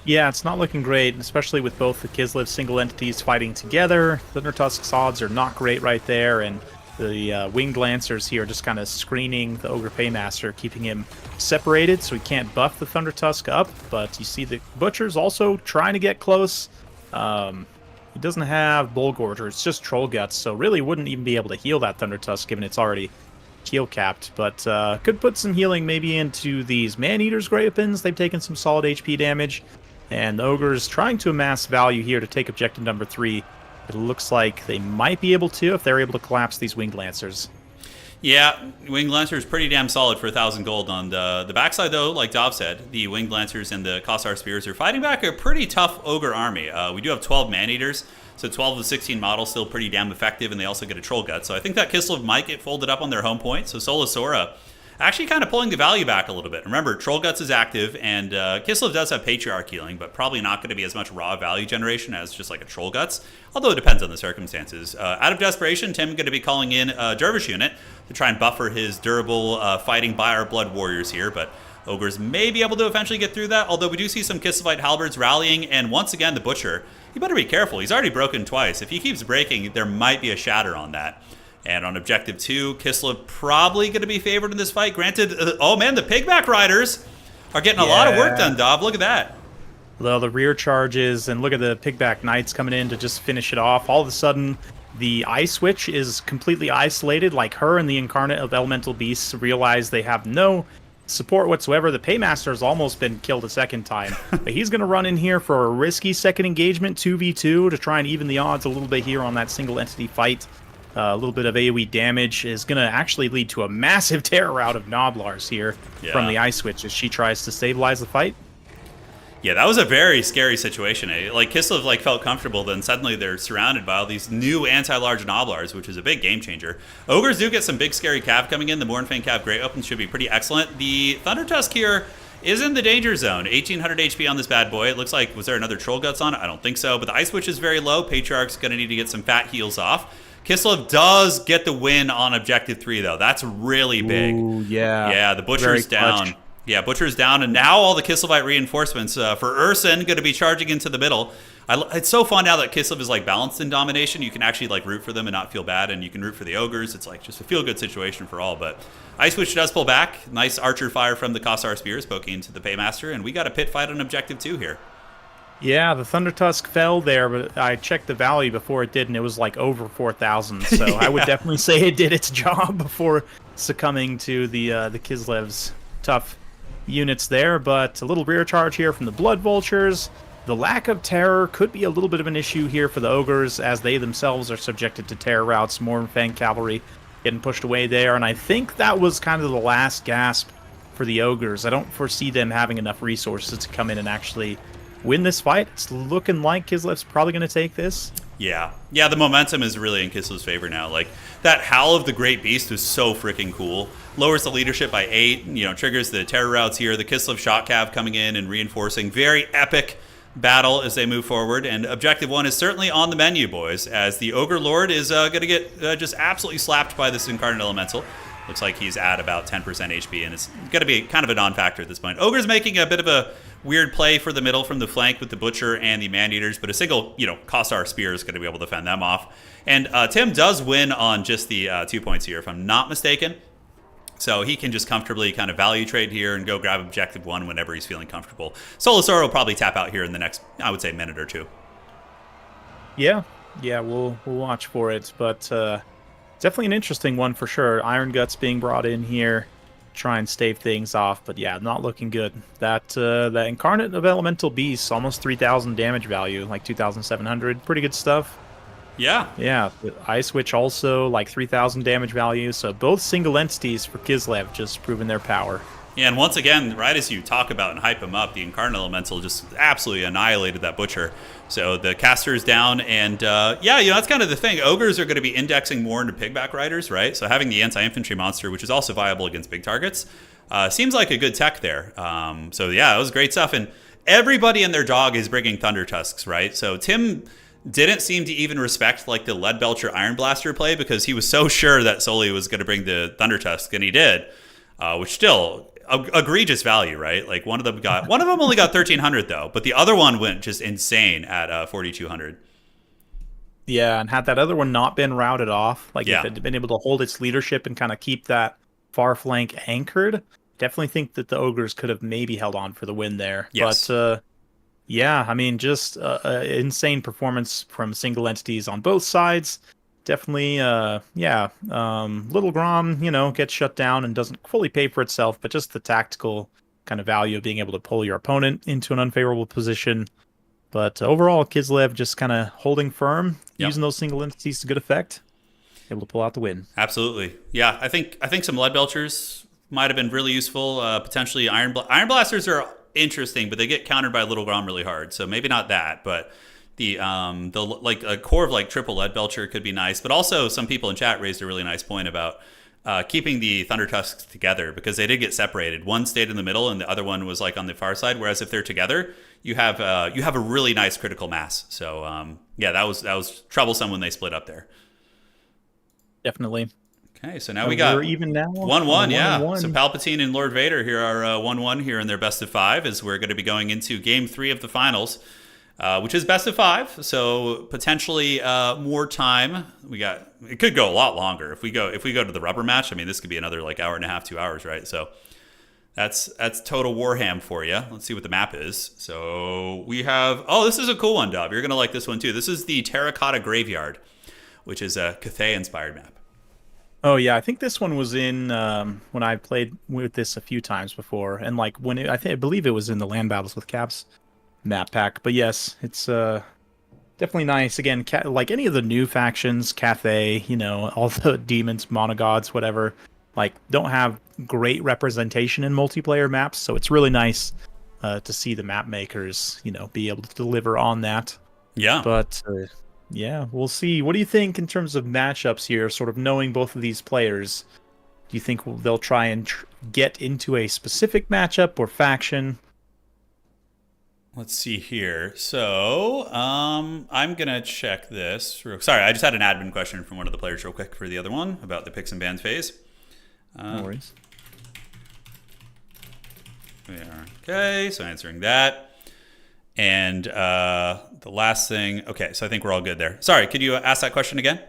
B: Yeah, it's not looking great, especially with both the Kislev single entities fighting together. Thundertusk's odds are not great right there, and the Winged Lancers here just kind of screening the Ogre Paymaster, keeping him separated so he can't buff the Thundertusk up. But you see the Butcher's also trying to get close. He doesn't have Bullgorger, it's just Troll Guts, so really wouldn't even be able to heal that Thundertusk given it's already heal capped, but could put some healing maybe into these Man-Eater's Great Weapons. They've taken some solid HP damage. And the Ogre's trying to amass value here to take objective number 3. It looks like they might be able to if they're able to collapse these Winged Lancers.
A: Yeah, Winged Lancer is pretty damn solid for 1,000 gold. On the backside, though, like Dov said, the Winged Lancers and the Kossar Spears are fighting back a pretty tough Ogre army. We do have 12 Man-Eaters, so 12 of the 16 models still pretty damn effective, and they also get a Troll Gut. So I think that Kislev might get folded up on their home point, so Sora actually kind of pulling the value back a little bit. Remember, Troll Guts is active, and Kislev does have Patriarch healing, but probably not going to be as much raw value generation as just like a Troll Guts, although it depends on the circumstances. Out of desperation, Tim going to be calling in a Dervish unit to try and buffer his durable fighting by our Blood Warriors here, but Ogres may be able to eventually get through that, although we do see some Kislev Halberds rallying, and once again, the Butcher, you better be careful. He's already broken twice. If he keeps breaking, there might be a shatter on that. And on objective 2, Kislev probably going to be favored in this fight. Granted, oh man, the Pigback Riders are getting a lot of work done, Dov. Look at that.
B: Well, the rear charges, and look at the Pigback Knights coming in to just finish it off. All of a sudden, the Ice Witch is completely isolated. Like her and the Incarnate of Elemental Beasts realize they have no support whatsoever. The Paymaster's almost been killed a second time. But he's going to run in here for a risky second engagement, 2v2, to try and even the odds a little bit here on that single entity fight. A little bit of AoE damage is going to actually lead to a massive terror out of Noblars here from the Ice Witch as she tries to stabilize the fight.
A: Yeah, that was a very scary situation. Like, Kislev felt comfortable, then suddenly they're surrounded by all these new anti-large Noblars, which is a big game changer. Ogres do get some big scary cav coming in. The Mournfang Cav Great Opens should be pretty excellent. The Thunder Tusk here is in the danger zone. 1,800 HP on this bad boy. It looks like, was there another Troll Guts on it? I don't think so, but the Ice Witch is very low. Patriarch's going to need to get some fat heals off. Kislev does get the win on objective 3, though. That's really big.
B: Ooh, yeah.
A: Yeah, the Butcher's down. Yeah, Butcher's down, and now all the Kislevite reinforcements for Urson going to be charging into the middle. It's so fun now that Kislev is balanced in domination. You can actually root for them and not feel bad, and you can root for the Ogres. It's just a feel-good situation for all. But Ice Witch does pull back. Nice archer fire from the Kossar Spears poking into the Paymaster, and we got a pit fight on objective 2 here.
B: Yeah, the Thunder Tusk fell there, but I checked the value before it did, and it was over 4,000. So yeah. I would definitely say it did its job before succumbing to the Kislev's tough units there. But a little rear charge here from the Blood Vultures. The lack of terror could be a little bit of an issue here for the Ogres, as they themselves are subjected to terror routes. Mournfang Cavalry getting pushed away there, and I think that was kind of the last gasp for the Ogres. I don't foresee them having enough resources to come in and actually win this fight. It's looking like Kislev's probably going to take this.
A: Yeah, the momentum is really in Kislev's favor now. That Howl of the Great Beast was so freaking cool. Lowers the leadership by 8, triggers the terror routes here. The Kislev Shock Cav coming in and reinforcing. Very epic battle as they move forward. And objective 1 is certainly on the menu, boys, as the Ogre Lord is going to get just absolutely slapped by this Incarnate Elemental. Looks like he's at about 10% HP, and it's going to be kind of a non-factor at this point. Ogre's making a bit of a weird play for the middle from the flank with the Butcher and the Man-Eaters, but a single, Kossar Spear is going to be able to fend them off. And Tim does win on just the 2 points here, if I'm not mistaken. So he can just comfortably kind of value trade here and go grab objective 1 whenever he's feeling comfortable. Sora will probably tap out here in the next, I would say, minute or 2.
B: Yeah, we'll watch for it, but definitely an interesting one for sure. Iron Guts being brought in here. try and stave things off. But yeah, not looking good. That Incarnate of Elemental Beast, almost 3,000 damage value, like 2,700. Pretty good stuff.
A: Yeah.
B: Yeah, the Ice Witch also like 3,000 damage value. So both single entities for Kislev just proving their power.
A: Yeah, and once again, right as you talk about and hype him up, the Incarnate Elemental just absolutely annihilated that Butcher. So the caster is down, and yeah, that's kind of the thing. Ogres are going to be indexing more into Pigback Riders, right? So having the anti-infantry monster, which is also viable against big targets, seems like a good tech there. So yeah, it was great stuff. And everybody and their dog is bringing Thunder Tusks, right? So Tim didn't seem to even respect like the Lead Belcher Iron Blaster play because he was so sure that Sully was going to bring the Thunder Tusk, and he did, which still egregious value, right? Like one of them only got 1,300 though, but the other one went just insane at 4,200.
B: Yeah, and had that other one not been routed off, like
A: Yeah.
B: if it had been able to hold its leadership and kind of keep that far flank anchored, definitely think that the Ogres could have maybe held on for the win there.
A: Yes.
B: But yeah, I mean, just insane performance from single entities on both sides. Definitely, yeah. Little Grom, gets shut down and doesn't fully pay for itself, but just the tactical kind of value of being able to pull your opponent into an unfavorable position. But overall, Kislev just kind of holding firm,
A: Yep.
B: using those single entities to good effect, able to pull out the win.
A: Absolutely. Yeah, I think some Lead Belchers might have been really useful. Potentially Iron Blasters are interesting, but they get countered by Little Grom really hard. So maybe not that, but the like a core of like triple Lead Belcher could be nice. But also some people in chat raised a really nice point about keeping the Thunder Tusks together because they did get separated. One stayed in the middle and the other one was like on the far side. Whereas if they're together, you have a really nice critical mass. So yeah, that was troublesome when they split up there.
B: Definitely.
A: Okay, so now we got
B: we're even now
A: 1-1, yeah.
B: 1-1.
A: So Palpatine and Lord Vader here are 1-1 here in their best of 5 as we're going to be going into Game 3 of the finals, which is best of 5. So potentially more time. It could go a lot longer if we go to the rubber match. I mean, this could be another like hour and a half, 2 hours, right? So that's total Warhammer for you. Let's see what the map is. So we have this is a cool one, Dub. You're going to like this one too. This is the Terracotta Graveyard, which is a Cathay inspired map.
B: Oh yeah, I think this one was in when I played with this a few times before, and like when I believe it was in the Land Battles with Caps map pack. But yes, it's definitely nice. Again, like any of the new factions, Cathay, all the demons, monogods, whatever, like don't have great representation in multiplayer maps. So it's really nice to see the map makers, be able to deliver on that.
A: Yeah,
B: but. Yeah, we'll see. What do you think in terms of matchups here, sort of knowing both of these players? Do you think they'll try and get into a specific matchup or faction?
A: Let's see here. So I'm going to check this. Sorry, I just had an admin question from one of the players real quick for the other one about the picks and bans phase.
B: No worries.
A: Okay, so answering that. And the last thing, okay, so I think we're all good there. Sorry, could you ask that question again?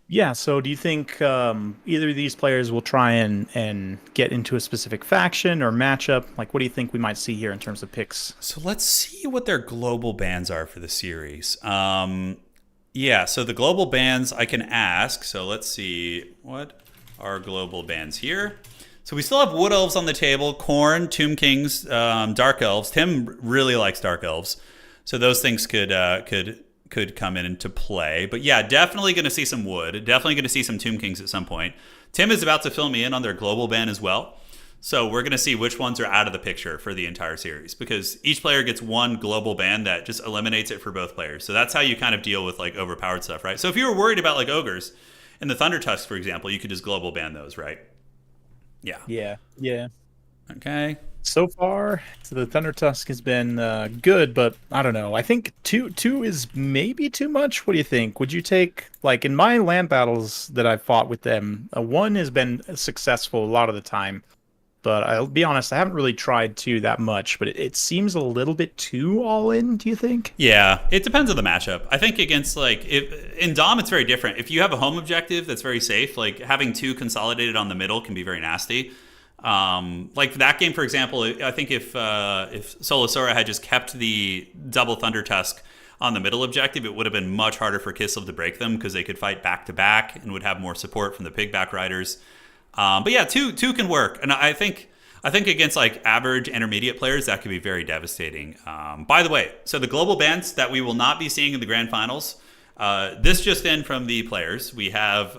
B: Yeah, so do you think either of these players will try and get into a specific faction or matchup? Like, what do you think we might see here in terms of picks?
A: So let's see what their global bans are for the series. Yeah, so the global bans I can ask. So let's see, what are global bans here? So we still have Wood Elves on the table, Khorne, Tomb Kings, Dark Elves. Tim really likes Dark Elves. So those things could come into play. But yeah, definitely going to see some Wood. Definitely going to see some Tomb Kings at some point. Tim is about to fill me in on their global ban as well. So we're going to see which ones are out of the picture for the entire series. Because each player gets one global ban that just eliminates it for both players. So that's how you kind of deal with like overpowered stuff, right? So if you were worried about like Ogres and the Thunder Tusks, for example, you could just global ban those, right? Yeah.
B: Yeah.
A: Okay.
B: So far, the Thunder Tusk has been good, but I don't know. I think two is maybe too much. What do you think? Would you take, like in my land battles that I've fought with them, a 1 has been successful a lot of the time. But I'll be honest, I haven't really tried 2 that much, but it seems a little bit too all in, do you think?
A: Yeah, it depends on the matchup. I think against in Dom it's very different. If you have a home objective that's very safe, like having 2 consolidated on the middle can be very nasty. Like that game, for example, I think if Sora had just kept the double Thunder Tusk on the middle objective, it would have been much harder for Kislev to break them because they could fight back to back and would have more support from the Pigback Riders. But yeah, two can work, and I think against like average intermediate players that could be very devastating. By the way, so the global bans that we will not be seeing in the grand finals. This just in from the players. We have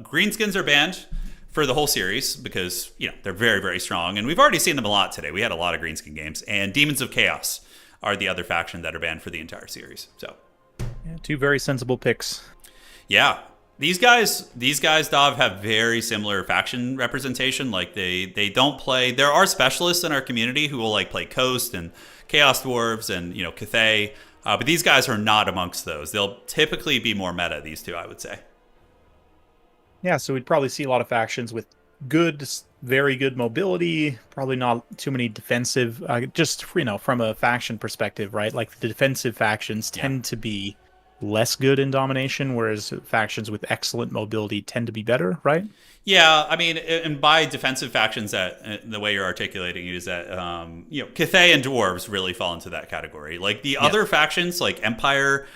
A: greenskins are banned for the whole series because they're very very strong, and we've already seen them a lot today. We had a lot of greenskin games, and Demons of Chaos are the other faction that are banned for the entire series. So,
B: yeah, two very sensible picks.
A: Yeah, these guys, Dov, have very similar faction representation. Like they don't play. There are specialists in our community who will like play Coast and Chaos Dwarves and Cathay, but these guys are not amongst those. They'll typically be more meta. These two, I would say.
B: Yeah, so we'd probably see a lot of factions with very good mobility, probably not too many defensive, just, from a faction perspective, right? Like the defensive factions tend to be less good in domination, whereas factions with excellent mobility tend to be better, right?
A: Yeah, I mean, and by defensive factions, that the way you're articulating it is that Cathay and Dwarves really fall into that category. Like the other factions, like Empire,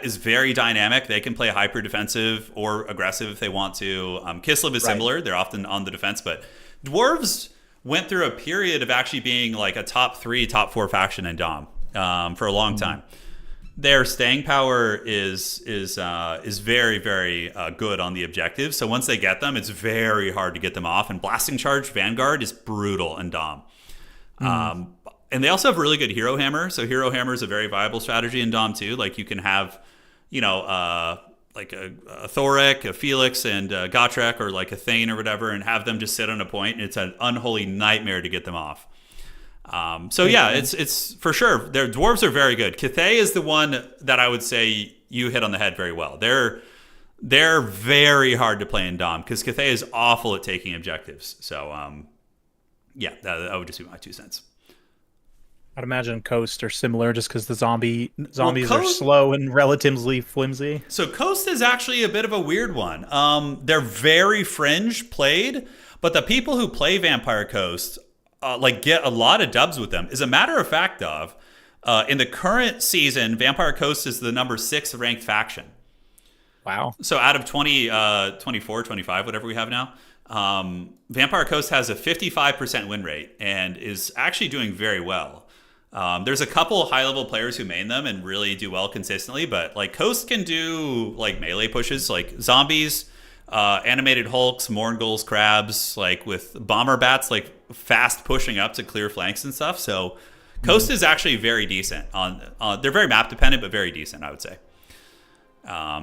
A: is very dynamic. They can play hyper defensive or aggressive if they want to. Kislev is similar. They're often on the defense, but Dwarves went through a period of actually being like a top 3, top 4 faction in Dom for a long time. Their staying power is very very good on the objectives. So once they get them, it's very hard to get them off. And blasting charge Vanguard is brutal in Dom. And they also have really good hero hammer. So hero hammer is a very viable strategy in Dom too. Like you can have, like a Thoric, a Felix, and a Gotrek, or like a Thane or whatever, and have them just sit on a point. And it's an unholy nightmare to get them off. So yeah, it's for sure. Their dwarves are very good. Cathay is the one that I would say you hit on the head very well. They're very hard to play in Dom because Cathay is awful at taking objectives. So yeah, that would just be my 2 cents.
B: I'd imagine Coast are similar just because the zombies are slow and relatively flimsy.
A: So Coast is actually a bit of a weird one. They're very fringe played, but the people who play Vampire Coast get a lot of dubs with them. As a matter of fact, Dov, in the current season, Vampire Coast is the number 6 ranked faction.
B: Wow. So
A: out of 24, 25, whatever we have now, Vampire Coast has a 55% win rate and is actually doing very well. There's a couple high-level players who main them and really do well consistently, but like Coast can do like melee pushes, like zombies, animated hulks, Morngulls, crabs, like with bomber bats, like fast pushing up to clear flanks and stuff. So Coast is actually very decent. They're very map dependent, but very decent, I would say.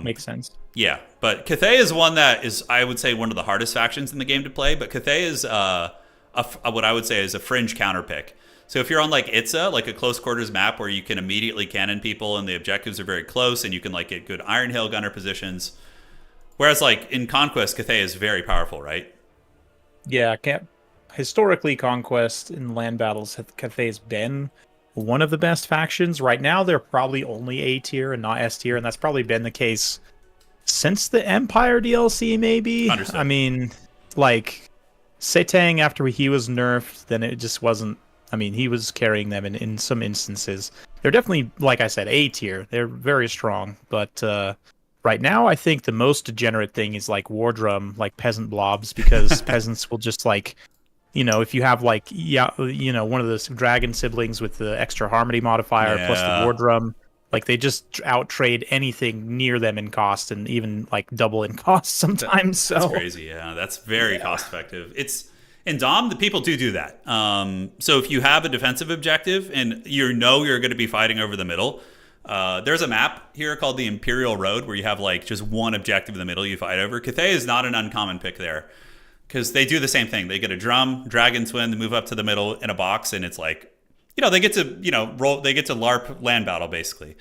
B: Makes sense.
A: Yeah, but Cathay is one that is, I would say, one of the hardest factions in the game to play. But Cathay is what I would say is a fringe counter pick. So if you're on like Itza, like a close quarters map where you can immediately cannon people and the objectives are very close and you can like get good Iron Hail gunner positions. Whereas like in Conquest, Cathay is very powerful, right?
B: Yeah, historically Conquest in land battles, Cathay's been one of the best factions. Right now they're probably only A tier and not S tier, and that's probably been the case since the Empire DLC maybe.
A: Understood.
B: I mean, like Setang after he was nerfed, then it just wasn't. I mean, he was carrying them in some instances. They're definitely, like I said, A tier. They're very strong. But right now, I think the most degenerate thing is like War Drum, like peasant blobs, because peasants will just like, if you have like, one of the dragon siblings with the extra harmony modifier plus the War Drum, like they just out-trade anything near them in cost and even like double in cost sometimes.
A: That's crazy. Yeah, that's very cost-effective. In Dom, the people do that. So if you have a defensive objective and you're going to be fighting over the middle, there's a map here called the Imperial Road where you have like just one objective in the middle you fight over. Cathay is not an uncommon pick there because they do the same thing. They get a drum, dragon twin, they move up to the middle in a box, and it's like, they get to roll. They get to LARP land battle basically.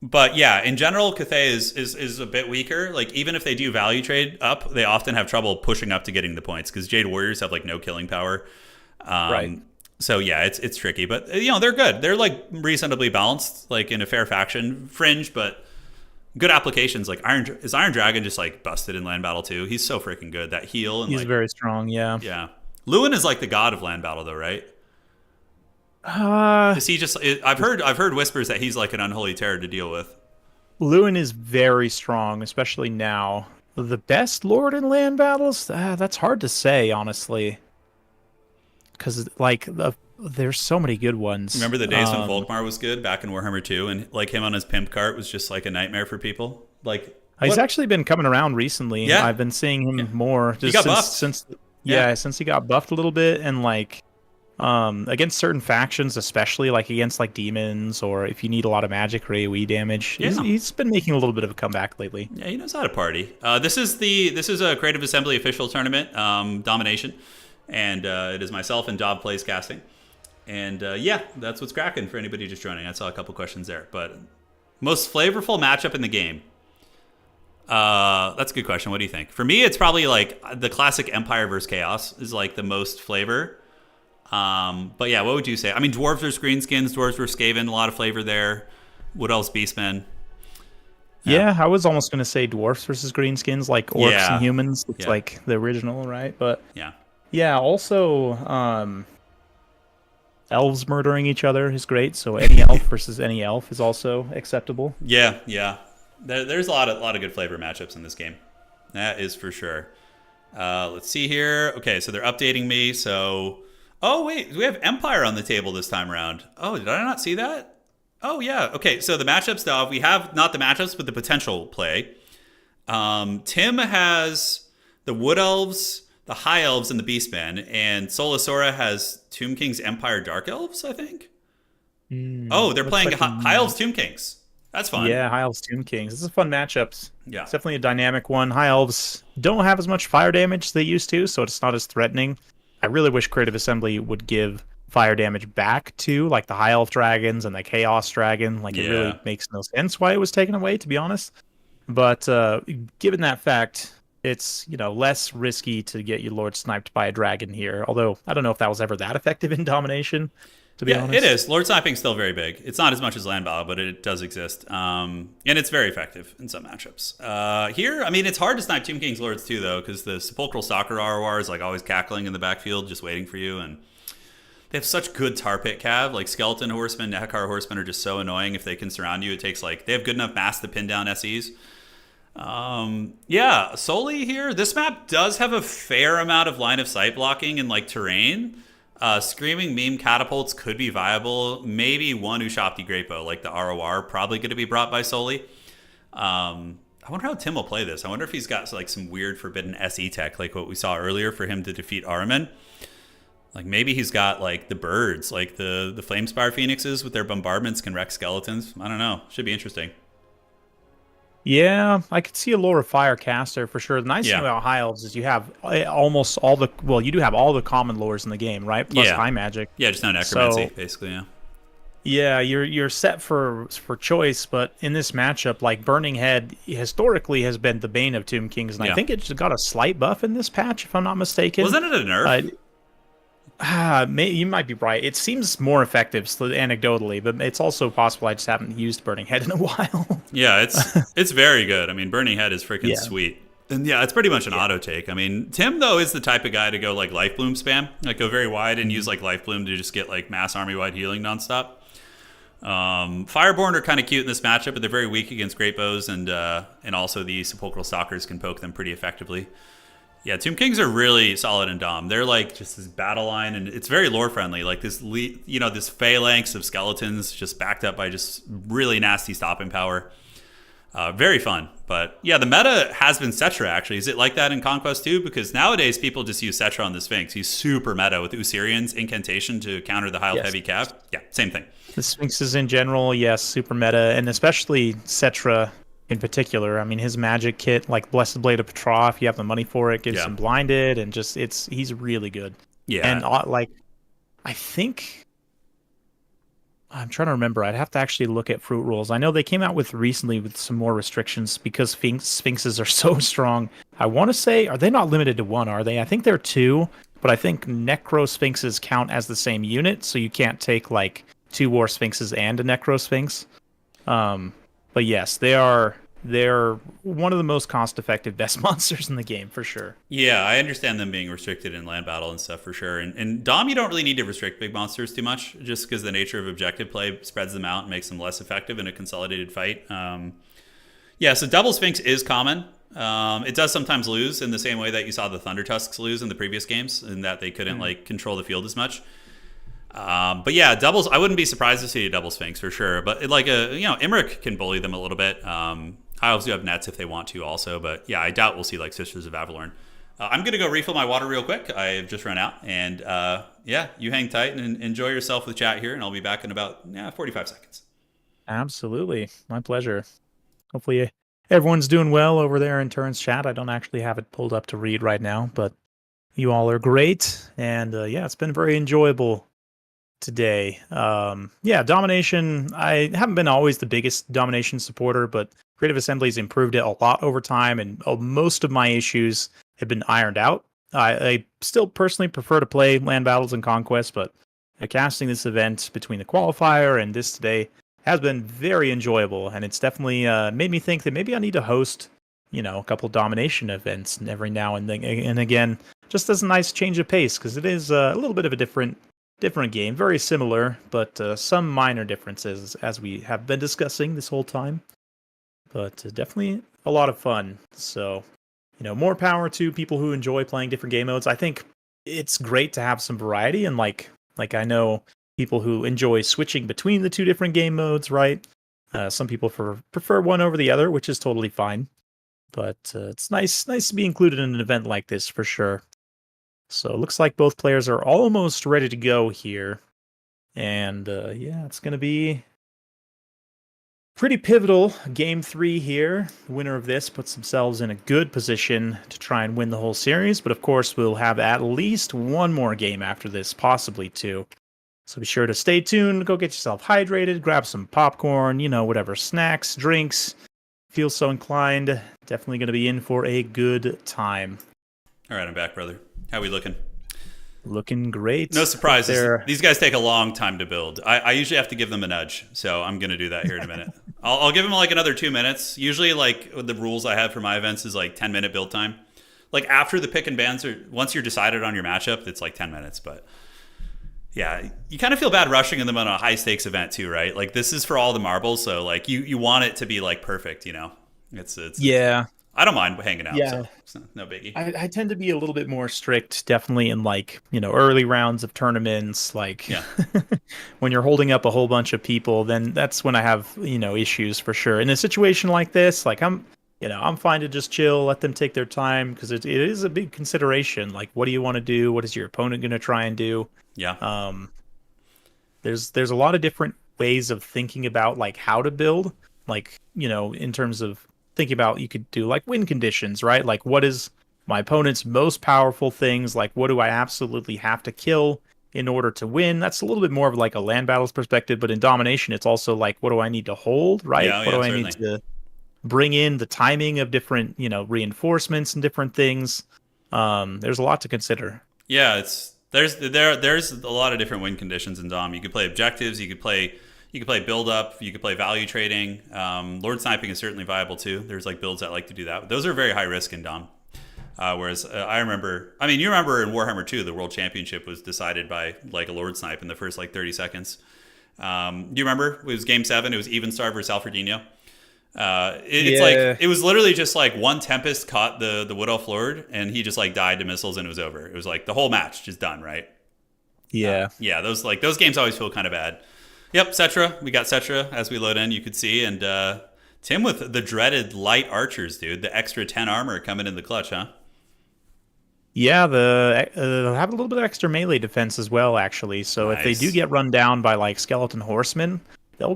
A: But yeah, in general, Cathay is a bit weaker. Like even if they do value trade up, they often have trouble pushing up to getting the points because Jade Warriors have like no killing power.
B: Right.
A: So yeah, it's tricky, but they're good. They're like reasonably balanced, like in a fair faction, fringe, but good applications. Like Iron Dragon just like busted in land battle too. He's so freaking good. That heal and
B: he's very strong. Yeah.
A: Yeah. Lewin is like the god of land battle though, right? Is he just? I've heard whispers that he's like an unholy terror to deal with.
B: Lewin is very strong, especially now. The best Lord in land battles? That's hard to say, honestly. Because, like, there's so many good ones.
A: Remember the days when Volkmar was good back in Warhammer 2, and like him on his pimp cart was just like a nightmare for people? Like,
B: he's
A: what?
B: actually been coming around recently.
A: Yeah.
B: I've been seeing him more.
A: He got buffed.
B: Since
A: Yeah.
B: since he got buffed a little bit, and like against certain factions, especially like against like demons, or if you need a lot of magic or AoE damage,
A: Yeah.
B: he's been making a little bit of a comeback lately.
A: Yeah, he knows how to party. This is a Creative Assembly official tournament, Domination, and it is myself and Dob plays casting. And yeah, that's what's cracking for anybody just joining. I saw a couple questions there, but most flavorful matchup in the game. That's a good question. What do you think? For me, it's probably like the classic Empire versus Chaos is like the most flavor. But yeah, what would you say? I mean, Dwarves versus Greenskins, Dwarves versus Skaven, a lot of flavor there. Wood Elves, Beastmen.
B: Yeah, I was almost gonna say dwarfs versus greenskins, like orcs and humans. It's
A: Yeah.
B: like the original, right? But
A: Yeah.
B: yeah, also elves murdering each other is great. So any elf versus any elf is also acceptable.
A: Yeah, yeah. There's a lot of good flavor matchups in this game. That is for sure. Let's see here. Okay, so they're updating me. So, oh wait, we have Empire on the table this time around. Oh, did I not see that? Oh yeah. Okay, so the matchups now we have not the matchups, but the potential play. Tim has the Wood Elves, the High Elves, and the Beastmen, and Sora has Tomb King's Empire Dark Elves, I think. Oh, they're playing
B: like
A: High Elves Tomb Kings. That's fun.
B: Yeah, High Elves Tomb Kings. This is fun matchups.
A: Yeah.
B: It's definitely a dynamic one. High Elves don't have as much fire damage as they used to, so it's not as threatening. I really wish Creative Assembly would give fire damage back to like the High Elf dragons and the Chaos dragon. Like it really makes no sense why it was taken away, to be honest. But given that fact, it's less risky to get your Lord sniped by a dragon here. Although I don't know if that was ever that effective in Domination. To be honest.
A: It is. Lord sniping is still very big. It's not as much as land battle, but it does exist, and it's very effective in some matchups. Here, I mean, it's hard to snipe Tomb King's Lords too, though, because the Sepulchral Stalker ROR is like always cackling in the backfield, just waiting for you, and they have such good tar pit cav. Like Skeleton Horsemen, Nehekar Horsemen are just so annoying if they can surround you. It takes they have good enough mass to pin down SEs. Yeah, Soli here. This map does have a fair amount of line of sight blocking and like terrain. Screaming Meme Catapults could be viable. Maybe one Ushapti Great Bow, like the ROR, probably going to be brought by Soli. I wonder how Tim will play this. I wonder if he's got like some weird forbidden SE tech, like what we saw earlier for him to defeat Ahriman. Like maybe he's got like the birds, like the Flamespire Phoenixes with their bombardments can wreck skeletons. I don't know. Should be interesting.
B: Yeah, I could see a Lord of Fire caster for sure. The nice thing about High Elves is you have almost all the you do have all the common lores in the game, right? Plus high magic.
A: Yeah, just no necromancy, basically. Yeah.
B: Yeah, you're set for choice, but in this matchup, like Burning Head historically has been the bane of Tomb Kings, and I think it just got a slight buff in this patch, if I'm not mistaken.
A: Wasn't it a nerf?
B: You might be right. It seems more effective, anecdotally, but it's also possible I just haven't used Burning Head in a while.
A: Yeah, it's very good. I mean, Burning Head is freaking sweet. And yeah, it's pretty much an auto take. I mean, Tim, though, is the type of guy to go like Life Bloom spam, like go very wide and use like Life Bloom to just get like mass army-wide healing nonstop. Fireborn are kind of cute in this matchup, but they're very weak against Great Bows, and also the Sepulchral Stalkers can poke them pretty effectively. Yeah, Tomb Kings are really solid in Dom. They're like just this battle line, and it's very lore friendly. Like this, this phalanx of skeletons just backed up by just really nasty stopping power. Very fun. But yeah, the meta has been Cetra, actually. Is it like that in Conquest 2? Because nowadays people just use Cetra on the Sphinx. He's super meta with Usirian's incantation to counter the high heavy cav. Yeah, same thing.
B: The Sphinxes in general, yes, super meta, and especially Cetra in particular. I mean, his magic kit, like Blessed Blade of Petra, if you have the money for it, gives him blinded, and just he's really good. Yeah, and I think I'm trying to remember. I'd have to actually look at Fruit Rules. I know they came out recently with some more restrictions because Sphinxes are so strong. I want to say, are they not limited to one? Are they? I think they're two, but I think Necro Sphinxes count as the same unit, so you can't take like 2 War Sphinxes and a Necro Sphinx. But yes, they're one of the most cost-effective best monsters in the game, for sure.
A: Yeah, I understand them being restricted in land battle and stuff, for sure. And Dom, you don't really need to restrict big monsters too much, just because the nature of objective play spreads them out and makes them less effective in a consolidated fight. Yeah, so Double Sphinx is common. It does sometimes lose in the same way that you saw the Thunder Tusks lose in the previous games, in that they couldn't like control the field as much. But yeah, doubles. I wouldn't be surprised to see a double Sphinx for sure. But like Imric can bully them a little bit. High Elves do have nets if they want to also. But yeah, I doubt we'll see like Sisters of Avalorn. I'm gonna go refill my water real quick. I've just run out, and yeah, you hang tight and enjoy yourself with chat here, and I'll be back in about 45 seconds.
B: Absolutely. My pleasure. Hopefully everyone's doing well over there in Turin's chat. I don't actually have it pulled up to read right now, but you all are great. And yeah, it's been very enjoyable today. Yeah, domination. I haven't been always the biggest domination supporter, but Creative Assembly's improved it a lot over time, and most of my issues have been ironed out. I still personally prefer to play land battles and conquest, but casting this event between the qualifier and this today has been very enjoyable, and it's definitely made me think that maybe I need to host, a couple domination events every now and then, and again, just as a nice change of pace, because it is a little bit of a different game, very similar, but some minor differences as we have been discussing this whole time. But definitely a lot of fun. So, more power to people who enjoy playing different game modes. I think it's great to have some variety, and like I know people who enjoy switching between the two different game modes, right? Some people prefer one over the other, which is totally fine. But it's nice to be included in an event like this for sure. So it looks like both players are almost ready to go here. And yeah, it's going to be pretty pivotal. Game 3 here. The winner of this puts themselves in a good position to try and win the whole series. But of course, we'll have at least one more game after this, possibly two. So be sure to stay tuned, go get yourself hydrated, grab some popcorn, whatever, snacks, drinks. Feel so inclined. Definitely going to be in for a good time.
A: All right, I'm back, brother. How we looking?
B: Looking great.
A: No surprises. These guys take a long time to build. I usually have to give them a nudge, so I'm going to do that here in a minute. I'll give them like another 2 minutes. Usually, like the rules I have for my events is like 10-minute build time. Like after the pick and bans, once you're decided on your matchup, it's like 10 minutes. But yeah, you kind of feel bad rushing them on a high stakes event too, right? Like this is for all the marbles, so like you want it to be like perfect, It's
B: yeah.
A: I don't mind hanging out.
B: Yeah,
A: so no biggie.
B: I tend to be a little bit more strict, definitely in like early rounds of tournaments. Like when you're holding up a whole bunch of people, then that's when I have issues for sure. In a situation like this, like I'm fine to just chill, let them take their time, because it is a big consideration. Like, what do you want to do? What is your opponent going to try and do?
A: Yeah.
B: There's a lot of different ways of thinking about like how to build. Like in terms of thinking about, you could do like win conditions, right? Like what is my opponent's most powerful things? Like what do I absolutely have to kill in order to win? That's a little bit more of like a land battles perspective, but in domination, it's also like, what do I need to hold, right? What do I need to bring in, the timing of different, reinforcements and different things. There's a lot to consider.
A: Yeah, there's a lot of different win conditions in Dom. You could play objectives, you could play build up, you could play value trading. Lord sniping is certainly viable too. There's like builds that like to do that. But those are very high risk in Dom. Whereas you remember in Warhammer 2, the World Championship was decided by like a Lord snipe in the first like 30 seconds. Do you remember? It was Game 7. It was Evenstar versus Alfredinho. It's like it was literally just like one Tempest caught the Wood Elf Lord, and he just like died to missiles, and it was over. It was like the whole match just done, right?
B: Yeah.
A: Those games always feel kind of bad. Yep, Cetra. We got Cetra as we load in, you could see. And Tim with the dreaded light archers, dude. The extra 10 armor coming in the clutch, huh?
B: Yeah, they'll have a little bit of extra melee defense as well, actually. So
A: nice.
B: If they do get run down by like skeleton horsemen,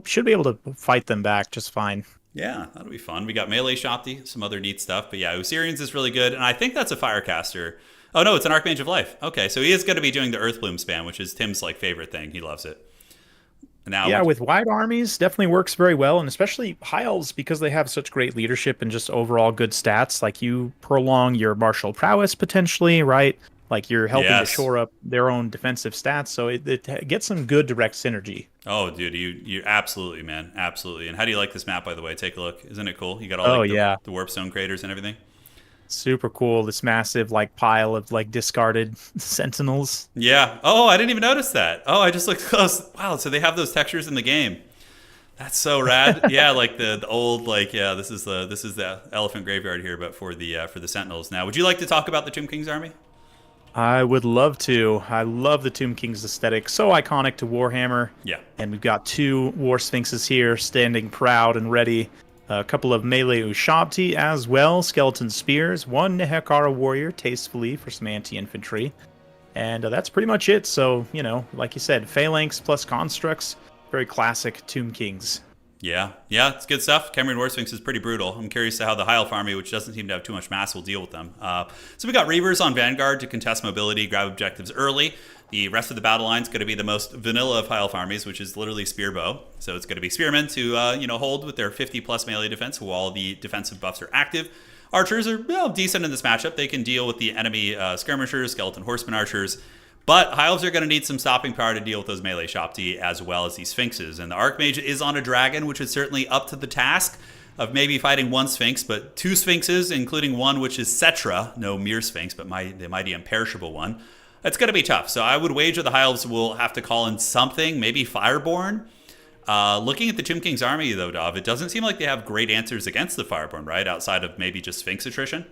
B: should be able to fight them back just fine.
A: Yeah, that'll be fun. We got melee Shopti, some other neat stuff. But yeah, Osirians is really good. And I think that's a Firecaster. Oh, no, it's an Archmage of Life. Okay, so he is going to be doing the Earthbloom spam, which is Tim's like favorite thing. He loves it. Now,
B: with wide armies, definitely works very well, and especially high elves, because they have such great leadership and just overall good stats. Like you prolong your martial prowess potentially, right? Like you're helping to shore up their own defensive stats, so it gets some good direct synergy.
A: Oh, dude, you absolutely, man, absolutely. And how do you like this map, by the way? Take a look. Isn't it cool? You got all the warpstone craters and everything.
B: Super cool. This massive like pile of like discarded sentinels.
A: Yeah. Oh, I didn't even notice that. Oh, I just looked close. Wow. So they have those textures in the game. That's so rad. Yeah, like the old like this is the elephant graveyard here, but for the Sentinels. Now, would you like to talk about the Tomb King's army?
B: I would love to. I love the Tomb King's aesthetic. So iconic to Warhammer.
A: Yeah.
B: And we've got two War Sphinxes here standing proud and ready. A couple of melee Ushabti as well, skeleton spears, one Nehekara warrior tastefully for some anti-infantry. And that's pretty much it. So, like you said, phalanx plus constructs, very classic Tomb Kings.
A: Yeah, it's good stuff. Cameron War Sphinx is pretty brutal. I'm curious to how the High Elf army, which doesn't seem to have too much mass, will deal with them. So we got Reavers on Vanguard to contest mobility, grab objectives early. The rest of the battle line is going to be the most vanilla of High Elf armies, which is literally Spearbow. So it's going to be Spearmen to hold with their 50-plus melee defense while the defensive buffs are active. Archers are decent in this matchup. They can deal with the enemy skirmishers, skeleton horseman archers. But High Elves are going to need some stopping power to deal with those melee Shopti as well as these Sphinxes. And the Archmage is on a dragon, which is certainly up to the task of maybe fighting one Sphinx, but two Sphinxes, including one which is Cetra, no mere Sphinx, but the mighty imperishable one. It's going to be tough. So I would wager the High Elves will have to call in something, maybe Fireborn. Looking at the Tomb King's army, though, Dov, it doesn't seem like they have great answers against the Fireborn, right? Outside of maybe just Sphinx attrition.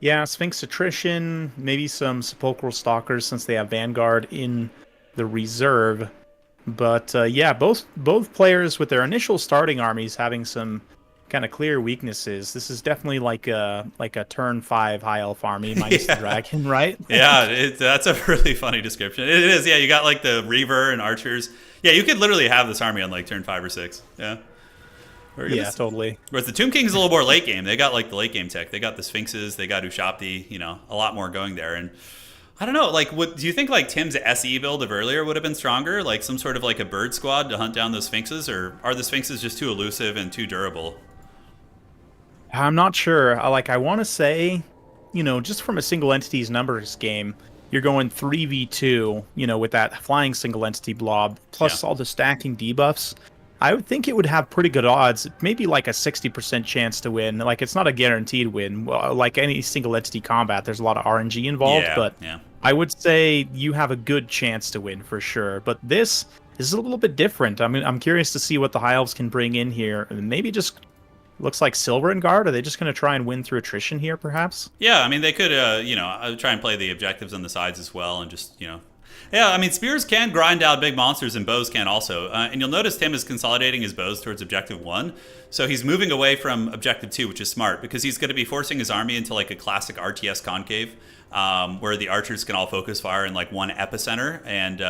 B: Yeah, Sphinx attrition, maybe some Sepulchral Stalkers since they have Vanguard in the reserve. But both players with their initial starting armies having some kind of clear weaknesses. This is definitely like a turn 5 High Elf army minus the dragon, right?
A: Yeah, that's a really funny description. It is, yeah. You got like the Reaver and Archers. Yeah, you could literally have this army on like turn 5 or 6. Yeah.
B: Yeah, totally.
A: Whereas the Tomb King's a little more late game. They got like the late game tech. They got the Sphinxes. They got Ushabti. A lot more going there. And I don't know. Like, do you think like Tim's SE build of earlier would have been stronger? Like some sort of like a bird squad to hunt down those Sphinxes, or are the Sphinxes just too elusive and too durable?
B: I'm not sure. I want to say, just from a single entity's numbers game, you're going 3v2, with that flying single entity blob plus all the stacking debuffs. I would think it would have pretty good odds, maybe like a 60% chance to win. Like, it's not a guaranteed win. Like any single entity combat, there's a lot of RNG involved, but I would say you have a good chance to win for sure. But this is a little bit different. I mean, I'm curious to see what the High Elves can bring in here. Maybe just looks like Silver and Guard. Are they just going to try and win through attrition here, perhaps?
A: Yeah, I mean, they could, try and play the objectives on the sides as well and just, Yeah, I mean, spears can grind out big monsters, and bows can also. And you'll notice Tim is consolidating his bows towards objective 1. So he's moving away from objective 2, which is smart, because he's going to be forcing his army into like a classic RTS concave, where the archers can all focus fire in like one epicenter. And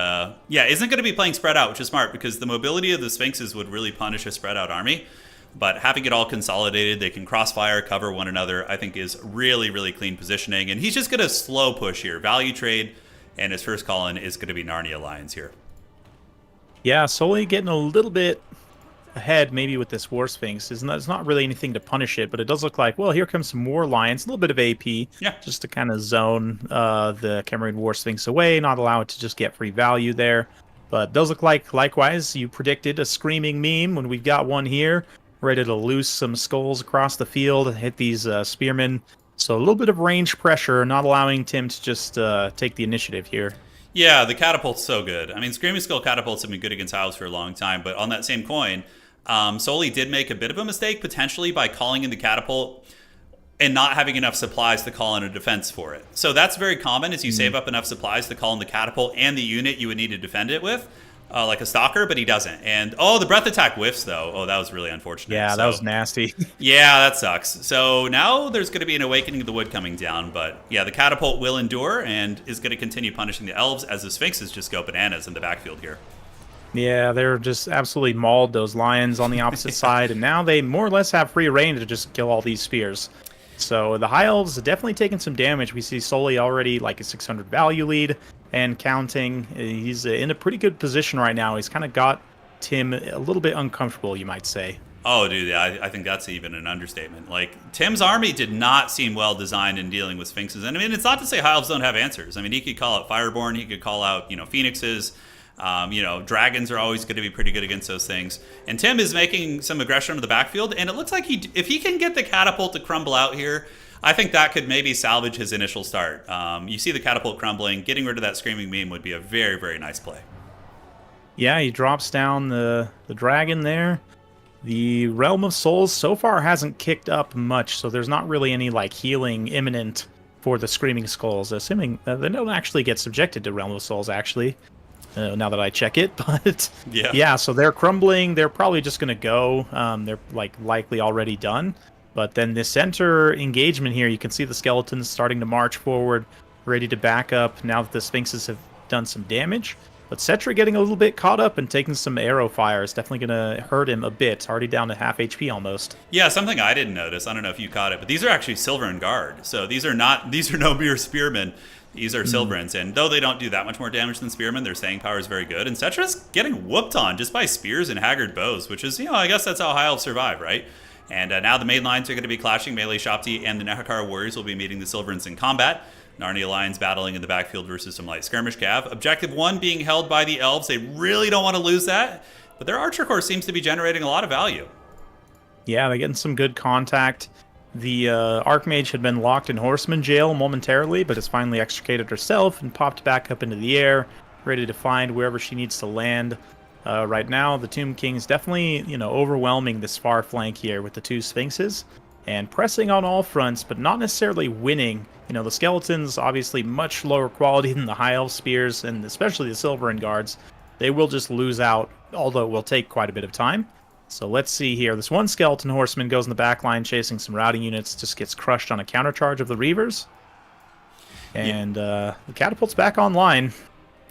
A: isn't going to be playing spread out, which is smart, because the mobility of the Sphinxes would really punish a spread out army. But having it all consolidated, they can crossfire, cover one another, I think is really, really clean positioning. And he's just going to slow push here. Value trade. And his first call-in is going to be Narnia Lions here.
B: Yeah, Sully getting a little bit ahead maybe with this War Sphinx. It's not really anything to punish it, but it does look like, well, here comes some War Lions, a little bit of AP, just to kind of zone the Cameroon War Sphinx away, not allow it to just get free value there. But it does look like, likewise, you predicted a Screaming Meme when we've got one here, ready to loose some skulls across the field and hit these spearmen. So a little bit of range pressure, not allowing Tim to just take the initiative here.
A: Yeah, the catapult's so good. I mean, Screaming Skull catapults have been good against House for a long time, but on that same coin, Soli did make a bit of a mistake, potentially, by calling in the catapult and not having enough supplies to call in a defense for it. So that's very common, is you save up enough supplies to call in the catapult and the unit you would need to defend it with. Like a stalker, but he doesn't. And the breath attack whiffs though. Oh, that was really unfortunate.
B: Yeah, that was nasty.
A: Yeah, that sucks. So now there's going to be an Awakening of the Wood coming down, but yeah, the catapult will endure and is going to continue punishing the elves as the Sphinxes just go bananas in the backfield here.
B: Yeah, they're just absolutely mauled those lions on the opposite side, and now they more or less have free reign to just kill all these spears. So the High Elves have definitely taken some damage. We see Sully already like a 600 value lead and counting. He's in a pretty good position right now. He's kind of got Tim a little bit uncomfortable, you might say.
A: Oh, dude, I think that's even an understatement. Like, Tim's army did not seem well designed in dealing with Sphinxes. And I mean, it's not to say High Elves don't have answers. I mean, he could call out Fireborn. He could call out, Phoenixes. Dragons are always going to be pretty good against those things. And Tim is making some aggression on the backfield. And it looks like if he can get the catapult to crumble out here, I think that could maybe salvage his initial start. You see the catapult crumbling. Getting rid of that Screaming Meme would be a very, very nice play.
B: Yeah, he drops down the dragon there. The Realm of Souls so far hasn't kicked up much, so there's not really any like healing imminent for the Screaming Skulls, assuming they don't actually get subjected to Realm of Souls, actually, now that I check it. But yeah, so they're crumbling. They're probably just going to go. They're like likely already done. But then the center engagement here, you can see the skeletons starting to march forward, ready to back up now that the Sphinxes have done some damage. But Cetra getting a little bit caught up and taking some arrow fire is definitely going to hurt him a bit. Already down to half HP almost.
A: Yeah, something I didn't notice. I don't know if you caught it, but these are actually Silver and Guard. So these are no mere spearmen. These are Silverans, and though they don't do that much more damage than spearmen, their staying power is very good. And Cetra's getting whooped on just by spears and haggard bows, which is, I guess that's how High Elves survive, right? And now the main lines are going to be clashing. Melee Shopti and the Nehakar warriors will be meeting the Silverans in combat. Narnia Lions battling in the backfield versus some light skirmish cav. Objective 1 being held by the elves. They really don't want to lose that, but their archer corps seems to be generating a lot of value.
B: Yeah, they're getting some good contact. The Archmage had been locked in Horseman jail momentarily, but has finally extricated herself and popped back up into the air, ready to find wherever she needs to land. Right now, the Tomb King's definitely, overwhelming this far flank here with the two Sphinxes and pressing on all fronts, but not necessarily winning. The skeletons, obviously much lower quality than the High Elf spears, and especially the Silveran Guards. They will just lose out, although it will take quite a bit of time. So let's see here. This one skeleton horseman goes in the back line chasing some routing units, just gets crushed on a countercharge of the Reavers. And the catapult's back online.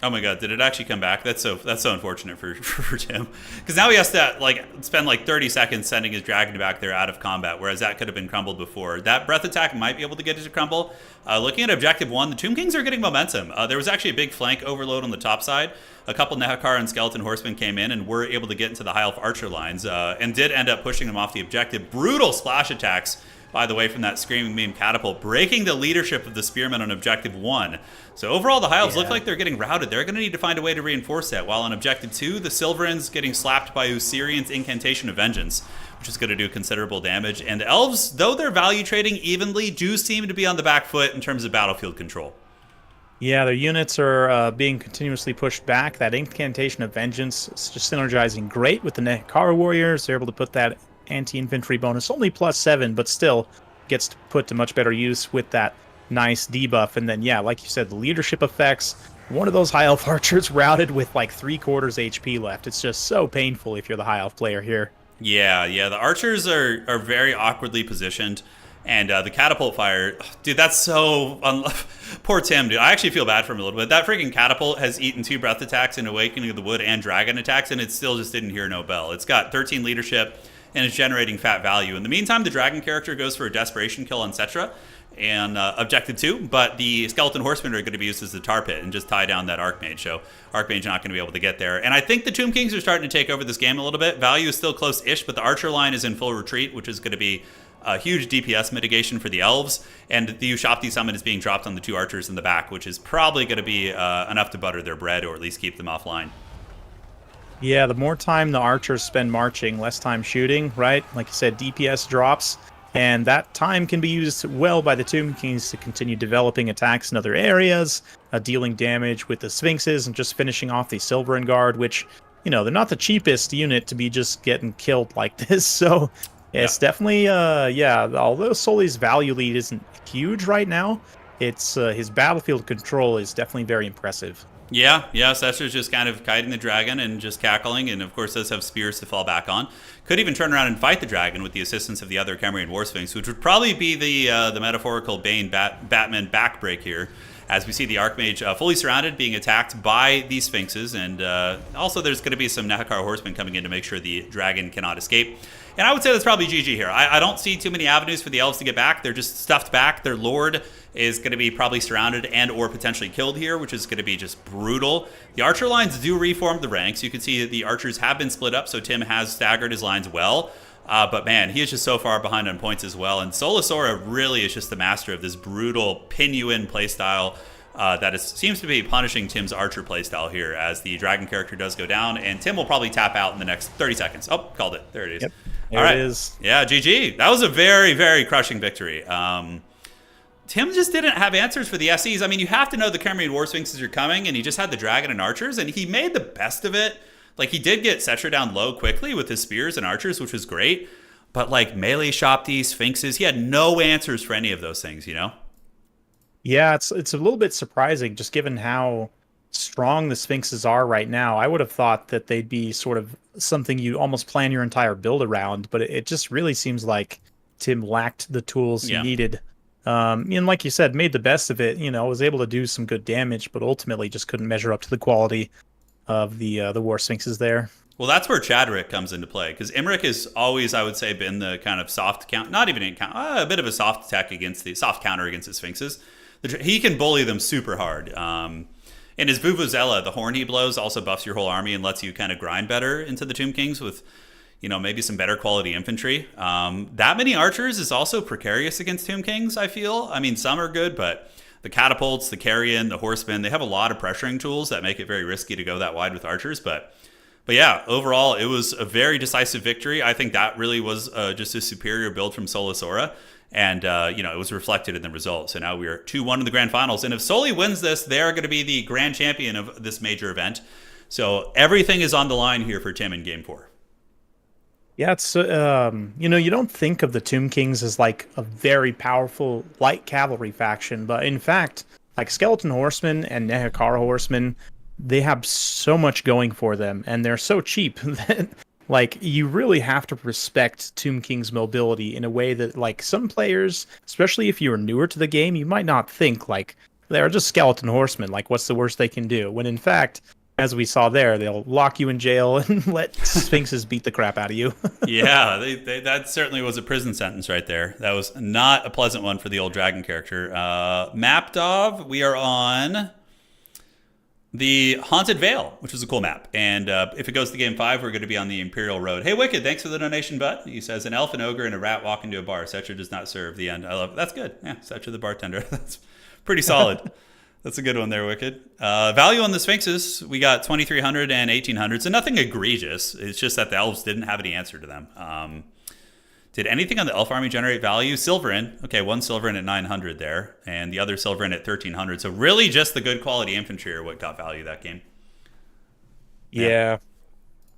A: Oh my god, did it actually come back? That's so unfortunate for Tim. Because now he has to spend 30 seconds sending his dragon back there out of combat, whereas that could have been crumbled before. That breath attack might be able to get it to crumble. Looking at Objective 1, the Tomb Kings are getting momentum. There was actually a big flank overload on the top side. A couple Nehakar and Skeleton Horsemen came in and were able to get into the High Elf Archer lines and did end up pushing them off the objective. Brutal splash attacks, by the way, from that Screaming Beam catapult, breaking the leadership of the Spearmen on Objective 1. So overall, the High Elves look like they're getting routed. They're going to need to find a way to reinforce that, while on Objective 2, the Silverans getting slapped by Usirian's Incantation of Vengeance, which is going to do considerable damage. And the Elves, though they're value trading evenly, do seem to be on the back foot in terms of battlefield control.
B: Yeah, their units are being continuously pushed back. That Incantation of Vengeance is just synergizing great with the Nehakar warriors. They're able to put that anti-infantry bonus, only +7, but still gets put to much better use with that nice debuff. And then, yeah, like you said, the leadership effects. One of those High Elf archers routed with 3/4 HP left. It's just so painful if you're the High Elf player here.
A: Yeah, the archers are very awkwardly positioned. And the catapult fire, dude, that's so... Poor Tim, dude. I actually feel bad for him a little bit. That freaking catapult has eaten 2 breath attacks in Awakening of the Wood and dragon attacks, and it still just didn't hear no bell. It's got 13 leadership, and it's generating fat value. In the meantime, the dragon character goes for a desperation kill on Cetra and Objective 2, but the Skeleton Horsemen are going to be used as the tar pit and just tie down that Archmage. So Archmage not going to be able to get there. And I think the Tomb Kings are starting to take over this game a little bit. Value is still close-ish, but the Archer line is in full retreat, which is going to be a huge DPS mitigation for the Elves, and the Ushapti summon is being dropped on the 2 archers in the back, which is probably going to be enough to butter their bread, or at least keep them offline.
B: Yeah, the more time the archers spend marching, less time shooting, right? Like you said, DPS drops, and that time can be used well by the Tomb Kings to continue developing attacks in other areas, dealing damage with the Sphinxes, and just finishing off the Silveran Guard, which, they're not the cheapest unit to be just getting killed like this, so... It's definitely, although Sully's value lead isn't huge right now, it's his battlefield control is definitely very impressive.
A: Yeah, Cestra's just kind of kiting the dragon and just cackling, and of course does have spears to fall back on. Could even turn around and fight the dragon with the assistance of the other Khemerian War Sphinx, which would probably be the metaphorical Bane Batman backbreak here, as we see the Archmage fully surrounded, being attacked by these Sphinxes, and also there's going to be some Nehakar horsemen coming in to make sure the dragon cannot escape. And I would say that's probably GG here. I don't see too many avenues for the Elves to get back. They're just stuffed back. Their Lord is going to be probably surrounded and or potentially killed here, which is going to be just brutal. The Archer lines do reform the ranks. You can see that the Archers have been split up, so Tim has staggered his lines well. But man, he is just so far behind on points as well. And Sora really is just the master of this brutal pin-you-in playstyle that seems to be punishing Tim's Archer playstyle here, as the dragon character does go down, and Tim will probably tap out in the next 30 seconds. Oh, called it. There it is.
B: Yep.
A: All right. It is. Yeah, GG. That was a very, very crushing victory. Tim just didn't have answers for the SEs. I mean, you have to know the Khemerian War Sphinxes are coming, and he just had the dragon and archers, and he made the best of it. Like, he did get Setcher down low quickly with his spears and archers, which was great. But, like, melee Shopti, Sphinxes, he had no answers for any of those things, you know?
B: Yeah, it's a little bit surprising just given how strong the Sphinxes are right now. I would have thought that they'd be sort of something you almost plan your entire build around, but it just really seems like Tim lacked the tools he
A: Yeah.
B: needed. And like you said, made the best of it. Was able to do some good damage, but ultimately just couldn't measure up to the quality of the War Sphinxes there.
A: Well, that's where Chadrick comes into play, because Imric has always, I would say, been the kind of soft count, not even in count, a bit of a soft attack against the soft counter against the Sphinxes. He can bully them super hard. And his Vuvuzela, the horn he blows, also buffs your whole army and lets you kind of grind better into the Tomb Kings with, maybe some better quality infantry. That many archers is also precarious against Tomb Kings, I feel. I mean, some are good, but the catapults, the carrion, the horsemen, they have a lot of pressuring tools that make it very risky to go that wide with archers. But yeah, overall, it was a very decisive victory. I think that really was just a superior build from Solo Sora. And, it was reflected in the result. So now we are 2-1 in the grand finals. And if Soli wins this, they are going to be the grand champion of this major event. So everything is on the line here for Tim in game 4.
B: Yeah, it's you don't think of the Tomb Kings as like a very powerful light cavalry faction, but in fact, like Skeleton Horsemen and Nehekara Horsemen, they have so much going for them, and they're so cheap that like you really have to respect Tomb King's mobility in a way that like some players, especially if you're newer to the game, you might not think like they're just Skeleton Horsemen, like what's the worst they can do? When in fact, as we saw there, they'll lock you in jail and let Sphinxes beat the crap out of you.
A: Yeah, that certainly was a prison sentence right there. That was not a pleasant one for the old dragon character. Mapdov, we are on the Haunted Vale, which is a cool map. And if it goes to game 5, we're going to be on the Imperial Road. Hey, Wicked, thanks for the donation, bud. He says, an elf, an ogre, and a rat walk into a bar. Setcher does not serve. The end. I love it. That's good. Yeah, Setcher the bartender. That's pretty solid. That's a good one there, Wicked. Value on the Sphinxes, we got 2,300 and 1,800. So nothing egregious. It's just that the elves didn't have any answer to them. Did anything on the elf army generate value? Silverin. Okay, one Silverin at 900 there, and the other Silverin at 1,300. So really just the good quality infantry are what got value that game.
B: Yeah.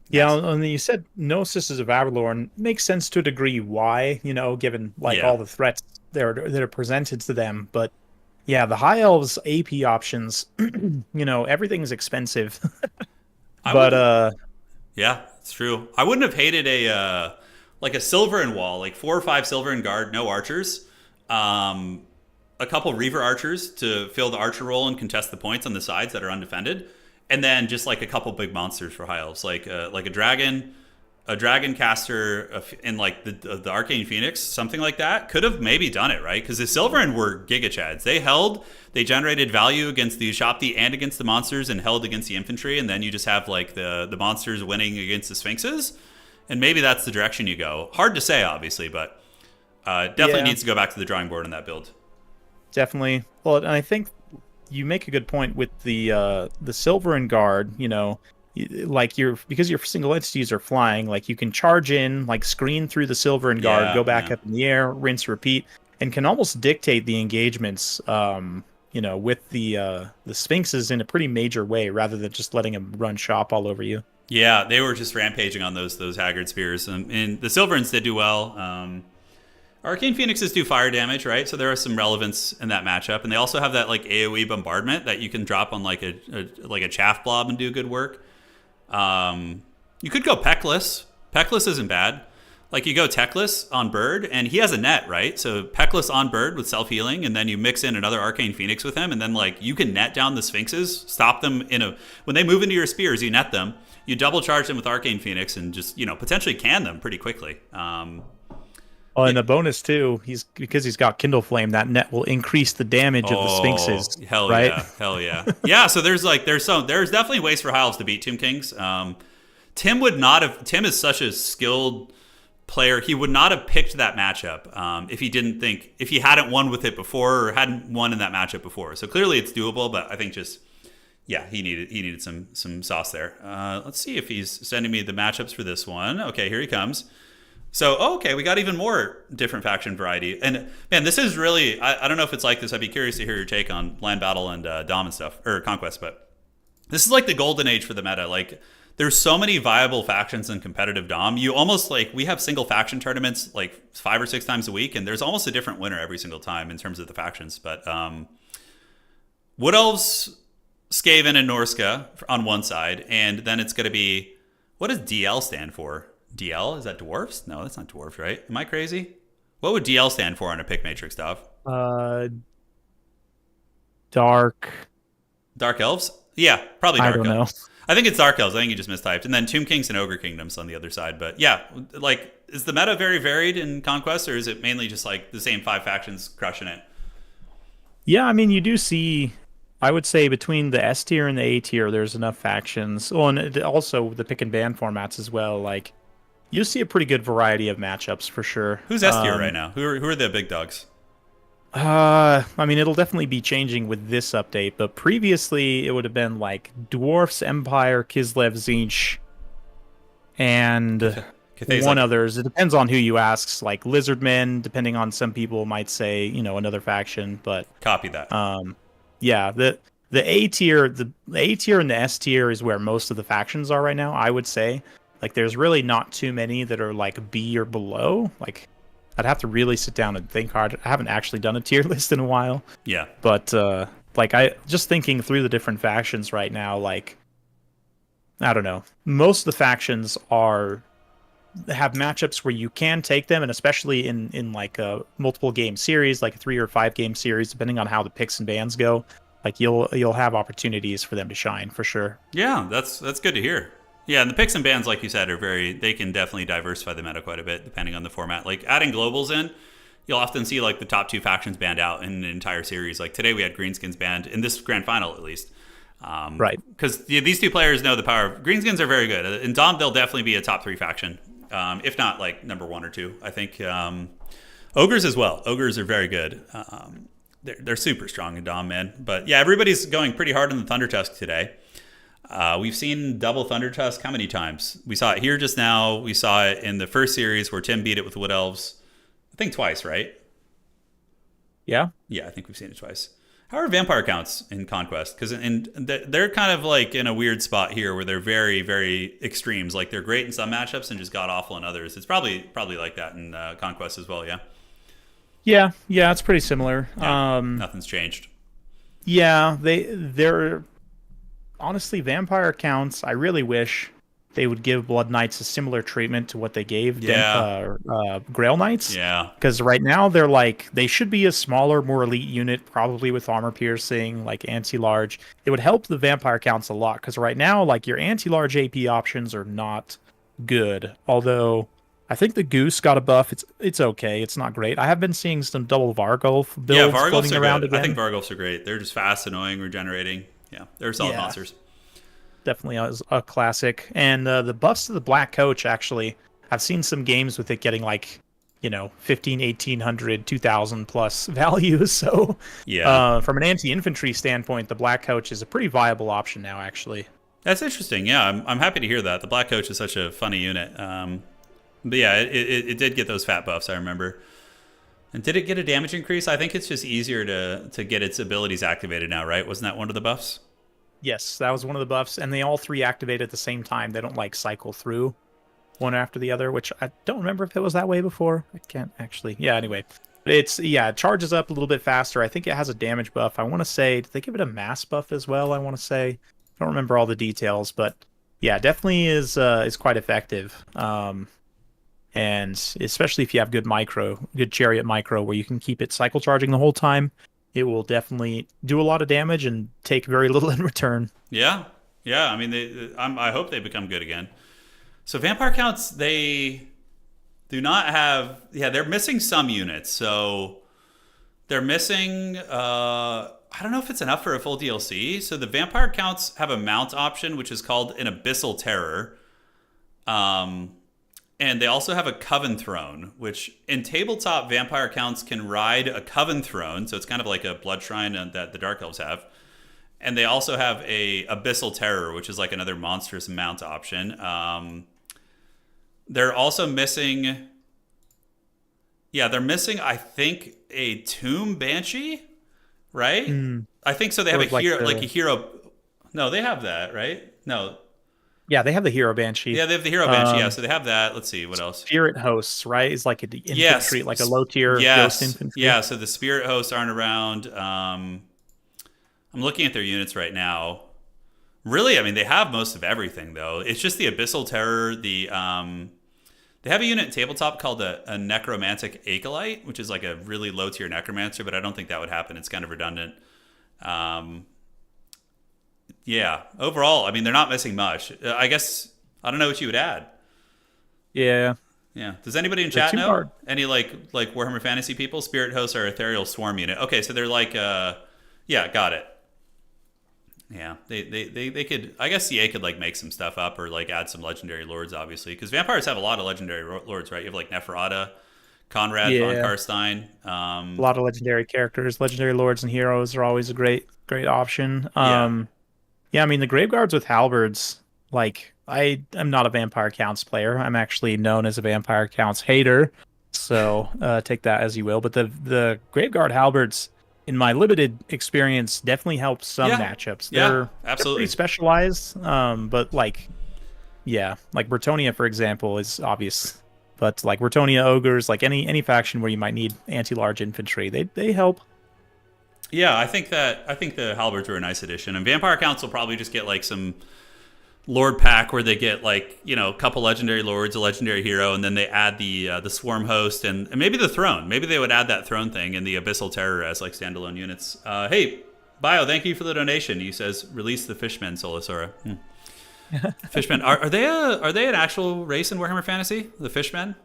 B: Yeah, and you said no Sisters of Avalorn. Makes sense to a degree why, given like all the threats that are presented to them. But yeah, the High Elves AP options, everything's expensive.
A: Yeah, it's true. I wouldn't have hated a Silverin wall, like 4 or 5 Silverin guard, no archers. A couple Reaver archers to fill the archer role and contest the points on the sides that are undefended. And then just like a couple big monsters for High Elves, like a dragon caster, and like the Arcane Phoenix, something like that. Could have maybe done it, right? Because the Silverin were Giga Chads. They generated value against the Shopti and against the monsters and held against the infantry. And then you just have like the monsters winning against the Sphinxes. And maybe that's the direction you go. Hard to say, obviously, but definitely needs to go back to the drawing board on that build.
B: Definitely. Well, and I think you make a good point with the Silverin Guard, because your single entities are flying, like you can charge in, like screen through the Silverin Guard, go back up in the air, rinse, repeat, and can almost dictate the engagements, with the Sphinxes in a pretty major way, rather than just letting them run shop all over you.
A: Yeah, they were just rampaging on those Haggard Spears. And the Silverins did do well. Arcane Phoenixes do fire damage, right? So there is some relevance in that matchup. And they also have that like AoE bombardment that you can drop on like a chaff blob and do good work. You could go Peckless. Peckless isn't bad. Like you go Techless on Bird, and he has a net, right? So Peckless on Bird with self-healing, and then you mix in another Arcane Phoenix with him, and then like you can net down the Sphinxes, stop them when they move into your spears, you net them. You double charge them with Arcane Phoenix and just, potentially can them pretty quickly.
B: And the bonus too, because he's got Kindle Flame, that net will increase the damage of the Sphinxes.
A: Hell
B: right?
A: Yeah, hell yeah. Yeah, so there's definitely ways for High Elves to beat Tomb Kings. Tim is such a skilled player. He would not have picked that matchup if he hadn't won with it before or hadn't won in that matchup before. So clearly it's doable, but I think just he needed some sauce there. Let's see if he's sending me the matchups for this one. Okay, here he comes. So, we got even more different faction variety. And, man, this is really... I don't know if it's like this. I'd be curious to hear your take on Land Battle and Dom and stuff, or Conquest, but this is like the golden age for the meta. Like, there's so many viable factions in competitive Dom. You almost like we have single faction tournaments like 5 or 6 times a week, and there's almost a different winner every single time in terms of the factions. But Wood Elves, Skaven, and Norska on one side, and then it's going to be, what does DL stand for? DL, is that dwarfs? No, that's not dwarfs, right? Am I crazy? What would DL stand for on a pick matrix, Dov?
B: Dark.
A: Dark elves? Yeah, probably
B: I
A: dark
B: don't
A: elves.
B: know.
A: I think it's Dark Elves. I think you just mistyped. And then Tomb Kings and Ogre Kingdoms on the other side. But yeah, like, is the meta very varied in Conquest, or is it mainly just like the same 5 factions crushing it?
B: Yeah, I mean, you do see, I would say between the S tier and the A tier, there's enough factions. Oh, and also the pick and ban formats as well. Like, you see a pretty good variety of matchups for sure.
A: Who's S tier right now? Who are the big dogs?
B: I mean, it'll definitely be changing with this update, but previously it would have been like Dwarfs, Empire, Kislev, Tzeentch, and
A: Cathay's
B: one
A: like,
B: others. It depends on who you ask. Like Lizardmen, depending on some people might say, another faction, but
A: copy that.
B: yeah, the A tier, the A tier and the S tier is where most of the factions are right now, I would say. Like, there's really not too many that are like B or below. Like, I'd have to really sit down and think hard. I haven't actually done a tier list in a while.
A: Yeah.
B: But like, I just thinking through the different factions right now, like, I don't know. Most of the factions have matchups where you can take them, and especially in like a multiple game series, like a 3 or 5 game series, depending on how the picks and bans go, like you'll have opportunities for them to shine for sure.
A: Yeah, that's good to hear. Yeah, and the picks and bans, like you said, they can definitely diversify the meta quite a bit depending on the format. Like, adding globals in, you'll often see like the top 2 factions banned out in an entire series. Like today we had Greenskins banned in this grand final at least.
B: Right.
A: Because these 2 players know the power of Greenskins are very good. In Dom, they'll definitely be a top 3 faction, if not like number 1 or 2. I think Ogres as well. Ogres are very good. They're super strong in Dom, man. But yeah, everybody's going pretty hard on the Thunder Tusk today. We've seen double Thunder Tusk how many times? We saw it here just now. We saw it in the first series where Tim beat it with Wood Elves. I think twice, right?
B: Yeah.
A: Yeah, I think we've seen it twice. How are vampire counts in Conquest? Because they're kind of like in a weird spot here where they're very, very extremes. Like, they're great in some matchups and just god awful in others. It's probably like that in Conquest as well. Yeah.
B: Yeah, it's pretty similar.
A: Yeah, nothing's changed.
B: Yeah, they're honestly, vampire counts, I really wish they would give Blood Knights a similar treatment to what they gave Grail Knights.
A: Yeah.
B: Because right now they should be a smaller, more elite unit, probably with armor piercing, like anti-large. It would help the vampire counts a lot, because right now, like, your anti-large AP options are not good. Although, I think the Goose got a buff. It's okay. It's not great. I have been seeing some double Vargulf builds floating around again.
A: I think Vargulfs are great. They're just fast, annoying, regenerating. Yeah, they're solid monsters.
B: Definitely a classic. And the buffs to the Black Coach, actually, I've seen some games with it getting like, 15, 1800, 2000 plus values. So
A: yeah,
B: from an anti-infantry standpoint, the Black Coach is a pretty viable option now, actually.
A: That's interesting. Yeah, I'm happy to hear that. The Black Coach is such a funny unit. But yeah, it did get those fat buffs, I remember. And did it get a damage increase? I think it's just easier to get its abilities activated now, right? Wasn't that one of the buffs?
B: Yes, that was one of the buffs, and they all 3 activate at the same time. They don't like cycle through one after the other, which I don't remember if it was that way before. I can't actually. Yeah, anyway. It charges up a little bit faster. I think it has a damage buff. I want to say, did they give it a mass buff as well? I want to say. I don't remember all the details, but yeah, definitely is quite effective. And especially if you have good chariot micro, where you can keep it cycle charging the whole time, it will definitely do a lot of damage and take very little in return.
A: Yeah. I mean, I hope they become good again. So vampire counts, they do not have. Yeah, they're missing some units. So they're missing. I don't know if it's enough for a full DLC. So the vampire counts have a mount option, which is called an Abyssal Terror. And they also have a Coven Throne, which in tabletop, vampire counts can ride a Coven Throne. So it's kind of like a Blood Shrine that the Dark Elves have. And they also have a Abyssal Terror, which is like another monstrous mount option. They're also missing... Yeah, they're missing, I think, a Tomb Banshee, right? I think so. They have a hero... No, they have that, right? No.
B: Yeah, they have the hero banshee.
A: Yeah, they have the hero banshee. Yeah, so they have that. Let's see what else.
B: Spirit hosts, right? Is like an infantry, like a
A: Yes,
B: low tier ghost
A: yes,
B: infantry.
A: yeah. So the spirit hosts aren't around. I'm looking at their units right now. Really, I mean, they have most of everything though. It's just the abyssal terror. They have a unit in tabletop called a necromantic acolyte, which is like a really low tier necromancer, but I don't think that would happen. It's kind of redundant. Um, yeah, overall, I mean, they're not missing much. I guess I don't know what you would add.
B: Yeah,
A: Yeah. Does anybody in
B: the
A: chat
B: two
A: know?
B: guard.
A: Any like Warhammer Fantasy people? Spirit hosts are ethereal swarm unit. Okay, so they're like yeah, got it. Yeah, they could. I guess CA could like make some stuff up or like add some legendary lords, obviously, because vampires have a lot of legendary lords, right? You have like Neferata, Conrad von
B: Yeah,
A: Karstein.
B: a lot of legendary characters, legendary lords and heroes are always a great option.
A: Yeah,
B: Yeah, I mean the graveguards with halberds. Like I am not a vampire counts player. I'm actually known as a vampire counts hater. So take that as you will. But the graveguard halberds, in my limited experience, definitely help some
A: yeah,
B: matchups.
A: yeah,
B: They're pretty
A: absolutely.
B: specialized. But like yeah, like Bretonia for example is obvious. But like Bretonia ogres, like any faction where you might need anti-large infantry, they help.
A: Yeah, I think the halberds were a nice addition, and vampire counts will probably just get like some lord pack where they get like a couple legendary lords, a legendary hero, and then they add the swarm host and maybe the throne. Maybe they would add that throne thing and the abyssal terror as like standalone units. Hey, Bio, thank you for the donation. He says release the fishmen, Solasora. Fishmen are they an actual race in Warhammer Fantasy? The fishmen?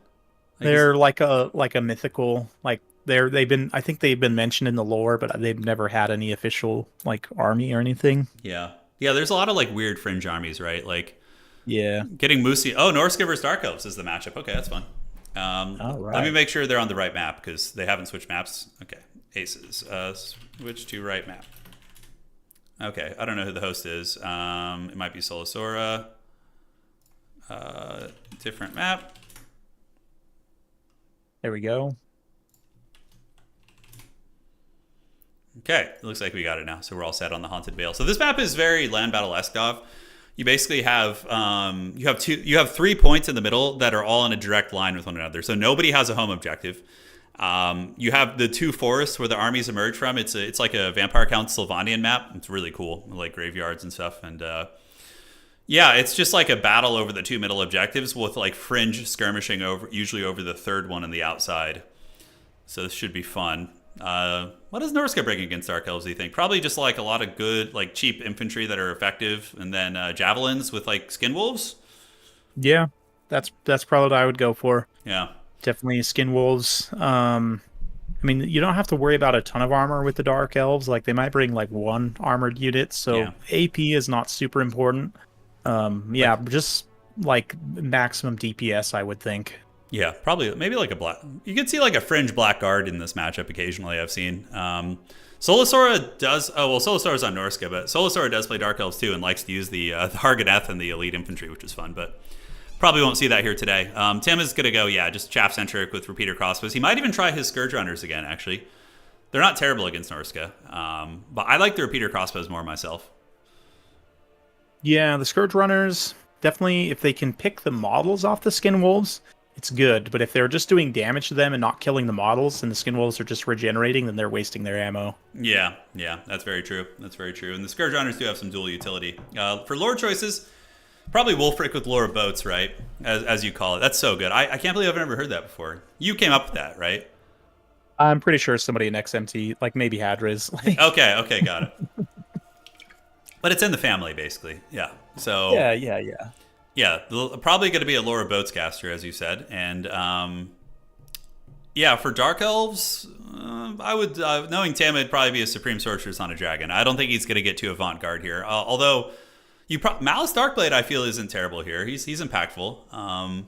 A: Like
B: They're like a mythical like they've been I think they've been mentioned in the lore, but they've never had any official like army or anything.
A: yeah. Yeah, there's a lot of like weird fringe armies, right? Like
B: Yeah.
A: getting Moosey. Oh, Norska versus Dark Elves is the matchup. Okay, that's fun.
B: All
A: Let me
B: right.
A: make sure they're on the right map because they haven't switched maps. Okay, aces. Switch to right map. Okay, I don't know who the host is. It might be Solasora. Different map.
B: There we go.
A: Okay, it looks like we got it now. So we're all set on the Haunted Vale. So this map is very land battle-esque. You basically have you have 3 points in the middle that are all in a direct line with one another. So nobody has a home objective. You have the 2 forests where the armies emerge from. It's like a Vampire Count Sylvanian map. It's really cool, like graveyards and stuff. And yeah, it's just like a battle over the 2 middle objectives with like fringe skirmishing usually over the 3rd one on the outside. So this should be fun. What does Norska bring against Dark Elves, do you think? Probably just like a lot of good, like cheap infantry that are effective, and then javelins with like skin wolves.
B: Yeah. That's probably what I would go for.
A: Yeah,
B: Definitely skin wolves. I mean, you don't have to worry about a ton of armor with the dark elves. Like they might bring like one armored unit, so
A: yeah,
B: AP is not super important. Yeah,
A: like
B: just like maximum DPS, I would think.
A: yeah, probably maybe like a black. You could see like a fringe black guard in this matchup occasionally. I've seen. Solasora does. Oh well, Solasora's on Norska, but Solasora does play Dark Elves too and likes to use the Harganeth and the elite infantry, which is fun. But probably won't see that here today. Tim is gonna go, yeah, just chaff centric with repeater crossbows. He might even try his Scourge Runners again. Actually, they're not terrible against Norska, but I like the repeater crossbows more myself.
B: Yeah, the Scourge Runners, definitely, if they can pick the models off the Skin Wolves, it's good. But if they're just doing damage to them and not killing the models, and the Skin Wolves are just regenerating, then they're wasting their ammo.
A: Yeah, yeah, that's very true. That's very true. And the Scourge Runners do have some dual utility. For lore choices, probably Wolfric with Lore of Boats, right? As you call it. That's so good. I can't believe I've never heard that before. You came up with that, right?
B: I'm pretty sure somebody in XMT, like maybe Hadriz.
A: Okay, got it. But it's in the family, basically. Yeah. So
B: Yeah.
A: yeah, probably going to be a Lore of Boats caster, as you said, and yeah, for Dark Elves, I would knowing Tim, it'd probably be a Supreme Sorceress on a dragon. I don't think he's going to get too avant-garde here. Although Malice Darkblade, I feel isn't terrible here. He's impactful.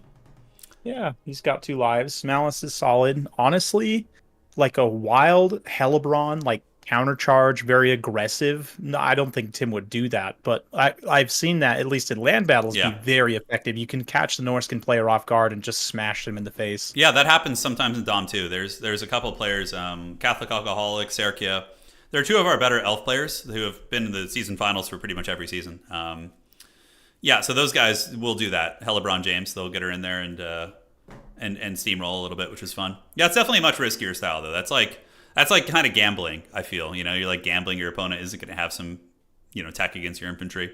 B: Yeah, he's got 2 lives. Malice is solid. Honestly, like a wild Hellebron, like countercharge, very aggressive. No, I don't think Tim would do that, but I've seen that at least in land battles be
A: Yeah.
B: very effective. You can catch the Norscan player off guard and just smash them in the face.
A: Yeah, that happens sometimes in Dom too. There's a couple players, Catholic Alcoholic, Serkia. There are 2 of our better elf players who have been in the season finals for pretty much every season. Yeah, so those guys will do that. LeBron James, they'll get her in there and steamroll a little bit, which is fun. Yeah, it's definitely a much riskier style though. That's like kind of gambling. I feel you're like gambling your opponent isn't going to have some tech against your infantry.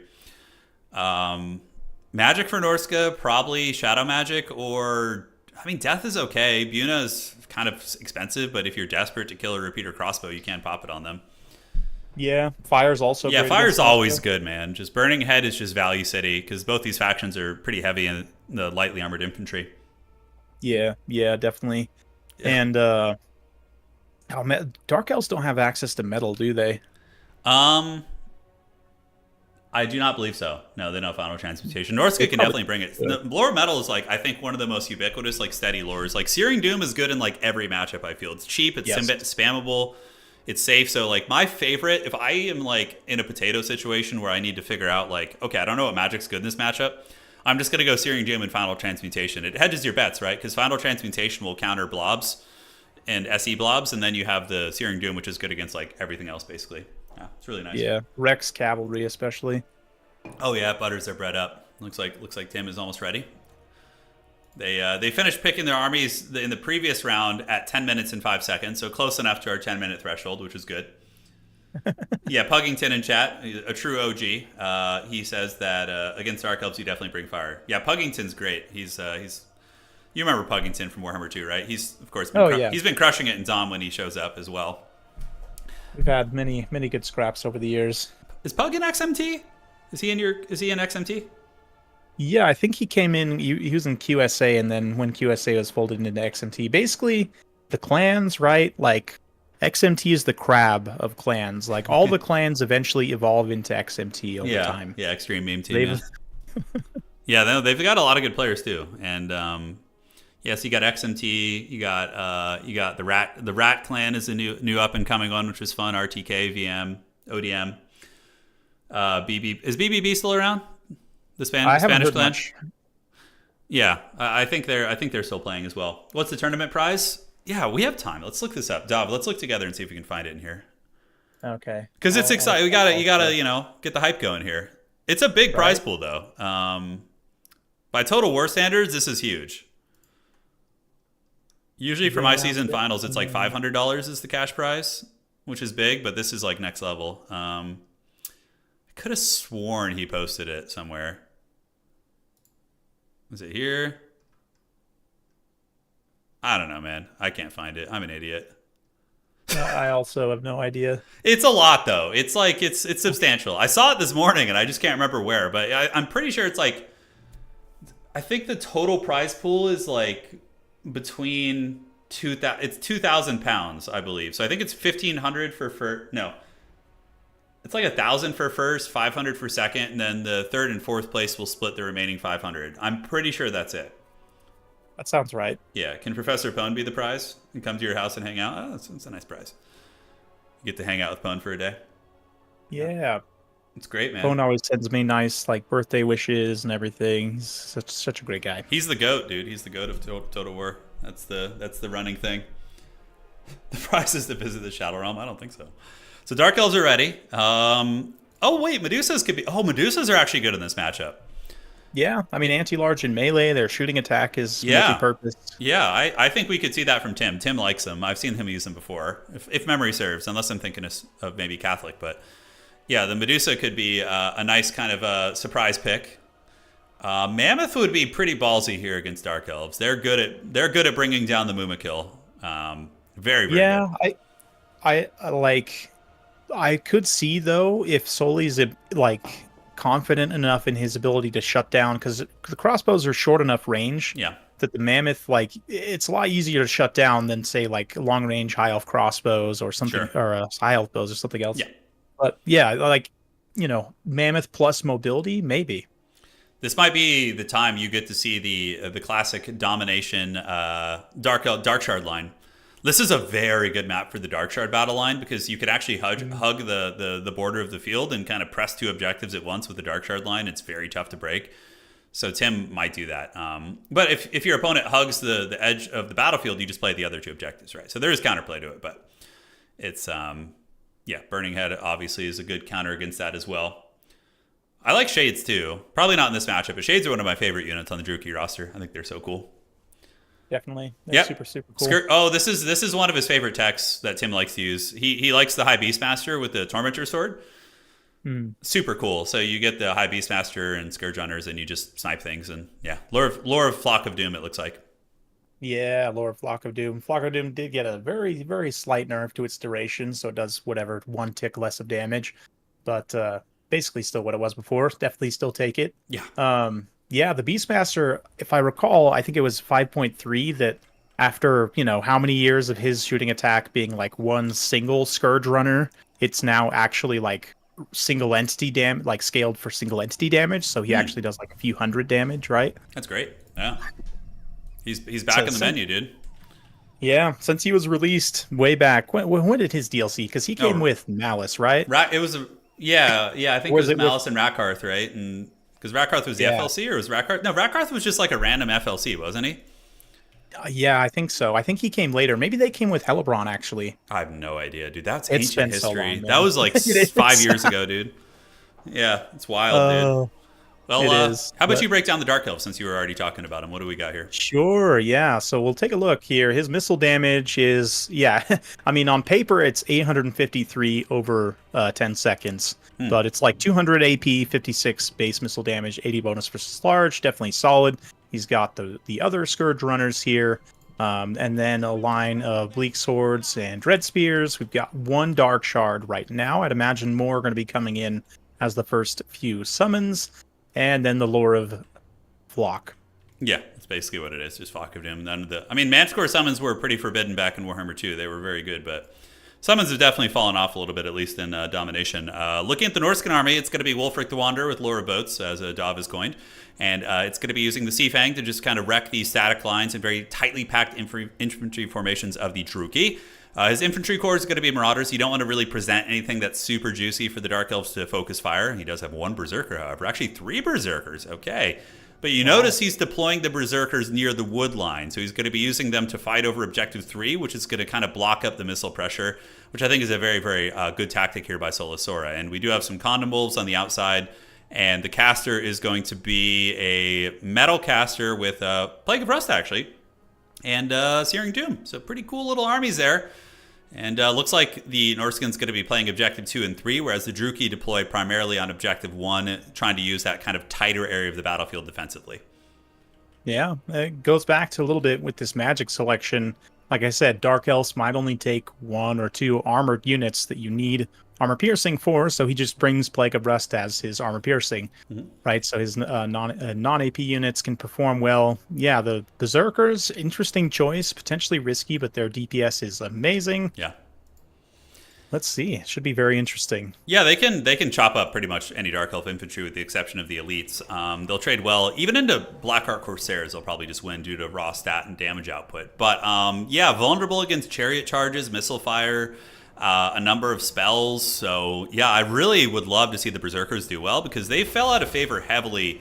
A: Magic for Norska, probably Shadow Magic, or I mean Death is okay. Buna is kind of expensive, but if you're desperate to kill a repeater crossbow, you can pop it on them.
B: Yeah, Fire's also
A: Yeah,
B: great
A: Fire's
B: against
A: always
B: Norska.
A: good, man. Just Burning Head is just Value City because both these factions are pretty heavy in the lightly armored infantry.
B: Yeah, definitely.
A: Yeah.
B: And Dark Elves don't have access to metal, do they?
A: Um, I do not believe so. No, they don't have Final Transmutation. Norska
B: They
A: can
B: probably
A: definitely bring it.
B: could.
A: The lore metal is like I think one of the most ubiquitous, like steady lores. Like Searing Doom is good in like every matchup. I feel it's cheap, it's
B: Yes.
A: spammable, it's safe. So like my favorite, if I am like in a potato situation where I need to figure out like, okay, I don't know what magic's good in this matchup, I'm just gonna go Searing Doom and Final Transmutation. It hedges your bets, right? Because Final Transmutation will counter blobs and SE blobs, and then you have the Searing Doom, which is good against like everything else basically. Yeah, it's really nice.
B: Yeah, Rex Cavalry especially.
A: Oh yeah, butters their bread up. Looks like Tim is almost ready. They finished picking their armies in the previous round at 10 minutes and 5 seconds, so close enough to our 10-minute threshold, which is good. Yeah, Puggington in chat, a true OG. He says that against Dark Elves, you definitely bring fire. Yeah, Puggington's great. He's you remember Puggington from Warhammer 2, right? He's of course
B: Yeah.
A: he's been crushing it in Dom when he shows up as well.
B: We've had many good scraps over the years.
A: Is Pug in XMT? Is he in XMT?
B: Yeah, I think he came in. He was in QSA, and then when QSA was folded into XMT, basically the clans, right? Like XMT is the crab of clans. Like all the clans eventually evolve into XMT over time.
A: Yeah, Extreme Meme Team.
B: They've-
A: Yeah, they've got a lot of good players too, and yes, you got XMT, you got the Rat Clan is a new up and coming one, which was fun. RTK, VM, ODM, BB is BBB still around? The
B: I haven't
A: Spanish
B: heard
A: clan.
B: much.
A: Yeah, I think they're still playing as well. What's the tournament prize? Yeah, we have time. Let's look this up, Dov. Let's look together and see if we can find it in here.
B: Okay.
A: Because it's exciting. You gotta get the hype going here. It's a big prize
B: Right.
A: pool though. By total war standards, this is huge. Usually for my season finals, it's like $500 is the cash prize, which is big, but this is like next level. I could have sworn he posted it somewhere. Is it here? I don't know, man. I can't find it. I'm an idiot.
B: I also have no idea.
A: It's a lot though. It's like it's substantial. I saw it this morning and I just can't remember where, but I'm pretty sure it's like I think the total prize pool is like between 2,000. It's 2,000 pounds, I believe. So I think it's 1,500 for no. It's like 1,000 for first, 500 for second, and then the third and fourth place will split the remaining 500. I'm pretty sure that's it.
B: That sounds right.
A: Yeah, can Professor Pone be the prize and come to your house and hang out? Oh, that's a nice prize. You get to hang out with Pone for a day.
B: Yeah.
A: It's great, man.
B: Phone always sends me nice like birthday wishes and everything. He's such a great guy.
A: He's the GOAT, dude. He's the GOAT of Total War. That's the running thing. The prize is to visit the Shadow Realm. I don't think so. So Dark Elves are ready. Oh wait, Medusas could be. Oh, Medusas are actually good in this matchup.
B: Yeah, I mean anti-large and melee, their shooting attack is
A: Yeah.
B: multi-purpose.
A: Yeah, I think we could see that from Tim. Tim likes them. I've seen him use them before, if memory serves, unless I'm thinking of maybe Catholic. But yeah, the Medusa could be a nice kind of a surprise pick. Mammoth would be pretty ballsy here against Dark Elves. They're good at bringing down the Mumakil. Very
B: Yeah,
A: good.
B: I like. I could see though if Soli's like confident enough in his ability to shut down because the crossbows are short enough range.
A: Yeah.
B: That the Mammoth, like, it's a lot easier to shut down than say like long range high elf crossbows or something,
A: Sure.
B: or high elf bows or something else.
A: Yeah.
B: But yeah, like Mammoth plus mobility, maybe.
A: This might be the time you get to see the classic domination Dark Shard line. This is a very good map for the Dark Shard battle line because you could actually hug the border of the field and kind of press two objectives at once with the Dark Shard line. It's very tough to break. So Tim might do that. But if your opponent hugs the edge of the battlefield, you just play the other two objectives, right? So there is counterplay to it, but it's Burning Head obviously is a good counter against that as well. I like Shades too. Probably not in this matchup, but Shades are one of my favorite units on the Druchii roster. I think they're so cool.
B: Definitely. They're
A: Yep.
B: super cool.
A: Oh, this is one of his favorite techs that Tim likes to use. He likes the High Beastmaster with the Tormentor sword. Super cool. So you get the High Beastmaster and Scourge Runners, and you just snipe things. And yeah, Lore of Flock of Doom, it looks like.
B: Yeah, Lord of Flock of Doom. Flock of Doom did get a very slight nerf to its duration, so it does whatever, 1 tick less of damage. But basically still what it was before. Definitely still take it.
A: Yeah.
B: Yeah, the Beastmaster, if I recall, I think it was 5.3 that after, how many years of his shooting attack being like one single Scourge Runner, it's now actually like single entity damage, like scaled for single entity damage. So he actually does like a few hundred damage, right?
A: That's great. Yeah. He's back in the menu, dude.
B: Yeah, since he was released way back. When did his DLC? Because he came with Malice, right?
A: It was yeah. I think it was Malice and Rakarth, right? And because Rakarth was the FLC, or was Rakarth? No, Rakarth was just like a random FLC, wasn't he?
B: Yeah, I think so. I think he came later. Maybe they came with Hellebron, actually.
A: I have no idea, dude. That's ancient history.
B: So long,
A: that was like 5 years ago, dude. Yeah, it's wild, dude. Well, how about you break down the Dark Elf since you were already talking about him? What do we got here?
B: Sure, yeah. So we'll take a look here. His missile damage is, I mean, on paper, it's 853 over 10 seconds. But it's like 200 AP, 56 base missile damage, 80 bonus versus large. Definitely solid. He's got the other Scourge Runners here. And then a line of Bleak Swords and Dread Spears. We've got 1 Dark Shard right now. I'd imagine more are going to be coming in as the first few summons. And then the Lore of Flock.
A: Yeah, that's basically what it is. Just Flock of Doom. Manticore summons were pretty forbidden back in Warhammer 2. They were very good, but summons have definitely fallen off a little bit, at least in Domination. Looking at the Norscan army, it's going to be Wulfric the Wanderer with Lore of Boats, as a Dov is coined. And it's going to be using the Sea Fang to just kind of wreck these static lines and very tightly packed infantry formations of the Druchii. His infantry corps is going to be Marauders. You don't want to really present anything that's super juicy for the Dark Elves to focus fire. He does have 1 Berserker, however. Actually, 3 Berserkers. Okay. But you notice he's deploying the Berserkers near the wood line. So he's going to be using them to fight over Objective 3, which is going to kind of block up the missile pressure, which I think is a very good tactic here by Sora. And we do have some Condom Wolves on the outside. And the caster is going to be a Metal caster with Plague of Rust, actually. And Searing Doom. So pretty cool little armies there. And looks like the Norscan's going to be playing Objective 2 and 3, whereas the Druchii deploy primarily on Objective 1, trying to use that kind of tighter area of the battlefield defensively. Yeah,
B: it goes back to a little bit with this magic selection. Like I said, Dark Elves might only take 1 or 2 armored units that you need armor piercing for, so he just brings Plague of Rust as his armor piercing, right? So his non-AP units can perform well. Yeah, the Berserkers, interesting choice, potentially risky, but their DPS is amazing.
A: Yeah.
B: Let's see. It should be very interesting.
A: Yeah, they can chop up pretty much any Dark Elf infantry with the exception of the elites. They'll trade well. Even into Black Ark Corsairs, they'll probably just win due to raw stat and damage output. But yeah, vulnerable against chariot charges, missile fire, a number of spells. So yeah, I really would love to see the Berserkers do well because they fell out of favor heavily.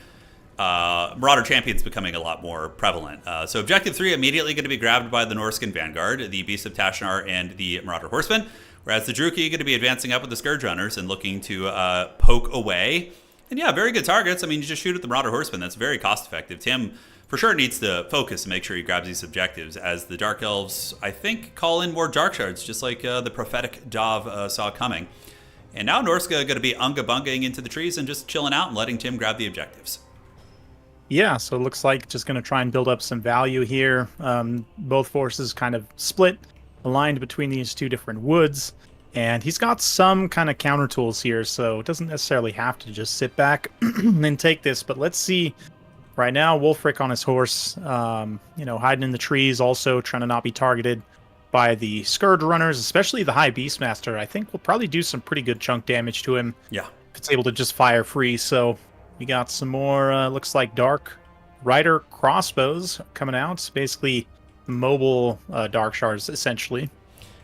A: Marauder Champions becoming a lot more prevalent. So Objective 3 immediately going to be grabbed by the Norscan Vanguard, the Beast of Tashnar, and the Marauder Horsemen. Whereas the Druchii going to be advancing up with the Scourge Runners and looking to poke away. And yeah, very good targets. I mean, you just shoot at the Marauder Horsemen. That's very cost effective. Tim for sure needs to focus and make sure he grabs these objectives, as the Dark Elves, I think, call in more Dark Shards, just like the prophetic Dov saw coming. And now Norska going to be unga-bungaing into the trees and just chilling out and letting Tim grab the objectives.
B: Yeah, so it looks like just going to try and build up some value here. Both forces kind of split, aligned between these 2 different woods. And he's got some kind of counter tools here, so it doesn't necessarily have to just sit back and take this. But let's see. Right now, Wulfric on his horse, hiding in the trees, also trying to not be targeted by the Scourge Runners, especially the High Beastmaster. I think will probably do some pretty good chunk damage to him.
A: Yeah.
B: If it's able to just fire free. So we got some more, looks like Dark Rider crossbows coming out. Basically mobile Dark Shards, essentially.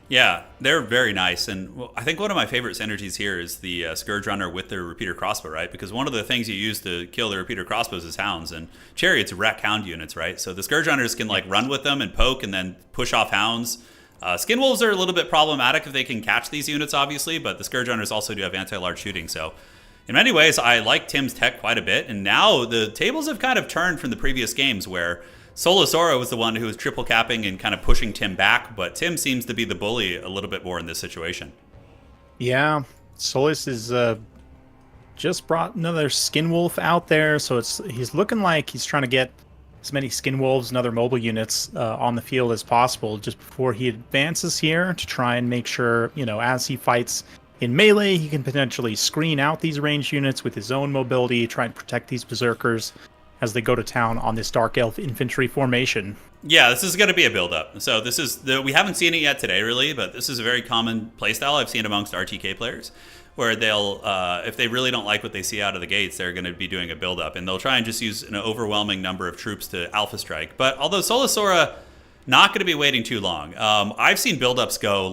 A: Yeah, they're very nice. And I think one of my favorite synergies here is the Scourge Runner with their Repeater Crossbow, right? Because one of the things you use to kill the Repeater Crossbows is Hounds, and Chariots wreck Hound units, right? So the Scourge Runners can run with them and poke and then push off Hounds. Skin Wolves are a little bit problematic if they can catch these units, obviously, but the Scourge Runners also do have anti-large shooting. So In many ways, I like Tim's tech quite a bit, and now the tables have kind of turned from the previous games where Sora was the one who was triple capping and kind of pushing Tim back, but Tim seems to be the bully a little bit more in this situation.
B: Yeah, Solus is just brought another Skin Wolf out there, so he's looking like he's trying to get as many Skin Wolves and other mobile units on the field as possible just before he advances here to try and make sure, as he fights in melee, he can potentially screen out these ranged units with his own mobility, try and protect these Berserkers as they go to town on this Dark Elf infantry formation.
A: Yeah, this is going to be a build-up. So we haven't seen it yet today, really, but this is a very common playstyle I've seen amongst RTK players, where they'll, if they really don't like what they see out of the gates, they're going to be doing a build-up, and they'll try and just use an overwhelming number of troops to alpha strike. But although Sora not going to be waiting too long. I've seen build-ups go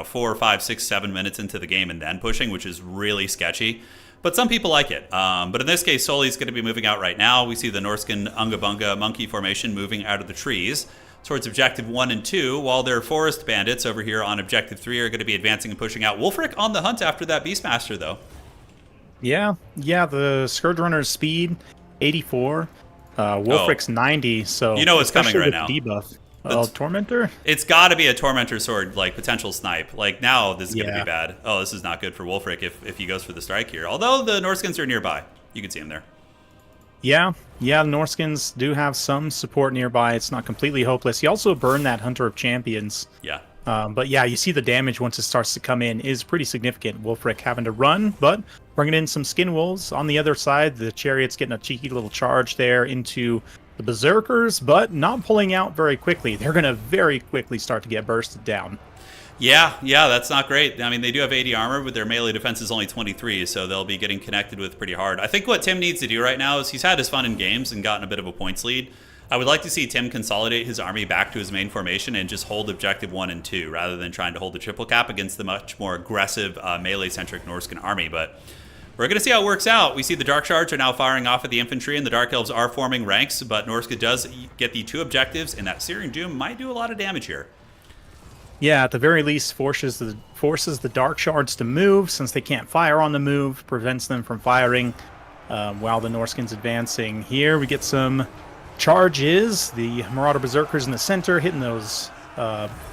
A: 4, 5, 6, 7 minutes into the game and then pushing, which is really sketchy. But some people like it. But in this case, Soli's going to be moving out right now. We see the Norskin Unga Bunga monkey formation moving out of the trees towards Objective 1 and 2, while their Forest Bandits over here on Objective 3 are going to be advancing and pushing out. Wolfric on the hunt after that Beastmaster, though.
B: Yeah, the Scourge Runner's speed, 84. Wolfric's 90, so
A: you know what's coming right now.
B: Debuff. Tormentor?
A: It's got to be a Tormentor sword, potential snipe. Now this is going to be bad. Oh, this is not good for Wolfric if he goes for the strike here. Although the Norskins are nearby. You can see him there.
B: Yeah, the Norskins do have some support nearby. It's not completely hopeless. He also burned that Hunter of Champions.
A: Yeah.
B: But yeah, you see the damage once it starts to come in is pretty significant. Wolfric having to run, but bringing in some Skin Wolves. On the other side, the Chariot's getting a cheeky little charge there into the Berserkers, but not pulling out very quickly. They're going to very quickly start to get bursted down.
A: Yeah, that's not great. I mean, they do have 80 armor, but their melee defense is only 23, so they'll be getting connected with pretty hard. I think what Tim needs to do right now is he's had his fun in games and gotten a bit of a points lead. I would like to see Tim consolidate his army back to his main formation and just hold Objective 1 and 2, rather than trying to hold the triple cap against the much more aggressive melee-centric Norscan army. But we're going to see how it works out. We see the Dark Shards are now firing off at the infantry, and the Dark Elves are forming ranks, but Norska does get the 2 objectives, and that Searing Doom might do a lot of damage here.
B: Yeah, at the very least, forces the Dark Shards to move, since they can't fire on the move, prevents them from firing while the Norskin's advancing. Here we get some charges. The Marauder Berserkers in the center hitting those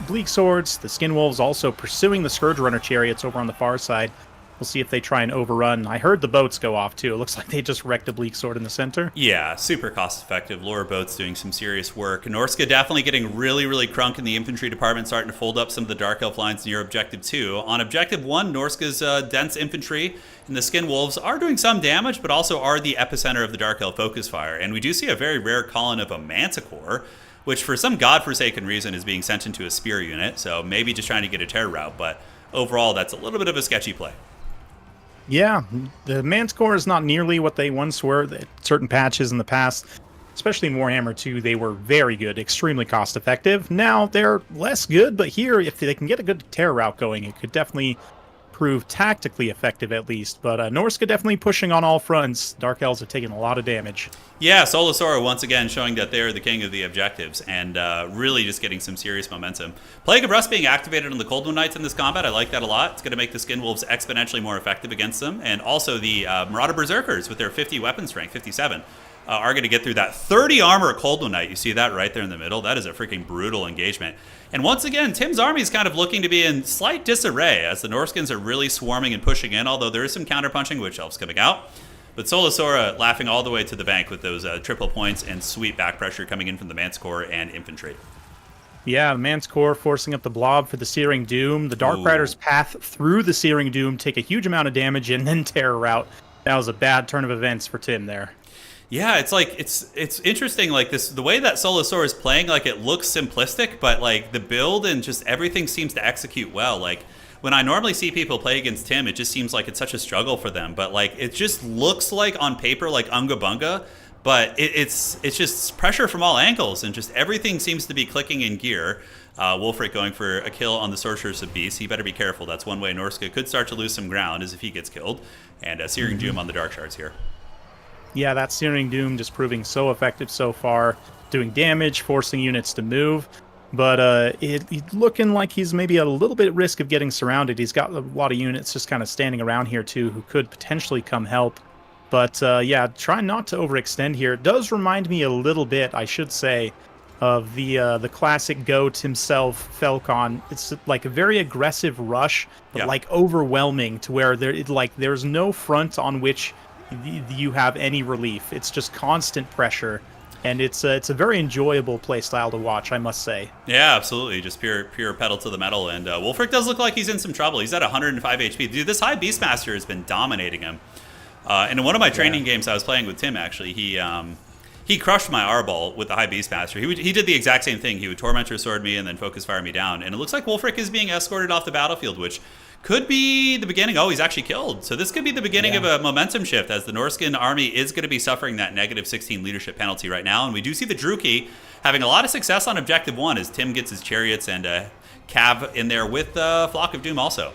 B: Bleak Swords. The Skin Wolves also pursuing the Scourge Runner Chariots over on the far side. We'll see if they try and overrun. I heard the boats go off, too. It looks like they just wrecked a Bleak Sword in the center.
A: Yeah, super cost-effective. Lure boats doing some serious work. Norska definitely getting really, really crunk in the infantry department, starting to fold up some of the Dark Elf lines near Objective 2. On Objective 1, Norska's dense infantry and the Skin Wolves are doing some damage, but also are the epicenter of the Dark Elf focus fire. And we do see a very rare column of a Manticore, which for some godforsaken reason is being sent into a spear unit, so maybe just trying to get a terror route, but overall that's a little bit of a sketchy play.
B: Yeah, the Manticore is not nearly what they once were. Certain patches in the past, especially in Warhammer 2, they were very good, extremely cost-effective. Now they're less good, but here, if they can get a good terror route going, it could definitely prove tactically effective at least. But Norska definitely pushing on all fronts. Dark Elves have taken a lot of damage.
A: Yeah, Sora once again showing that they're the king of the objectives and really just getting some serious momentum. Plague of Rust being activated on the Cold Moon Knights in this combat, I like that a lot. It's going to make the Skin Wolves exponentially more effective against them. And also the Marauder Berserkers with their 50 weapon strength, 57, are going to get through that 30 armor Cold Moon Knight. You see that right there in the middle? That is a freaking brutal engagement. And once again, Tim's army is kind of looking to be in slight disarray as the Norskins are really swarming and pushing in, although there is some counterpunching, Witch Elves coming out. But Sora laughing all the way to the bank with those triple points and sweet back pressure coming in from the Manticore and infantry.
B: Yeah, Manticore forcing up the Blob for the Searing Doom. The Dark Rider's path through the Searing Doom take a huge amount of damage and then Terror Route. That was a bad turn of events for Tim there.
A: Yeah, it's it's interesting, the way that Sora is playing, it looks simplistic, but the build and just everything seems to execute well. When I normally see people play against Tim, it just seems like it's such a struggle for them, but it just looks on paper like Unga Bunga, but it's just pressure from all angles and just everything seems to be clicking in gear. Wolfric going for a kill on the Sorceress of Beasts. He better be careful. That's one way Norska could start to lose some ground, is if he gets killed. And Searing Doom on the Dark Shards here.
B: Yeah, that Searing Doom just proving so effective so far, doing damage, forcing units to move. But it's looking like he's maybe at a little bit at risk of getting surrounded. He's got a lot of units just kind of standing around here too who could potentially come help. But yeah, try not to overextend here. It does remind me a little bit, I should say, of the classic GOAT himself, Falcon. It's like a very aggressive rush, but
A: Yeah.
B: like overwhelming to where there's no front on which you have any relief. It's just constant pressure, and it's a very enjoyable play style to watch, I must say.
A: Yeah, absolutely. Just pure pedal to the metal. And Wolfric does look like he's in some trouble. He's at 105 HP. Dude, this high Beastmaster has been dominating him. And in one of my training games I was playing with Tim, actually, he crushed my R-Ball with the high Beastmaster. He did the exact same thing. He would Tormentor Sword me and then Focus Fire me down. And it looks like Wolfric is being escorted off the battlefield, which could be the beginning. Oh, he's actually killed. So this could be the beginning of a momentum shift, as the Norscan army is going to be suffering that -16 leadership penalty right now. And we do see the Druki having a lot of success on Objective 1 as Tim gets his chariots and Cav in there with Flock of Doom also.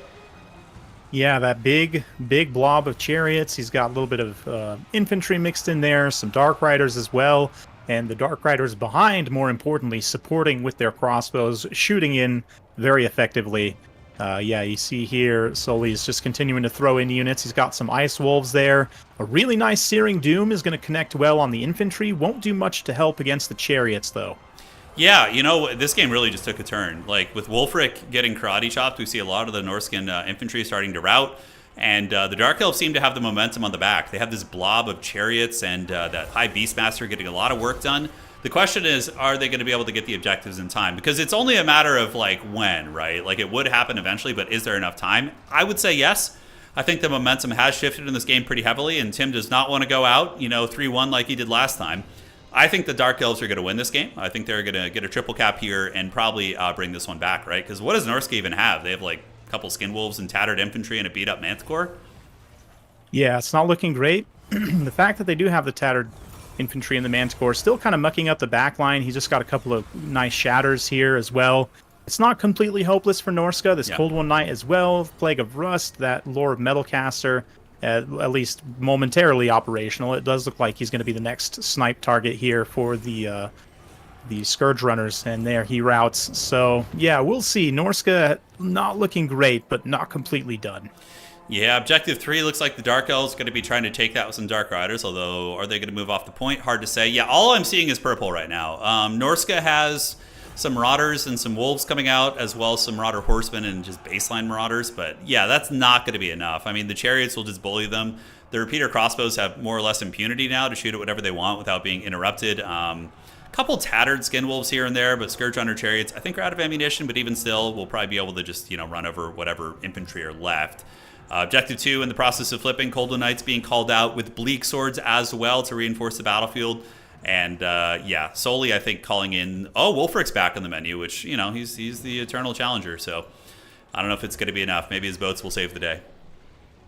B: Yeah, that big blob of chariots. He's got a little bit of infantry mixed in there, some Dark Riders as well, and the Dark Riders behind, more importantly, supporting with their crossbows, shooting in very effectively. Yeah, you see here, Sully is just continuing to throw in units. He's got some Ice Wolves there. A really nice Searing Doom is going to connect well on the infantry. Won't do much to help against the chariots, though.
A: Yeah, you know, this game really just took a turn. Like, with Wolfric getting karate chopped, we see a lot of the Norscan infantry starting to rout, and the Dark Elves seem to have the momentum on the back. They have this blob of chariots and that high Beastmaster getting a lot of work done. The question is, are they going to be able to get the objectives in time? Because it's only a matter of, like, when, right? Like, it would happen eventually, but is there enough time? I would say yes. I think the momentum has shifted in this game pretty heavily, and Tim does not want to go out, 3-1 like he did last time. I think the Dark Elves are going to win this game. I think they're going to get a triple cap here and probably bring this one back, right? Because what does Norska even have? They have like a couple Skin Wolves and tattered infantry and a beat up Manticore.
B: Yeah, it's not looking great. The fact that they do have the tattered infantry and the Manticore still kind of mucking up the back line. He's just got a couple of nice shatters here as well. It's not completely hopeless for Norska. This Cold One Knight as well, Plague of Rust, that Lore of Metalcaster, at least momentarily operational. It does look like he's going to be the next snipe target here for the Scourge Runners, and there he routes. So, yeah, we'll see. Norska not looking great, but not completely done.
A: Yeah, Objective 3 looks like the Dark Elves going to be trying to take that with some Dark Riders, although are they going to move off the point? Hard to say. Yeah, all I'm seeing is purple right now. Norska has some Marauders and some Wolves coming out, as well as some Marauder Horsemen and just baseline Marauders. But yeah, that's not going to be enough. I mean, the Chariots will just bully them. The Repeater Crossbows have more or less impunity now to shoot at whatever they want without being interrupted. Couple tattered Skin Wolves here and there, but Scourge Runner Chariots, I think, are out of ammunition, but even still, we'll probably be able to just, run over whatever infantry are left. Objective 2 in the process of flipping. Cold One Knights being called out with Bleak Swords as well to reinforce the battlefield. And yeah, solely I think calling in. Oh, Wolfric's back on the menu, which he's the eternal challenger. So I don't know if it's going to be enough. Maybe his boats will save the day.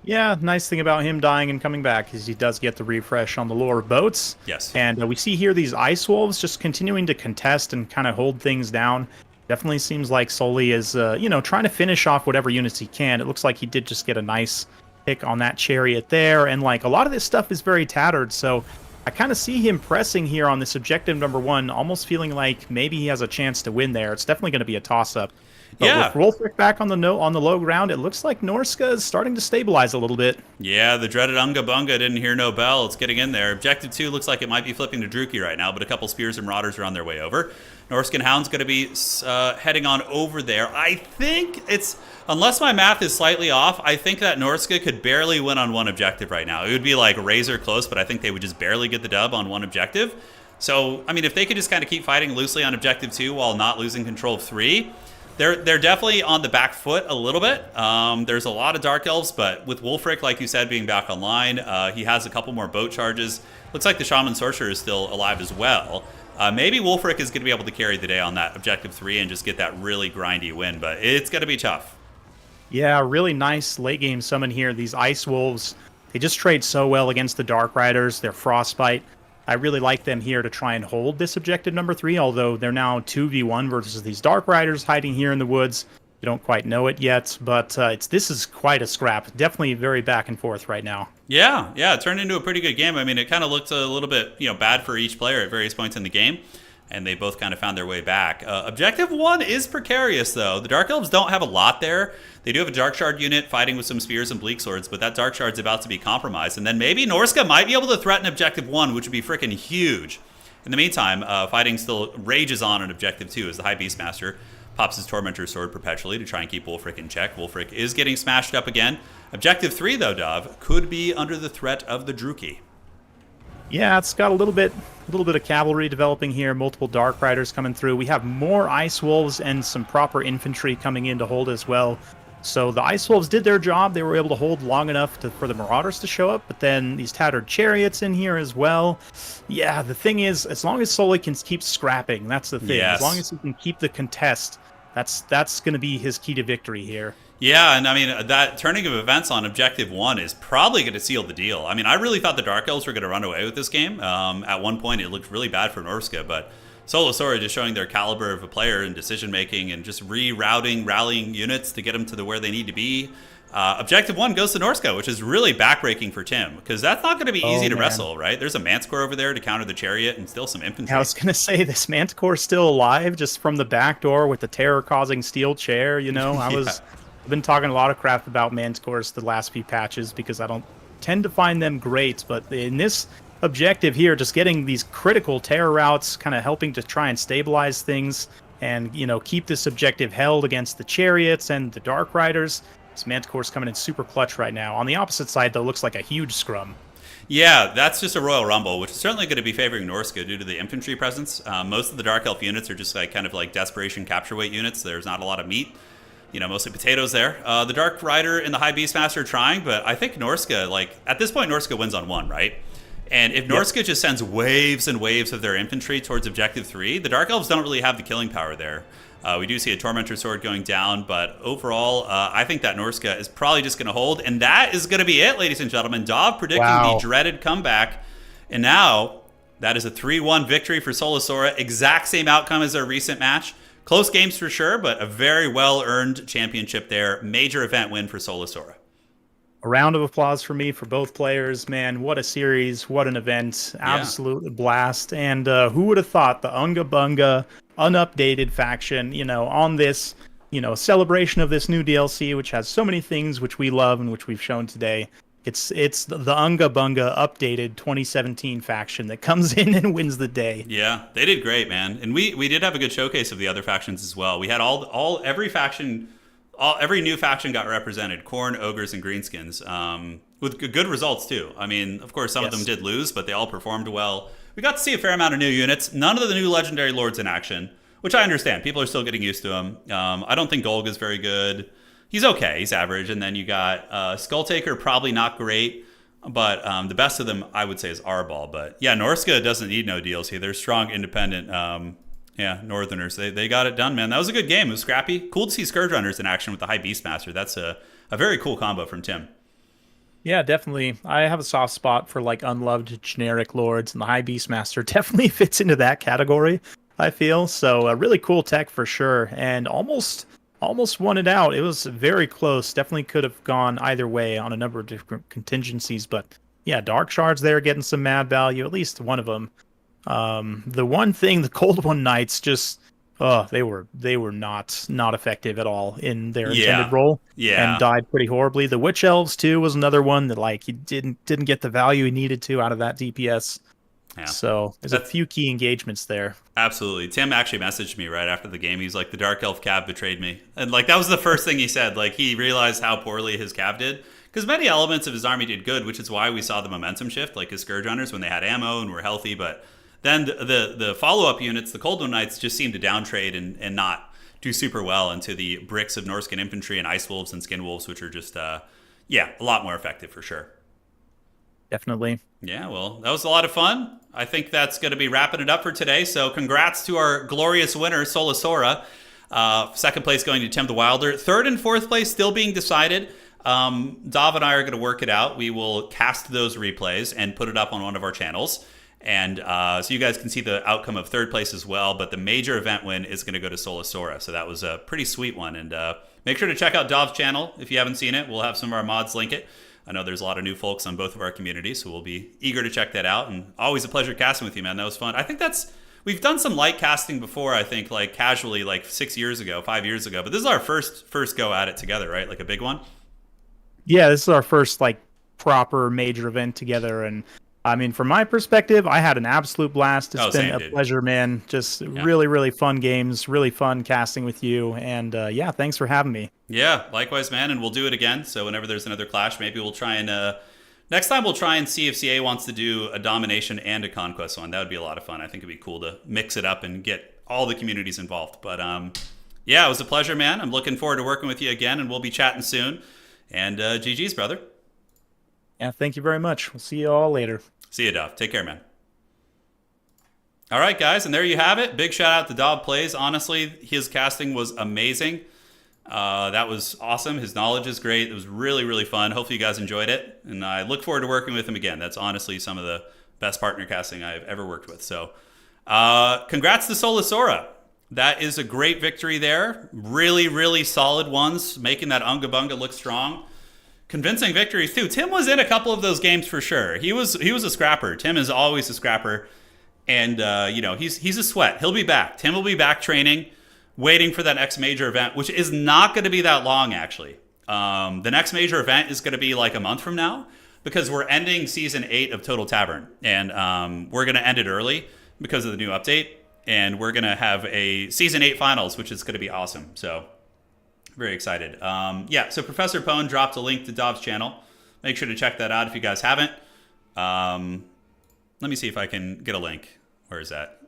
B: Yeah, nice thing about him dying and coming back is he does get the refresh on the lore of boats.
A: Yes.
B: And we see here these Ice Wolves just continuing to contest and kind of hold things down. Definitely seems like Sully is, trying to finish off whatever units he can. It looks like he did just get a nice pick on that chariot there. And, like, a lot of this stuff is very tattered, so I kind of see him pressing here on this objective number 1, almost feeling like maybe he has a chance to win there. It's definitely going to be a toss-up. But with Wolfric back on the low ground, it looks like Norska is starting to stabilize a little bit.
A: Yeah, the dreaded Unga Bunga didn't hear no bell. It's getting in there. Objective 2 looks like it might be flipping to Druki right now, but a couple Spears and Marauders are on their way over. Norscan Hound's going to be heading on over there. I think it's, unless my math is slightly off, I think that Norska could barely win on one objective right now. It would be like razor close, but I think they would just barely get the dub on one objective. So, I mean, if they could just kind of keep fighting loosely on objective 2 while not losing control of 3, they're definitely on the back foot a little bit. There's a lot of Dark Elves, but with Wolfric, like you said, being back online, he has a couple more boat charges. Looks like the Shaman Sorcerer is still alive as well. Maybe Wolfric is going to be able to carry the day on that objective 3 and just get that really grindy win, but it's going to be tough.
B: Yeah, really nice late game summon here. These Ice Wolves, they just trade so well against the Dark Riders. They're Frostbite. I really like them here to try and hold this objective number 3, although they're now 2v1 versus these Dark Riders hiding here in the woods. You don't quite know it yet, but this is quite a scrap. Definitely very back and forth right now.
A: Yeah, it turned into a pretty good game. I mean, it kind of looked a little bit, bad for each player at various points in the game. and they both kind of found their way back. Objective 1 is precarious, though. The Dark Elves don't have a lot there. They do have a Dark Shard unit fighting with some Spears and Bleak Swords, but that Dark Shard's about to be compromised. And then maybe Norska might be able to threaten Objective 1, which would be freaking huge. In the meantime, fighting still rages on Objective 2 as the High Beastmaster pops his Tormentor Sword perpetually to try and keep Wulfric in check. Wulfric is getting smashed up again. Objective 3, though, Dov, could be under the threat of the Druchii.
B: Yeah, it's got a little bit of cavalry developing here, multiple Dark Riders coming through. We have more Ice Wolves and some proper infantry coming in to hold as well. So the Ice Wolves did their job. They were able to hold long enough for the Marauders to show up, but then these Tattered Chariots in here as well. Yeah, the thing is, as long as Sully can keep scrapping, that's the thing.
A: Yes.
B: As long as he can keep the contest, that's going to be his key to victory here.
A: Yeah, and I mean, that turning of events on Objective 1 is probably going to seal the deal. I mean, I really thought the Dark Elves were going to run away with this game. At one point, it looked really bad for Norska, but Solo Sora just showing their caliber of a player and decision-making and just rerouting, rallying units to get them to where they need to be. Objective 1 goes to Norska, which is really backbreaking for Tim, because that's not going to be easy to wrestle, right? There's a Manticore over there to counter the Chariot and still some infantry.
B: I was going to say, this Manticore's still alive just from the back door with the terror-causing steel chair, you know? I've been talking a lot of crap about Manticores the last few patches because I don't tend to find them great, but in this objective here, just getting these critical terror routes, kind of helping to try and stabilize things and, you know, keep this objective held against the Chariots and the Dark Riders. This Manticore's coming in super clutch right now. On the opposite side, though, looks like a huge scrum.
A: Yeah, that's just a Royal Rumble, which is certainly going to be favoring Norska due to the infantry presence. Most of the Dark Elf units are just kind of like desperation capture weight units. There's not a lot of meat. You know, mostly potatoes there. The Dark Rider and the High Beastmaster are trying, but I think Norska, at this point, Norska wins on 1, right? And if Norska just sends waves and waves of their infantry towards Objective 3, the Dark Elves don't really have the killing power there. We do see a Tormentor Sword going down, but overall, I think that Norska is probably just going to hold, and that is going to be it, ladies and gentlemen. Dov predicting the dreaded comeback, and now that is a 3-1 victory for Solo Sora. Exact same outcome as our recent match. Close games for sure, but a very well-earned championship there. Major event win for Solo Sora.
B: A round of applause for me for both players. Man, what a series, what an event. Absolute blast. And who would have thought the Unga Bunga unupdated faction, you know, on this, you know, celebration of this new DLC, which has so many things which we love and which we've shown today. It's the Unga Bunga updated 2017 faction that comes in and wins the day.
A: Yeah, they did great, man. And we did have a good showcase of the other factions as well. We had every new faction got represented: Khorne, Ogres, and Greenskins, with good results too. I mean, of course, some of them did lose, but they all performed well. We got to see a fair amount of new units. None of the new legendary lords in action, which I understand. People are still getting used to them. I don't think Golg is very good. He's okay. He's average. And then you got Skulltaker, probably not great. But the best of them, I would say, is Arbol. But yeah, Norska doesn't need no DLC. They're strong, independent, Northerners. They got it done, man. That was a good game. It was scrappy. Cool to see Scourge Runners in action with the High Beastmaster. That's a very cool combo from Tim.
B: Yeah, definitely. I have a soft spot for unloved generic lords, and the High Beastmaster definitely fits into that category, I feel. So a really cool tech for sure, and almost won it out. It was very close. Definitely could have gone either way on a number of different contingencies, but yeah, Dark Shards there getting some mad value, at least one of them. The one thing, the Cold One Knights just they were not effective at all in their intended role. Yeah. And died pretty horribly. The Witch Elves too was another one that he didn't get the value he needed to out of that DPS. Yeah. So there's a few key engagements there.
A: Absolutely. Tim actually messaged me right after the game. He's like, the Dark Elf Cav betrayed me. And that was the first thing he said. He realized how poorly his Cav did. Because many elements of his army did good, which is why we saw the momentum shift, his Scourge Runners when they had ammo and were healthy. But then the follow-up units, the Cold One Knights, just seemed to downtrade and not do super well into the bricks of Norscan infantry and Ice Wolves and Skin Wolves, which are just, a lot more effective for sure.
B: Definitely.
A: Yeah, well, that was a lot of fun. I think that's going to be wrapping it up for today. So congrats to our glorious winner, Solo Sora. Second place going to Tim the Wilder. Third and fourth place still being decided. Dov and I are going to work it out. We will cast those replays and put it up on one of our channels. And so you guys can see the outcome of third place as well. But the major event win is going to go to Solo Sora. So that was a pretty sweet one. And make sure to check out Dov's channel if you haven't seen it. We'll have some of our mods link it. I know there's a lot of new folks on both of our communities, so we'll be eager to check that out. And always a pleasure casting with you, man. That was fun. I think we've done some light casting before, I think, like casually, like 6 years ago, 5 years ago. But this is our first go at it together, right? Like a big one.
B: Yeah, this is our first like proper major event together, and I mean, from my perspective, I had an absolute blast. It's been a pleasure, man. Just really, really fun games, really fun casting with you, and yeah, thanks for having me.
A: Yeah, likewise, man, and we'll do it again. So whenever there's another clash, maybe we'll try and next time we'll try and see if CA wants to do a domination and a conquest one. That would be a lot of fun. I think it'd be cool to mix it up and get all the communities involved. But yeah, it was a pleasure, man. I'm looking forward to working with you again, and we'll be chatting soon. And GG's, brother.
B: Yeah, thank you very much. We'll see you all later.
A: See you, Dov. Take care, man. All right, guys, and there you have it. Big shout out to Dov Plays. Honestly, his casting was amazing. That was awesome. His knowledge is great. It was really, really fun. Hopefully you guys enjoyed it, and I look forward to working with him again. That's honestly some of the best partner casting I've ever worked with. So congrats to Sora. That is a great victory there. Really, really solid ones, making that Unga Bunga look strong. Convincing victories too. Tim was in a couple of those games for sure. He was a scrapper. Tim is always a scrapper, and you know, he's a sweat. He'll be back. Tim will be back training, waiting for that next major event, which is not going to be that long actually. The next major event is going to be like a month from now, because we're ending season 8 of Total Tavern, and we're going to end it early because of the new update, and we're going to have a season 8 finals, which is going to be awesome. So. Very excited. Yeah, so Professor Pone dropped a link to Dov's channel. Make sure to check that out if you guys haven't. Let me see if I can get a link. Where is that?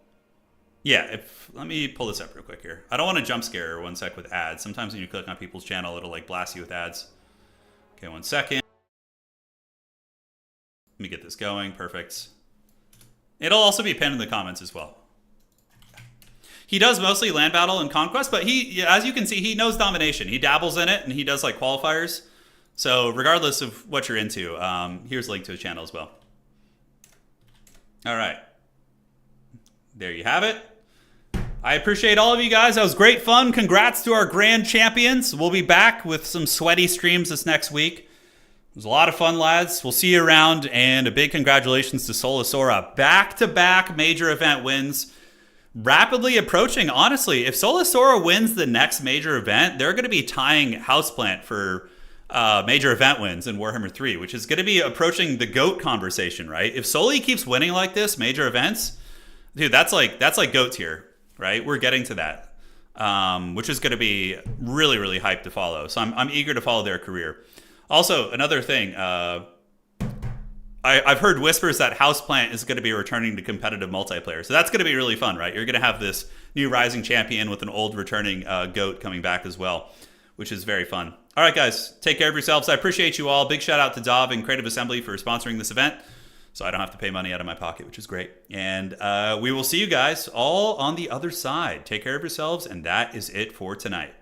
A: Yeah, let me pull this up real quick here. I don't want to jump scare 1 sec with ads. Sometimes when you click on people's channel, it'll like blast you with ads. Okay, 1 second. Let me get this going. Perfect. It'll also be pinned in the comments as well. He does mostly land battle and conquest, but he, as you can see, he knows domination. He dabbles in it, and he does like qualifiers. So regardless of what you're into, here's a link to his channel as well. All right. There you have it. I appreciate all of you guys. That was great fun. Congrats to our grand champions. We'll be back with some sweaty streams this next week. It was a lot of fun, lads. We'll see you around, and a big congratulations to Sora. Back-to-back major event wins. Rapidly approaching, honestly, if Sora wins the next major event, they're going to be tying Houseplant for major event wins in Warhammer 3, which is going to be approaching the GOAT conversation, right? If Soli keeps winning like this, major events, dude, that's like GOAT tier, right? We're getting to that, which is going to be really, really hyped to follow. So I'm eager to follow their career. Also, another thing, I've heard whispers that Houseplant is going to be returning to competitive multiplayer. So that's going to be really fun, right? You're going to have this new rising champion with an old returning GOAT coming back as well, which is very fun. All right, guys, take care of yourselves. I appreciate you all. Big shout out to Dov and Creative Assembly for sponsoring this event, so I don't have to pay money out of my pocket, which is great. And we will see you guys all on the other side. Take care of yourselves, and that is it for tonight.